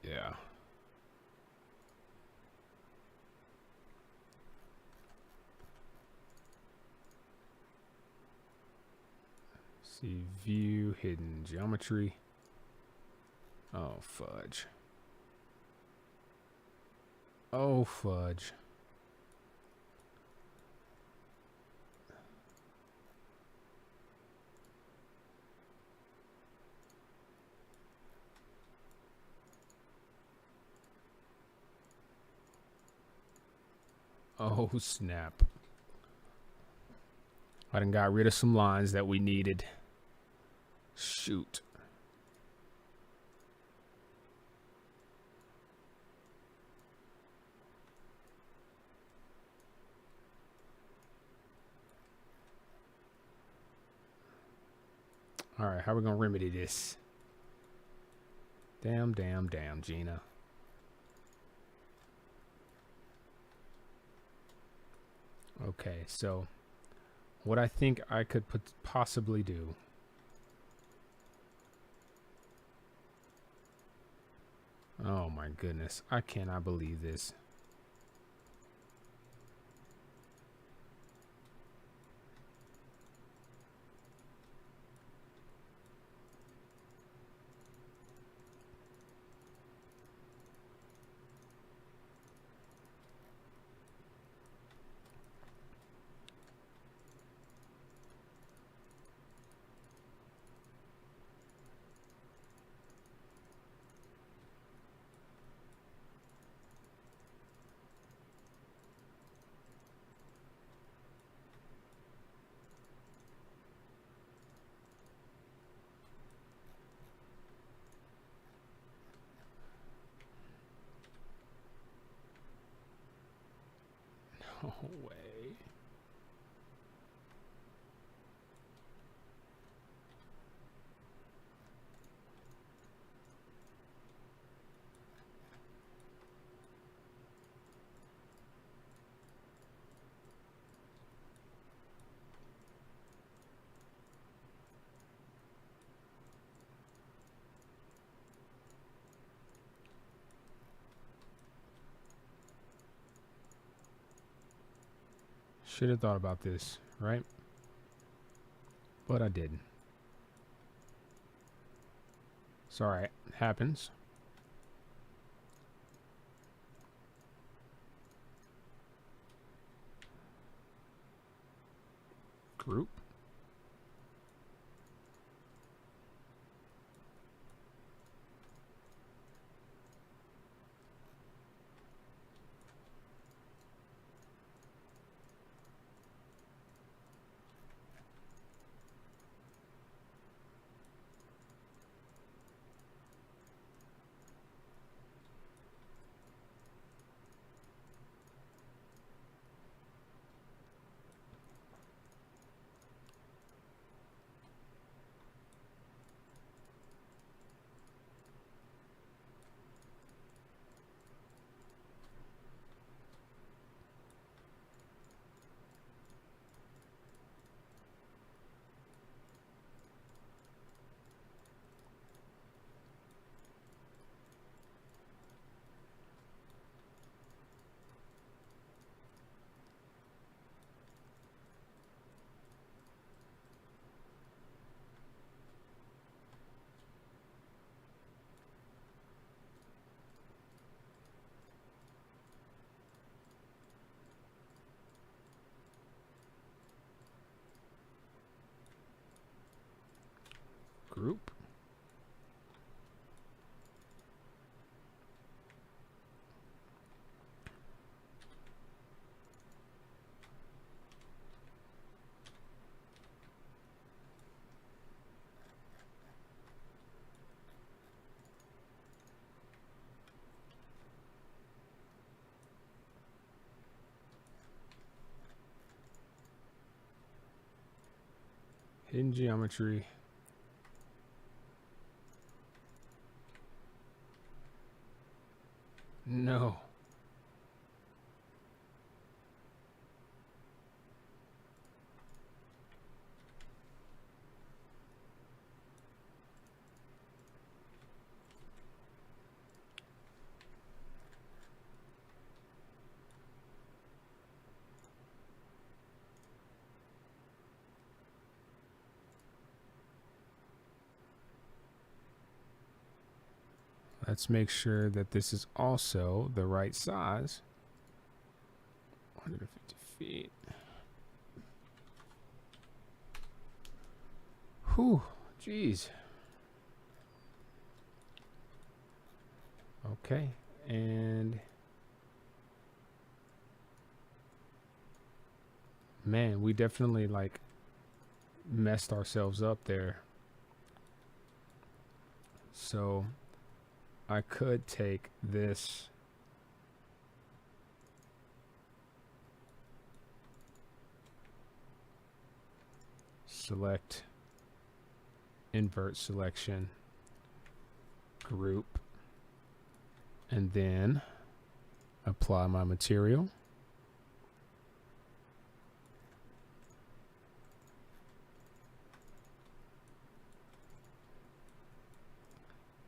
Speaker 1: Yeah. See view, hidden geometry. Oh, fudge. Oh, fudge. Oh, snap. I done got rid of some lines that we needed. Shoot. All right, how are we gonna remedy this? Damn, damn, damn, Gina. Okay, so what I think I could possibly do. Oh my goodness, I cannot believe this. No way. Should have thought about this, right? But I didn't. It's all right. It happens. Group. Group. Hidden geometry. No. Let's make sure that this is also the right size. 150 feet. Whew, jeez. Okay, and man, we definitely like messed ourselves up there. So I could take this select invert selection group and then apply my material.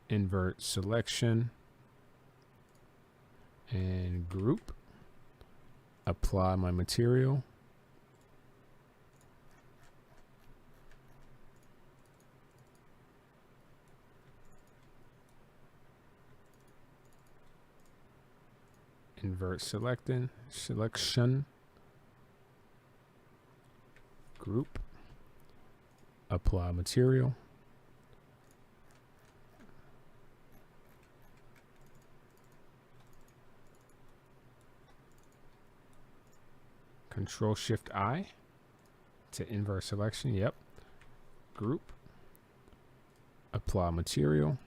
Speaker 1: Invert selection and group, apply my material, invert selection, group, apply material, Control Shift I to invert selection. Yep. Group, apply material,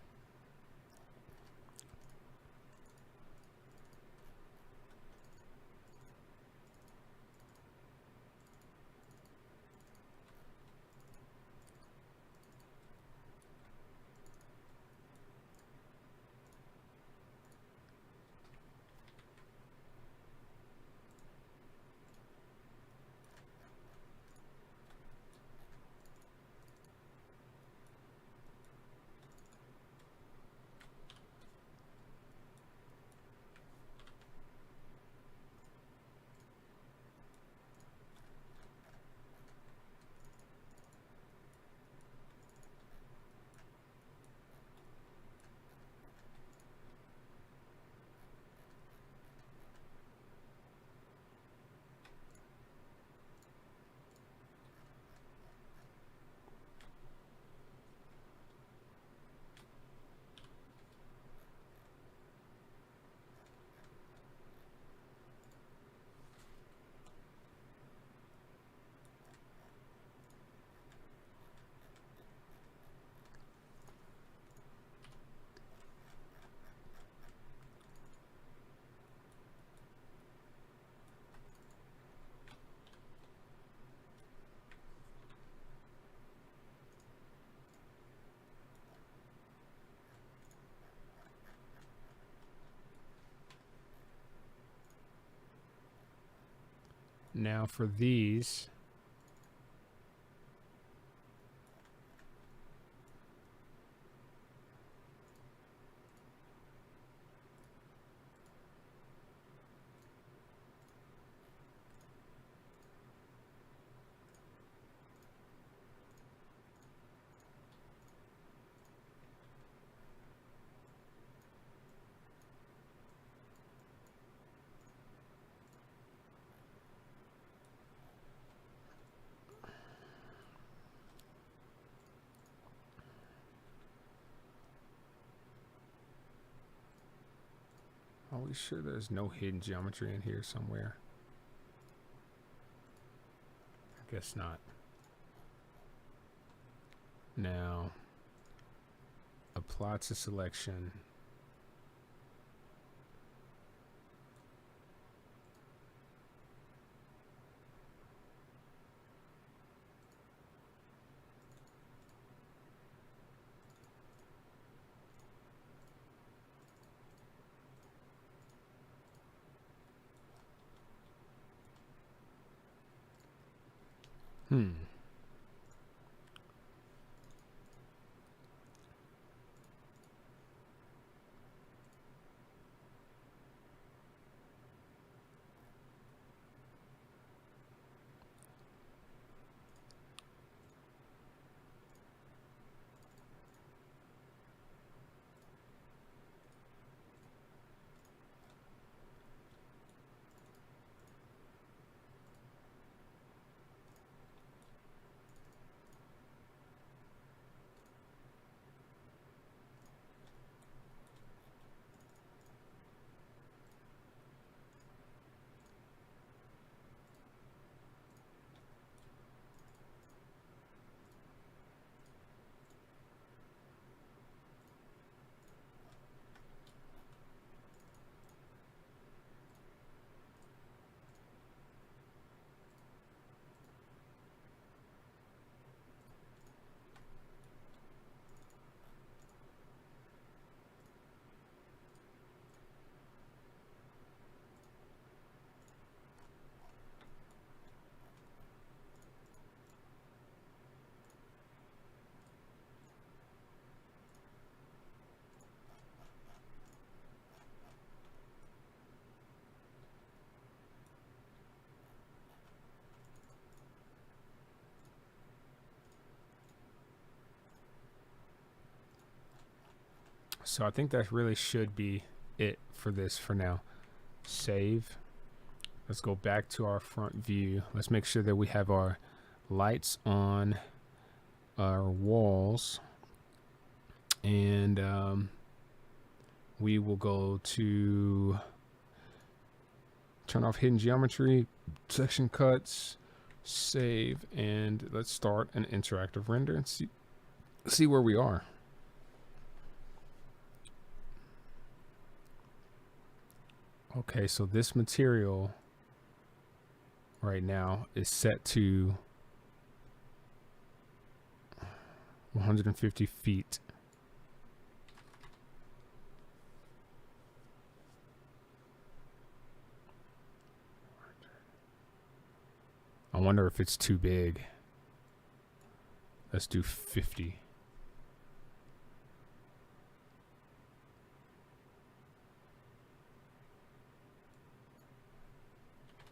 Speaker 1: Now for these, are we sure there's no hidden geometry in here somewhere? I guess not. Now, apply to selection. So I think that really should be it for this for now. Save. Let's go back to our front view. Let's make sure that we have our lights on our walls. And we will go to turn off hidden geometry, section cuts, save, and let's start an interactive render and see where we are. Okay, so this material right now is set to 150 feet. I wonder if it's too big. Let's do 50.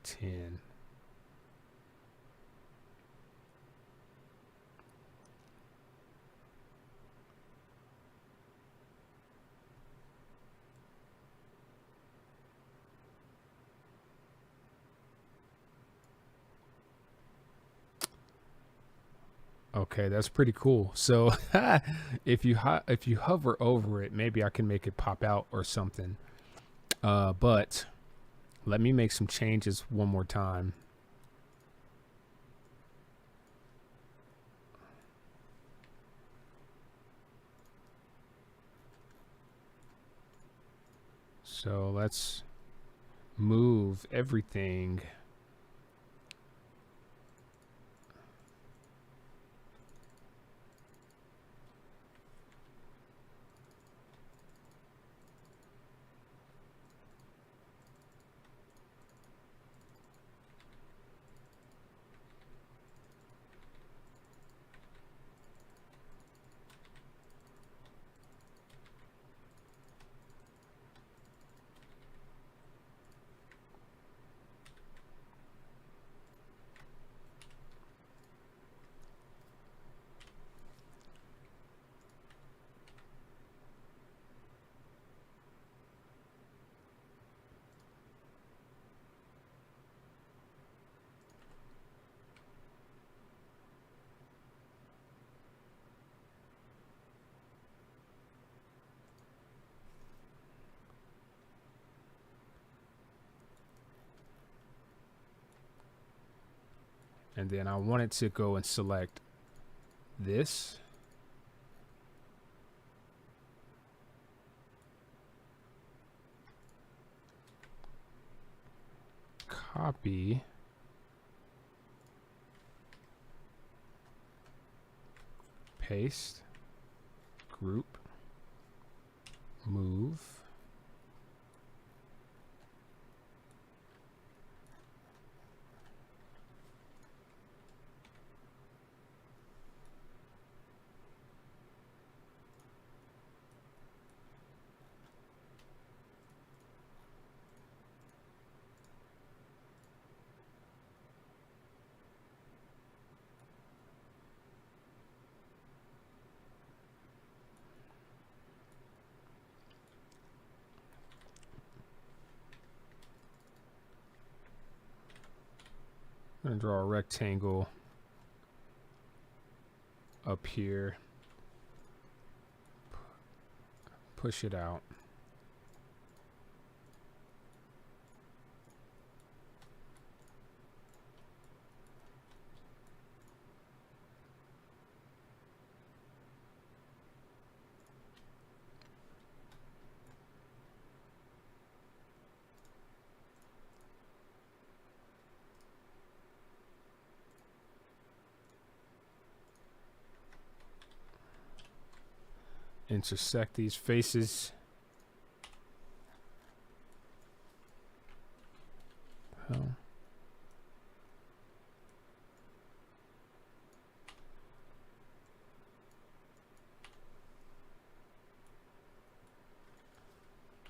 Speaker 1: 10. Okay, that's pretty cool. So if you hover over it, maybe I can make it pop out or something. But let me make some changes one more time. So let's move everything. And then I wanted to go and select this. Copy. Paste. Group. Move. I'm going to draw a rectangle up here. Push it out. Intersect these faces. Oh.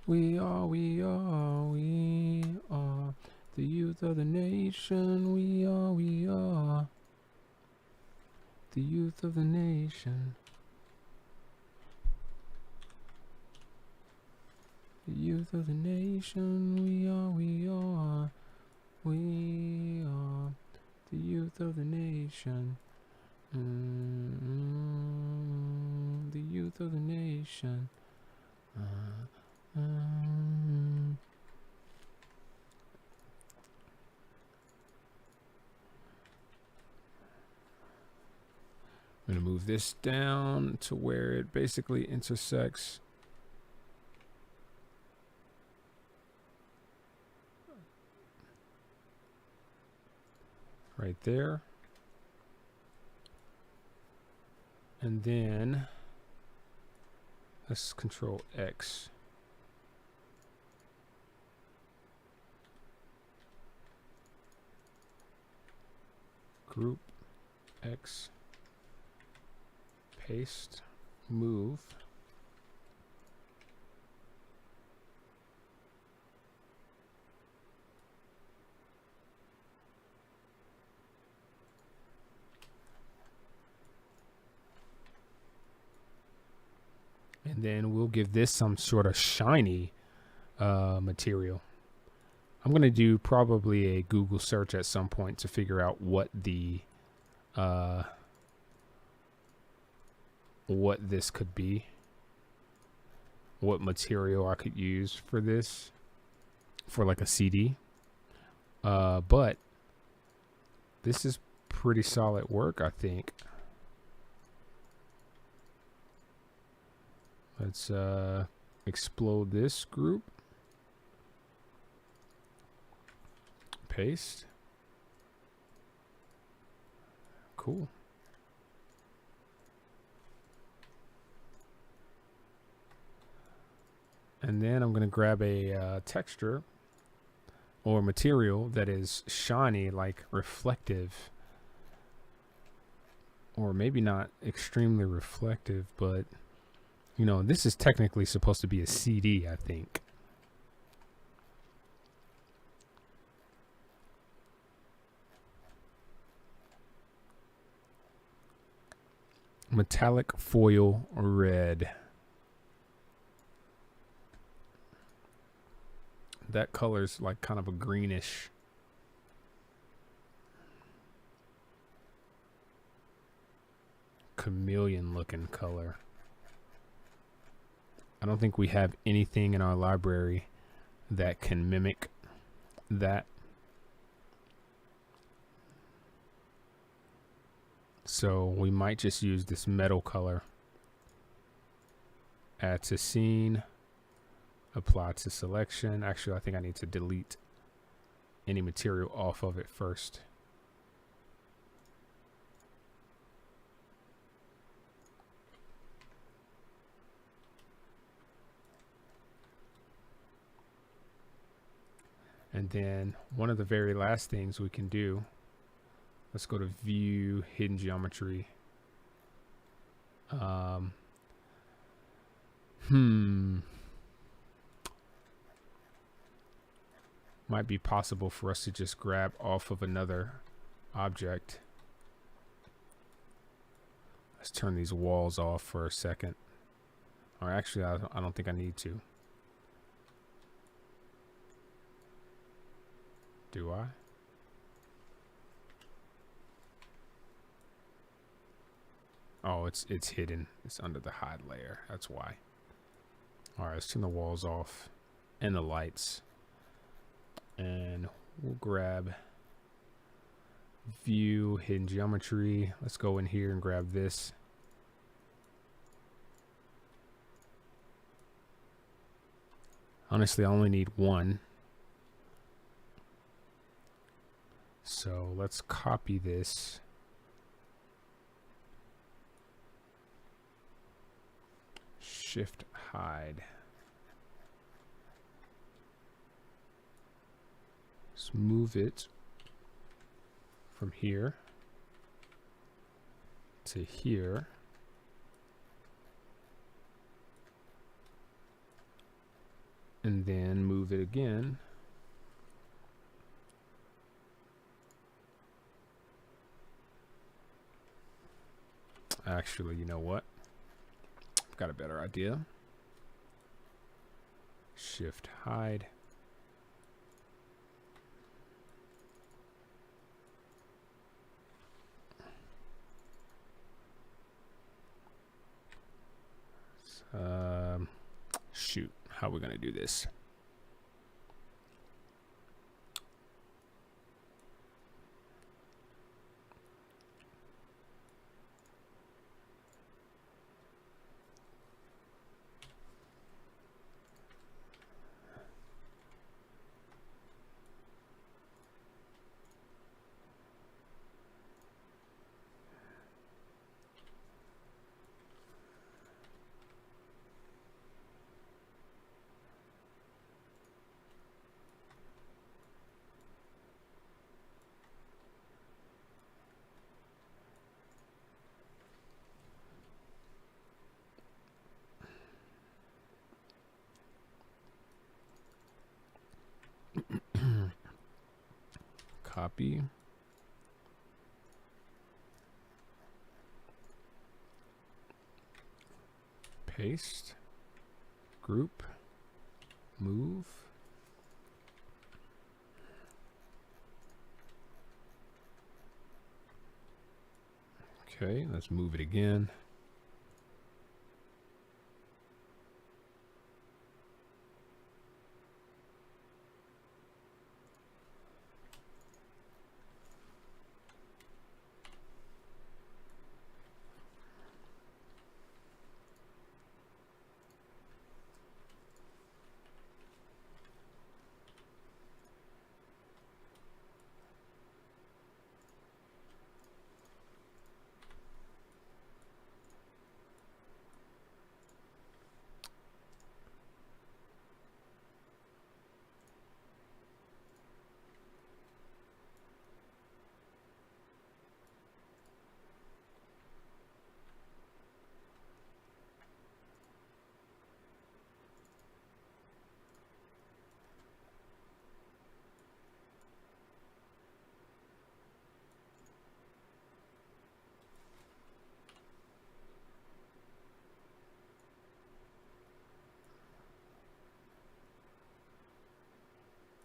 Speaker 1: We are the youth of the nation. We are the youth of the nation. The youth of the nation. We are the youth of the nation. The youth of the nation. I'm going to move this down to where it basically intersects. Right there. And then let's control X. Group X. Paste. Move. And then we'll give this some sort of shiny material. I'm going to do probably a Google search at some point to figure out what this could be. What material I could use for this, for like a CD. But this is pretty solid work, I think. Let's explode this group. Paste. Cool. And then I'm going to grab a texture or material that is shiny, like reflective. Or maybe not extremely reflective, but you know, this is technically supposed to be a CD, I think. Metallic foil red. That color's like kind of a greenish. Chameleon looking color. I don't think we have anything in our library that can mimic that. So we might just use this metal color. Add to scene. Apply to selection. Actually, I think I need to delete any material off of it first. And then one of the very last things we can do, let's go to view, hidden geometry. Might be possible for us to just grab off of another object. Let's turn these walls off for a second. Or actually, I don't think I need to. Do I? Oh, it's hidden. It's under the hide layer. That's why. All right, let's turn the walls off and the lights. And we'll grab view, hidden geometry. Let's go in here and grab this. Honestly, I only need one. So let's copy this. Shift hide. Let's move it from here to here. And then move it again. Actually, you know what? I've got a better idea. Shift hide. Shoot, how are we gonna do this? Copy. Paste. Group. Move. Okay, let's move it again.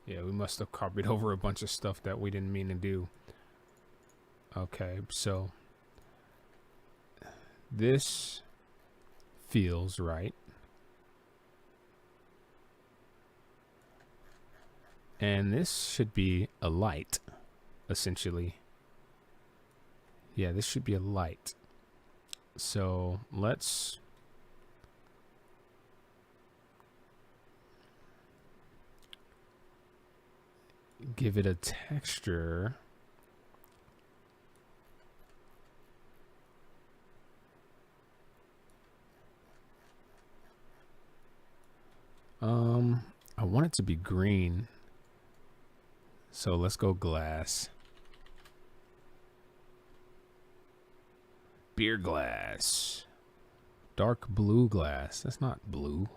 Speaker 1: Yeah, we must have copied over a bunch of stuff that we didn't mean to do. Okay, so this feels right. And this should be a light, essentially. Yeah, this should be a light. So let's give it a texture. I want it to be green. So let's go glass. Beer glass. Dark blue glass. That's not blue.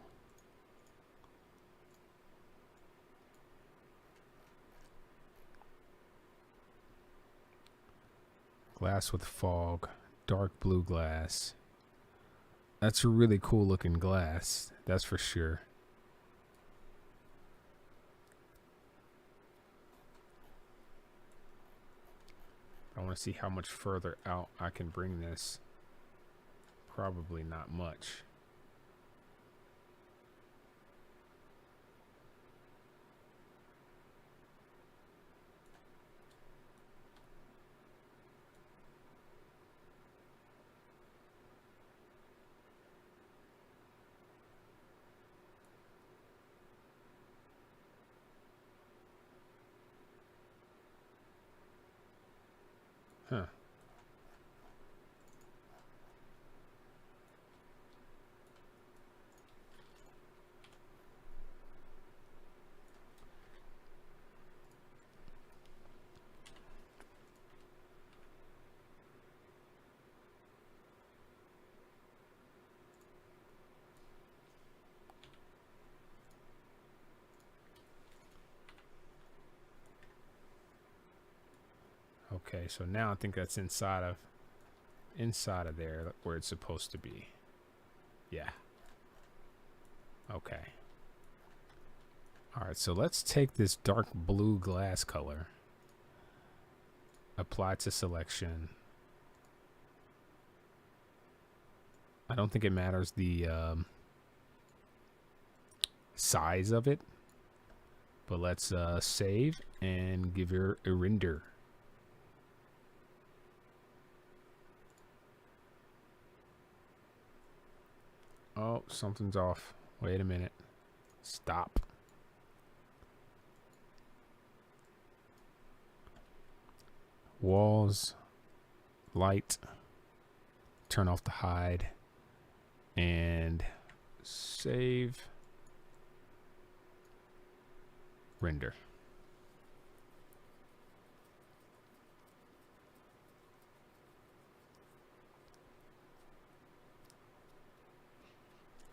Speaker 1: Glass with fog. Dark blue glass. That's a really cool looking glass. That's for sure. I want to see how much further out I can bring this. Probably not much. Huh. Okay, so now I think that's inside of there where it's supposed to be. Yeah. Okay. All right, so let's take this dark blue glass color, apply to selection. I don't think it matters the size of it, but let's save and give her a render. Oh, something's off. Wait a minute. Stop. Walls, light, turn off the hide, and save, render.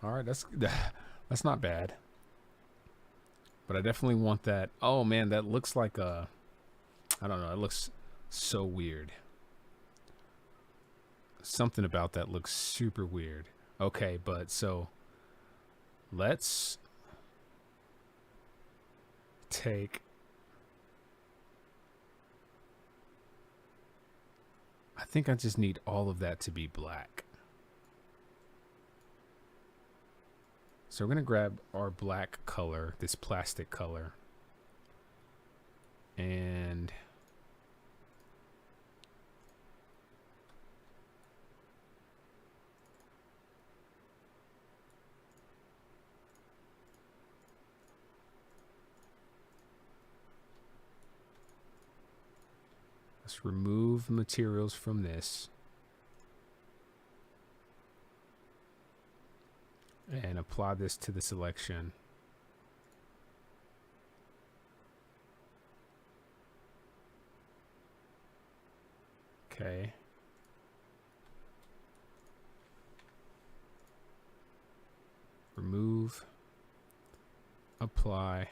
Speaker 1: All right, that's not bad. But I definitely want that. Oh man, that looks like a, I don't know, it looks so weird. Something about that looks super weird. Okay, but so let's take, I think I just need all of that to be black. So we're going to grab our black color, this plastic color, and let's remove materials from this and apply this to the selection. Okay. Remove, apply.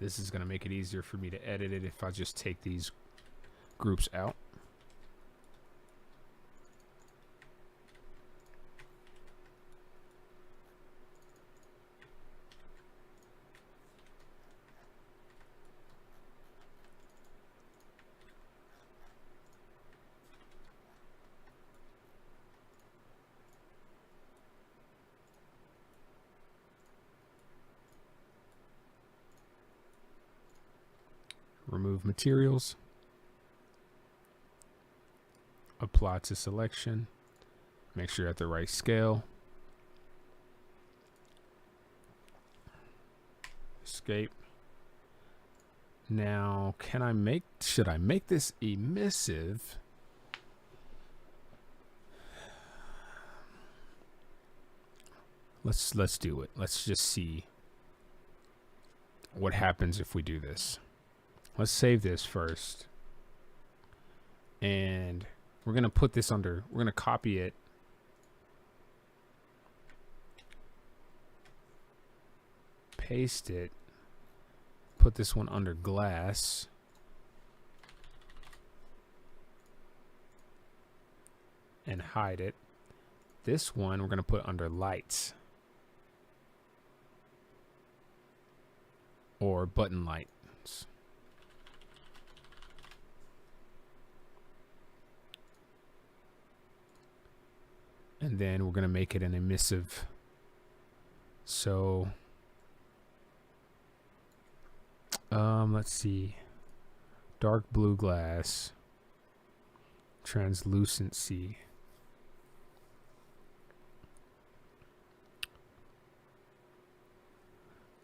Speaker 1: This is going to make it easier for me to edit it if I just take these groups out. Remove materials. Apply to selection. Make sure you're at the right scale. Escape. Now, should I make this emissive? Let's do it. Let's just see what happens if we do this. Let's save this first. And we're going to put this under, we're going to copy it. Paste it. Put this one under glass. And hide it. This one we're going to put under lights. Or button lights. And then we're going to make it an emissive. So, let's see. Dark blue glass. Translucency.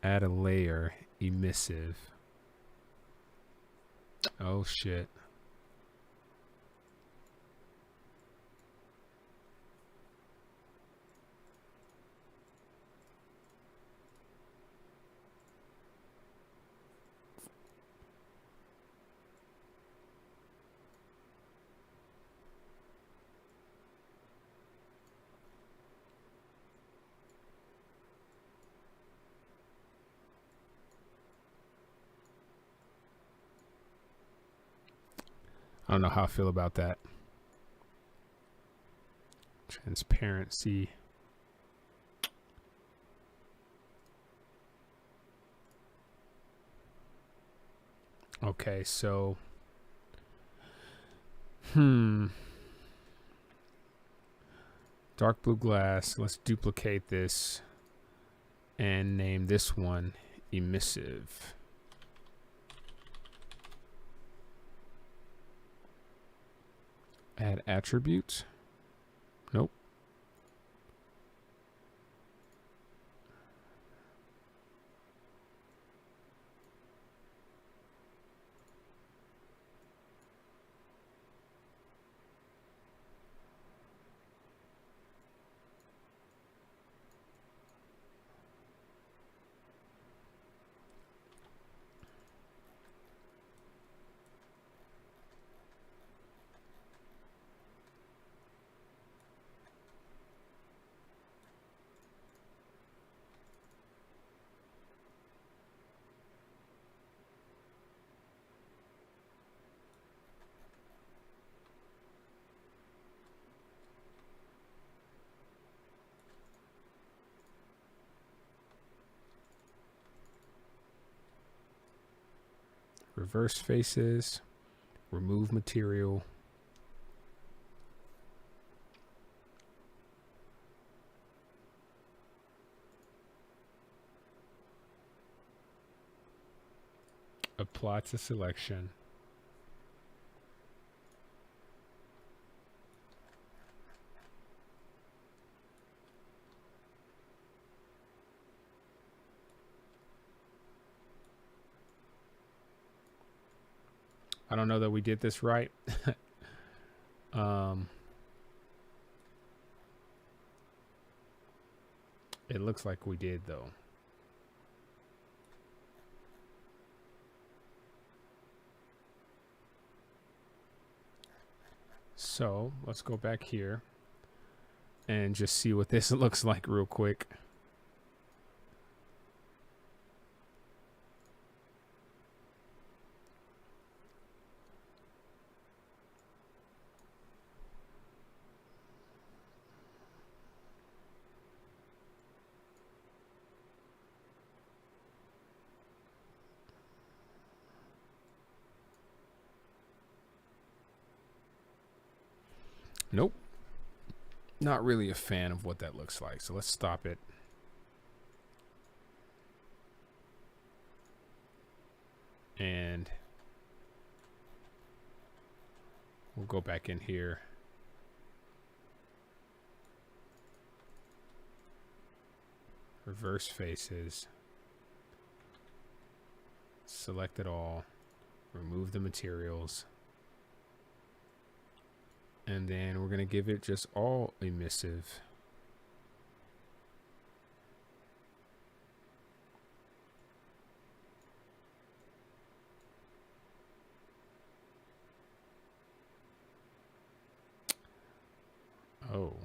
Speaker 1: Add a layer. Emissive. Oh, shit. I don't know how I feel about that. Transparency. Okay, so dark blue glass. Let's duplicate this and name this one emissive. Add attribute. Nope. Reverse faces. Remove material. Apply to selection. I don't know that we did this right. It looks like we did, though. So let's go back here and just see what this looks like real quick. Nope. Not really a fan of what that looks like. So let's stop it. And we'll go back in here. Reverse faces. Select it all. Remove the materials. And then we're going to give it just all emissive. Oh.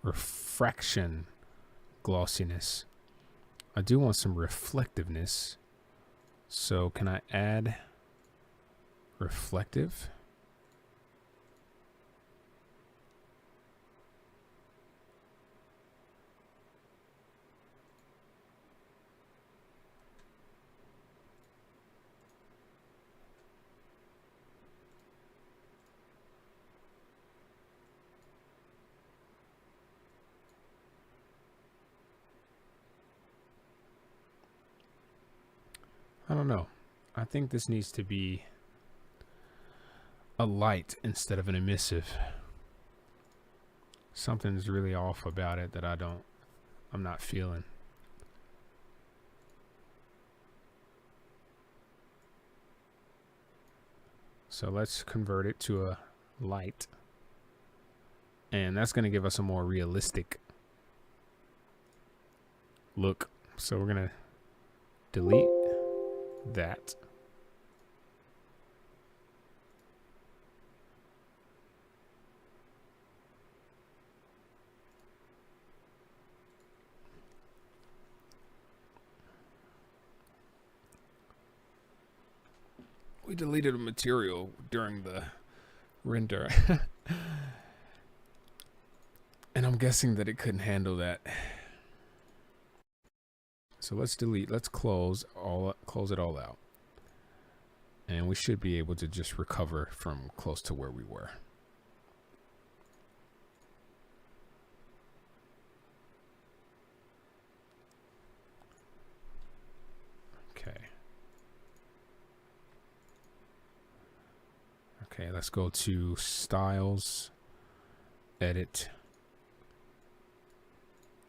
Speaker 1: Refraction glossiness. I do want some reflectiveness. So can I add reflective? I don't know. I think this needs to be a light instead of an emissive. Something's really off about it that I'm not feeling. So let's convert it to a light. And that's going to give us a more realistic look. So we're going to delete that. We deleted a material during the render. And I'm guessing that it couldn't handle that. So let's delete, let's close it all out. And we should be able to just recover from close to where we were. Okay. Okay, let's go to styles, edit.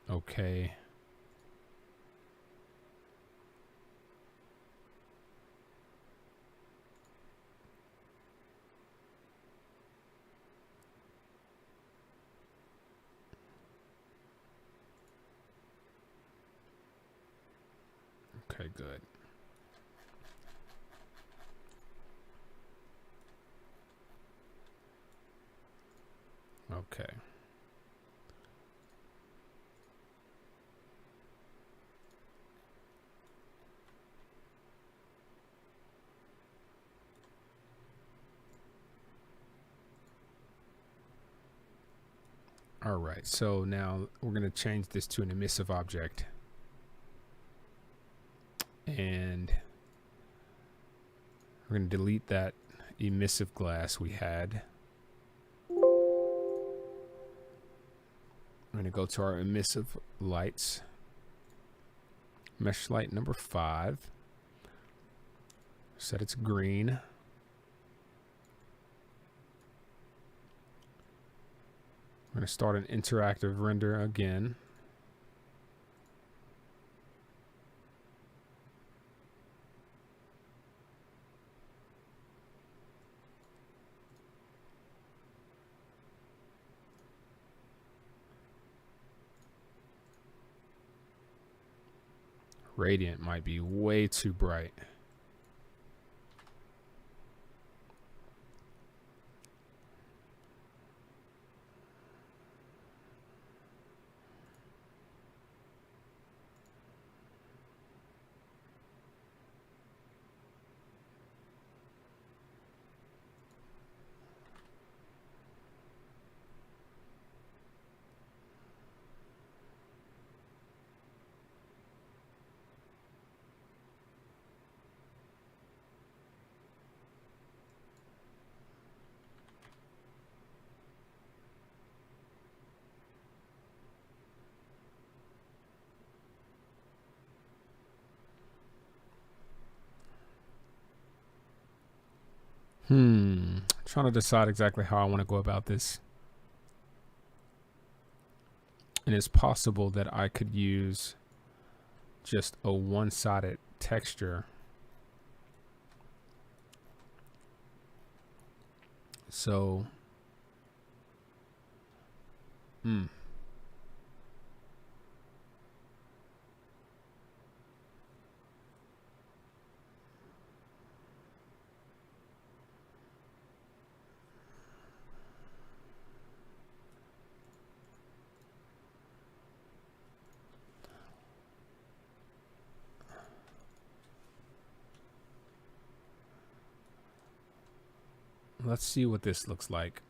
Speaker 1: Okay. Okay, good. Okay. All right, so now we're going to change this to an emissive object. And we're going to delete that emissive glass we had. I'm going to go to our emissive lights. Mesh light number 5. Set its green. I'm going to start an interactive render again. Radiant might be way too bright. Trying to decide exactly how I want to go about this. And it's possible that I could use just a one-sided texture. So, let's see what this looks like.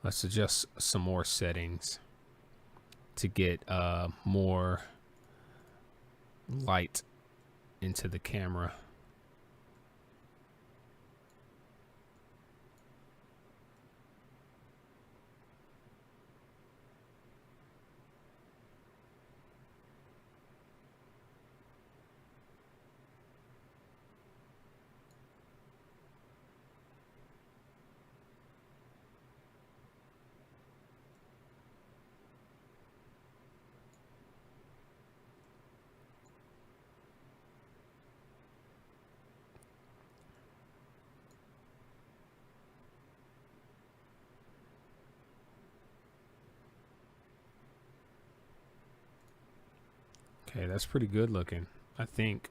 Speaker 1: Let's adjust some more settings to get more light into the camera. Okay, that's pretty good looking, I think.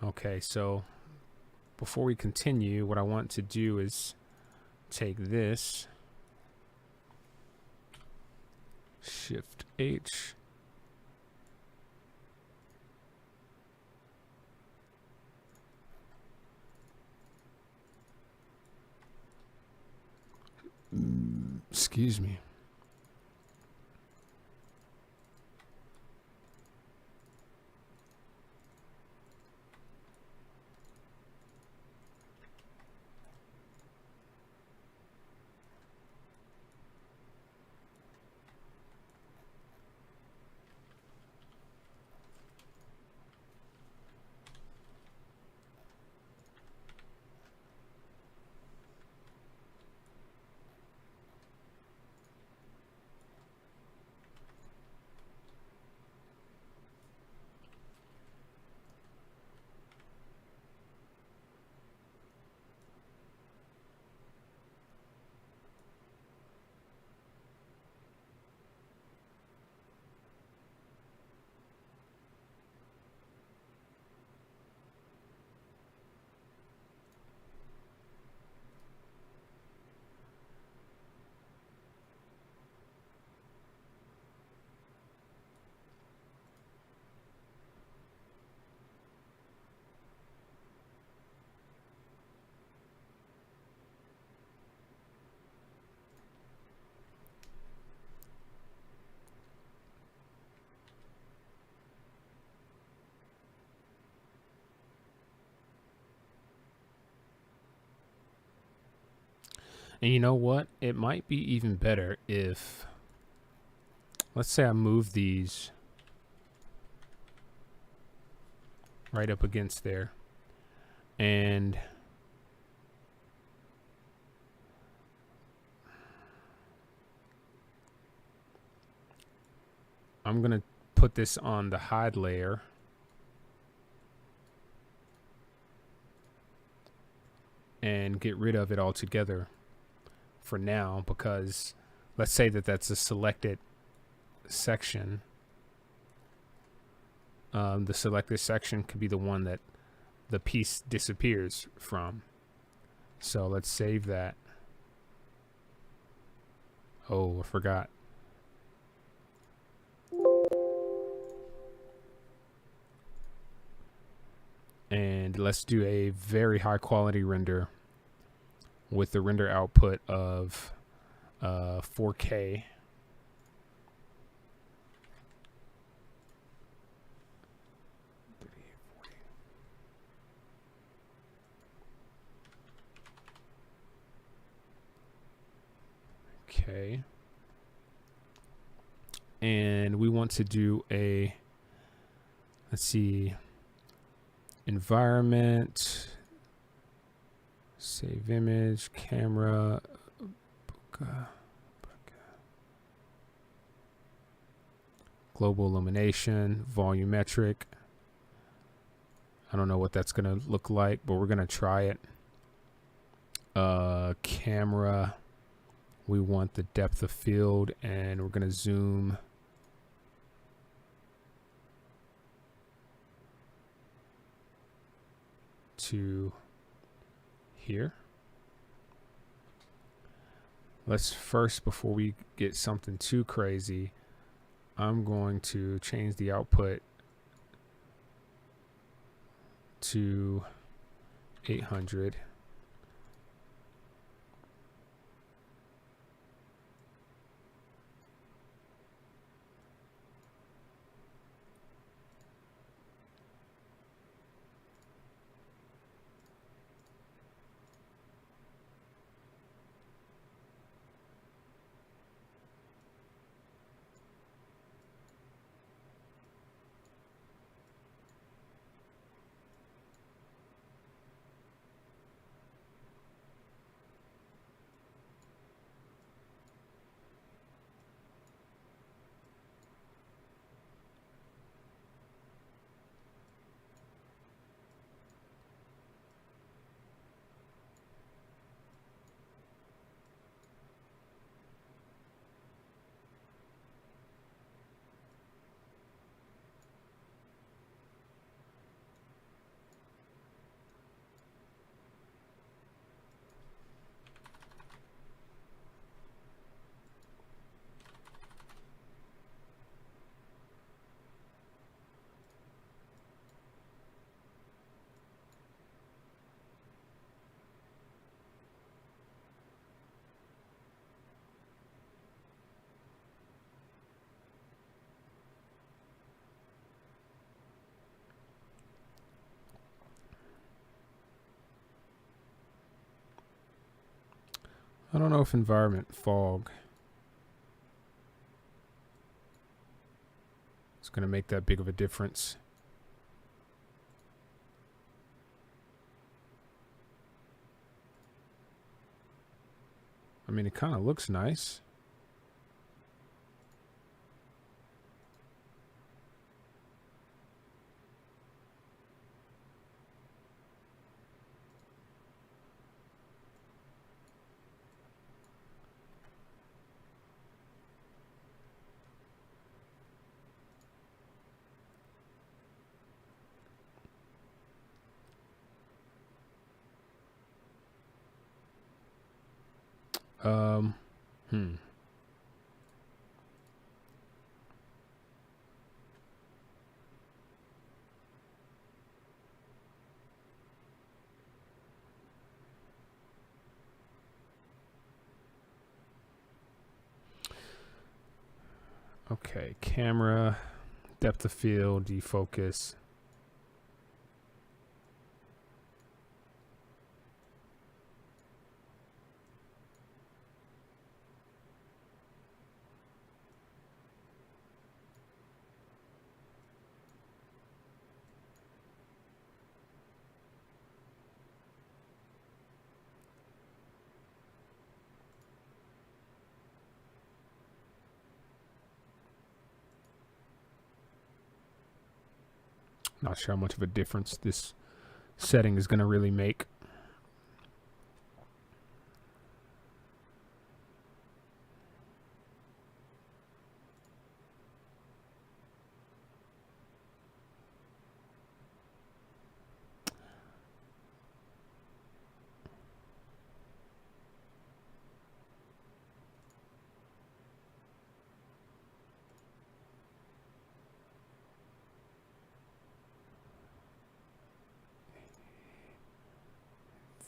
Speaker 1: Okay, so before we continue, what I want to do is take this, Shift H, excuse me. And you know what? It might be even better if, let's say I move these right up against there. And I'm going to put this on the hide layer. And get rid of it altogether for now, because let's say that that's a selected section. The selected section could be the one that the piece disappears from. So let's save that. Oh, I forgot. And let's do a very high quality render with the render output of 4K. Okay. And we want to do a, let's see, environment, save image, camera, global illumination, volumetric. I don't know what that's going to look like, but we're going to try it. Camera, we want the depth of field, and we're going to zoom to here. Let's first, before we get something too crazy, I'm going to change the output to 800. I don't know if environment fog is going to make that big of a difference. I mean, it kind of looks nice. Um, hmm. Okay, camera, depth of field, defocus. Not sure how much of a difference this setting is going to really make.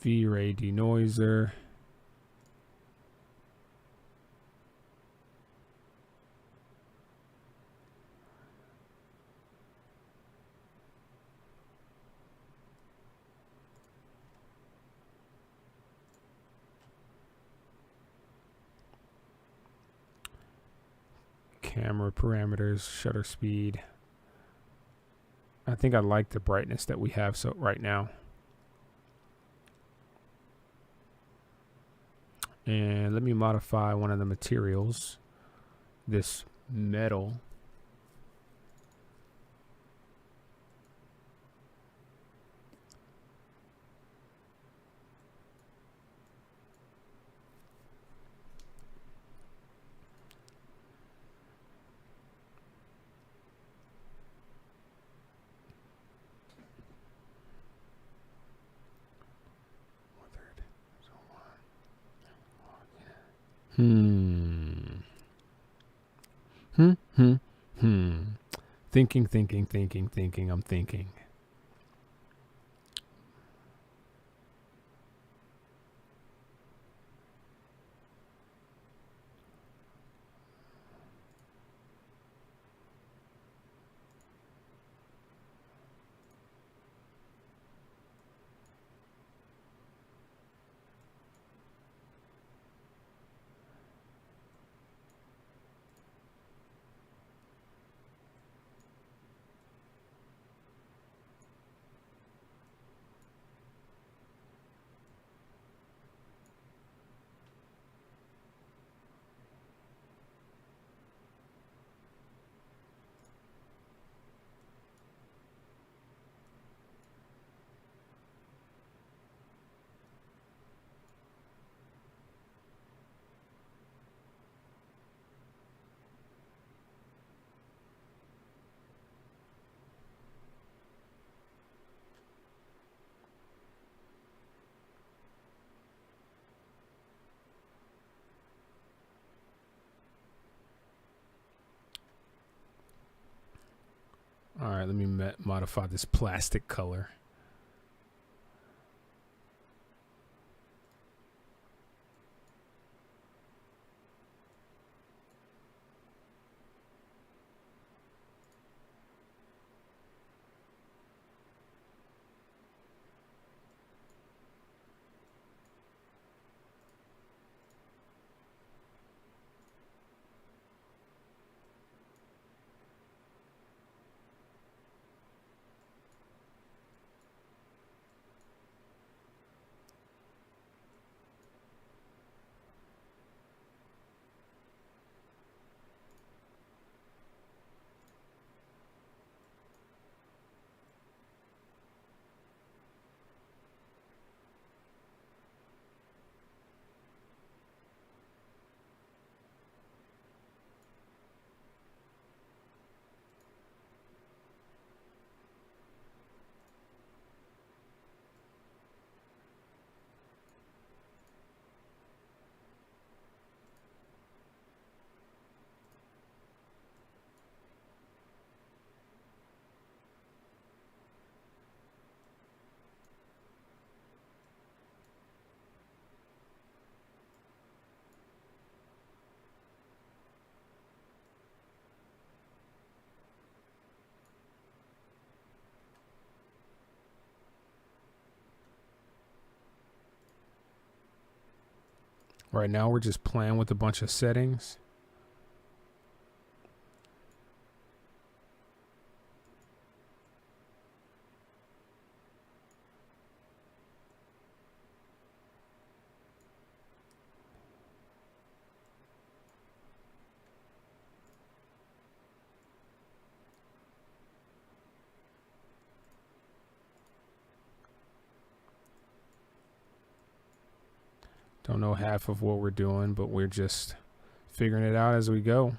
Speaker 1: V-Ray denoiser. Camera parameters, shutter speed. I think I like the brightness that we have so right now. And let me modify one of the materials, this metal. Hmm. Thinking. I'm thinking. All right, let me modify this plastic color. Right now, we're just playing with a bunch of settings. Don't know half of what we're doing, but we're just figuring it out as we go.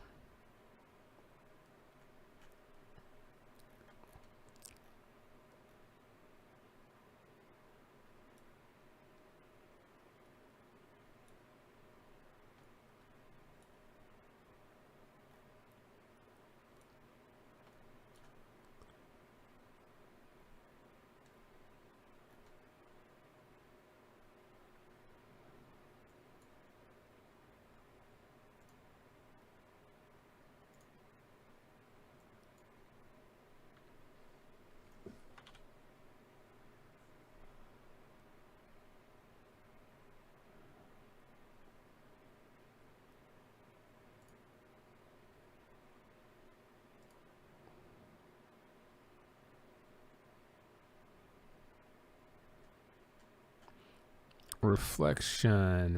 Speaker 1: Reflection.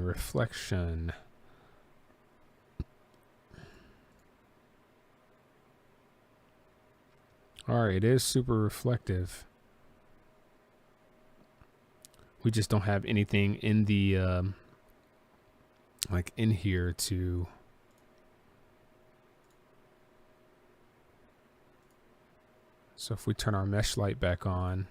Speaker 1: All right, it is super reflective. We just don't have anything in the like in here to so if we turn our mesh light back on,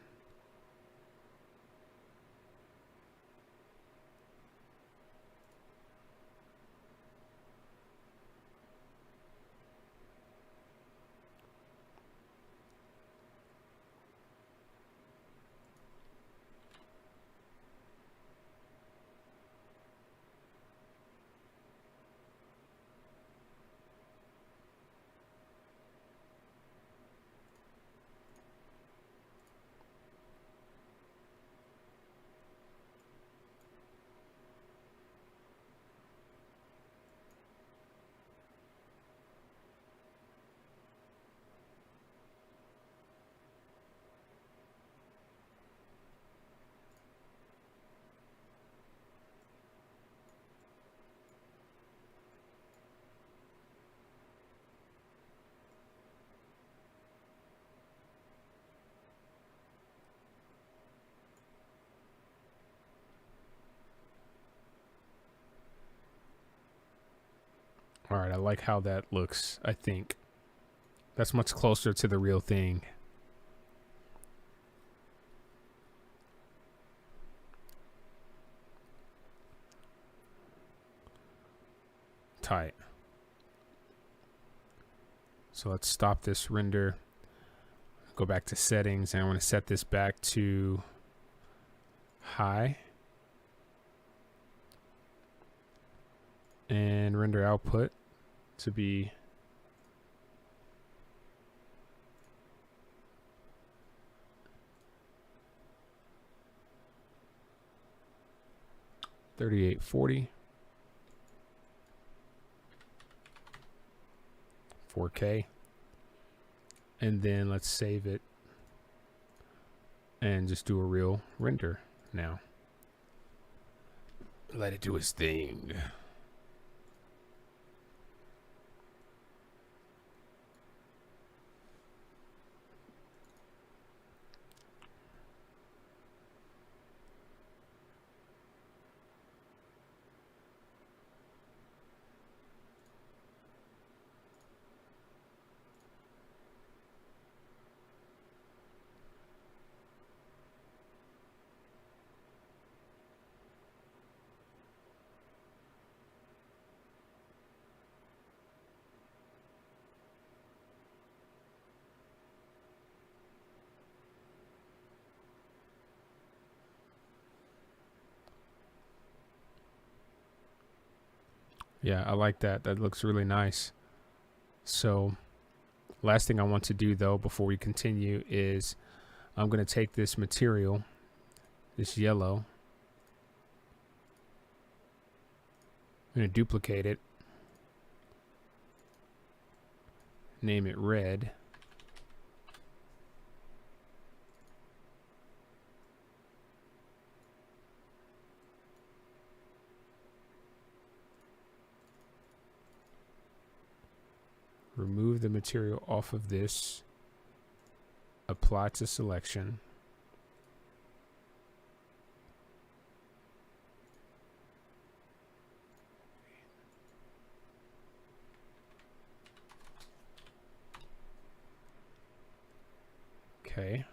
Speaker 1: all right, I like how that looks. I think that's much closer to the real thing. Tight. So let's stop this render. Go back to settings, and I want to set this back to high. And render output to be $3840, 4K, and then let's save it and just do a real render now. Let it do its thing. Yeah, I like that. That looks really nice. So last thing I want to do though before we continue is I'm going to take this material, this yellow, I'm going to duplicate it, name it red, remove the material off of this, apply to selection, Okay.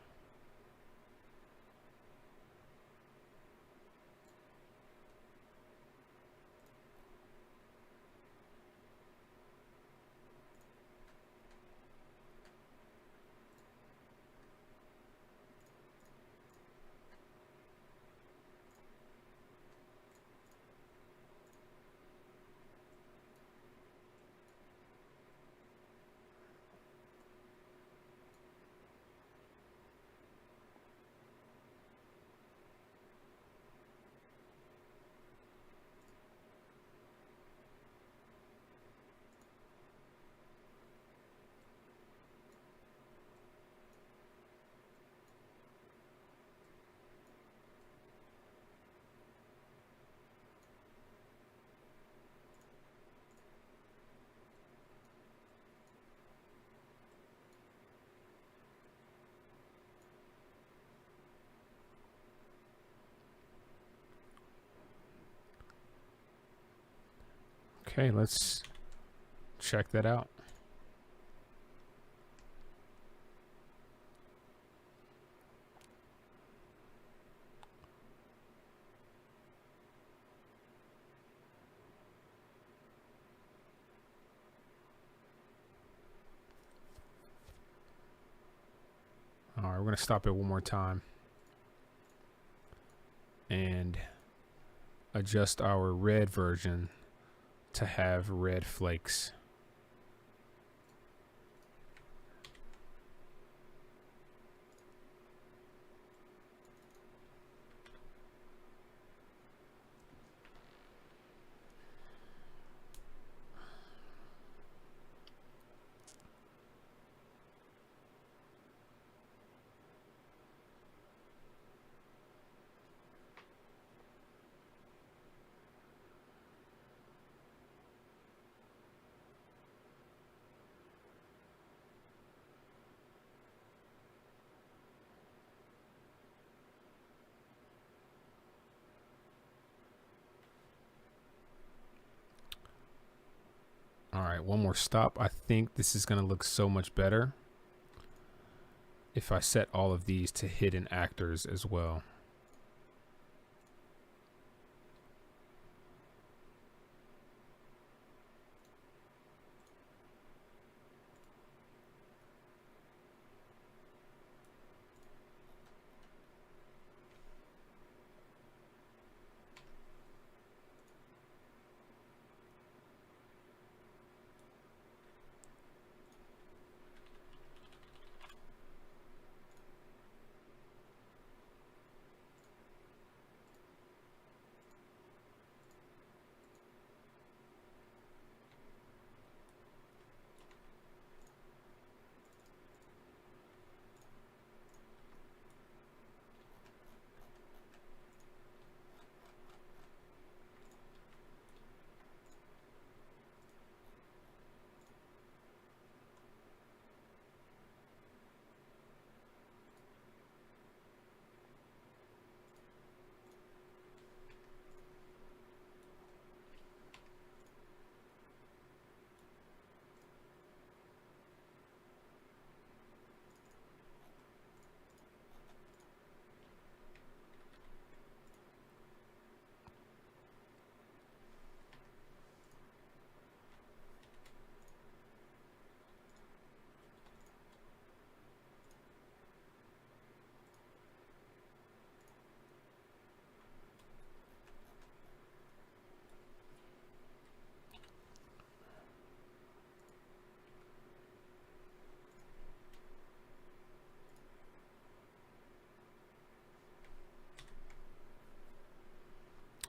Speaker 1: Okay, let's check that out. All right, we're going to stop it one more time and adjust our red version to have red flakes. All right, one more stop. I think this is going to look so much better if I set all of these to hidden actors as well.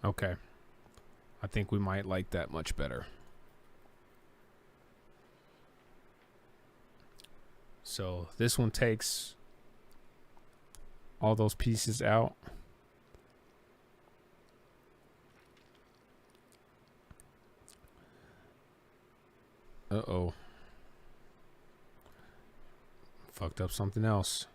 Speaker 1: Okay. I think we might like that much better. So this one takes all those pieces out. Uh-oh. Fucked up something else.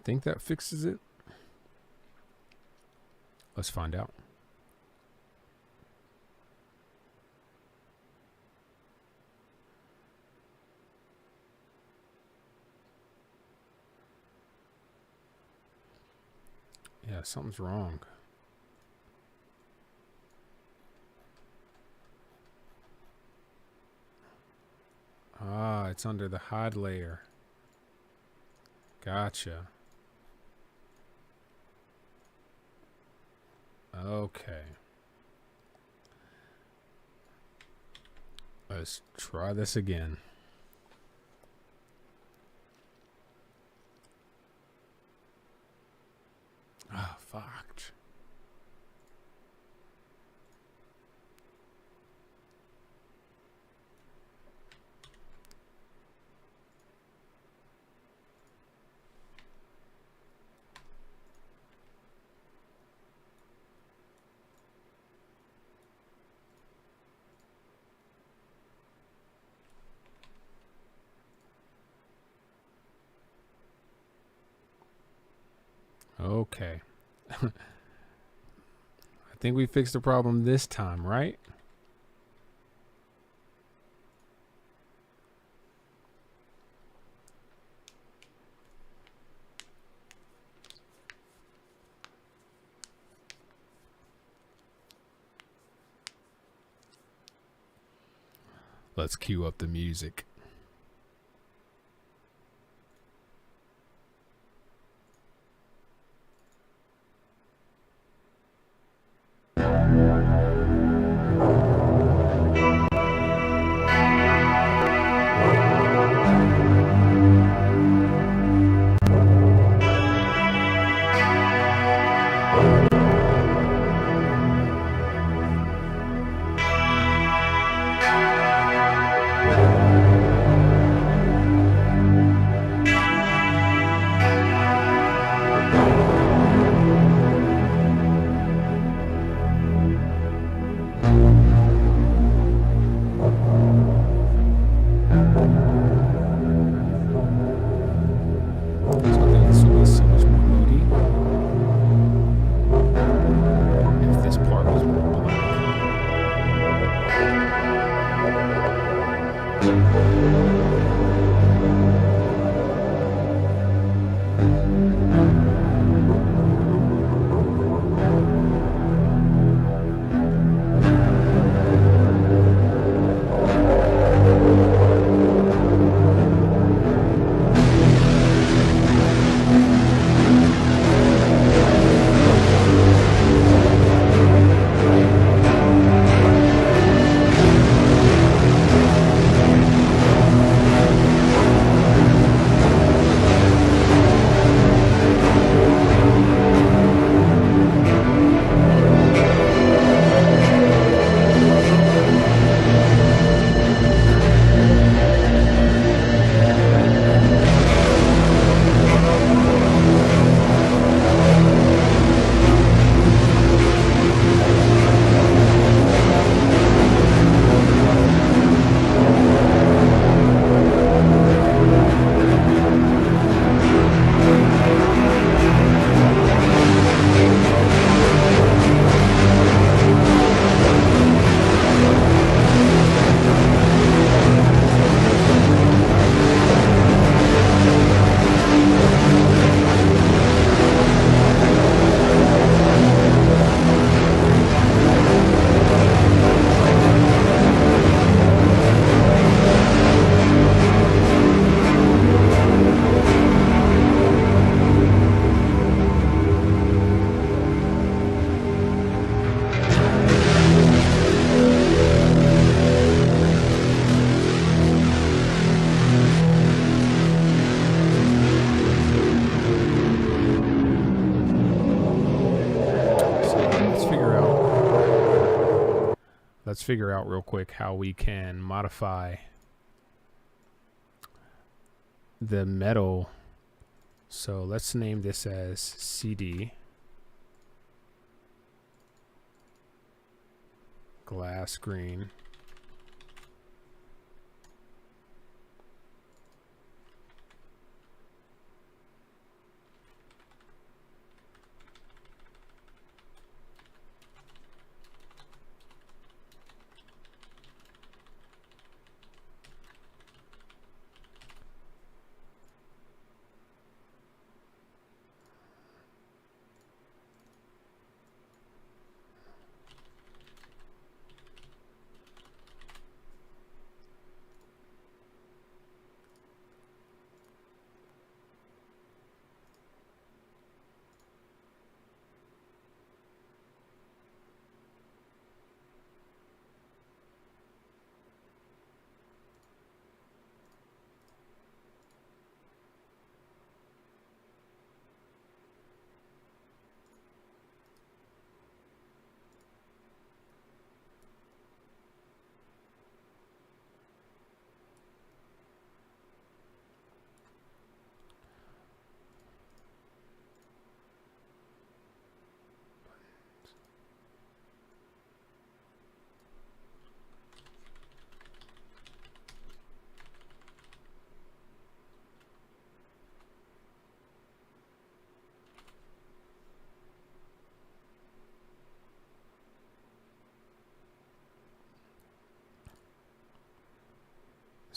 Speaker 1: think that fixes it. Let's find out. Yeah, something's wrong. Ah, it's under the hide layer. Gotcha. Okay. Let's try this again. Ah, fuck. Okay. I think we fixed the problem this time, right? Let's cue up the music. So I think this will be so much more moody if this part was more black. Let's figure out real quick how we can modify the metal. So let's name this as CD glass green.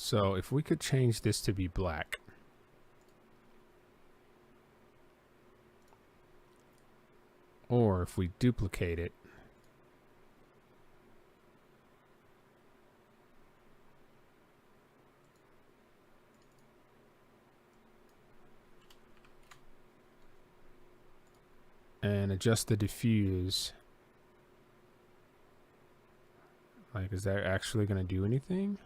Speaker 1: So if we could change this to be black. Or if we duplicate it. And adjust the diffuse. Like, is that actually going to do anything?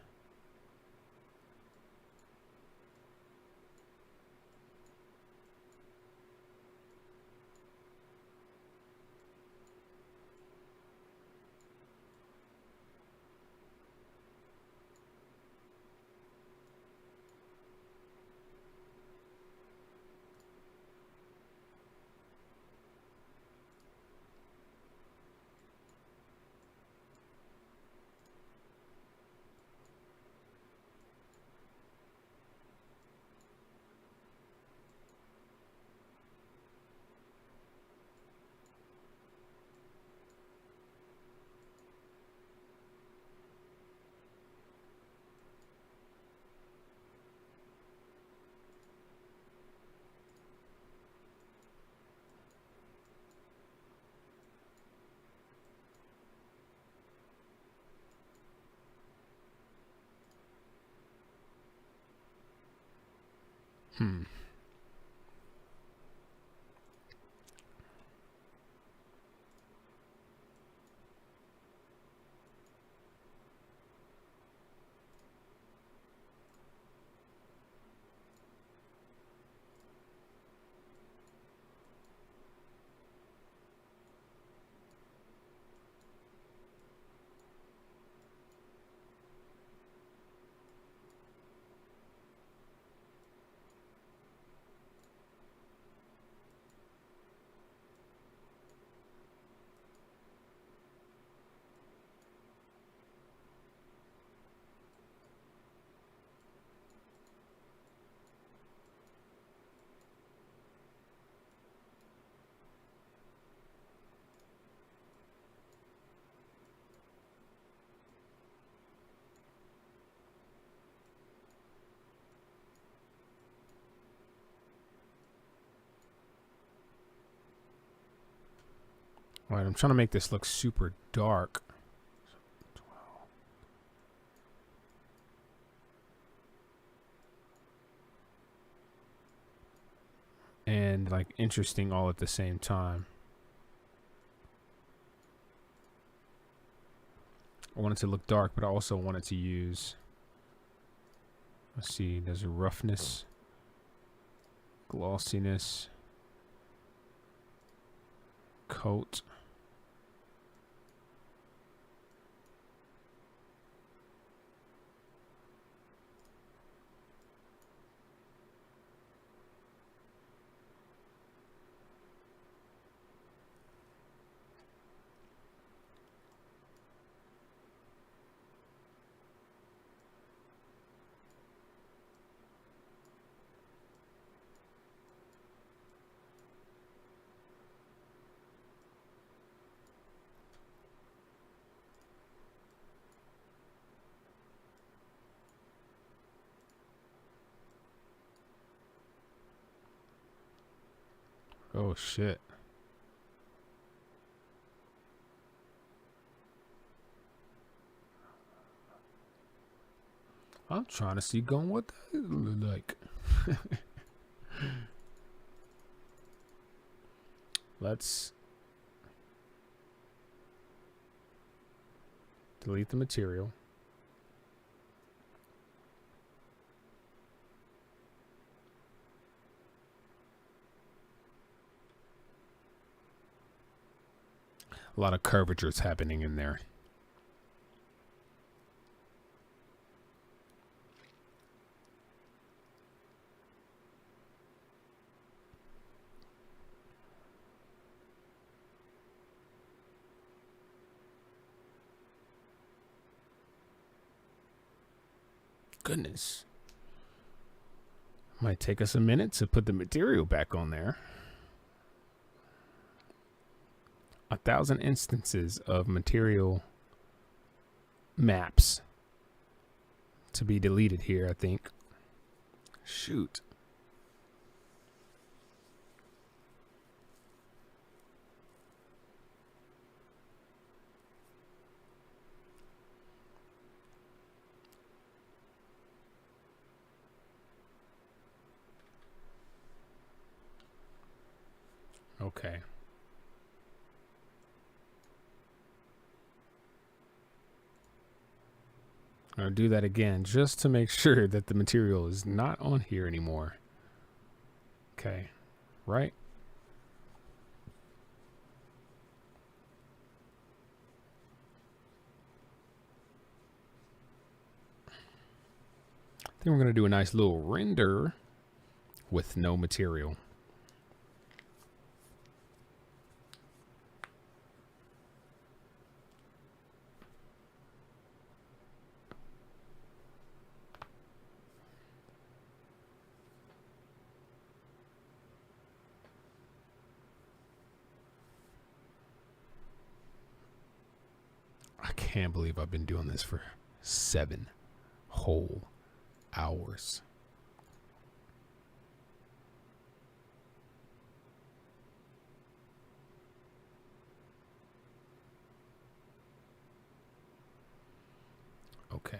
Speaker 1: Hmm. All right, I'm trying to make this look super dark. And like interesting all at the same time. I want it to look dark, but I also want it to use, let's see, there's a roughness, glossiness, coat. Oh shit. I'm trying to see going what that look like. Let's delete the material. A lot of curvatures happening in there. Goodness. Might take us a minute to put the material back on there. 1,000 instances of material maps to be deleted here, I think. Shoot. Okay. I'm going to do that again just to make sure that the material is not on here anymore. Okay. Right. Then we're going to do a nice little render with no material. I can't believe I've been doing this for 7 whole hours. Okay.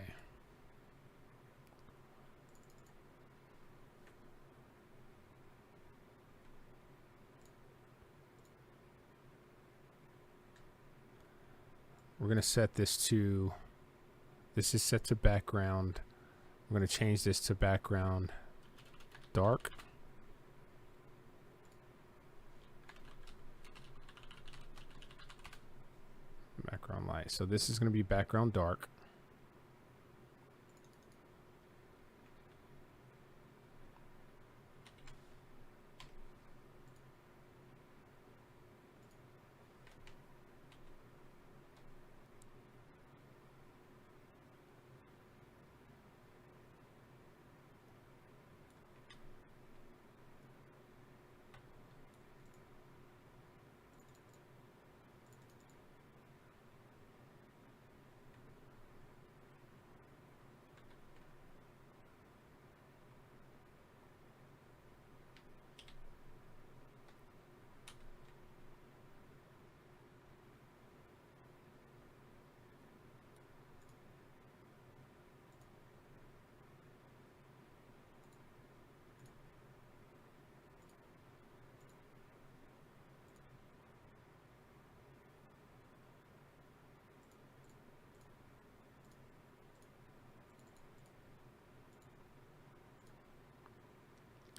Speaker 1: We're going to set this to, this is set to background. We're going to change this to background dark. Background light. So this is going to be background dark.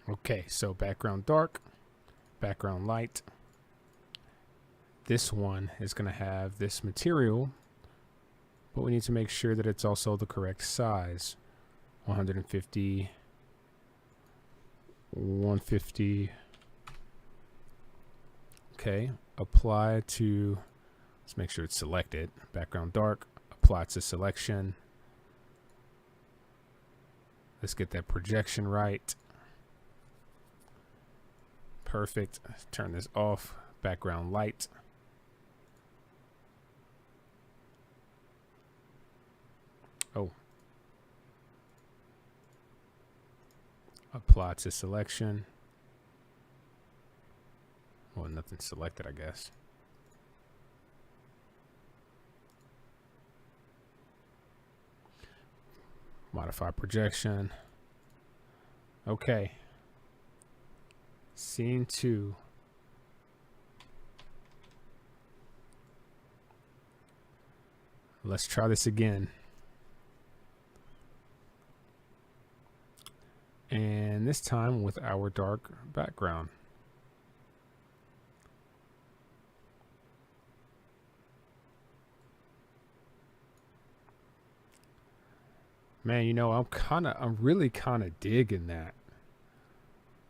Speaker 1: Okay, so background dark, background light. This one is going to have this material, but we need to make sure that it's also the correct size. 150, 150. Okay, apply to, let's make sure it's selected. Background dark, apply to selection. Let's get that projection right. Perfect. Turn this off. Background light. Oh. Apply to selection. Well, nothing selected, I guess. Modify projection. Okay. Scene 2. Let's try this again. And this time with our dark background. Man, you know, I'm really kind of digging that.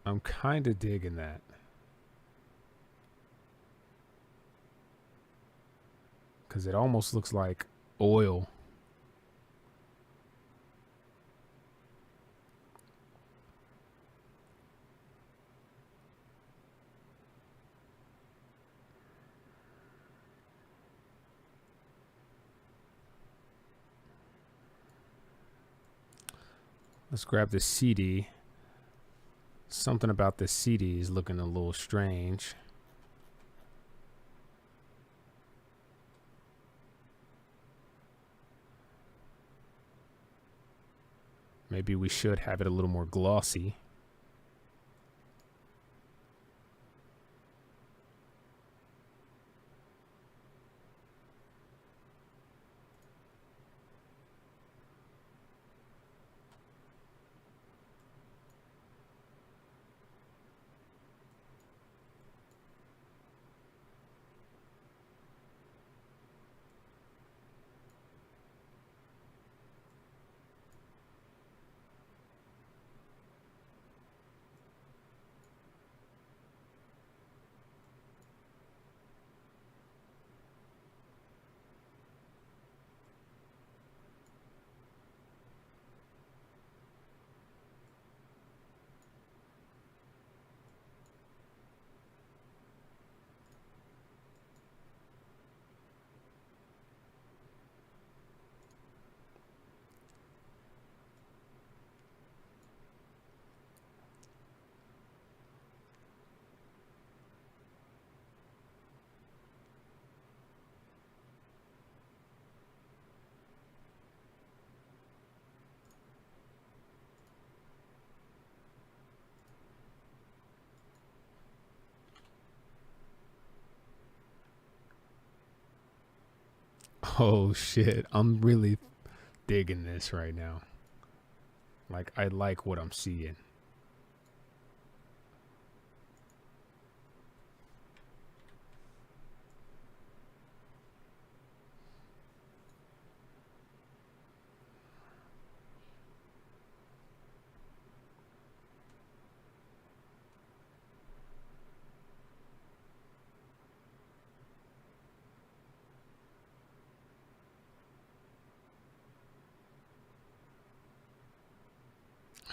Speaker 1: I'm kind of digging that. Because it almost looks like oil. Let's grab the CD. Something about the CD is looking a little strange. Maybe we should have it a little more glossy. Oh shit, I'm really digging this right now. Like, I like what I'm seeing.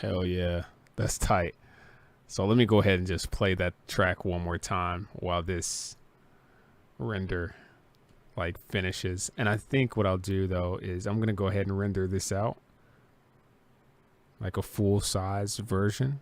Speaker 1: Hell yeah, that's tight. So let me go ahead and just play that track one more time while this render like finishes. And I think what I'll do though is I'm gonna go ahead and render this out like a full size version.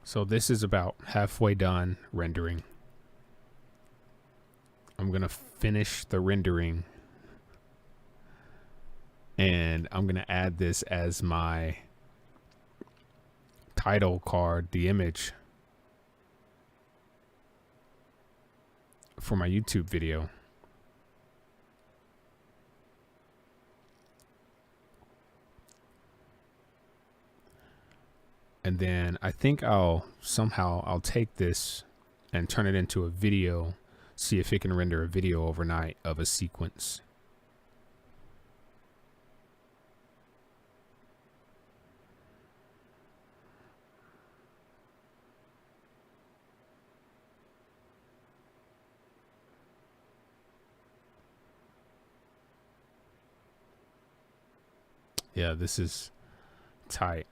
Speaker 1: So this is about halfway done rendering. I'm going to finish the rendering and I'm going to add this as my title card, the image for my YouTube video. And then I think I'll take this and turn it into a video, see if it can render a video overnight of a sequence. Yeah, this is tight.